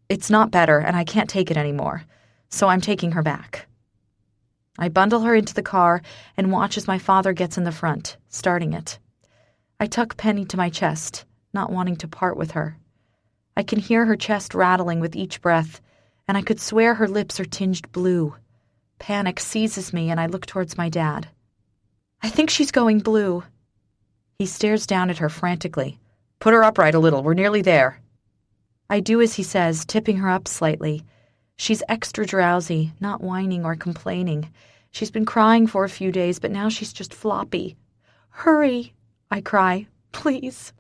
It's not better and I can't take it anymore, so I'm taking her back. I bundle her into the car and watch as my father gets in the front, starting it. I tuck Penny to my chest, not wanting to part with her. I can hear her chest rattling with each breath, and I could swear her lips are tinged blue. Panic seizes me and I look towards my dad. I think she's going blue. He stares down at her frantically. Put her upright a little, we're nearly there. I do as he says, tipping her up slightly. She's extra drowsy, not whining or complaining. She's been crying for a few days, but now she's just floppy. Hurry, I cry, please.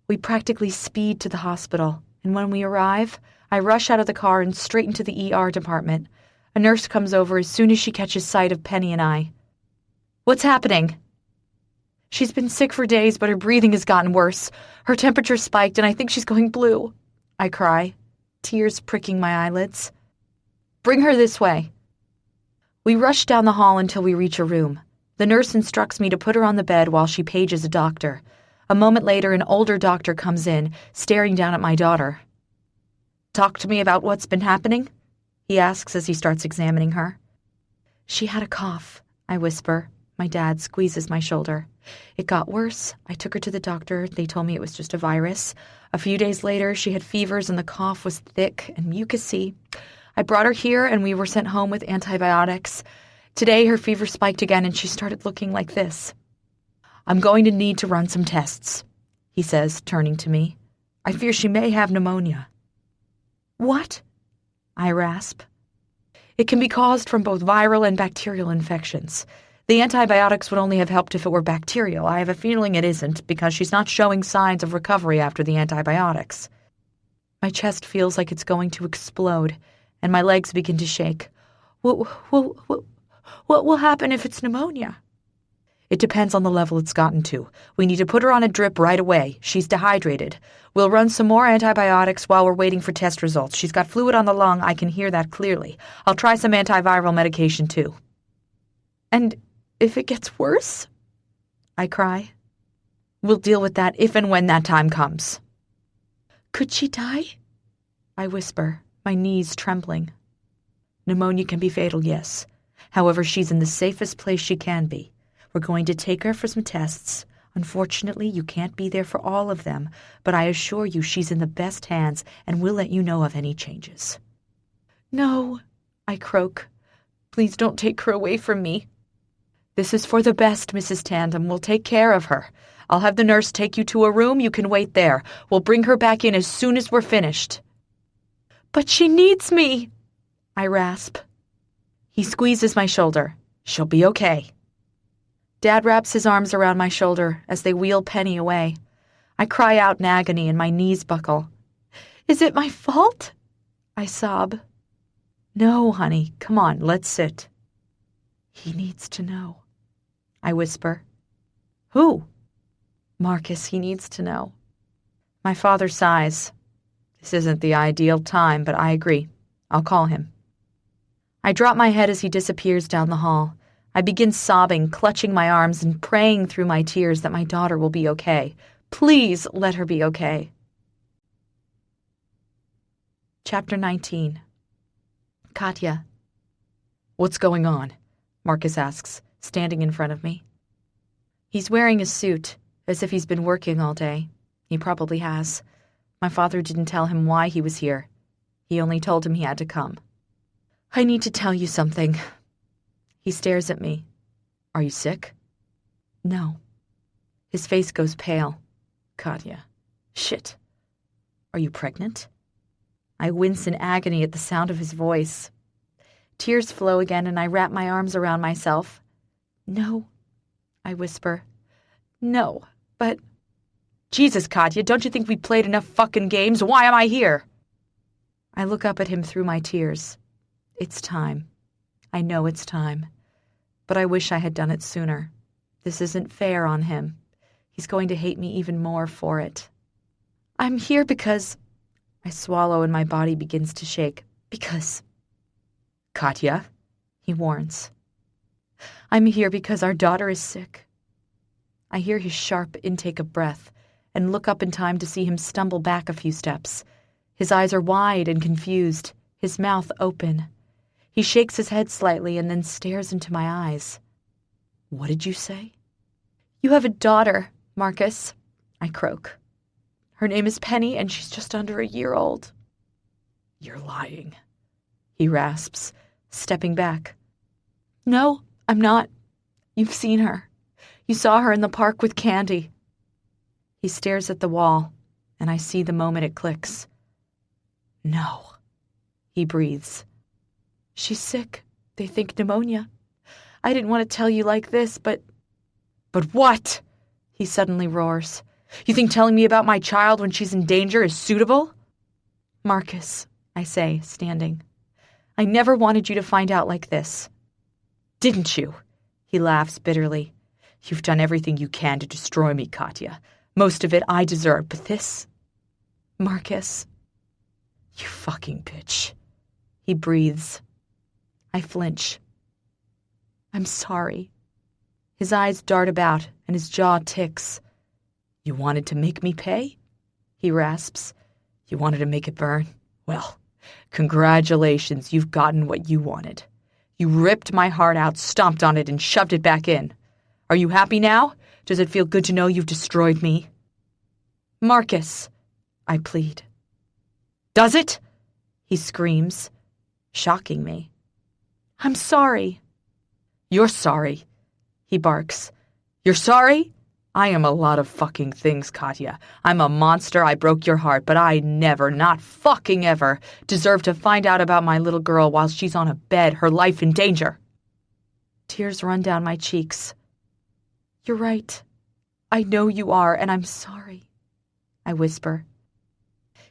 We practically speed to the hospital, and when we arrive, I rush out of the car and straight into the ER department. A nurse comes over as soon as she catches sight of Penny and I. What's happening? She's been sick for days, but her breathing has gotten worse. Her temperature spiked, and I think she's going blue. I cry, tears pricking my eyelids. Bring her this way. We rush down the hall until we reach a room. The nurse instructs me to put her on the bed while she pages a doctor. A moment later, an older doctor comes in, staring down at my daughter. Talk to me about what's been happening, he asks as he starts examining her. She had a cough, I whisper. My dad squeezes my shoulder. It got worse. I took her to the doctor. They told me it was just a virus. A few days later, she had fevers and the cough was thick and mucousy. I brought her here and we were sent home with antibiotics. Today, her fever spiked again and she started looking like this. I'm going to need to run some tests, he says, turning to me. I fear she may have pneumonia. What? I rasp. It can be caused from both viral and bacterial infections. The antibiotics would only have helped if it were bacterial. I have a feeling it isn't because she's not showing signs of recovery after the antibiotics. My chest feels like it's going to explode, and my legs begin to shake. What will happen if it's pneumonia? It depends on the level it's gotten to. We need to put her on a drip right away. She's dehydrated. We'll run some more antibiotics while we're waiting for test results. She's got fluid on the lung. I can hear that clearly. I'll try some antiviral medication, too. And if it gets worse? I cry. We'll deal with that if and when that time comes. Could she die? I whisper, my knees trembling. Pneumonia can be fatal, yes. However, she's in the safest place she can be. We're going to take her for some tests. Unfortunately, you can't be there for all of them, but I assure you she's in the best hands, and we'll let you know of any changes. No, I croak. Please don't take her away from me. This is for the best, Mrs. Tandem. We'll take care of her. I'll have the nurse take you to a room. You can wait there. We'll bring her back in as soon as we're finished. But she needs me, I rasp. He squeezes my shoulder. She'll be okay. Dad wraps his arms around my shoulder as they wheel Penny away. I cry out in agony and my knees buckle. Is it my fault? I sob. No, honey. Come on, let's sit. He needs to know, I whisper. Who? Marcus, he needs to know. My father sighs. This isn't the ideal time, but I agree. I'll call him. I drop my head as he disappears down the hall. I begin sobbing, clutching my arms and praying through my tears that my daughter will be okay. Please let her be okay. Chapter 19. Katya. "What's going on?" Marcus asks, standing in front of me. He's wearing a suit, as if he's been working all day. He probably has. My father didn't tell him why he was here. He only told him he had to come. "I need to tell you something." He stares at me. "Are you sick?" "No." His face goes pale. "Katya. Shit. Are you pregnant?" I wince in agony at the sound of his voice. Tears flow again, and I wrap my arms around myself. "No," I whisper. "No, but—" "Jesus, Katya, don't you think we played enough fucking games? Why am I here?" I look up at him through my tears. It's time. I know it's time. But I wish I had done it sooner. This isn't fair on him. He's going to hate me even more for it. "I'm here because—" I swallow and my body begins to shake. "Because—" "Katya," he warns. "I'm here because our daughter is sick." I hear his sharp intake of breath and look up in time to see him stumble back a few steps. His eyes are wide and confused, his mouth open. He shakes his head slightly and then stares into my eyes. "What did you say?" "You have a daughter, Marcus," I croak. "Her name is Penny, and she's just under a year old." "You're lying," he rasps, stepping back. "No, I'm not. You've seen her. You saw her in the park with Candy." He stares at the wall, and I see the moment it clicks. "No," he breathes. "She's sick. They think pneumonia. I didn't want to tell you like this, but—" "But what?" he suddenly roars. "You think telling me about my child when she's in danger is suitable?" "Marcus," I say, standing, "I never wanted you to find out like this." "Didn't you?" He laughs bitterly. "You've done everything you can to destroy me, Katya. Most of it I deserve, but this—" "Marcus." "You fucking bitch," he breathes. I flinch. "I'm sorry." His eyes dart about, and his jaw ticks. "You wanted to make me pay?" he rasps. "You wanted to make it burn? Well, congratulations, you've gotten what you wanted. You ripped my heart out, stomped on it, and shoved it back in. Are you happy now? Does it feel good to know you've destroyed me?" "Marcus," I plead. "Does it?" he screams, shocking me. "I'm sorry." "You're sorry," he barks. "You're sorry? I am a lot of fucking things, Katya. I'm a monster, I broke your heart, but I never, not fucking ever, deserve to find out about my little girl while she's on a bed, her life in danger." Tears run down my cheeks. "You're right. I know you are, and I'm sorry," I whisper.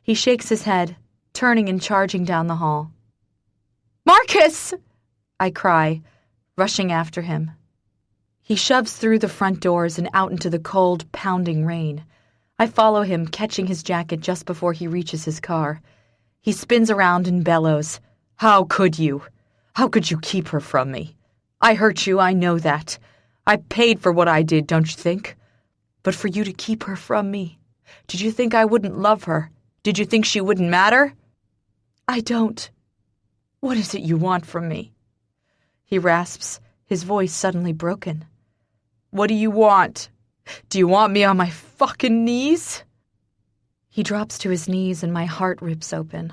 He shakes his head, turning and charging down the hall. "Marcus!" I cry, rushing after him. He shoves through the front doors and out into the cold, pounding rain. I follow him, catching his jacket just before he reaches his car. He spins around and bellows. "How could you? How could you keep her from me? I hurt you, I know that. I paid for what I did, don't you think? But for you to keep her from me, did you think I wouldn't love her? Did you think she wouldn't matter?" "I don't." "What is it you want from me?" He rasps, his voice suddenly broken. "What do you want? Do you want me on my fucking knees?" He drops to his knees and my heart rips open.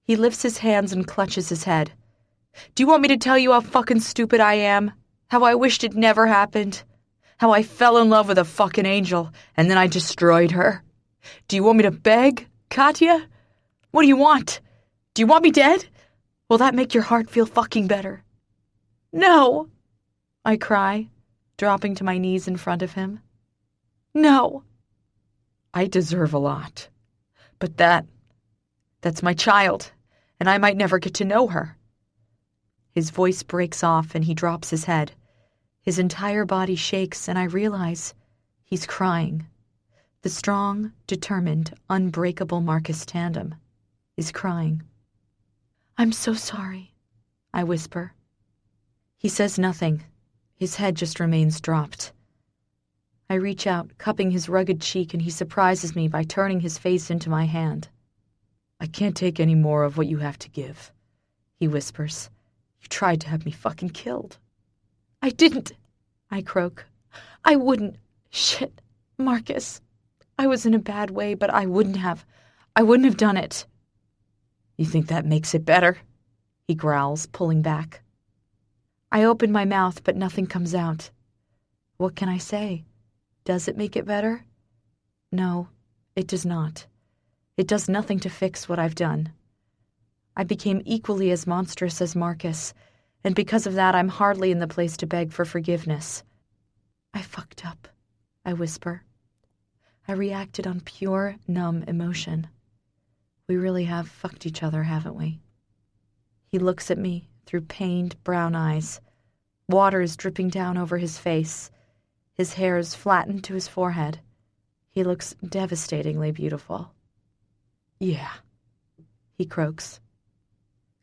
He lifts his hands and clutches his head. "Do you want me to tell you how fucking stupid I am? How I wished it never happened? How I fell in love with a fucking angel, and then I destroyed her? Do you want me to beg, Katya? What do you want? Do you want me dead? Will that make your heart feel fucking better?" "No," I cry, dropping to my knees in front of him. "No." I deserve a lot. But that's my child, and I might never get to know her. His voice breaks off and he drops his head. His entire body shakes and I realize he's crying. The strong, determined, unbreakable Marcus Tandem is crying. "I'm so sorry," I whisper. He says nothing. His head just remains dropped. I reach out, cupping his rugged cheek, and he surprises me by turning his face into my hand. I can't take any more of what you have to give, he whispers. You tried to have me fucking killed. I didn't, I croak. I wouldn't. Shit, Marcus. I was in a bad way, but I wouldn't have done it. You think that makes it better? He growls, pulling back. I open my mouth, but nothing comes out. What can I say? Does it make it better? No, it does not. It does nothing to fix what I've done. I became equally as monstrous as Marcus, and because of that, I'm hardly in the place to beg for forgiveness. I fucked up, I whisper. I reacted on pure, numb emotion. We really have fucked each other, haven't we? He looks at me through pained brown eyes. Water is dripping down over his face. His hair is flattened to his forehead. He looks devastatingly beautiful. Yeah, he croaks.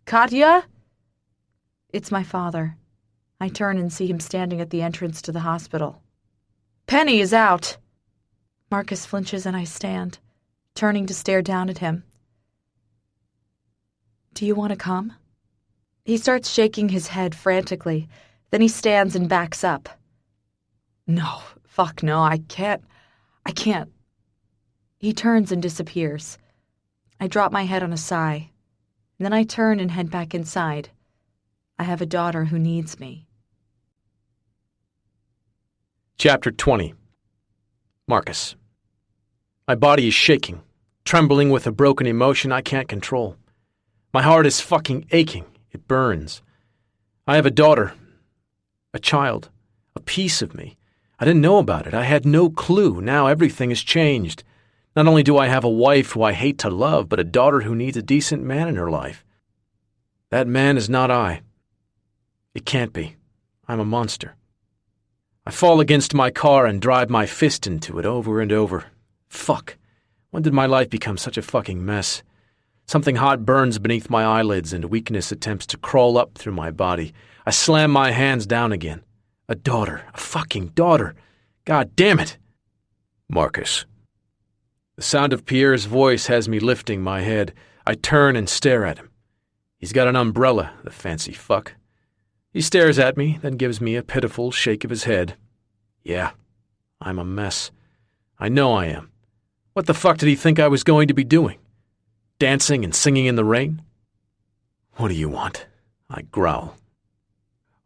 Katya? It's my father. I turn and see him standing at the entrance to the hospital. Penny is out. Marcus flinches and I stand, turning to stare down at him. Do you want to come? He starts shaking his head frantically. Then he stands and backs up. No, fuck no, I can't. He turns and disappears. I drop my head on a sigh. Then I turn and head back inside. I have a daughter who needs me. Chapter 20. Marcus. My body is shaking, trembling with a broken emotion I can't control. My heart is fucking aching. It burns. I have a daughter, a child, a piece of me. I didn't know about it. I had no clue. Now everything has changed. Not only do I have a wife who I hate to love, but a daughter who needs a decent man in her life. That man is not I. It can't be. I'm a monster. I fall against my car and drive my fist into it over and over. Fuck. When did my life become such a fucking mess? Something hot burns beneath my eyelids and weakness attempts to crawl up through my body. I slam my hands down again. A daughter. A fucking daughter. God damn it. Marcus. The sound of Pierre's voice has me lifting my head. I turn and stare at him. He's got an umbrella, the fancy fuck. He stares at me, then gives me a pitiful shake of his head. Yeah, I'm a mess. I know I am. What the fuck did he think I was going to be doing? Dancing and singing in the rain? What do you want? I growl.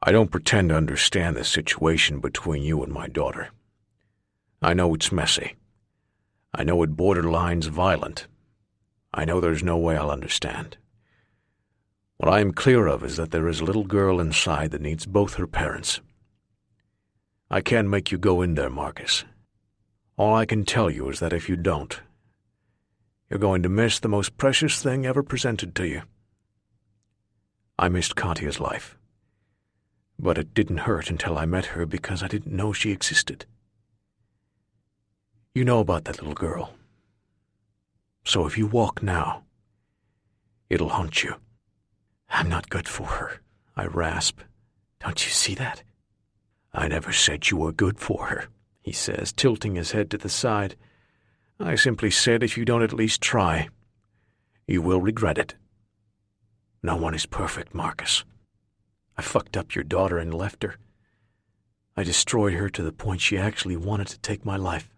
I don't pretend to understand the situation between you and my daughter. I know it's messy. I know it borderlines violent. I know there's no way I'll understand. What I am clear of is that there is a little girl inside that needs both her parents. I can't make you go in there, Marcus. All I can tell you is that if you don't, you're going to miss the most precious thing ever presented to you. I missed Katya's life, but it didn't hurt until I met her because I didn't know she existed. You know about that little girl. So if you walk now, it'll haunt you. I'm not good for her, I rasp. Don't you see that? I never said you were good for her, he says, tilting his head to the side. I simply said if you don't at least try, you will regret it. No one is perfect, Marcus. I fucked up your daughter and left her. I destroyed her to the point she actually wanted to take my life.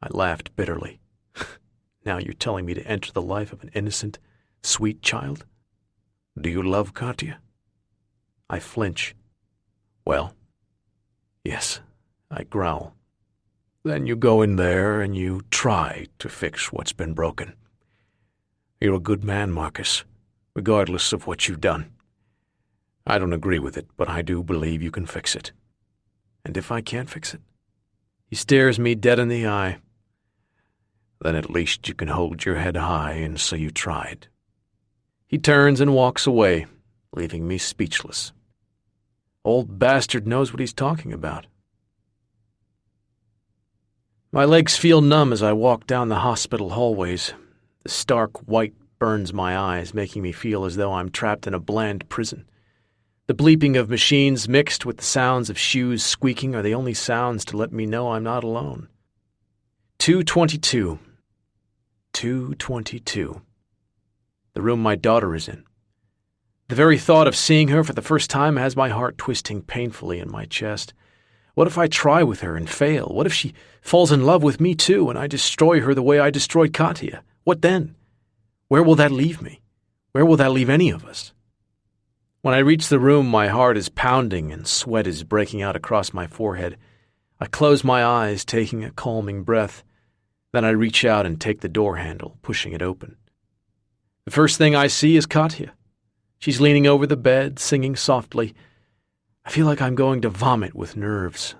I laughed bitterly. Now you're telling me to enter the life of an innocent, sweet child? Do you love Katya? I flinch. Well, yes, I growl. Then you go in there and you try to fix what's been broken. You're a good man, Marcus, regardless of what you've done. I don't agree with it, but I do believe you can fix it. And if I can't fix it? He stares me dead in the eye. Then at least you can hold your head high and say you tried. He turns and walks away, leaving me speechless. Old bastard knows what he's talking about. My legs feel numb as I walk down the hospital hallways. The stark white burns my eyes, making me feel as though I'm trapped in a bland prison. The bleeping of machines mixed with the sounds of shoes squeaking are the only sounds to let me know I'm not alone. 2:22. 2:22. the room my daughter is in. The very thought of seeing her for the first time has my heart twisting painfully in my chest. What if I try with her and fail? What if she falls in love with me too and I destroy her the way I destroyed Katya? What then? Where will that leave me? Where will that leave any of us? When I reach the room, my heart is pounding and sweat is breaking out across my forehead. I close my eyes, taking a calming breath. Then I reach out and take the door handle, pushing it open. The first thing I see is Katya. She's leaning over the bed, singing softly. I feel like I'm going to vomit with nerves.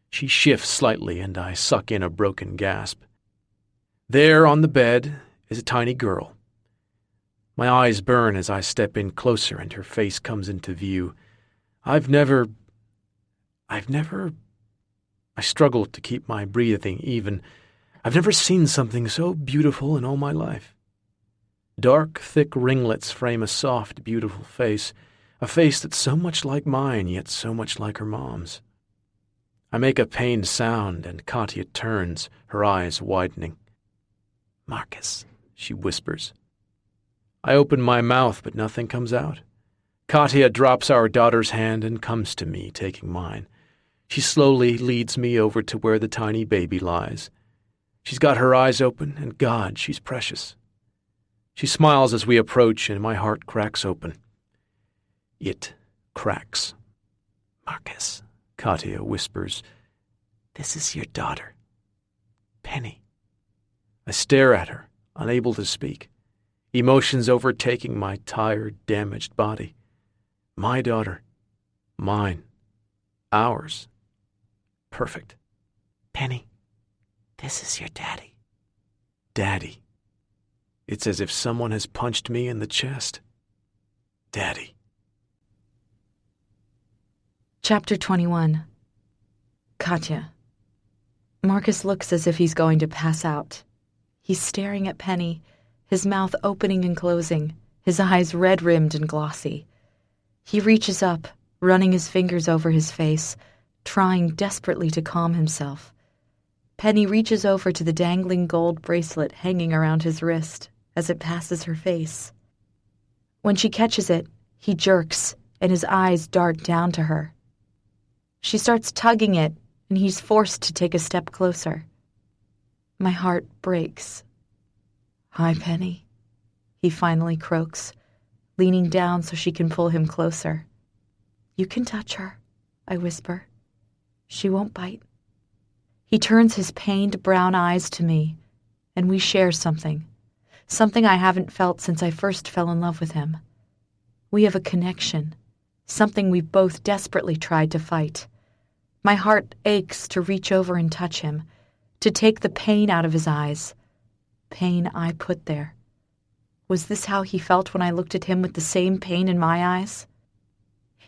She shifts slightly, and I suck in a broken gasp. There on the bed is a tiny girl. My eyes burn as I step in closer and her face comes into view. I struggle to keep my breathing even. I've never seen something so beautiful in all my life. Dark, thick ringlets frame a soft, beautiful face, a face that's so much like mine, yet so much like her mom's. I make a pained sound, and Katya turns, her eyes widening. "Marcus," she whispers. I open my mouth, but nothing comes out. Katya drops our daughter's hand and comes to me, taking mine. She slowly leads me over to where the tiny baby lies. She's got her eyes open, and God, she's precious. She smiles as we approach, and my heart cracks open. It cracks. "Marcus," Katya whispers, "this is your daughter, Penny." I stare at her, unable to speak. Emotions overtaking my tired, damaged body. My daughter. Mine. Ours. Perfect. "Penny, this is your daddy." Daddy. It's as if someone has punched me in the chest. Daddy. Chapter 21. Katya. Marcus looks as if he's going to pass out. He's staring at Penny, his mouth opening and closing, his eyes red-rimmed and glossy. He reaches up, running his fingers over his face, trying desperately to calm himself. Penny reaches over to the dangling gold bracelet hanging around his wrist as it passes her face. When she catches it, he jerks, and his eyes dart down to her. She starts tugging it, and he's forced to take a step closer. My heart breaks. "Hi, Penny," he finally croaks, leaning down so she can pull him closer. "You can touch her," I whisper. "She won't bite." He turns his pained brown eyes to me, and we share something I haven't felt since I first fell in love with him. We have a connection, something we've both desperately tried to fight. My heart aches to reach over and touch him, to take the pain out of his eyes. Pain I put there. Was this how he felt when I looked at him with the same pain in my eyes?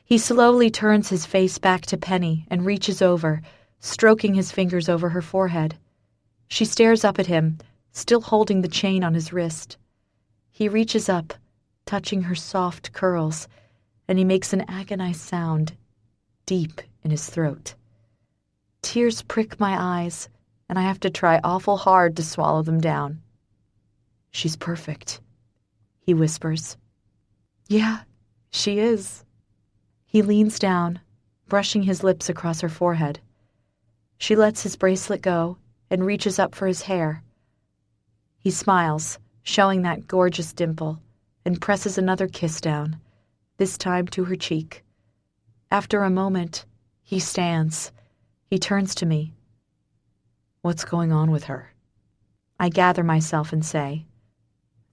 He slowly turns his face back to Penny and reaches over, stroking his fingers over her forehead. She stares up at him, still holding the chain on his wrist. He reaches up, touching her soft curls, and he makes an agonized sound, deep in his throat. Tears prick my eyes, and I have to try awful hard to swallow them down. "She's perfect," he whispers. "Yeah, she is." He leans down, brushing his lips across her forehead. She lets his bracelet go and reaches up for his hair. He smiles, showing that gorgeous dimple, and presses another kiss down, this time to her cheek. After a moment, he stands. He turns to me. "What's going on with her?" I gather myself and say,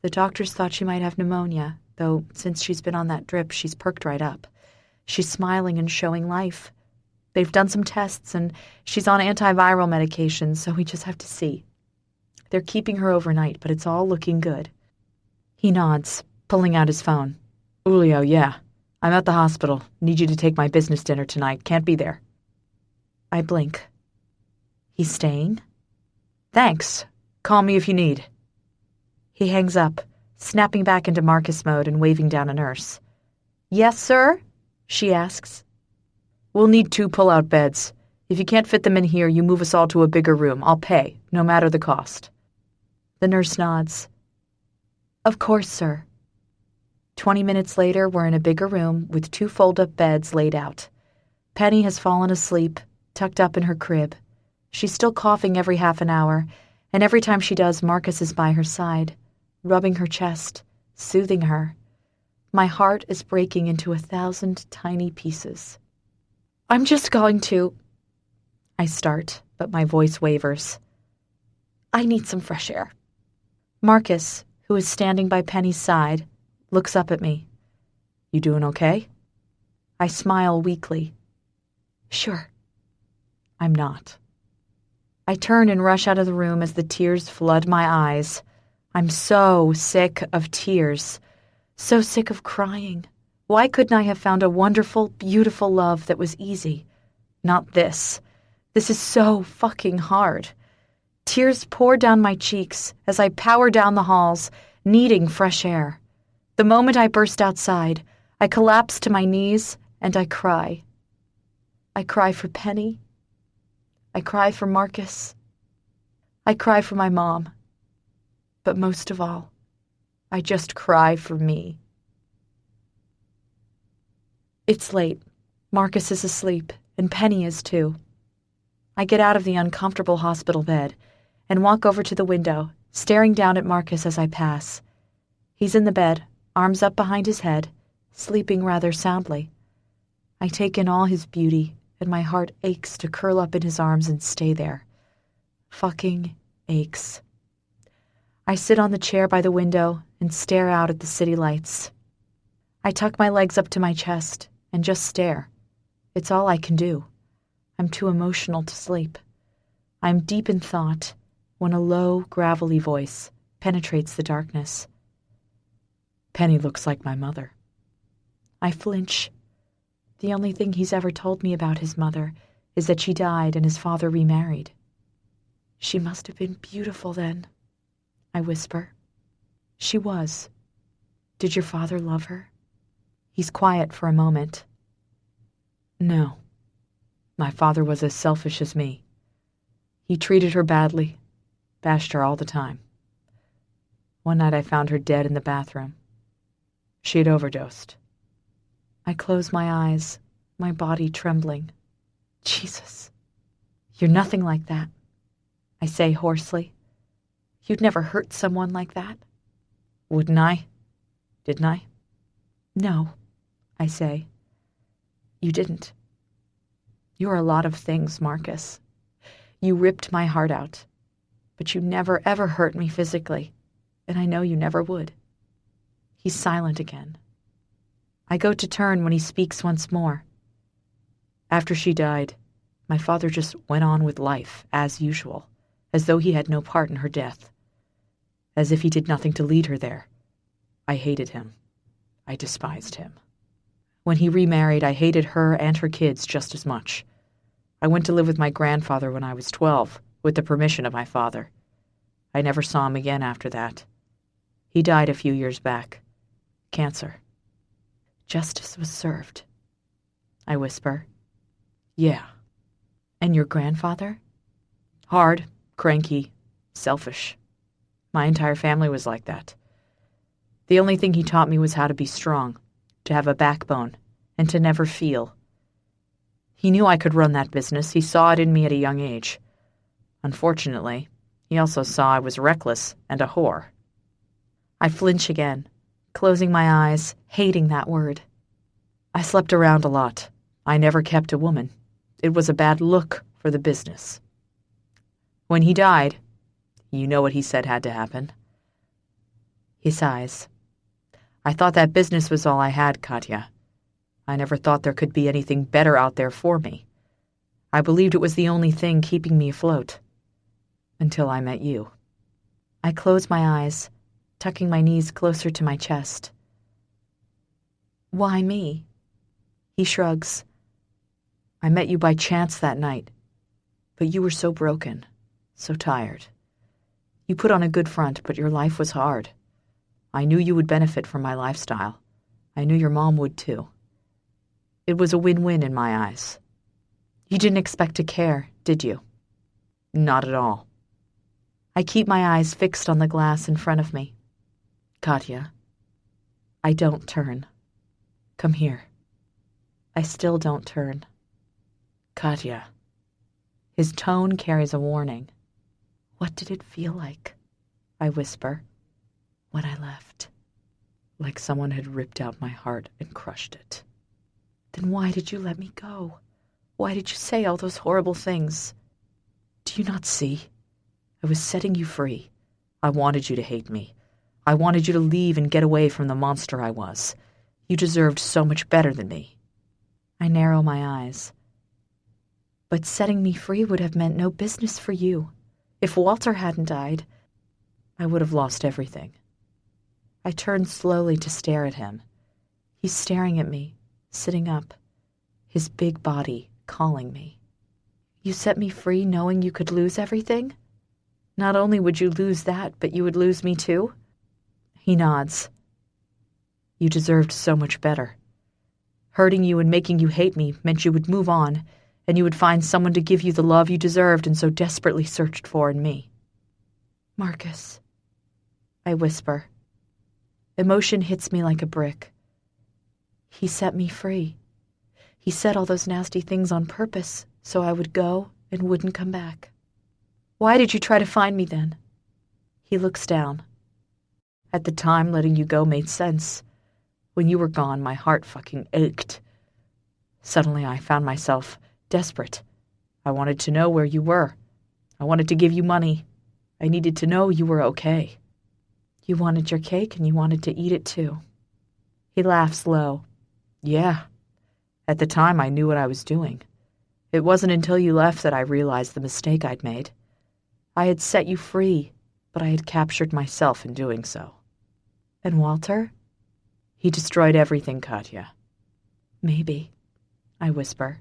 "The doctors thought she might have pneumonia, though since she's been on that drip, she's perked right up. She's smiling and showing life. They've done some tests, and she's on antiviral medication, so we just have to see. They're keeping her overnight, but it's all looking good." He nods, pulling out his phone. "Julio, yeah. I'm at the hospital. Need you to take my business dinner tonight. Can't be there." I blink. "He's staying?" "Thanks. Call me if you need." He hangs up, snapping back into Marcus mode and waving down a nurse. "Yes, sir?" she asks. "We'll need 2 pull-out beds. If you can't fit them in here, you move us all to a bigger room. I'll pay, no matter the cost." The nurse nods. Of course, sir. 20 minutes later, we're in a bigger room with 2 fold-up beds laid out. Penny has fallen asleep, tucked up in her crib. She's still coughing every half an hour, and every time she does, Marcus is by her side, rubbing her chest, soothing her. My heart is breaking into 1,000 tiny pieces. I'm just going to... I start, but my voice wavers. I need some fresh air. Marcus, who is standing by Penny's side, looks up at me. You doing okay? I smile weakly. Sure. I'm not. I turn and rush out of the room as the tears flood my eyes. I'm so sick of tears. So sick of crying. Why couldn't I have found a wonderful, beautiful love that was easy? Not this. This is so fucking hard. Tears pour down my cheeks as I power down the halls, needing fresh air. The moment I burst outside, I collapse to my knees and I cry. I cry for Penny. I cry for Marcus. I cry for my mom. But most of all, I just cry for me. It's late. Marcus is asleep, and Penny is too. I get out of the uncomfortable hospital bed and walk over to the window, staring down at Marcus as I pass. He's in the bed, arms up behind his head, sleeping rather soundly. I take in all his beauty, and my heart aches to curl up in his arms and stay there. Fucking aches. I sit on the chair by the window and stare out at the city lights. I tuck my legs up to my chest and just stare. It's all I can do. I'm too emotional to sleep. I'm deep in thought when a low, gravelly voice penetrates the darkness. Penny looks like my mother. I flinch. The only thing he's ever told me about his mother is that she died and his father remarried. She must have been beautiful then, I whisper. She was. Did your father love her? He's quiet for a moment. No. My father was as selfish as me. He treated her badly, bashed her all the time. One night I found her dead in the bathroom. She had overdosed. I close my eyes, my body trembling. Jesus. You're nothing like that, I say hoarsely. You'd never hurt someone like that. Wouldn't I? Didn't I? No, I say. You didn't. You're a lot of things, Marcus. You ripped my heart out, but you never ever hurt me physically, and I know you never would. He's silent again. I go to turn when he speaks once more. After she died, my father just went on with life, as usual, as though he had no part in her death. As if he did nothing to lead her there. I hated him. I despised him. When he remarried, I hated her and her kids just as much. I went to live with my grandfather when I was 12, with the permission of my father. I never saw him again after that. He died a few years back. Cancer. Justice was served. I whisper. Yeah. And your grandfather? Hard, cranky, selfish. My entire family was like that. The only thing he taught me was how to be strong, to have a backbone, and to never feel. He knew I could run that business. He saw it in me at a young age. Unfortunately, he also saw I was reckless and a whore. I flinch again, closing my eyes, hating that word. I slept around a lot. I never kept a woman. It was a bad look for the business. When he died, you know what he said had to happen. He sighs. I thought that business was all I had, Katya. I never thought there could be anything better out there for me. I believed it was the only thing keeping me afloat. Until I met you. I close my eyes, tucking my knees closer to my chest. Why me? He shrugs. I met you by chance that night, but you were so broken, so tired. You put on a good front, but your life was hard. I knew you would benefit from my lifestyle. I knew your mom would too. It was a win-win in my eyes. You didn't expect to care, did you? Not at all. I keep my eyes fixed on the glass in front of me. Katya, I don't turn. Come here. I still don't turn. Katya. His tone carries a warning. What did it feel like? I whisper. When I left. Like someone had ripped out my heart and crushed it. Then why did you let me go? Why did you say all those horrible things? Do you not see? I was setting you free. I wanted you to hate me. I wanted you to leave and get away from the monster I was. You deserved so much better than me. I narrow my eyes. But setting me free would have meant no business for you. If Walter hadn't died, I would have lost everything. I turn slowly to stare at him. He's staring at me, sitting up, his big body calling me. You set me free knowing you could lose everything? Not only would you lose that, but you would lose me too? He nods. You deserved so much better. Hurting you and making you hate me meant you would move on, and you would find someone to give you the love you deserved and so desperately searched for in me. Marcus, I whisper. Emotion hits me like a brick. He set me free. He said all those nasty things on purpose so I would go and wouldn't come back. Why did you try to find me then? He looks down. At the time, letting you go made sense. When you were gone, my heart fucking ached. Suddenly, I found myself desperate. I wanted to know where you were. I wanted to give you money. I needed to know you were okay. You wanted your cake and you wanted to eat it too. He laughs low. Yeah. At the time, I knew what I was doing. It wasn't until you left that I realized the mistake I'd made. I had set you free, but I had captured myself in doing so. And Walter? He destroyed everything, Katya. Maybe, I whisper.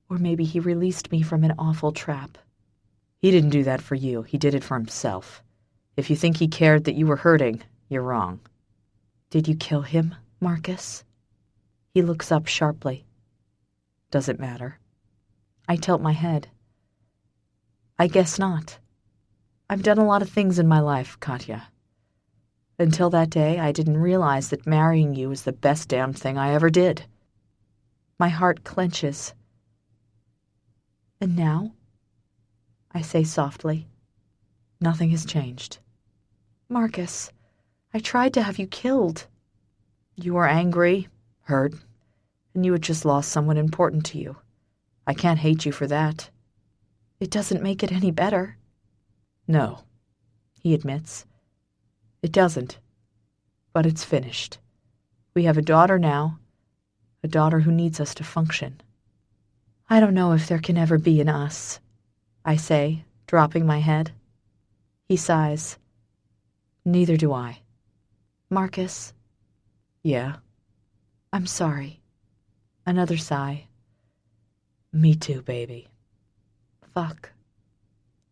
Or maybe he released me from an awful trap. He didn't do that for you. He did it for himself. If you think he cared that you were hurting, you're wrong. Did you kill him, Marcus? He looks up sharply. Does it matter? I tilt my head. I guess not. I've done a lot of things in my life, Katya. Until that day, I didn't realize that marrying you was the best damn thing I ever did. My heart clenches. And now? I say softly. Nothing has changed. Marcus, I tried to have you killed. You were angry, hurt, and you had just lost someone important to you. I can't hate you for that. It doesn't make it any better. No, he admits. It doesn't. But it's finished. We have a daughter now, a daughter who needs us to function. I don't know if there can ever be an us, I say, dropping my head. He sighs. Neither do I. Marcus? Yeah? I'm sorry. Another sigh. Me too, baby. Fuck.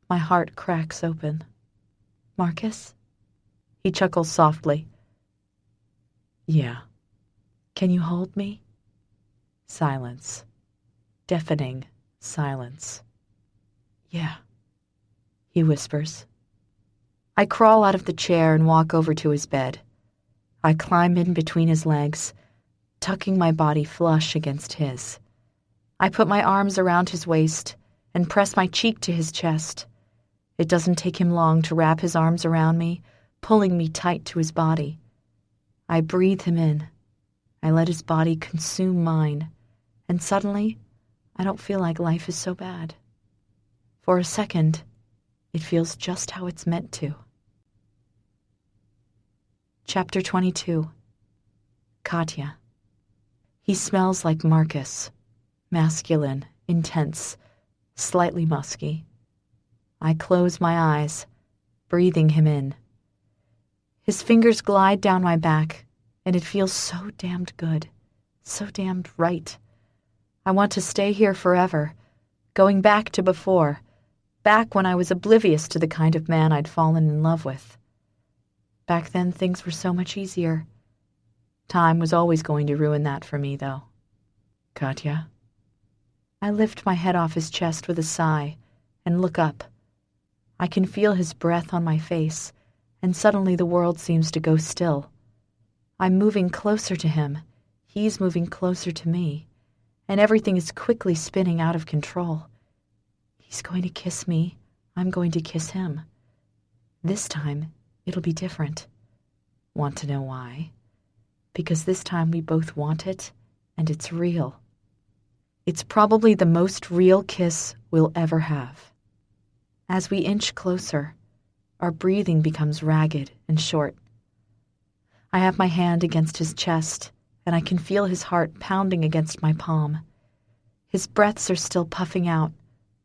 My heart cracks open. Marcus? He chuckles softly. Yeah. Can you hold me? Silence. Deafening silence. Yeah. He whispers. I crawl out of the chair and walk over to his bed. I climb in between his legs, tucking my body flush against his. I put my arms around his waist and press my cheek to his chest. It doesn't take him long to wrap his arms around me, pulling me tight to his body. I breathe him in. I let his body consume mine, and suddenly, I don't feel like life is so bad. For a second, it feels just how it's meant to. Chapter 22. Katya. He smells like Marcus. Masculine, intense, slightly musky. I close my eyes, breathing him in. His fingers glide down my back, and it feels so damned good, so damned right. I want to stay here forever, going back to before, back when I was oblivious to the kind of man I'd fallen in love with. Back then, things were so much easier. Time was always going to ruin that for me, though. Katya? I lift my head off his chest with a sigh and look up. I can feel his breath on my face and suddenly the world seems to go still. I'm moving closer to him, he's moving closer to me, and everything is quickly spinning out of control. He's going to kiss me, I'm going to kiss him. This time, it'll be different. Want to know why? Because this time we both want it, and it's real. It's probably the most real kiss we'll ever have. As we inch closer, our breathing becomes ragged and short. I have my hand against his chest, and I can feel his heart pounding against my palm. His breaths are still puffing out,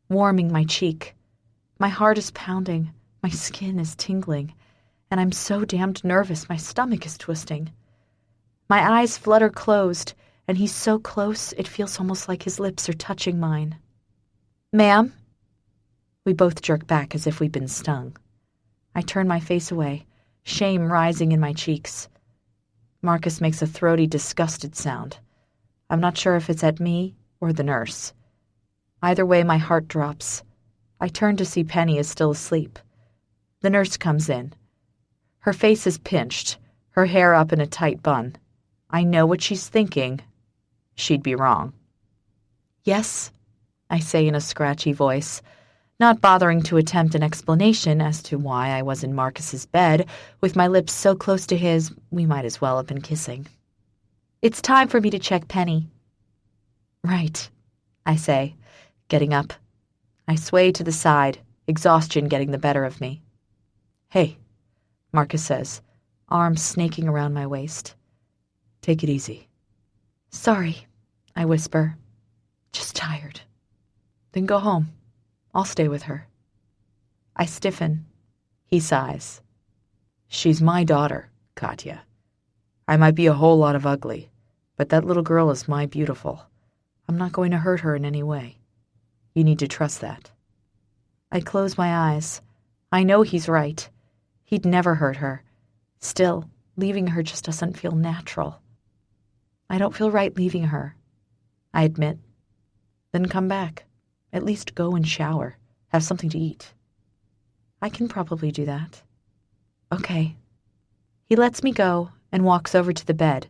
warming my cheek. My heart is pounding, my skin is tingling, and I'm so damned nervous my stomach is twisting. My eyes flutter closed, and he's so close it feels almost like his lips are touching mine. "Ma'am?" We both jerk back as if we'd been stung. I turn my face away, shame rising in my cheeks. Marcus makes a throaty, disgusted sound. I'm not sure if it's at me or the nurse. Either way, my heart drops. I turn to see Penny is still asleep. The nurse comes in. Her face is pinched, her hair up in a tight bun. I know what she's thinking. She'd be wrong. "Yes," I say in a scratchy voice, not bothering to attempt an explanation as to why I was in Marcus's bed with my lips so close to his we might as well have been kissing. "It's time for me to check Penny." "Right," I say, getting up. I sway to the side, exhaustion getting the better of me. "Hey," Marcus says, arms snaking around my waist. "Take it easy." "Sorry," I whisper. "Just tired." "Then go home. I'll stay with her." I stiffen. He sighs. "She's my daughter, Katya. I might be a whole lot of ugly, but that little girl is my beautiful. I'm not going to hurt her in any way. You need to trust that." I close my eyes. I know he's right. He'd never hurt her. Still, leaving her just doesn't feel natural. I don't feel right leaving her, I admit. Then come back. At least go and shower. Have something to eat. I can probably do that. Okay. He lets me go and walks over to the bed,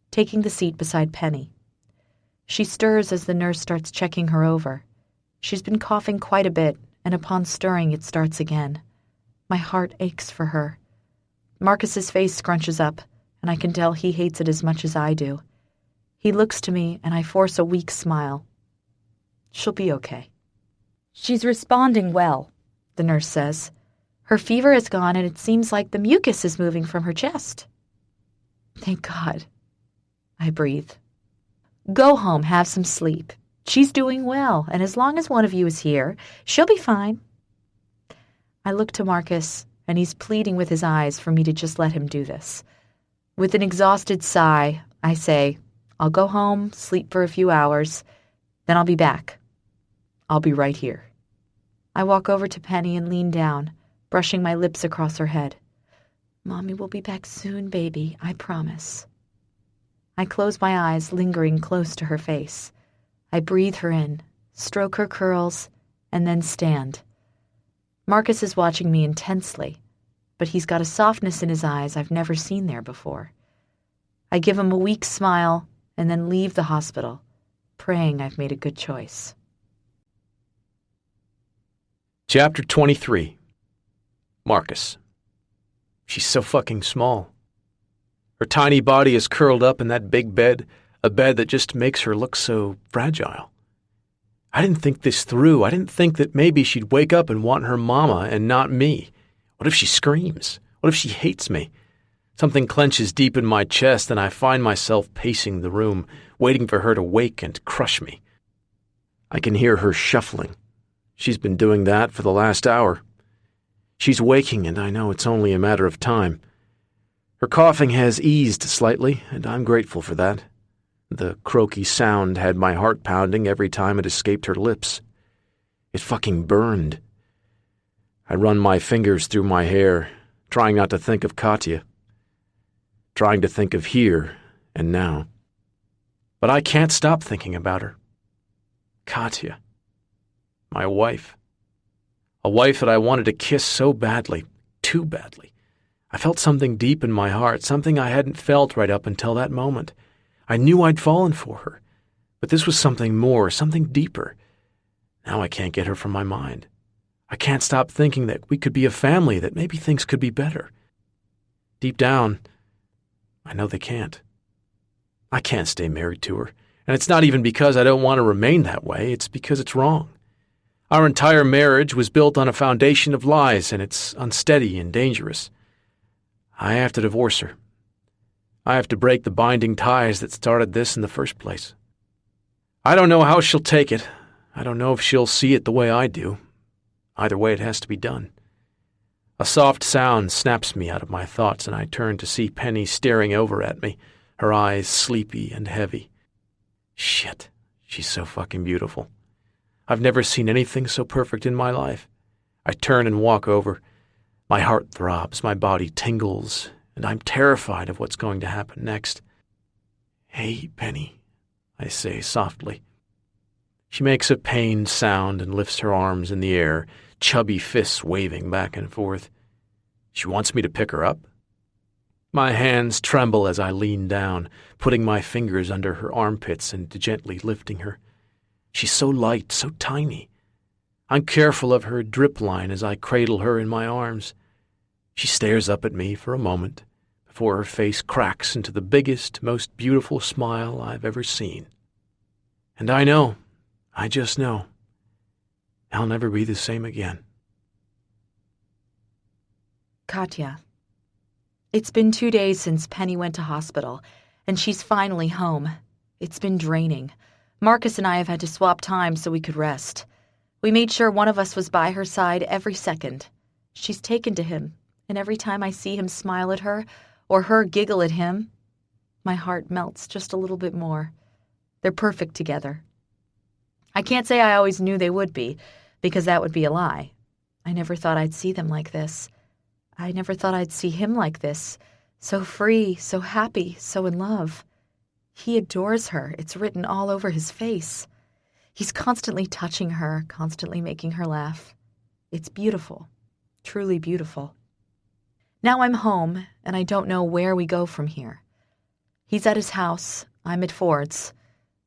taking the seat beside Penny. She stirs as the nurse starts checking her over. She's been coughing quite a bit, and upon stirring it starts again. My heart aches for her. Marcus's face scrunches up, and I can tell he hates it as much as I do. He looks to me, and I force a weak smile. "She'll be okay." "She's responding well," the nurse says. "Her fever is gone, and it seems like the mucus is moving from her chest." "Thank God," I breathe. "Go home, have some sleep. She's doing well, and as long as one of you is here, she'll be fine." I look to Marcus, and he's pleading with his eyes for me to just let him do this. With an exhausted sigh, I say, "I'll go home, sleep for a few hours, then I'll be back. I'll be right here." I walk over to Penny and lean down, brushing my lips across her head. "Mommy will be back soon, baby, I promise." I close my eyes, lingering close to her face. I breathe her in, stroke her curls, and then stand. Marcus is watching me intensely, but he's got a softness in his eyes I've never seen there before. I give him a weak smile and then leave the hospital, praying I've made a good choice. Chapter 23. Marcus. She's so fucking small. Her tiny body is curled up in that big bed, a bed that just makes her look so fragile. I didn't think this through. I didn't think that maybe she'd wake up and want her mama and not me. What if she screams? What if she hates me? Something clenches deep in my chest, and I find myself pacing the room, waiting for her to wake and crush me. I can hear her shuffling. She's been doing that for the last hour. She's waking, and I know it's only a matter of time. Her coughing has eased slightly, and I'm grateful for that. The croaky sound had my heart pounding every time it escaped her lips. It fucking burned. I run my fingers through my hair, trying not to think of Katya. Trying to think of here and now. But I can't stop thinking about her. Katya. My wife. A wife that I wanted to kiss so badly, too badly. I felt something deep in my heart, something I hadn't felt right up until that moment. I knew I'd fallen for her, but this was something more, something deeper. Now I can't get her from my mind. I can't stop thinking that we could be a family, that maybe things could be better. Deep down, I know they can't. I can't stay married to her, and it's not even because I don't want to remain that way, it's because it's wrong. Our entire marriage was built on a foundation of lies, and it's unsteady and dangerous. I have to divorce her. I have to break the binding ties that started this in the first place. I don't know how she'll take it. I don't know if she'll see it the way I do. Either way, it has to be done. A soft sound snaps me out of my thoughts, and I turn to see Penny staring over at me, her eyes sleepy and heavy. Shit, she's so fucking beautiful. I've never seen anything so perfect in my life. I turn and walk over. My heart throbs, my body tingles, and I'm terrified of what's going to happen next. "Hey, Penny," I say softly. She makes a pained sound and lifts her arms in the air, chubby fists waving back and forth. She wants me to pick her up? My hands tremble as I lean down, putting my fingers under her armpits and gently lifting her. She's so light, so tiny. I'm careful of her drip line as I cradle her in my arms. She stares up at me for a moment before her face cracks into the biggest, most beautiful smile I've ever seen. And I know, I just know, I'll never be the same again. Katya. It's been 2 days since Penny went to hospital, and she's finally home. It's been draining. Marcus and I have had to swap time so we could rest. We made sure one of us was by her side every second. She's taken to him, and every time I see him smile at her, or her giggle at him, my heart melts just a little bit more. They're perfect together. I can't say I always knew they would be, because that would be a lie. I never thought I'd see them like this. I never thought I'd see him like this, so free, so happy, so in love. He adores her. It's written all over his face. He's constantly touching her, constantly making her laugh. It's beautiful, truly beautiful. Now I'm home, and I don't know where we go from here. He's at his house, I'm at Ford's.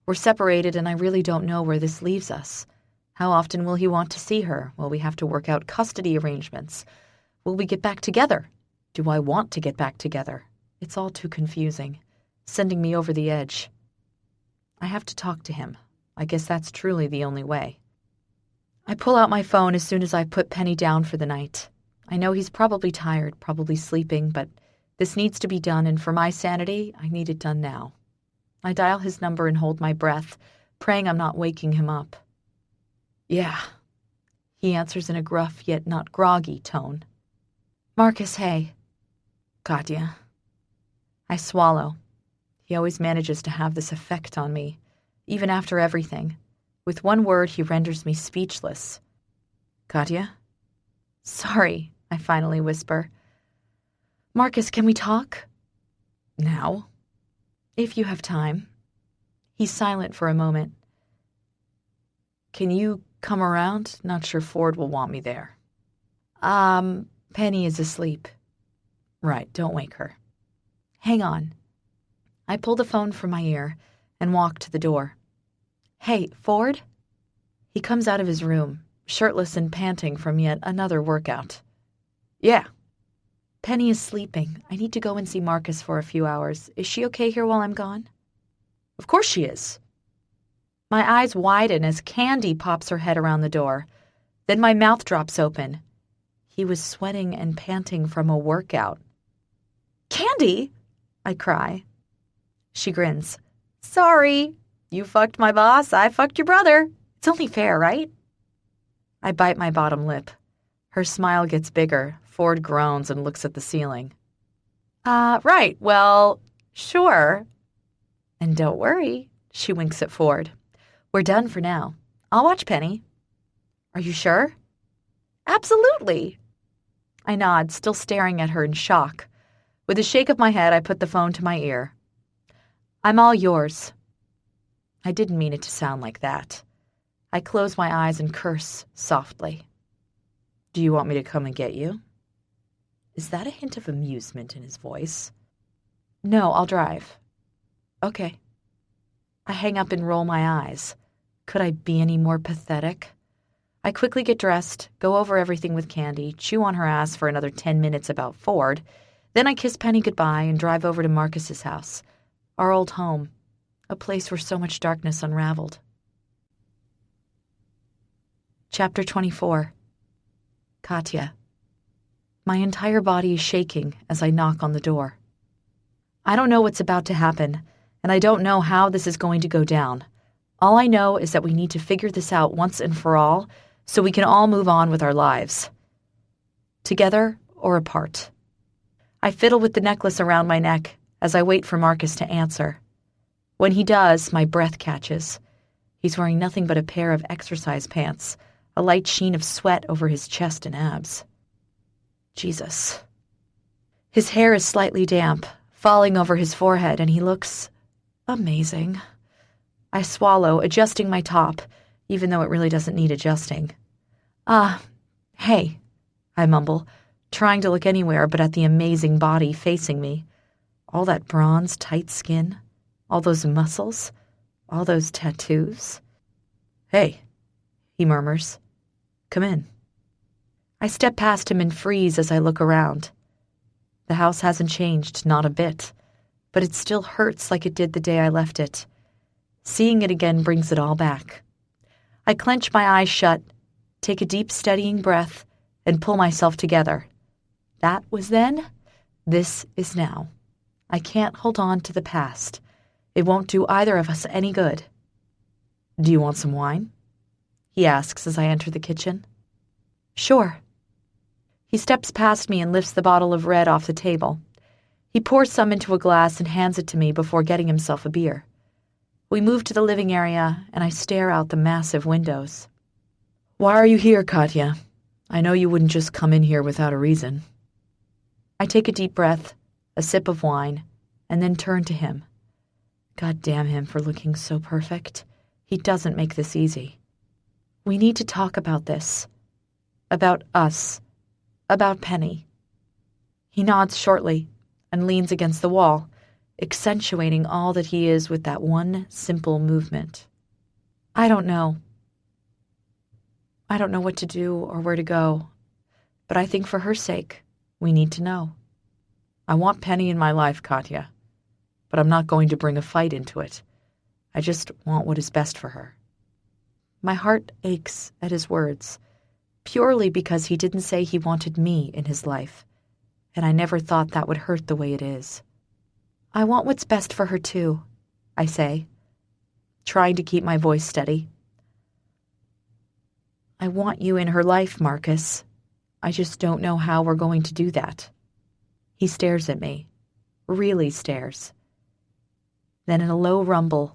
We're separated, and I really don't know where this leaves us. How often will he want to see her? Will we have to work out custody arrangements? Will we get back together? Do I want to get back together? It's all too confusing, sending me over the edge. I have to talk to him. I guess that's truly the only way. I pull out my phone as soon as I put Penny down for the night. I know he's probably tired, probably sleeping, but this needs to be done, and for my sanity, I need it done now. I dial his number and hold my breath, praying I'm not waking him up. Yeah. He answers in a gruff yet not groggy tone. Marcus, hey. Katya. I swallow. He always manages to have this effect on me, even after everything. With one word, he renders me speechless. Katya? Sorry, I finally whisper. Marcus, can we talk? Now? If you have time. He's silent for a moment. Can you come around? Not sure Ford will want me there. Penny is asleep. Right, don't wake her. Hang on. I pull the phone from my ear and walk to the door. Hey, Ford? He comes out of his room, shirtless and panting from yet another workout. Yeah. Penny is sleeping. I need to go and see Marcus for a few hours. Is she okay here while I'm gone? Of course she is. My eyes widen as Candy pops her head around the door. Then my mouth drops open. He was sweating and panting from a workout. Candy! I cry. She grins. Sorry. You fucked my boss, I fucked your brother. It's only fair, right? I bite my bottom lip. Her smile gets bigger. Ford groans and looks at the ceiling. Right, well, sure. And don't worry, she winks at Ford. We're done for now. I'll watch Penny. Are you sure? Absolutely. I nod, still staring at her in shock. With a shake of my head, I put the phone to my ear. I'm all yours. I didn't mean it to sound like that. I close my eyes and curse softly. Do you want me to come and get you? Is that a hint of amusement in his voice? No, I'll drive. Okay. I hang up and roll my eyes. Could I be any more pathetic? I quickly get dressed, go over everything with Candy, chew on her ass for another 10 minutes about Ford. Then I kiss Penny goodbye and drive over to Marcus's house, our old home, a place where so much darkness unraveled. Chapter 24. Katya. My entire body is shaking as I knock on the door. I don't know what's about to happen, and I don't know how this is going to go down. All I know is that we need to figure this out once and for all so we can all move on with our lives. Together or apart. I fiddle with the necklace around my neck as I wait for Marcus to answer. When he does, my breath catches. He's wearing nothing but a pair of exercise pants, a light sheen of sweat over his chest and abs. Jesus. His hair is slightly damp, falling over his forehead, and he looks amazing. I swallow, adjusting my top, even though it really doesn't need adjusting. Hey, I mumble, trying to look anywhere but at the amazing body facing me. All that bronze, tight skin, all those muscles, all those tattoos. Hey, he murmurs. Come in. I step past him and freeze as I look around. The house hasn't changed, not a bit, but it still hurts like it did the day I left it. Seeing it again brings it all back. I clench my eyes shut, take a deep, steadying breath, and pull myself together. That was then. This is now. I can't hold on to the past. It won't do either of us any good. Do you want some wine? He asks as I enter the kitchen. Sure. He steps past me and lifts the bottle of red off the table. He pours some into a glass and hands it to me before getting himself a beer. We move to the living area, and I stare out the massive windows. Why are you here, Katya? I know you wouldn't just come in here without a reason. I take a deep breath, a sip of wine, and then turn to him. God damn him for looking so perfect. He doesn't make this easy. We need to talk about this. About us. About Penny. He nods shortly and leans against the wall, accentuating all that he is with that one simple movement. I don't know. I don't know what to do or where to go, but I think for her sake, we need to know. I want Penny in my life, Katya, but I'm not going to bring a fight into it. I just want what is best for her. My heart aches at his words, purely because he didn't say he wanted me in his life, and I never thought that would hurt the way it is. I want what's best for her too, I say, trying to keep my voice steady. I want you in her life, Marcus. I just don't know how we're going to do that. He stares at me, really stares. Then in a low rumble,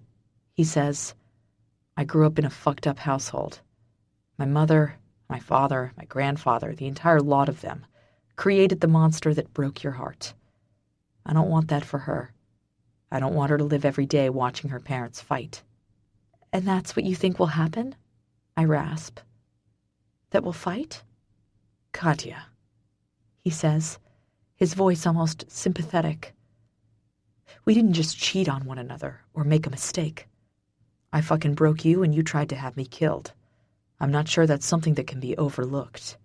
he says, I grew up in a fucked up household. My mother, my father, my grandfather, the entire lot of them, created the monster that broke your heart. I don't want that for her. I don't want her to live every day watching her parents fight. And that's what you think will happen? I rasp. That we'll fight? Katya, he says, his voice almost sympathetic. We didn't just cheat on one another or make a mistake. I fucking broke you and you tried to have me killed. I'm not sure that's something that can be overlooked.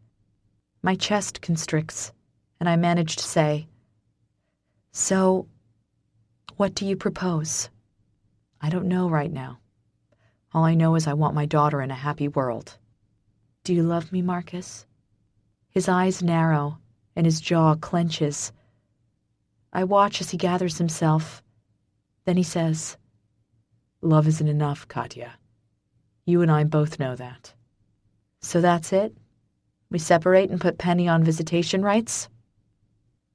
My chest constricts, and I manage to say, So, what do you propose? I don't know right now. All I know is I want my daughter in a happy world. Do you love me, Marcus? His eyes narrow, and his jaw clenches. I watch as he gathers himself. Then he says, Love isn't enough, Katya. You and I both know that. So that's it? We separate and put Penny on visitation rights?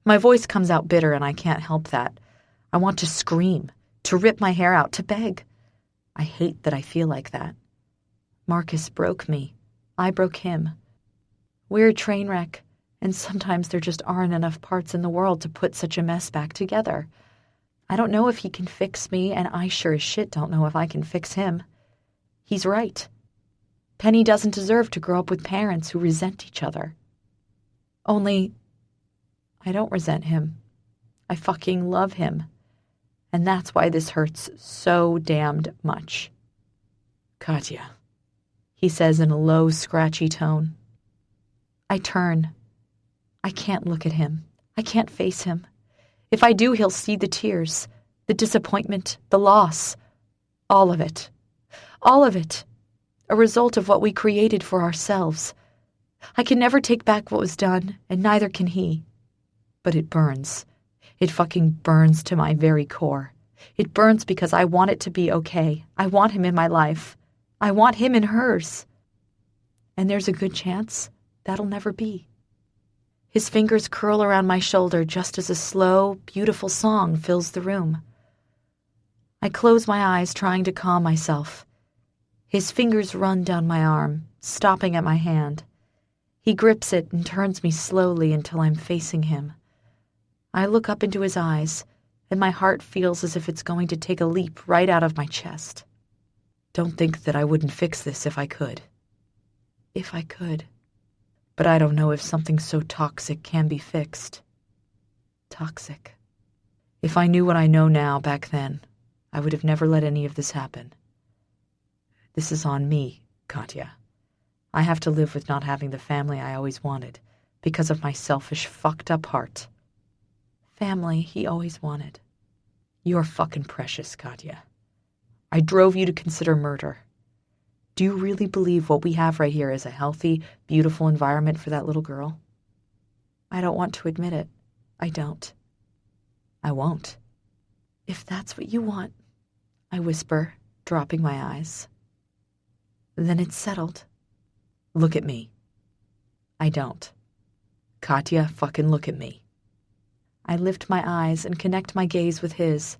My voice comes out bitter, and I can't help that. I want to scream, to rip my hair out, to beg. I hate that I feel like that. Marcus broke me. I broke him. We're a train wreck, and sometimes there just aren't enough parts in the world to put such a mess back together. I don't know if he can fix me, and I sure as shit don't know if I can fix him. He's right. Penny doesn't deserve to grow up with parents who resent each other. Only, I don't resent him. I fucking love him. And that's why this hurts so damned much. Katya, He says in a low, scratchy tone. I turn. I can't look at him. I can't face him. If I do, he'll see the tears, the disappointment, the loss. All of it. All of it. A result of what we created for ourselves. I can never take back what was done, and neither can he. But it burns. It fucking burns to my very core. It burns because I want it to be okay. I want him in my life. I want him in hers. And there's a good chance that'll never be. His fingers curl around my shoulder just as a slow, beautiful song fills the room. I close my eyes, trying to calm myself. His fingers run down my arm, stopping at my hand. He grips it and turns me slowly until I'm facing him. I look up into his eyes, and my heart feels as if it's going to take a leap right out of my chest. Don't think that I wouldn't fix this if I could. If I could. But I don't know if something so toxic can be fixed. Toxic. If I knew what I know now back then, I would have never let any of this happen. This is on me, Katya. I have to live with not having the family I always wanted because of my selfish, fucked up heart. Family he always wanted. You're fucking precious, Katya. I drove you to consider murder. Do you really believe what we have right here is a healthy, beautiful environment for that little girl? I don't want to admit it. I don't. I won't. If that's what you want, I whisper, dropping my eyes. Then it's settled. Look at me. I don't. Katya, fucking look at me. I lift my eyes and connect my gaze with his.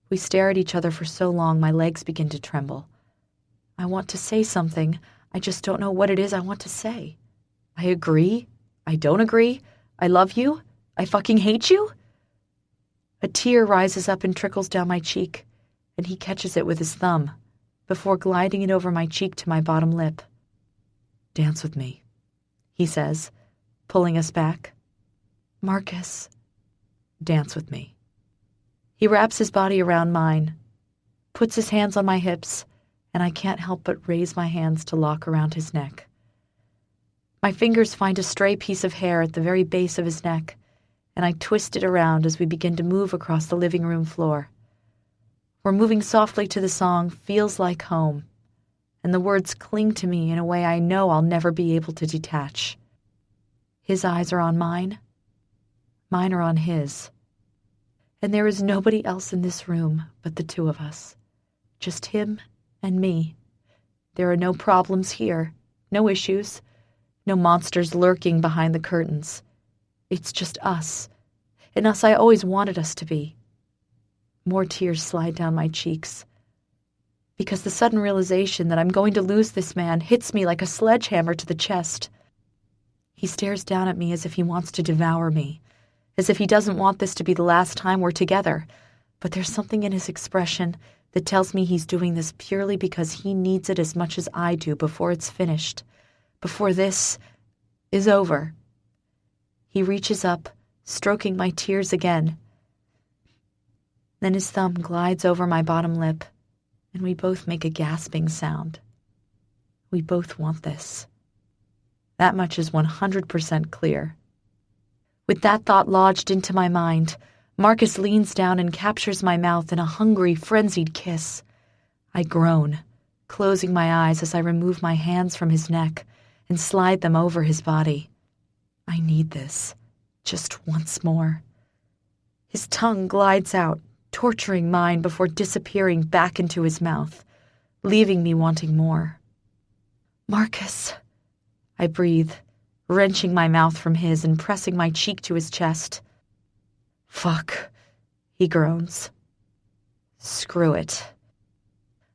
We stare at each other for so long my legs begin to tremble. I want to say something, I just don't know what it is I want to say. I agree. I don't agree. I love you. I fucking hate you. A tear rises up and trickles down my cheek, and he catches it with his thumb, before gliding it over my cheek to my bottom lip. Dance with me, he says, pulling us back. Marcus. Dance with me. He wraps his body around mine, puts his hands on my hips, and I can't help but raise my hands to lock around his neck. My fingers find a stray piece of hair at the very base of his neck, and I twist it around as we begin to move across the living room floor. We're moving softly to the song Feels Like Home, and the words cling to me in a way I know I'll never be able to detach. His eyes are on mine. Mine are on his. And there is nobody else in this room but the two of us. Just him and me. There are no problems here, no issues, no monsters lurking behind the curtains. It's just us, and us I always wanted us to be. More tears slide down my cheeks, because the sudden realization that I'm going to lose this man hits me like a sledgehammer to the chest. He stares down at me as if he wants to devour me, as if he doesn't want this to be the last time we're together, but there's something in his expression that tells me he's doing this purely because he needs it as much as I do before it's finished, before this is over. He reaches up, stroking my tears again. Then his thumb glides over my bottom lip, and we both make a gasping sound. We both want this. That much is 100% clear. With that thought lodged into my mind, Marcus leans down and captures my mouth in a hungry, frenzied kiss. I groan, closing my eyes as I remove my hands from his neck and slide them over his body. I need this, just once more. His tongue glides out, torturing mine before disappearing back into his mouth, leaving me wanting more. Marcus, I breathe, wrenching my mouth from his and pressing my cheek to his chest. Fuck, he groans. Screw it.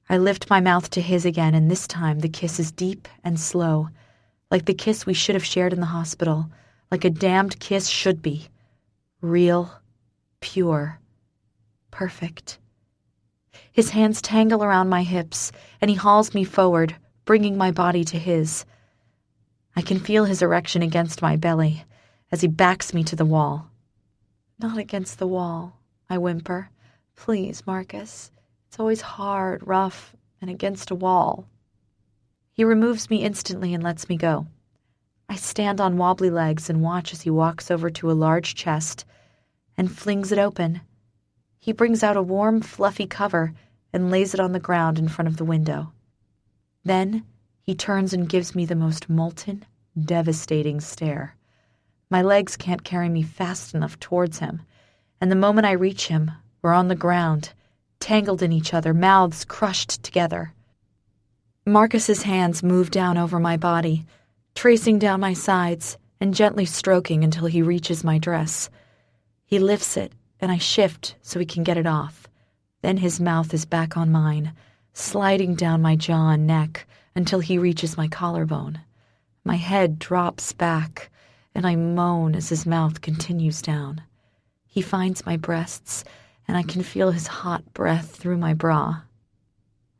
I lift my mouth to his again, and this time the kiss is deep and slow, like the kiss we should have shared in the hospital, like a damned kiss should be. Real, pure, perfect. His hands tangle around my hips, and he hauls me forward, bringing my body to his. I can feel his erection against my belly, as he backs me to the wall. "Not against the wall," I whimper. "Please, Marcus. It's always hard, rough, and against a wall." He removes me instantly and lets me go. I stand on wobbly legs and watch as he walks over to a large chest and flings it open. He brings out a warm, fluffy cover and lays it on the ground in front of the window. Then he turns and gives me the most molten, devastating stare. My legs can't carry me fast enough towards him, and the moment I reach him, we're on the ground, tangled in each other, mouths crushed together. Marcus's hands move down over my body, tracing down my sides and gently stroking until he reaches my dress. He lifts it, and I shift so he can get it off. Then his mouth is back on mine, sliding down my jaw and neck until he reaches my collarbone. My head drops back, and I moan as his mouth continues down. He finds my breasts, and I can feel his hot breath through my bra.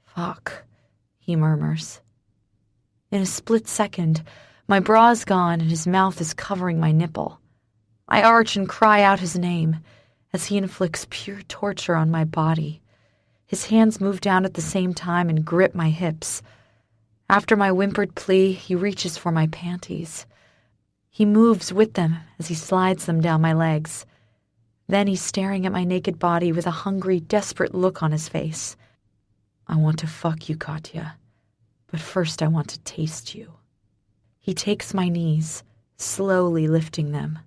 "Fuck," he murmurs. In a split second, my bra is gone and his mouth is covering my nipple. I arch and cry out his name as he inflicts pure torture on my body. His hands move down at the same time and grip my hips. After my whimpered plea, he reaches for my panties. He moves with them as he slides them down my legs. Then he's staring at my naked body with a hungry, desperate look on his face. "I want to fuck you, Katya, but first I want to taste you." He takes my knees, slowly lifting them.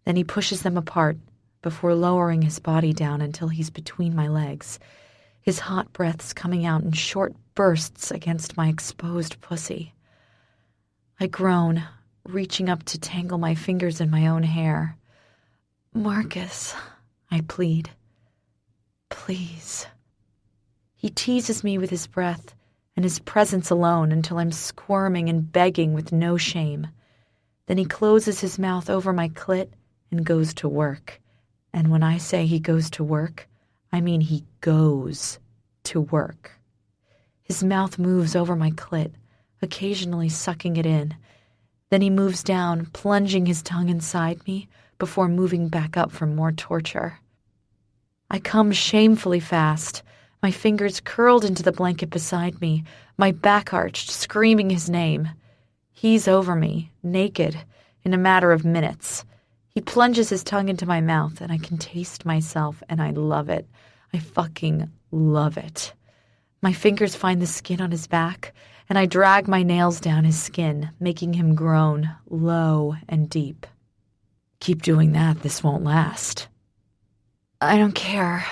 Then he pushes them apart before lowering his body down until he's between my legs, his hot breaths coming out in short bursts against my exposed pussy. I groan, reaching up to tangle my fingers in my own hair. "Marcus," I plead. "Please." He teases me with his breath and his presence alone until I'm squirming and begging with no shame. Then he closes his mouth over my clit and goes to work. And when I say he goes to work, I mean he goes to work. His mouth moves over my clit, occasionally sucking it in. Then he moves down, plunging his tongue inside me before moving back up for more torture. I come shamefully fast, my fingers curled into the blanket beside me, my back arched, screaming his name. He's over me, naked, in a matter of minutes. He plunges his tongue into my mouth, and I can taste myself, and I love it. I fucking love it. My fingers find the skin on his back, and I drag my nails down his skin, making him groan, low and deep. "Keep doing that, this won't last." "I don't care,"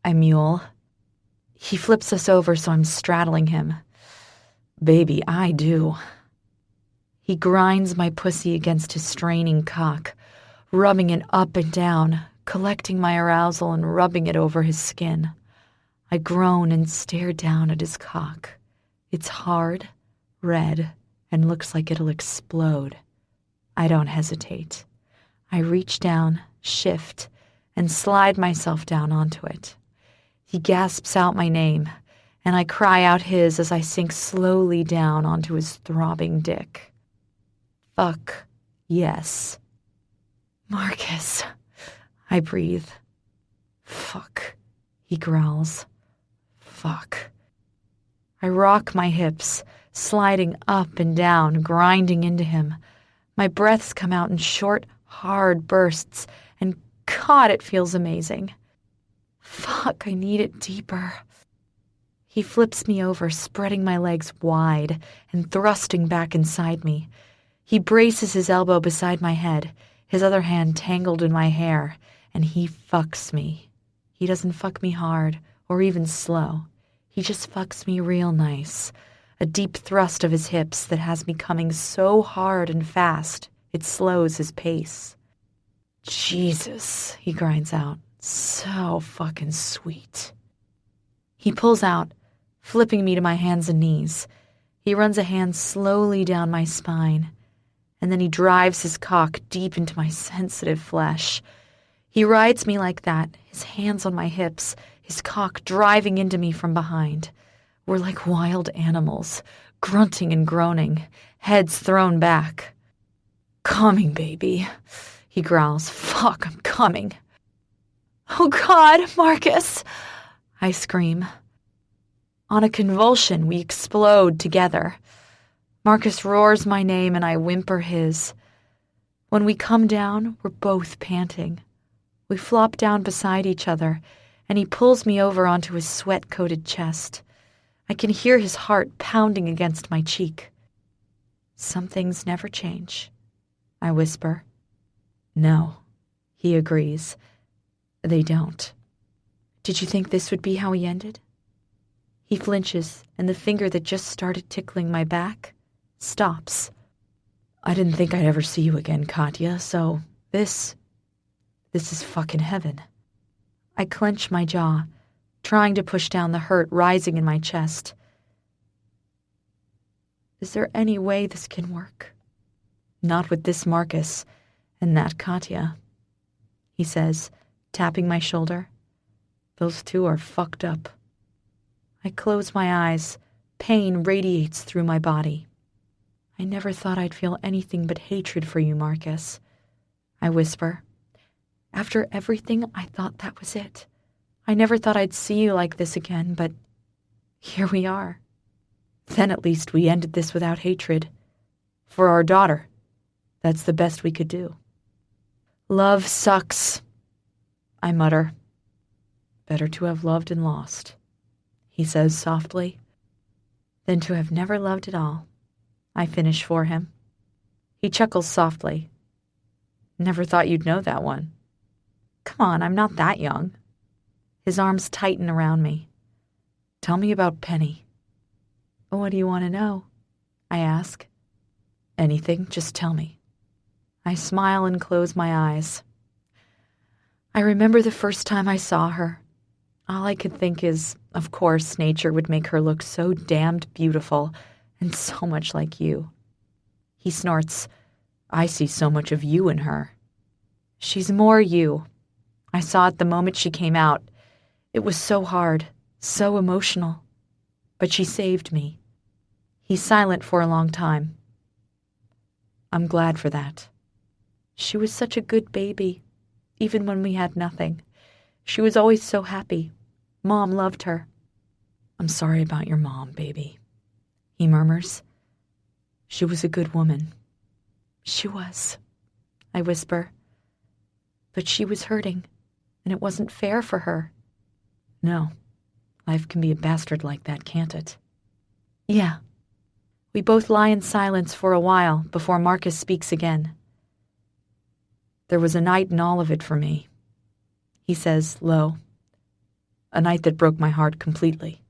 I mule. He flips us over so I'm straddling him. "Baby, I do." He grinds my pussy against his straining cock, rubbing it up and down, collecting my arousal and rubbing it over his skin. I groan and stare down at his cock. It's hard, red, and looks like it'll explode. I don't hesitate. I reach down, shift, and slide myself down onto it. He gasps out my name, and I cry out his as I sink slowly down onto his throbbing dick. Fuck, yes. "Marcus," I breathe. "Fuck," he growls. "Fuck." I rock my hips, sliding up and down, grinding into him. My breaths come out in short, hard bursts, and God, it feels amazing. Fuck, I need it deeper. He flips me over, spreading my legs wide and thrusting back inside me. He braces his elbow beside my head, his other hand tangled in my hair, and he fucks me. He doesn't fuck me hard or even slow. He just fucks me real nice. A deep thrust of his hips that has me coming so hard and fast, it slows his pace. "Jesus," he grinds out. "So fucking sweet." He pulls out, flipping me to my hands and knees. He runs a hand slowly down my spine, and then he drives his cock deep into my sensitive flesh. He rides me like that, his hands on my hips, his cock driving into me from behind. We're like wild animals, grunting and groaning, heads thrown back. Coming, baby, he growls. Fuck, I'm coming. Oh God, Marcus, I scream. On a convulsion, we explode together. Marcus roars my name and I whimper his. When we come down, we're both panting. We flop down beside each other, and he pulls me over onto his sweat-coated chest. I can hear his heart pounding against my cheek. Some things never change, I whisper. No, he agrees. They don't. Did you think this would be how he ended? He flinches, and the finger that just started tickling my back stops. I didn't think I'd ever see you again, Katya, so this is fucking heaven. I clench my jaw, trying to push down the hurt rising in my chest. Is there any way this can work? Not with this Marcus and that Katya, he says, tapping my shoulder. Those two are fucked up. I close my eyes. Pain radiates through my body. I never thought I'd feel anything but hatred for you, Marcus, I whisper. After everything, I thought that was it. I never thought I'd see you like this again, but here we are. Then at least we ended this without hatred. For our daughter, that's the best we could do. Love sucks, I mutter. Better to have loved and lost, he says softly, than to have never loved at all. I finish for him. He chuckles softly. Never thought you'd know that one. Come on, I'm not that young. His arms tighten around me. Tell me about Penny. What do you want to know? I ask. Anything, just tell me. I smile and close my eyes. I remember the first time I saw her. All I could think is, of course, nature would make her look so damned beautiful and so much like you. He snorts. I see so much of you in her. She's more you. I saw it the moment she came out. It was so hard, so emotional. But she saved me. He's silent for a long time. I'm glad for that. She was such a good baby, even when we had nothing. She was always so happy. Mom loved her. I'm sorry about your mom, baby, he murmurs. She was a good woman. She was, I whisper. But she was hurting, and it wasn't fair for her. No, life can be a bastard like that, can't it? Yeah. We both lie in silence for a while before Marcus speaks again. There was a night in all of it for me, he says, low. A night that broke my heart completely.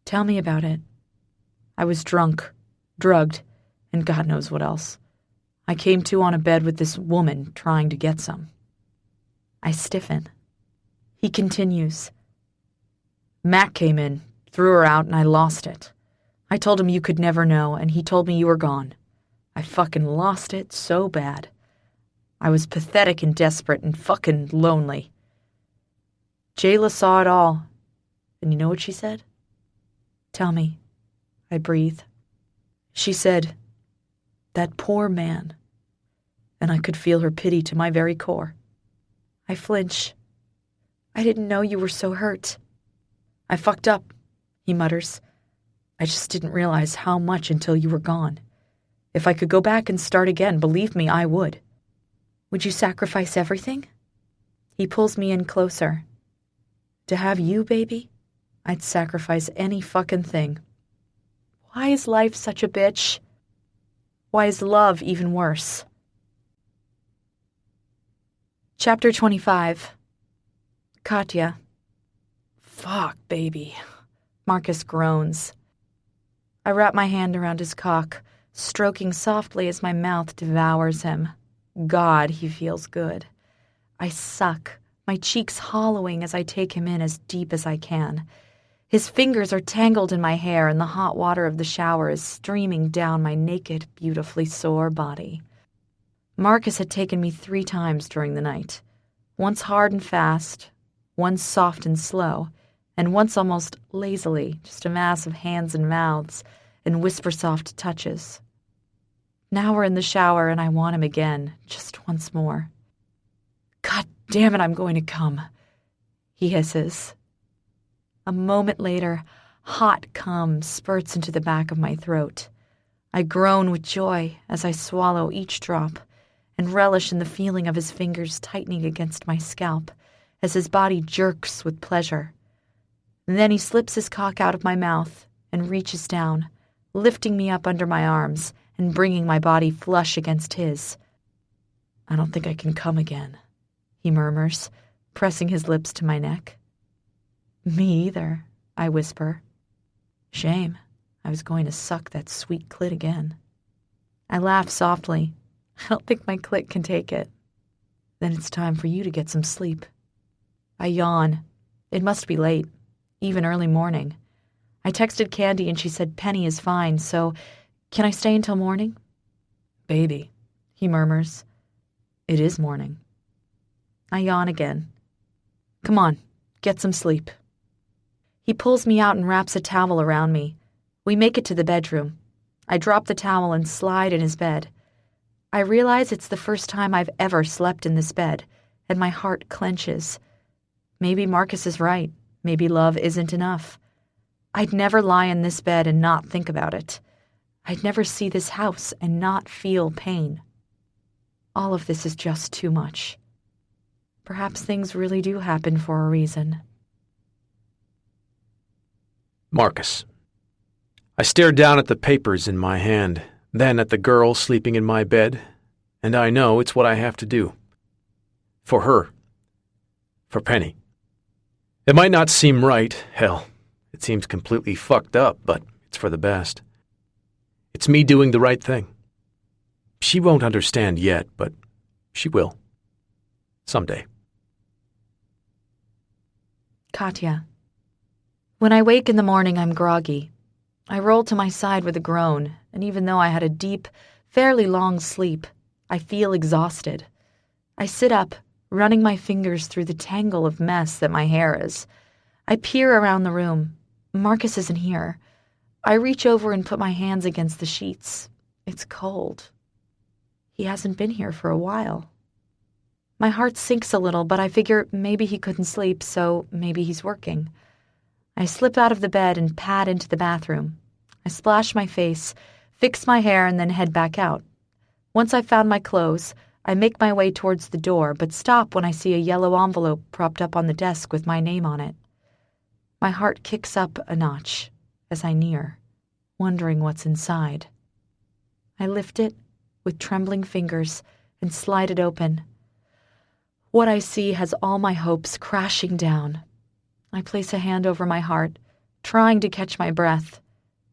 Tell me about it. I was drunk, drugged, and God knows what else. I came to on a bed with this woman trying to get some. I stiffen. He continues. Mac came in, threw her out, and I lost it. I told him you could never know, and he told me you were gone. I fucking lost it so bad. I was pathetic and desperate and fucking lonely. Jayla saw it all, and you know what she said? Tell me. I breathe. She said, that poor man. And I could feel her pity to my very core. I flinch. I didn't know you were so hurt. I fucked up, he mutters. I just didn't realize how much until you were gone. If I could go back and start again, believe me, I would. Would you sacrifice everything? He pulls me in closer. To have you, baby, I'd sacrifice any fucking thing. Why is life such a bitch? Why is love even worse? Chapter 25. Katya. Fuck, baby. Marcus groans. I wrap my hand around his cock, stroking softly as my mouth devours him. God, he feels good. I suck, my cheeks hollowing as I take him in as deep as I can. His fingers are tangled in my hair, and the hot water of the shower is streaming down my naked, beautifully sore body. Marcus had taken me 3 times during the night. Once hard and fast, once soft and slow, and once almost lazily, just a mass of hands and mouths and whisper-soft touches. Now we're in the shower and I want him again, just once more. God damn it, I'm going to come, he hisses. A moment later, hot cum spurts into the back of my throat. I groan with joy as I swallow each drop and relish in the feeling of his fingers tightening against my scalp as his body jerks with pleasure. And then he slips his cock out of my mouth and reaches down, lifting me up under my arms and bringing my body flush against his. I don't think I can come again, he murmurs, pressing his lips to my neck. Me either, I whisper. Shame. I was going to suck that sweet clit again. I laugh softly. I don't think my clit can take it. Then it's time for you to get some sleep. I yawn. It must be late, even early morning. I texted Candy and she said Penny is fine, so can I stay until morning? Baby, he murmurs. It is morning. I yawn again. Come on, get some sleep. He pulls me out and wraps a towel around me. We make it to the bedroom. I drop the towel and slide in his bed. I realize it's the first time I've ever slept in this bed, and my heart clenches. Maybe Marcus is right. Maybe love isn't enough. I'd never lie in this bed and not think about it. I'd never see this house and not feel pain. All of this is just too much. Perhaps things really do happen for a reason. Marcus. I stare down at the papers in my hand, then at the girl sleeping in my bed, and I know it's what I have to do. For her. For Penny. It might not seem right, hell, it seems completely fucked up, but it's for the best. It's me doing the right thing. She won't understand yet, but she will. Someday. Katya. When I wake in the morning, I'm groggy. I roll to my side with a groan, and even though I had a deep, fairly long sleep, I feel exhausted. I sit up, running my fingers through the tangle of mess that my hair is. I peer around the room. Marcus isn't here. I reach over and put my hands against the sheets. It's cold. He hasn't been here for a while. My heart sinks a little, but I figure maybe he couldn't sleep, so maybe he's working. I slip out of the bed and pad into the bathroom. I splash my face, fix my hair, and then head back out. Once I've found my clothes, I make my way towards the door, but stop when I see a yellow envelope propped up on the desk with my name on it. My heart kicks up a notch as I near, wondering what's inside. I lift it with trembling fingers and slide it open. What I see has all my hopes crashing down. I place a hand over my heart, trying to catch my breath.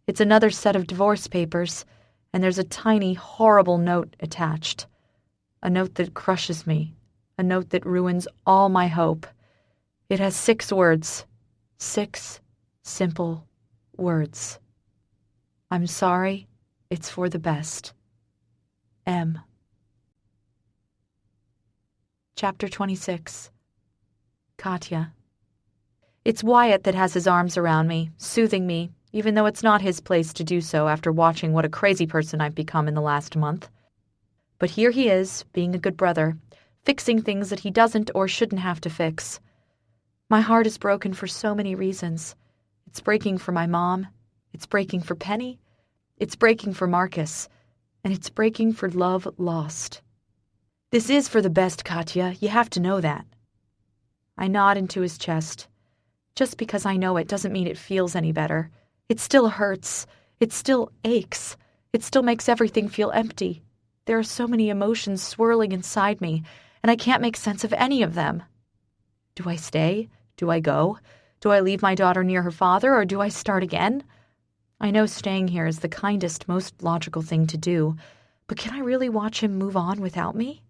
It's another set of divorce papers, and there's a tiny, horrible note attached. A note that crushes me, a note that ruins all my hope. It has 6 words, 6 simple words. I'm sorry, it's for the best. M. Chapter 26. Katya. It's Wyatt that has his arms around me, soothing me, even though it's not his place to do so after watching what a crazy person I've become in the last month. But here he is, being a good brother, fixing things that he doesn't or shouldn't have to fix. My heart is broken for so many reasons. It's breaking for my mom, it's breaking for Penny, it's breaking for Marcus, and it's breaking for love lost. This is for the best, Katya. You have to know that. I nod into his chest. Just because I know it doesn't mean it feels any better. It still hurts. It still aches. It still makes everything feel empty. There are so many emotions swirling inside me, and I can't make sense of any of them. Do I stay? Do I go? Do I leave my daughter near her father, or do I start again? I know staying here is the kindest, most logical thing to do, but can I really watch him move on without me?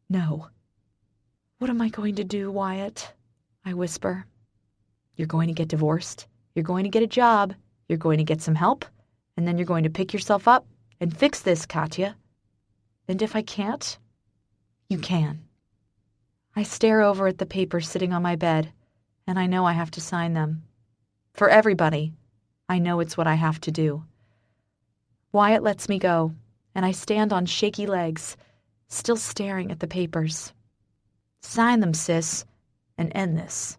No. What am I going to do, Wyatt? I whisper. You're going to get divorced. You're going to get a job. You're going to get some help. And then you're going to pick yourself up and fix this, Katya. And if I can't, you can. I stare over at the papers sitting on my bed, and I know I have to sign them. For everybody, I know it's what I have to do. Wyatt lets me go, and I stand on shaky legs, still staring at the papers. Sign them, sis, and end this.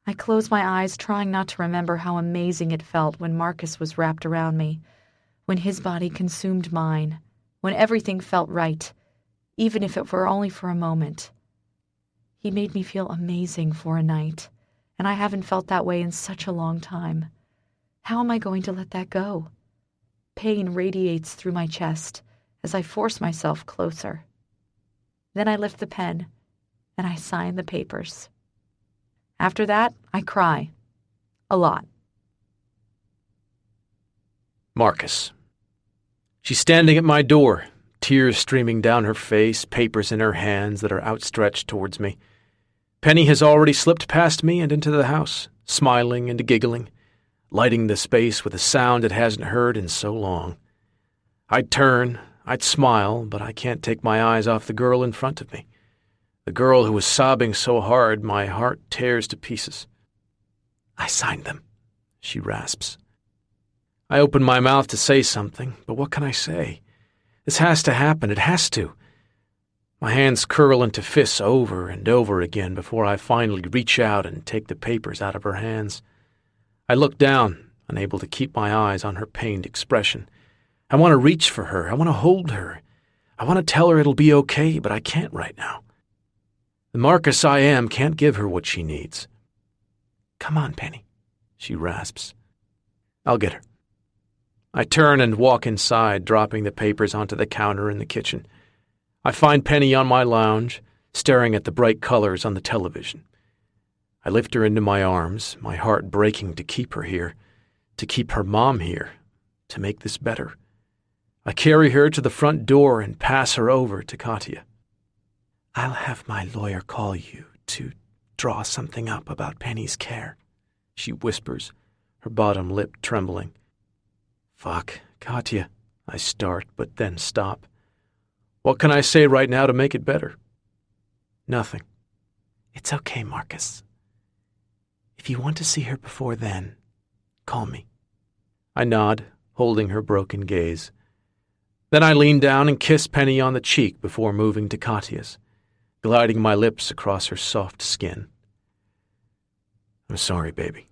I close my eyes, trying not to remember how amazing it felt when Marcus was wrapped around me, when his body consumed mine, when everything felt right, even if it were only for a moment. He made me feel amazing for a night, and I haven't felt that way in such a long time. How am I going to let that go? Pain radiates through my chest as I force myself closer. Then I lift the pen, and I sign the papers. After that, I cry. A lot. Marcus. She's standing at my door, tears streaming down her face, papers in her hands that are outstretched towards me. Penny has already slipped past me and into the house, smiling and giggling, lighting the space with a sound it hasn't heard in so long. I'd turn, I'd smile, but I can't take my eyes off the girl in front of me. The girl who was sobbing so hard my heart tears to pieces. I signed them, she rasps. I open my mouth to say something, but what can I say? This has to happen, it has to. My hands curl into fists over and over again before I finally reach out and take the papers out of her hands. I look down, unable to keep my eyes on her pained expression. I want to reach for her, I want to hold her. I want to tell her it'll be okay, but I can't right now. The Marcus I am can't give her what she needs. Come on, Penny, she rasps. I'll get her. I turn and walk inside, dropping the papers onto the counter in the kitchen. I find Penny on my lounge, staring at the bright colors on the television. I lift her into my arms, my heart breaking to keep her here, to keep her mom here, to make this better. I carry her to the front door and pass her over to Katya. I'll have my lawyer call you to draw something up about Penny's care, she whispers, her bottom lip trembling. Fuck, Katya, I start, but then stop. What can I say right now to make it better? Nothing. It's okay, Marcus. If you want to see her before then, call me. I nod, holding her broken gaze. Then I lean down and kiss Penny on the cheek before moving to Katya's, gliding my lips across her soft skin. I'm sorry, baby.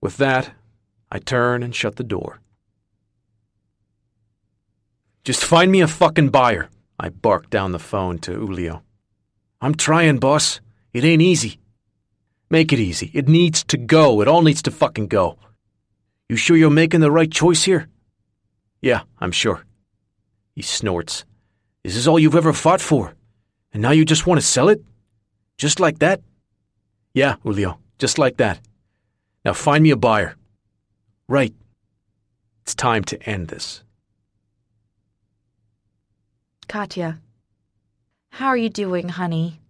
With that, I turn and shut the door. Just find me a fucking buyer, I bark down the phone to Julio. I'm trying, boss. It ain't easy. Make it easy. It needs to go. It all needs to fucking go. You sure you're making the right choice here? Yeah, I'm sure. He snorts. Is this all you've ever fought for? And now you just want to sell it? Just like that? Yeah, Julio, just like that. Now find me a buyer. Right. It's time to end this. Katya. How are you doing, honey?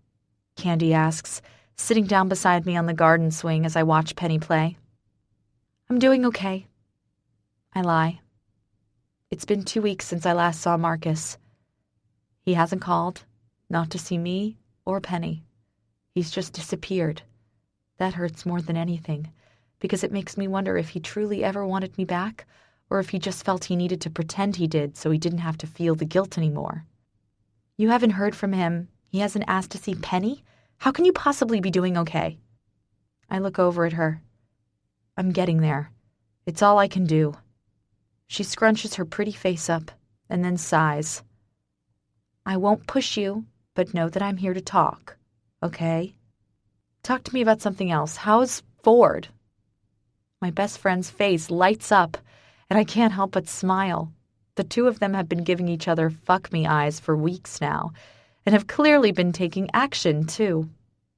Candy asks, sitting down beside me on the garden swing as I watch Penny play. I'm doing okay. I lie. It's been 2 weeks since I last saw Marcus. He hasn't called, not to see me or Penny. He's just disappeared. That hurts more than anything, because it makes me wonder if he truly ever wanted me back, or if he just felt he needed to pretend he did so he didn't have to feel the guilt anymore. You haven't heard from him. He hasn't asked to see Penny? How can you possibly be doing okay? I look over at her. I'm getting there. It's all I can do. She scrunches her pretty face up and then sighs. I won't push you, but know that I'm here to talk, okay? Talk to me about something else. How's Ford? My best friend's face lights up, and I can't help but smile. The two of them have been giving each other fuck-me eyes for weeks now, and have clearly been taking action, too.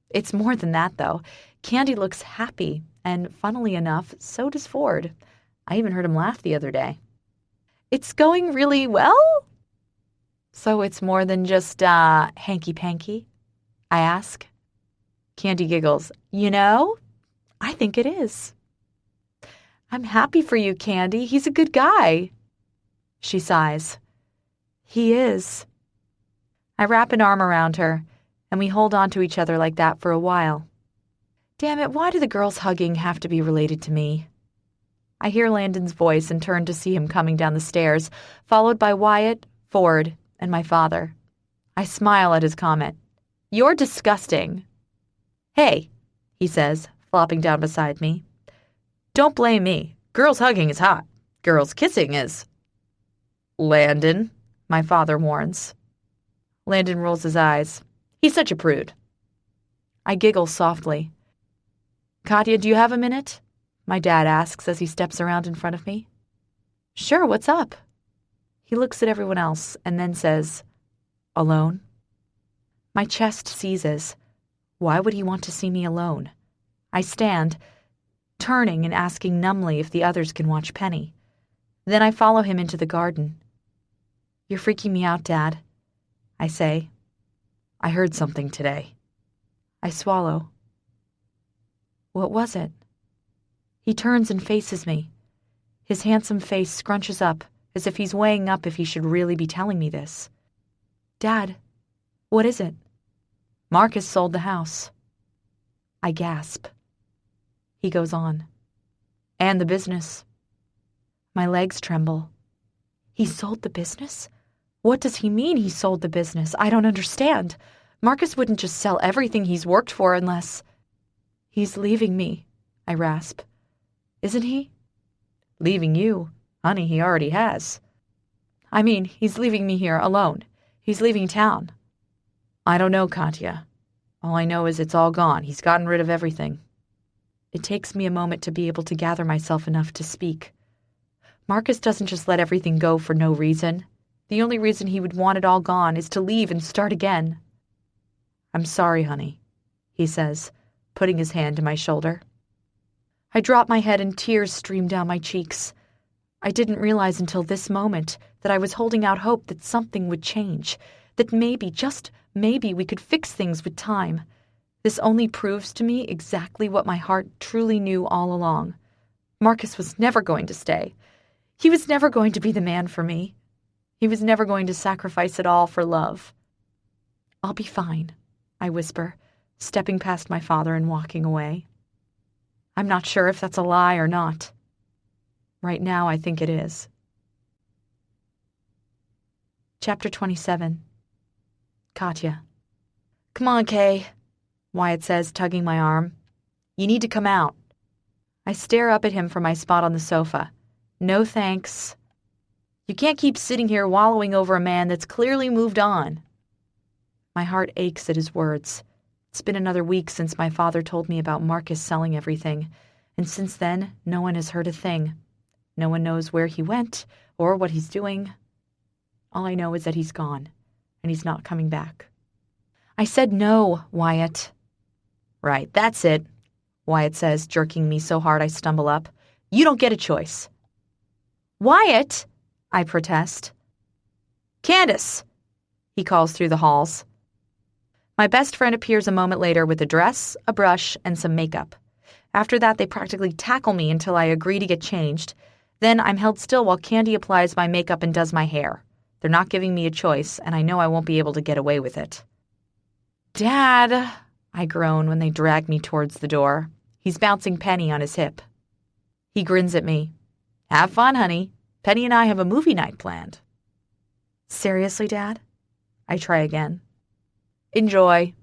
It's more than that, though. Candy looks happy, and funnily enough, so does Ford. I even heard him laugh the other day. It's going really well? So it's more than just, hanky-panky? I ask. Candy giggles. You know, I think it is. I'm happy for you, Candy. He's a good guy. She sighs. He is. I wrap an arm around her, and we hold on to each other like that for a while. Damn it, why do the girls hugging have to be related to me? I hear Landon's voice and turn to see him coming down the stairs, followed by Wyatt, Ford, and my father. I smile at his comment. "You're disgusting." "Hey," he says, flopping down beside me. "Don't blame me. Girls hugging is hot. Girls kissing is—" "Landon," my father warns. Landon rolls his eyes. He's such a prude. I giggle softly. "Katya, do you have a minute?" my dad asks as he steps around in front of me. "Sure, what's up?" He looks at everyone else and then says, "Alone?" My chest seizes. Why would he want to see me alone? I stand, turning and asking numbly if the others can watch Penny. Then I follow him into the garden. "You're freaking me out, Dad," I say. "I heard something today." I swallow. What was it? He turns and faces me. His handsome face scrunches up, as if he's weighing up if he should really be telling me this. "Dad, what is it?" "Marcus sold the house." I gasp. He goes on. "And the business." My legs tremble. He sold the business? What does he mean he sold the business? I don't understand. Marcus wouldn't just sell everything he's worked for unless... "He's leaving me," I rasp. "Isn't he?" "Leaving you? Honey, he already has." "I mean, he's leaving me here alone. He's leaving town." "I don't know, Katya. All I know is it's all gone. He's gotten rid of everything." It takes me a moment to be able to gather myself enough to speak. Marcus doesn't just let everything go for no reason. The only reason he would want it all gone is to leave and start again. "I'm sorry, honey," he says, putting his hand to my shoulder. I drop my head and tears stream down my cheeks. I didn't realize until this moment that I was holding out hope that something would change, that maybe, just maybe, we could fix things with time. This only proves to me exactly what my heart truly knew all along. Marcus was never going to stay. He was never going to be the man for me. He was never going to sacrifice it all for love. "I'll be fine," I whisper, stepping past my father and walking away. I'm not sure if that's a lie or not. Right now, I think it is. Chapter 27. Katya. "Come on, Kay," Wyatt says, tugging my arm. "You need to come out." I stare up at him from my spot on the sofa. "No thanks. You can't keep sitting here wallowing over a man that's clearly moved on." My heart aches at his words. It's been another week since my father told me about Marcus selling everything, and since then, no one has heard a thing. No one knows where he went or what he's doing. All I know is that he's gone, and he's not coming back. "I said no, Wyatt." "Right, that's it," Wyatt says, jerking me so hard I stumble up. "You don't get a choice." "Wyatt!" I protest. "Candace!" he calls through the halls. My best friend appears a moment later with a dress, a brush, and some makeup. After that, they practically tackle me until I agree to get changed. Then I'm held still while Candy applies my makeup and does my hair. They're not giving me a choice, and I know I won't be able to get away with it. "Dad," I groan when they drag me towards the door. He's bouncing Penny on his hip. He grins at me. "Have fun, honey. Penny and I have a movie night planned." "Seriously, Dad?" I try again. "Enjoy."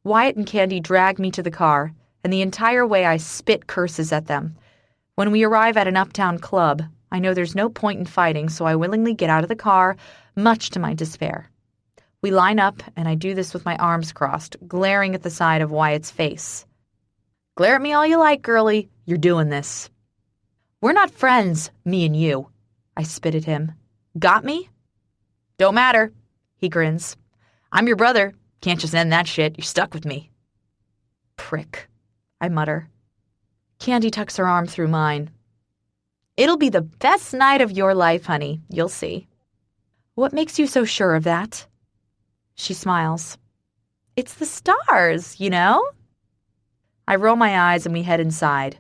Wyatt and Candy drag me to the car, and the entire way I spit curses at them. When we arrive at an uptown club, I know there's no point in fighting, so I willingly get out of the car, much to my despair. We line up, and I do this with my arms crossed, glaring at the side of Wyatt's face. "Glare at me all you like, girlie. You're doing this." "We're not friends, me and you," I spit at him. "Got me?" "Don't matter," he grins. "I'm your brother. Can't just end that shit. You're stuck with me." "Prick," I mutter. Candy tucks her arm through mine. "It'll be the best night of your life, honey. You'll see." "What makes you so sure of that?" She smiles. "It's the stars, you know?" I roll my eyes and we head inside.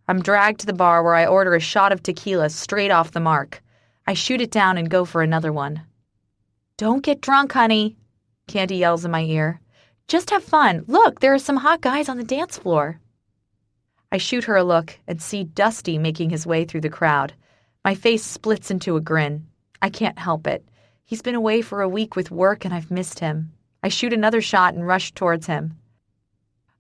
I'm dragged to the bar where I order a shot of tequila straight off the mark. I shoot it down and go for another one. "Don't get drunk, honey," Candy yells in my ear. "Just have fun. Look, there are some hot guys on the dance floor." I I shoot her a look and see Dusty making his way through the crowd. My face splits into a grin. I can't help it. He's been away for a week with work and I've missed him. I shoot another shot and rush towards him.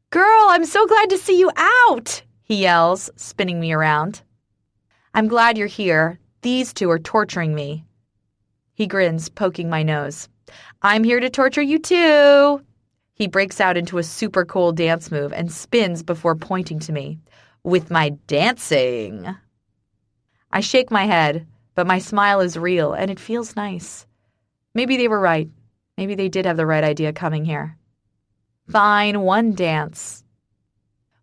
"Girl, I'm so glad to see you out," he yells, spinning me around. "I'm glad you're here. These two are torturing me." He grins, poking my nose. "I'm here to torture you too." He breaks out into a super cool dance move and spins before pointing to me. "With my dancing." I shake my head, but my smile is real and it feels nice. Maybe they were right. Maybe they did have the right idea coming here. "Fine, one dance."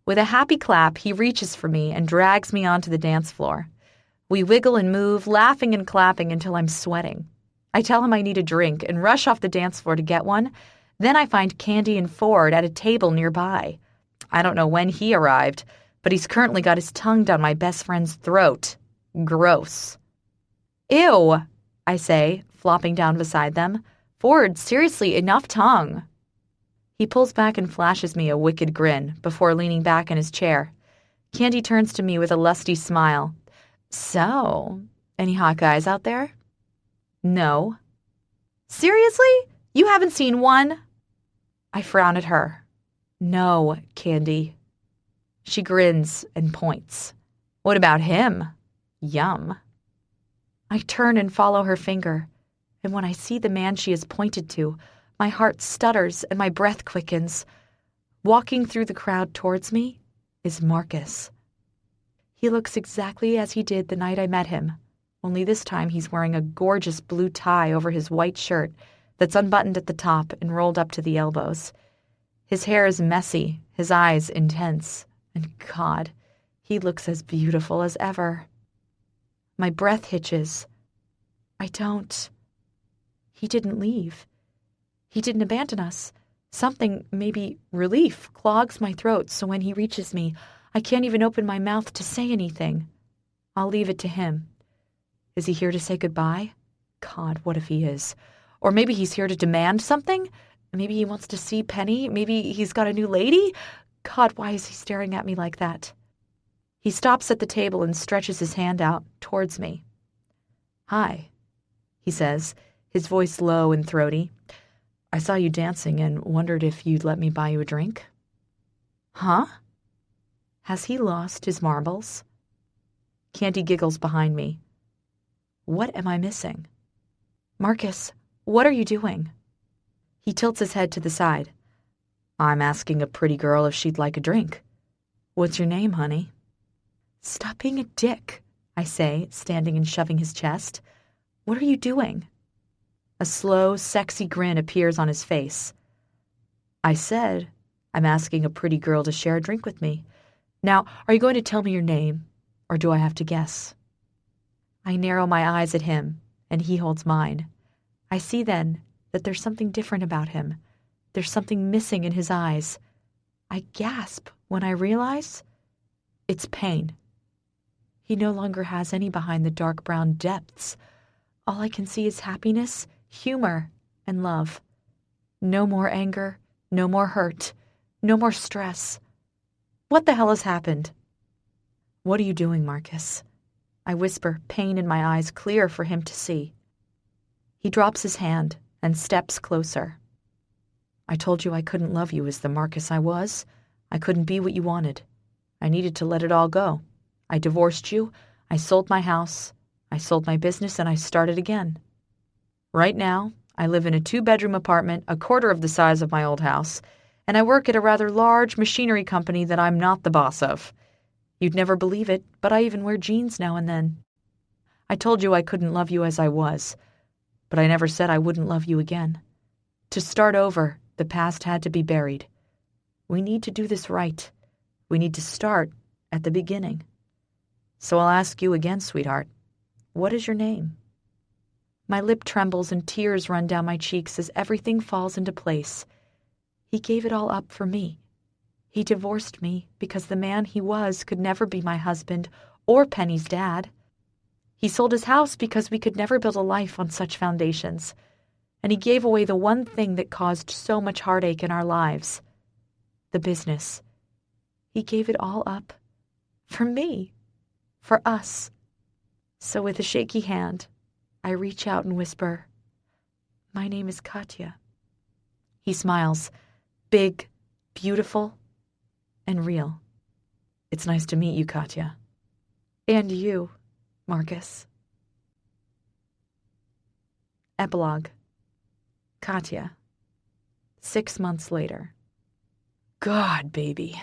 With a happy clap, he reaches for me and drags me onto the dance floor. We wiggle and move, laughing and clapping until I'm sweating. I tell him I need a drink and rush off the dance floor to get one. Then I find Candy and Ford at a table nearby. I don't know when he arrived, but he's currently got his tongue down my best friend's throat. Gross. "Ew," I say, flopping down beside them. "Ford, seriously, enough tongue." He pulls back and flashes me a wicked grin before leaning back in his chair. Candy turns to me with a lusty smile. "So, any hot guys out there?" "No." "Seriously? You haven't seen one?" I frown at her. "No, Candy." She grins and points. "What about him? Yum." I turn and follow her finger, and when I see the man she has pointed to, my heart stutters and my breath quickens. Walking through the crowd towards me is Marcus. He looks exactly as he did the night I met him, only this time he's wearing a gorgeous blue tie over his white shirt that's unbuttoned at the top and rolled up to the elbows. His hair is messy, his eyes intense, and God, he looks as beautiful as ever. My breath hitches. He didn't leave. He didn't abandon us. Something, maybe relief, clogs my throat, so when he reaches me, I can't even open my mouth to say anything. I'll leave it to him. Is he here to say goodbye? God, what if he is? Or maybe he's here to demand something? Maybe he wants to see Penny? Maybe he's got a new lady? God, why is he staring at me like that? He stops at the table and stretches his hand out towards me. "Hi," he says, his voice low and throaty. "I saw you dancing and wondered if you'd let me buy you a drink." "Huh?" Has he lost his marbles? Candy giggles behind me. What am I missing? "Marcus, what are you doing?" He tilts his head to the side. "I'm asking a pretty girl if she'd like a drink. What's your name, honey?" "Stop being a dick," I say, standing and shoving his chest. "What are you doing?" A slow, sexy grin appears on his face. "I said, I'm asking a pretty girl to share a drink with me. Now, are you going to tell me your name, or do I have to guess?" I narrow my eyes at him, and he holds mine. I see then that there's something different about him. There's something missing in his eyes. I gasp when I realize it's pain. He no longer has any behind the dark brown depths. All I can see is happiness, humor, and love. No more anger, no more hurt, no more stress. What the hell has happened? "What are you doing, Marcus?" I whisper, pain in my eyes clear for him to see. He drops his hand and steps closer. "I told you I couldn't love you as the Marcus I was. I couldn't be what you wanted. I needed to let it all go. I divorced you, I sold my house, I sold my business, and I started again. Right now, I live in a 2-bedroom apartment, a quarter of the size of my old house, and I work at a rather large machinery company that I'm not the boss of. You'd never believe it, but I even wear jeans now and then. I told you I couldn't love you as I was, but I never said I wouldn't love you again. To start over, the past had to be buried. We need to do this right. We need to start at the beginning. So I'll ask you again, sweetheart, what is your name?" My lip trembles and tears run down my cheeks as everything falls into place. He gave it all up for me. He divorced me because the man he was could never be my husband or Penny's dad. He sold his house because we could never build a life on such foundations. And he gave away the one thing that caused so much heartache in our lives, the business. He gave it all up For me. For us. So with a shaky hand, I reach out and whisper, "My name is Katya." He smiles, big, beautiful, and real. "It's nice to meet you, Katya." "And you, Marcus." Epilogue. Katya. 6 months later. "God, baby."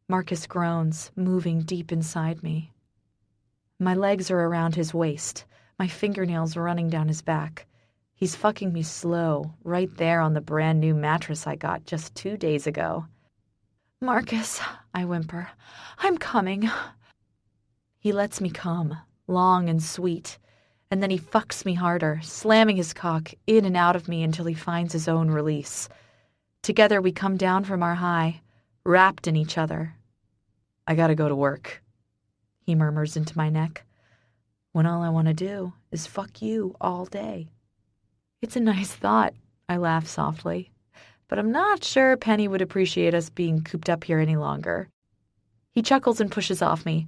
Marcus groans, moving deep inside me. My legs are around his waist, my fingernails running down his back. He's fucking me slow, right there on the brand new mattress I got just 2 days ago. "Marcus," I whimper, "I'm coming." He lets me come, long and sweet, and then he fucks me harder, slamming his cock in and out of me until he finds his own release. Together we come down from our high, wrapped in each other. "I gotta go to work," he murmurs into my neck, "when all I want to do is fuck you all day." It's a nice thought, I laugh softly, but I'm not sure Penny would appreciate us being cooped up here any longer. He chuckles and pushes off me,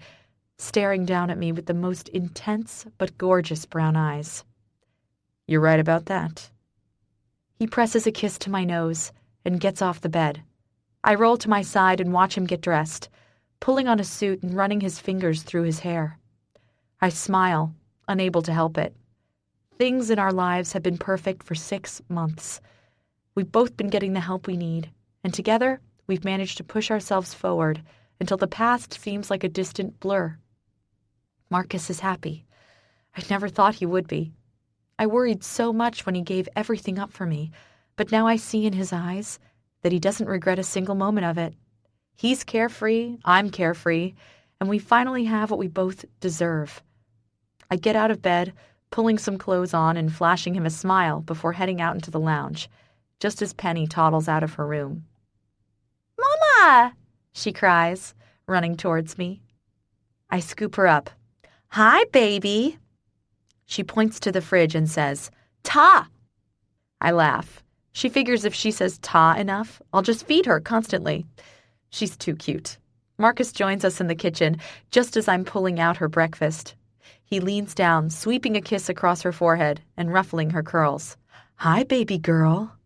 staring down at me with the most intense but gorgeous brown eyes. "You're right about that." He presses a kiss to my nose and gets off the bed. I roll to my side and watch him get dressed, pulling on a suit and running his fingers through his hair. I smile, unable to help it. Things in our lives have been perfect for 6 months. We've both been getting the help we need, and together we've managed to push ourselves forward until the past seems like a distant blur. Marcus is happy. I never thought he would be. I worried so much when he gave everything up for me, but now I see in his eyes that he doesn't regret a single moment of it. He's carefree, I'm carefree, and we finally have what we both deserve. I get out of bed, pulling some clothes on and flashing him a smile before heading out into the lounge, just as Penny toddles out of her room. "Mama!" she cries, running towards me. I scoop her up. "Hi, baby." She points to the fridge and says, "Ta!" I laugh. She figures if she says ta enough, I'll just feed her constantly. She's too cute. Marcus joins us in the kitchen just as I'm pulling out her breakfast. He leans down, sweeping a kiss across her forehead and ruffling her curls. "Hi, baby girl."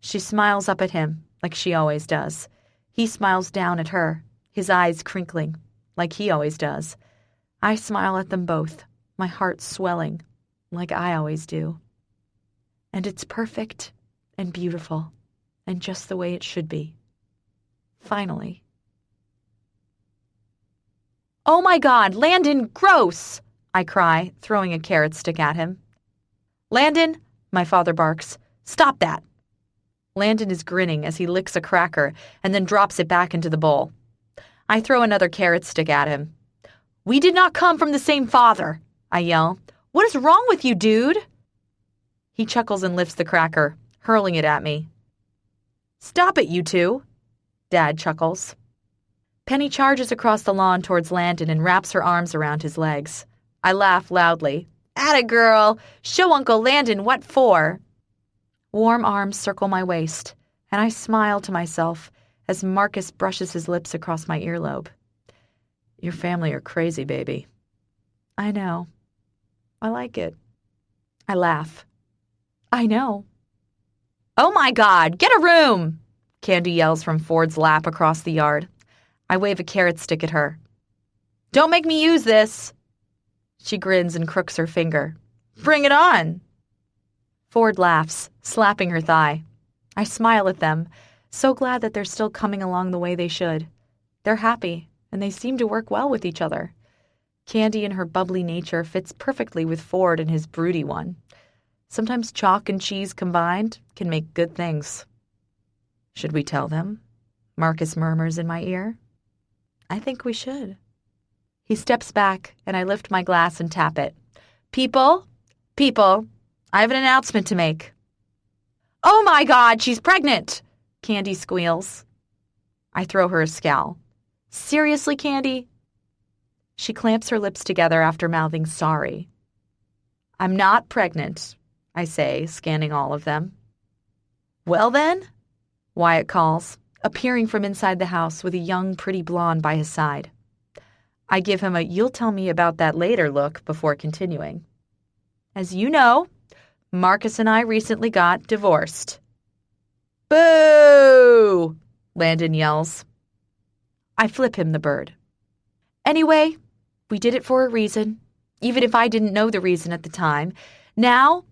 She smiles up at him, like she always does. He smiles down at her, his eyes crinkling, like he always does. I smile at them both, my heart swelling, like I always do. And it's perfect and beautiful, and just the way it should be. Finally. "Oh my God, Landon, gross!" I cry, throwing a carrot stick at him. "Landon," my father barks, "stop that." Landon is grinning as he licks a cracker and then drops it back into the bowl. I throw another carrot stick at him. "We did not come from the same father," I yell. "What is wrong with you, dude?" He chuckles and lifts the cracker, hurling it at me. "Stop it, you two," Dad chuckles. Penny charges across the lawn towards Landon and wraps her arms around his legs. I laugh loudly. "Atta girl! Show Uncle Landon what for!" Warm arms circle my waist, and I smile to myself as Marcus brushes his lips across my earlobe. "Your family are crazy, baby." I know. I like it. I laugh. I know. "Oh my God, get a room!" Candy yells from Ford's lap across the yard. I wave a carrot stick at her. "Don't make me use this!" She grins and crooks her finger. "Bring it on!" Ford laughs, slapping her thigh. I smile at them, so glad that they're still coming along the way they should. They're happy, and they seem to work well with each other. Candy and her bubbly nature fits perfectly with Ford and his broody one. Sometimes chalk and cheese combined can make good things. "Should we tell them?" Marcus murmurs in my ear. I think we should. He steps back, and I lift my glass and tap it. People, I have an announcement to make." "Oh my God, she's pregnant!" Candy squeals. I throw her a scowl. "Seriously, Candy?" She clamps her lips together after mouthing sorry. "I'm not pregnant," I say, scanning all of them. "Well then?" Wyatt calls, appearing from inside the house with a young, pretty blonde by his side. I give him a "you'll tell me about that later" look before continuing. As you know, Marcus and I recently got divorced. Boo! Landon yells. I flip him the bird. Anyway, we did it for a reason, even if I didn't know the reason at the time. Now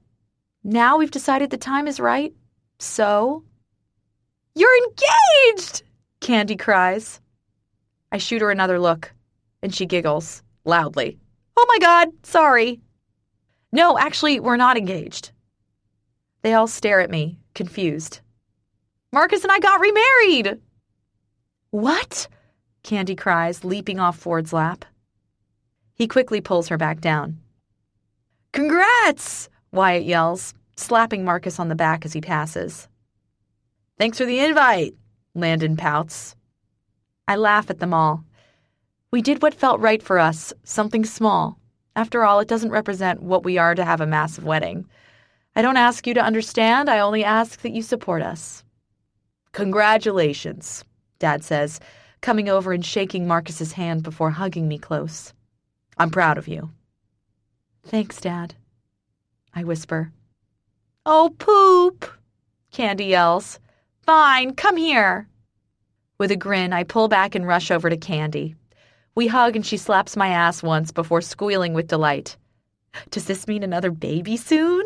we've decided the time is right, so... You're engaged! Candy cries. I shoot her another look, and she giggles, loudly. Oh my God, sorry. No, actually, we're not engaged. They all stare at me, confused. Marcus and I got remarried! What? Candy cries, leaping off Ford's lap. He quickly pulls her back down. Congrats! Wyatt yells, slapping Marcus on the back as he passes. Thanks for the invite, Landon pouts. I laugh at them all. We did what felt right for us, something small. After all, it doesn't represent what we are to have a massive wedding. I don't ask you to understand, I only ask that you support us. Congratulations, Dad says, coming over and shaking Marcus's hand before hugging me close. I'm proud of you. Thanks, Dad, I whisper. Oh, poop, Candy yells. Fine, come here. With a grin, I pull back and rush over to Candy. We hug and she slaps my ass once before squealing with delight. Does this mean another baby soon?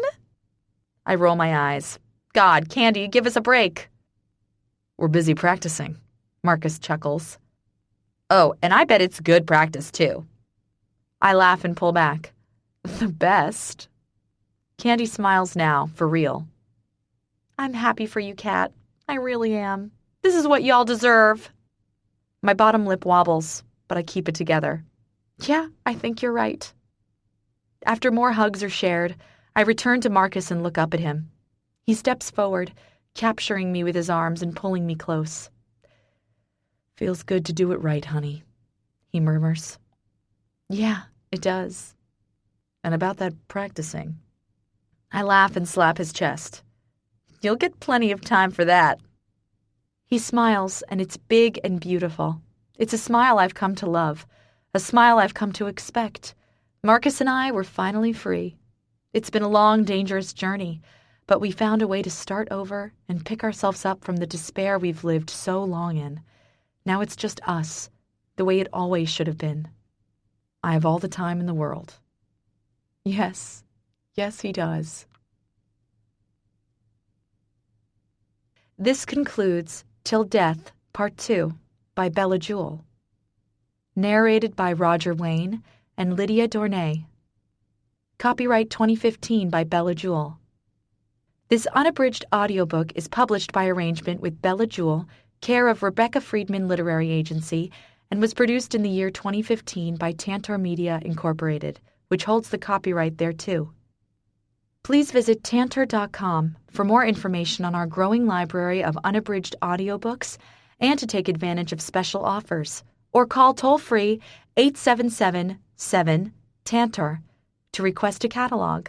I roll my eyes. God, Candy, give us a break. We're busy practicing, Marcus chuckles. Oh, and I bet it's good practice, too. I laugh and pull back. The best. Candy smiles now, for real. I'm happy for you, Kat. I really am. This is what y'all deserve. My bottom lip wobbles, but I keep it together. Yeah, I think you're right. After more hugs are shared, I return to Marcus and look up at him. He steps forward, capturing me with his arms and pulling me close. Feels good to do it right, honey, he murmurs. Yeah, it does. And about that practicing. I laugh and slap his chest. You'll get plenty of time for that. He smiles, and it's big and beautiful. It's a smile I've come to love, a smile I've come to expect. Marcus and I were finally free. It's been a long, dangerous journey, but we found a way to start over and pick ourselves up from the despair we've lived so long in. Now it's just us, the way it always should have been. I have all the time in the world. Yes, he does. This concludes Till Death, Part 2, by Bella Jewell. Narrated by Roger Wayne and Lydia Dornay. Copyright 2015 by Bella Jewell. This unabridged audiobook is published by arrangement with Bella Jewell, care of Rebecca Friedman Literary Agency, and was produced in the year 2015 by Tantor Media, Incorporated, which holds the copyright thereto. Please visit Tantor.com for more information on our growing library of unabridged audiobooks and to take advantage of special offers, or call toll-free 877-7-TANTOR to request a catalog.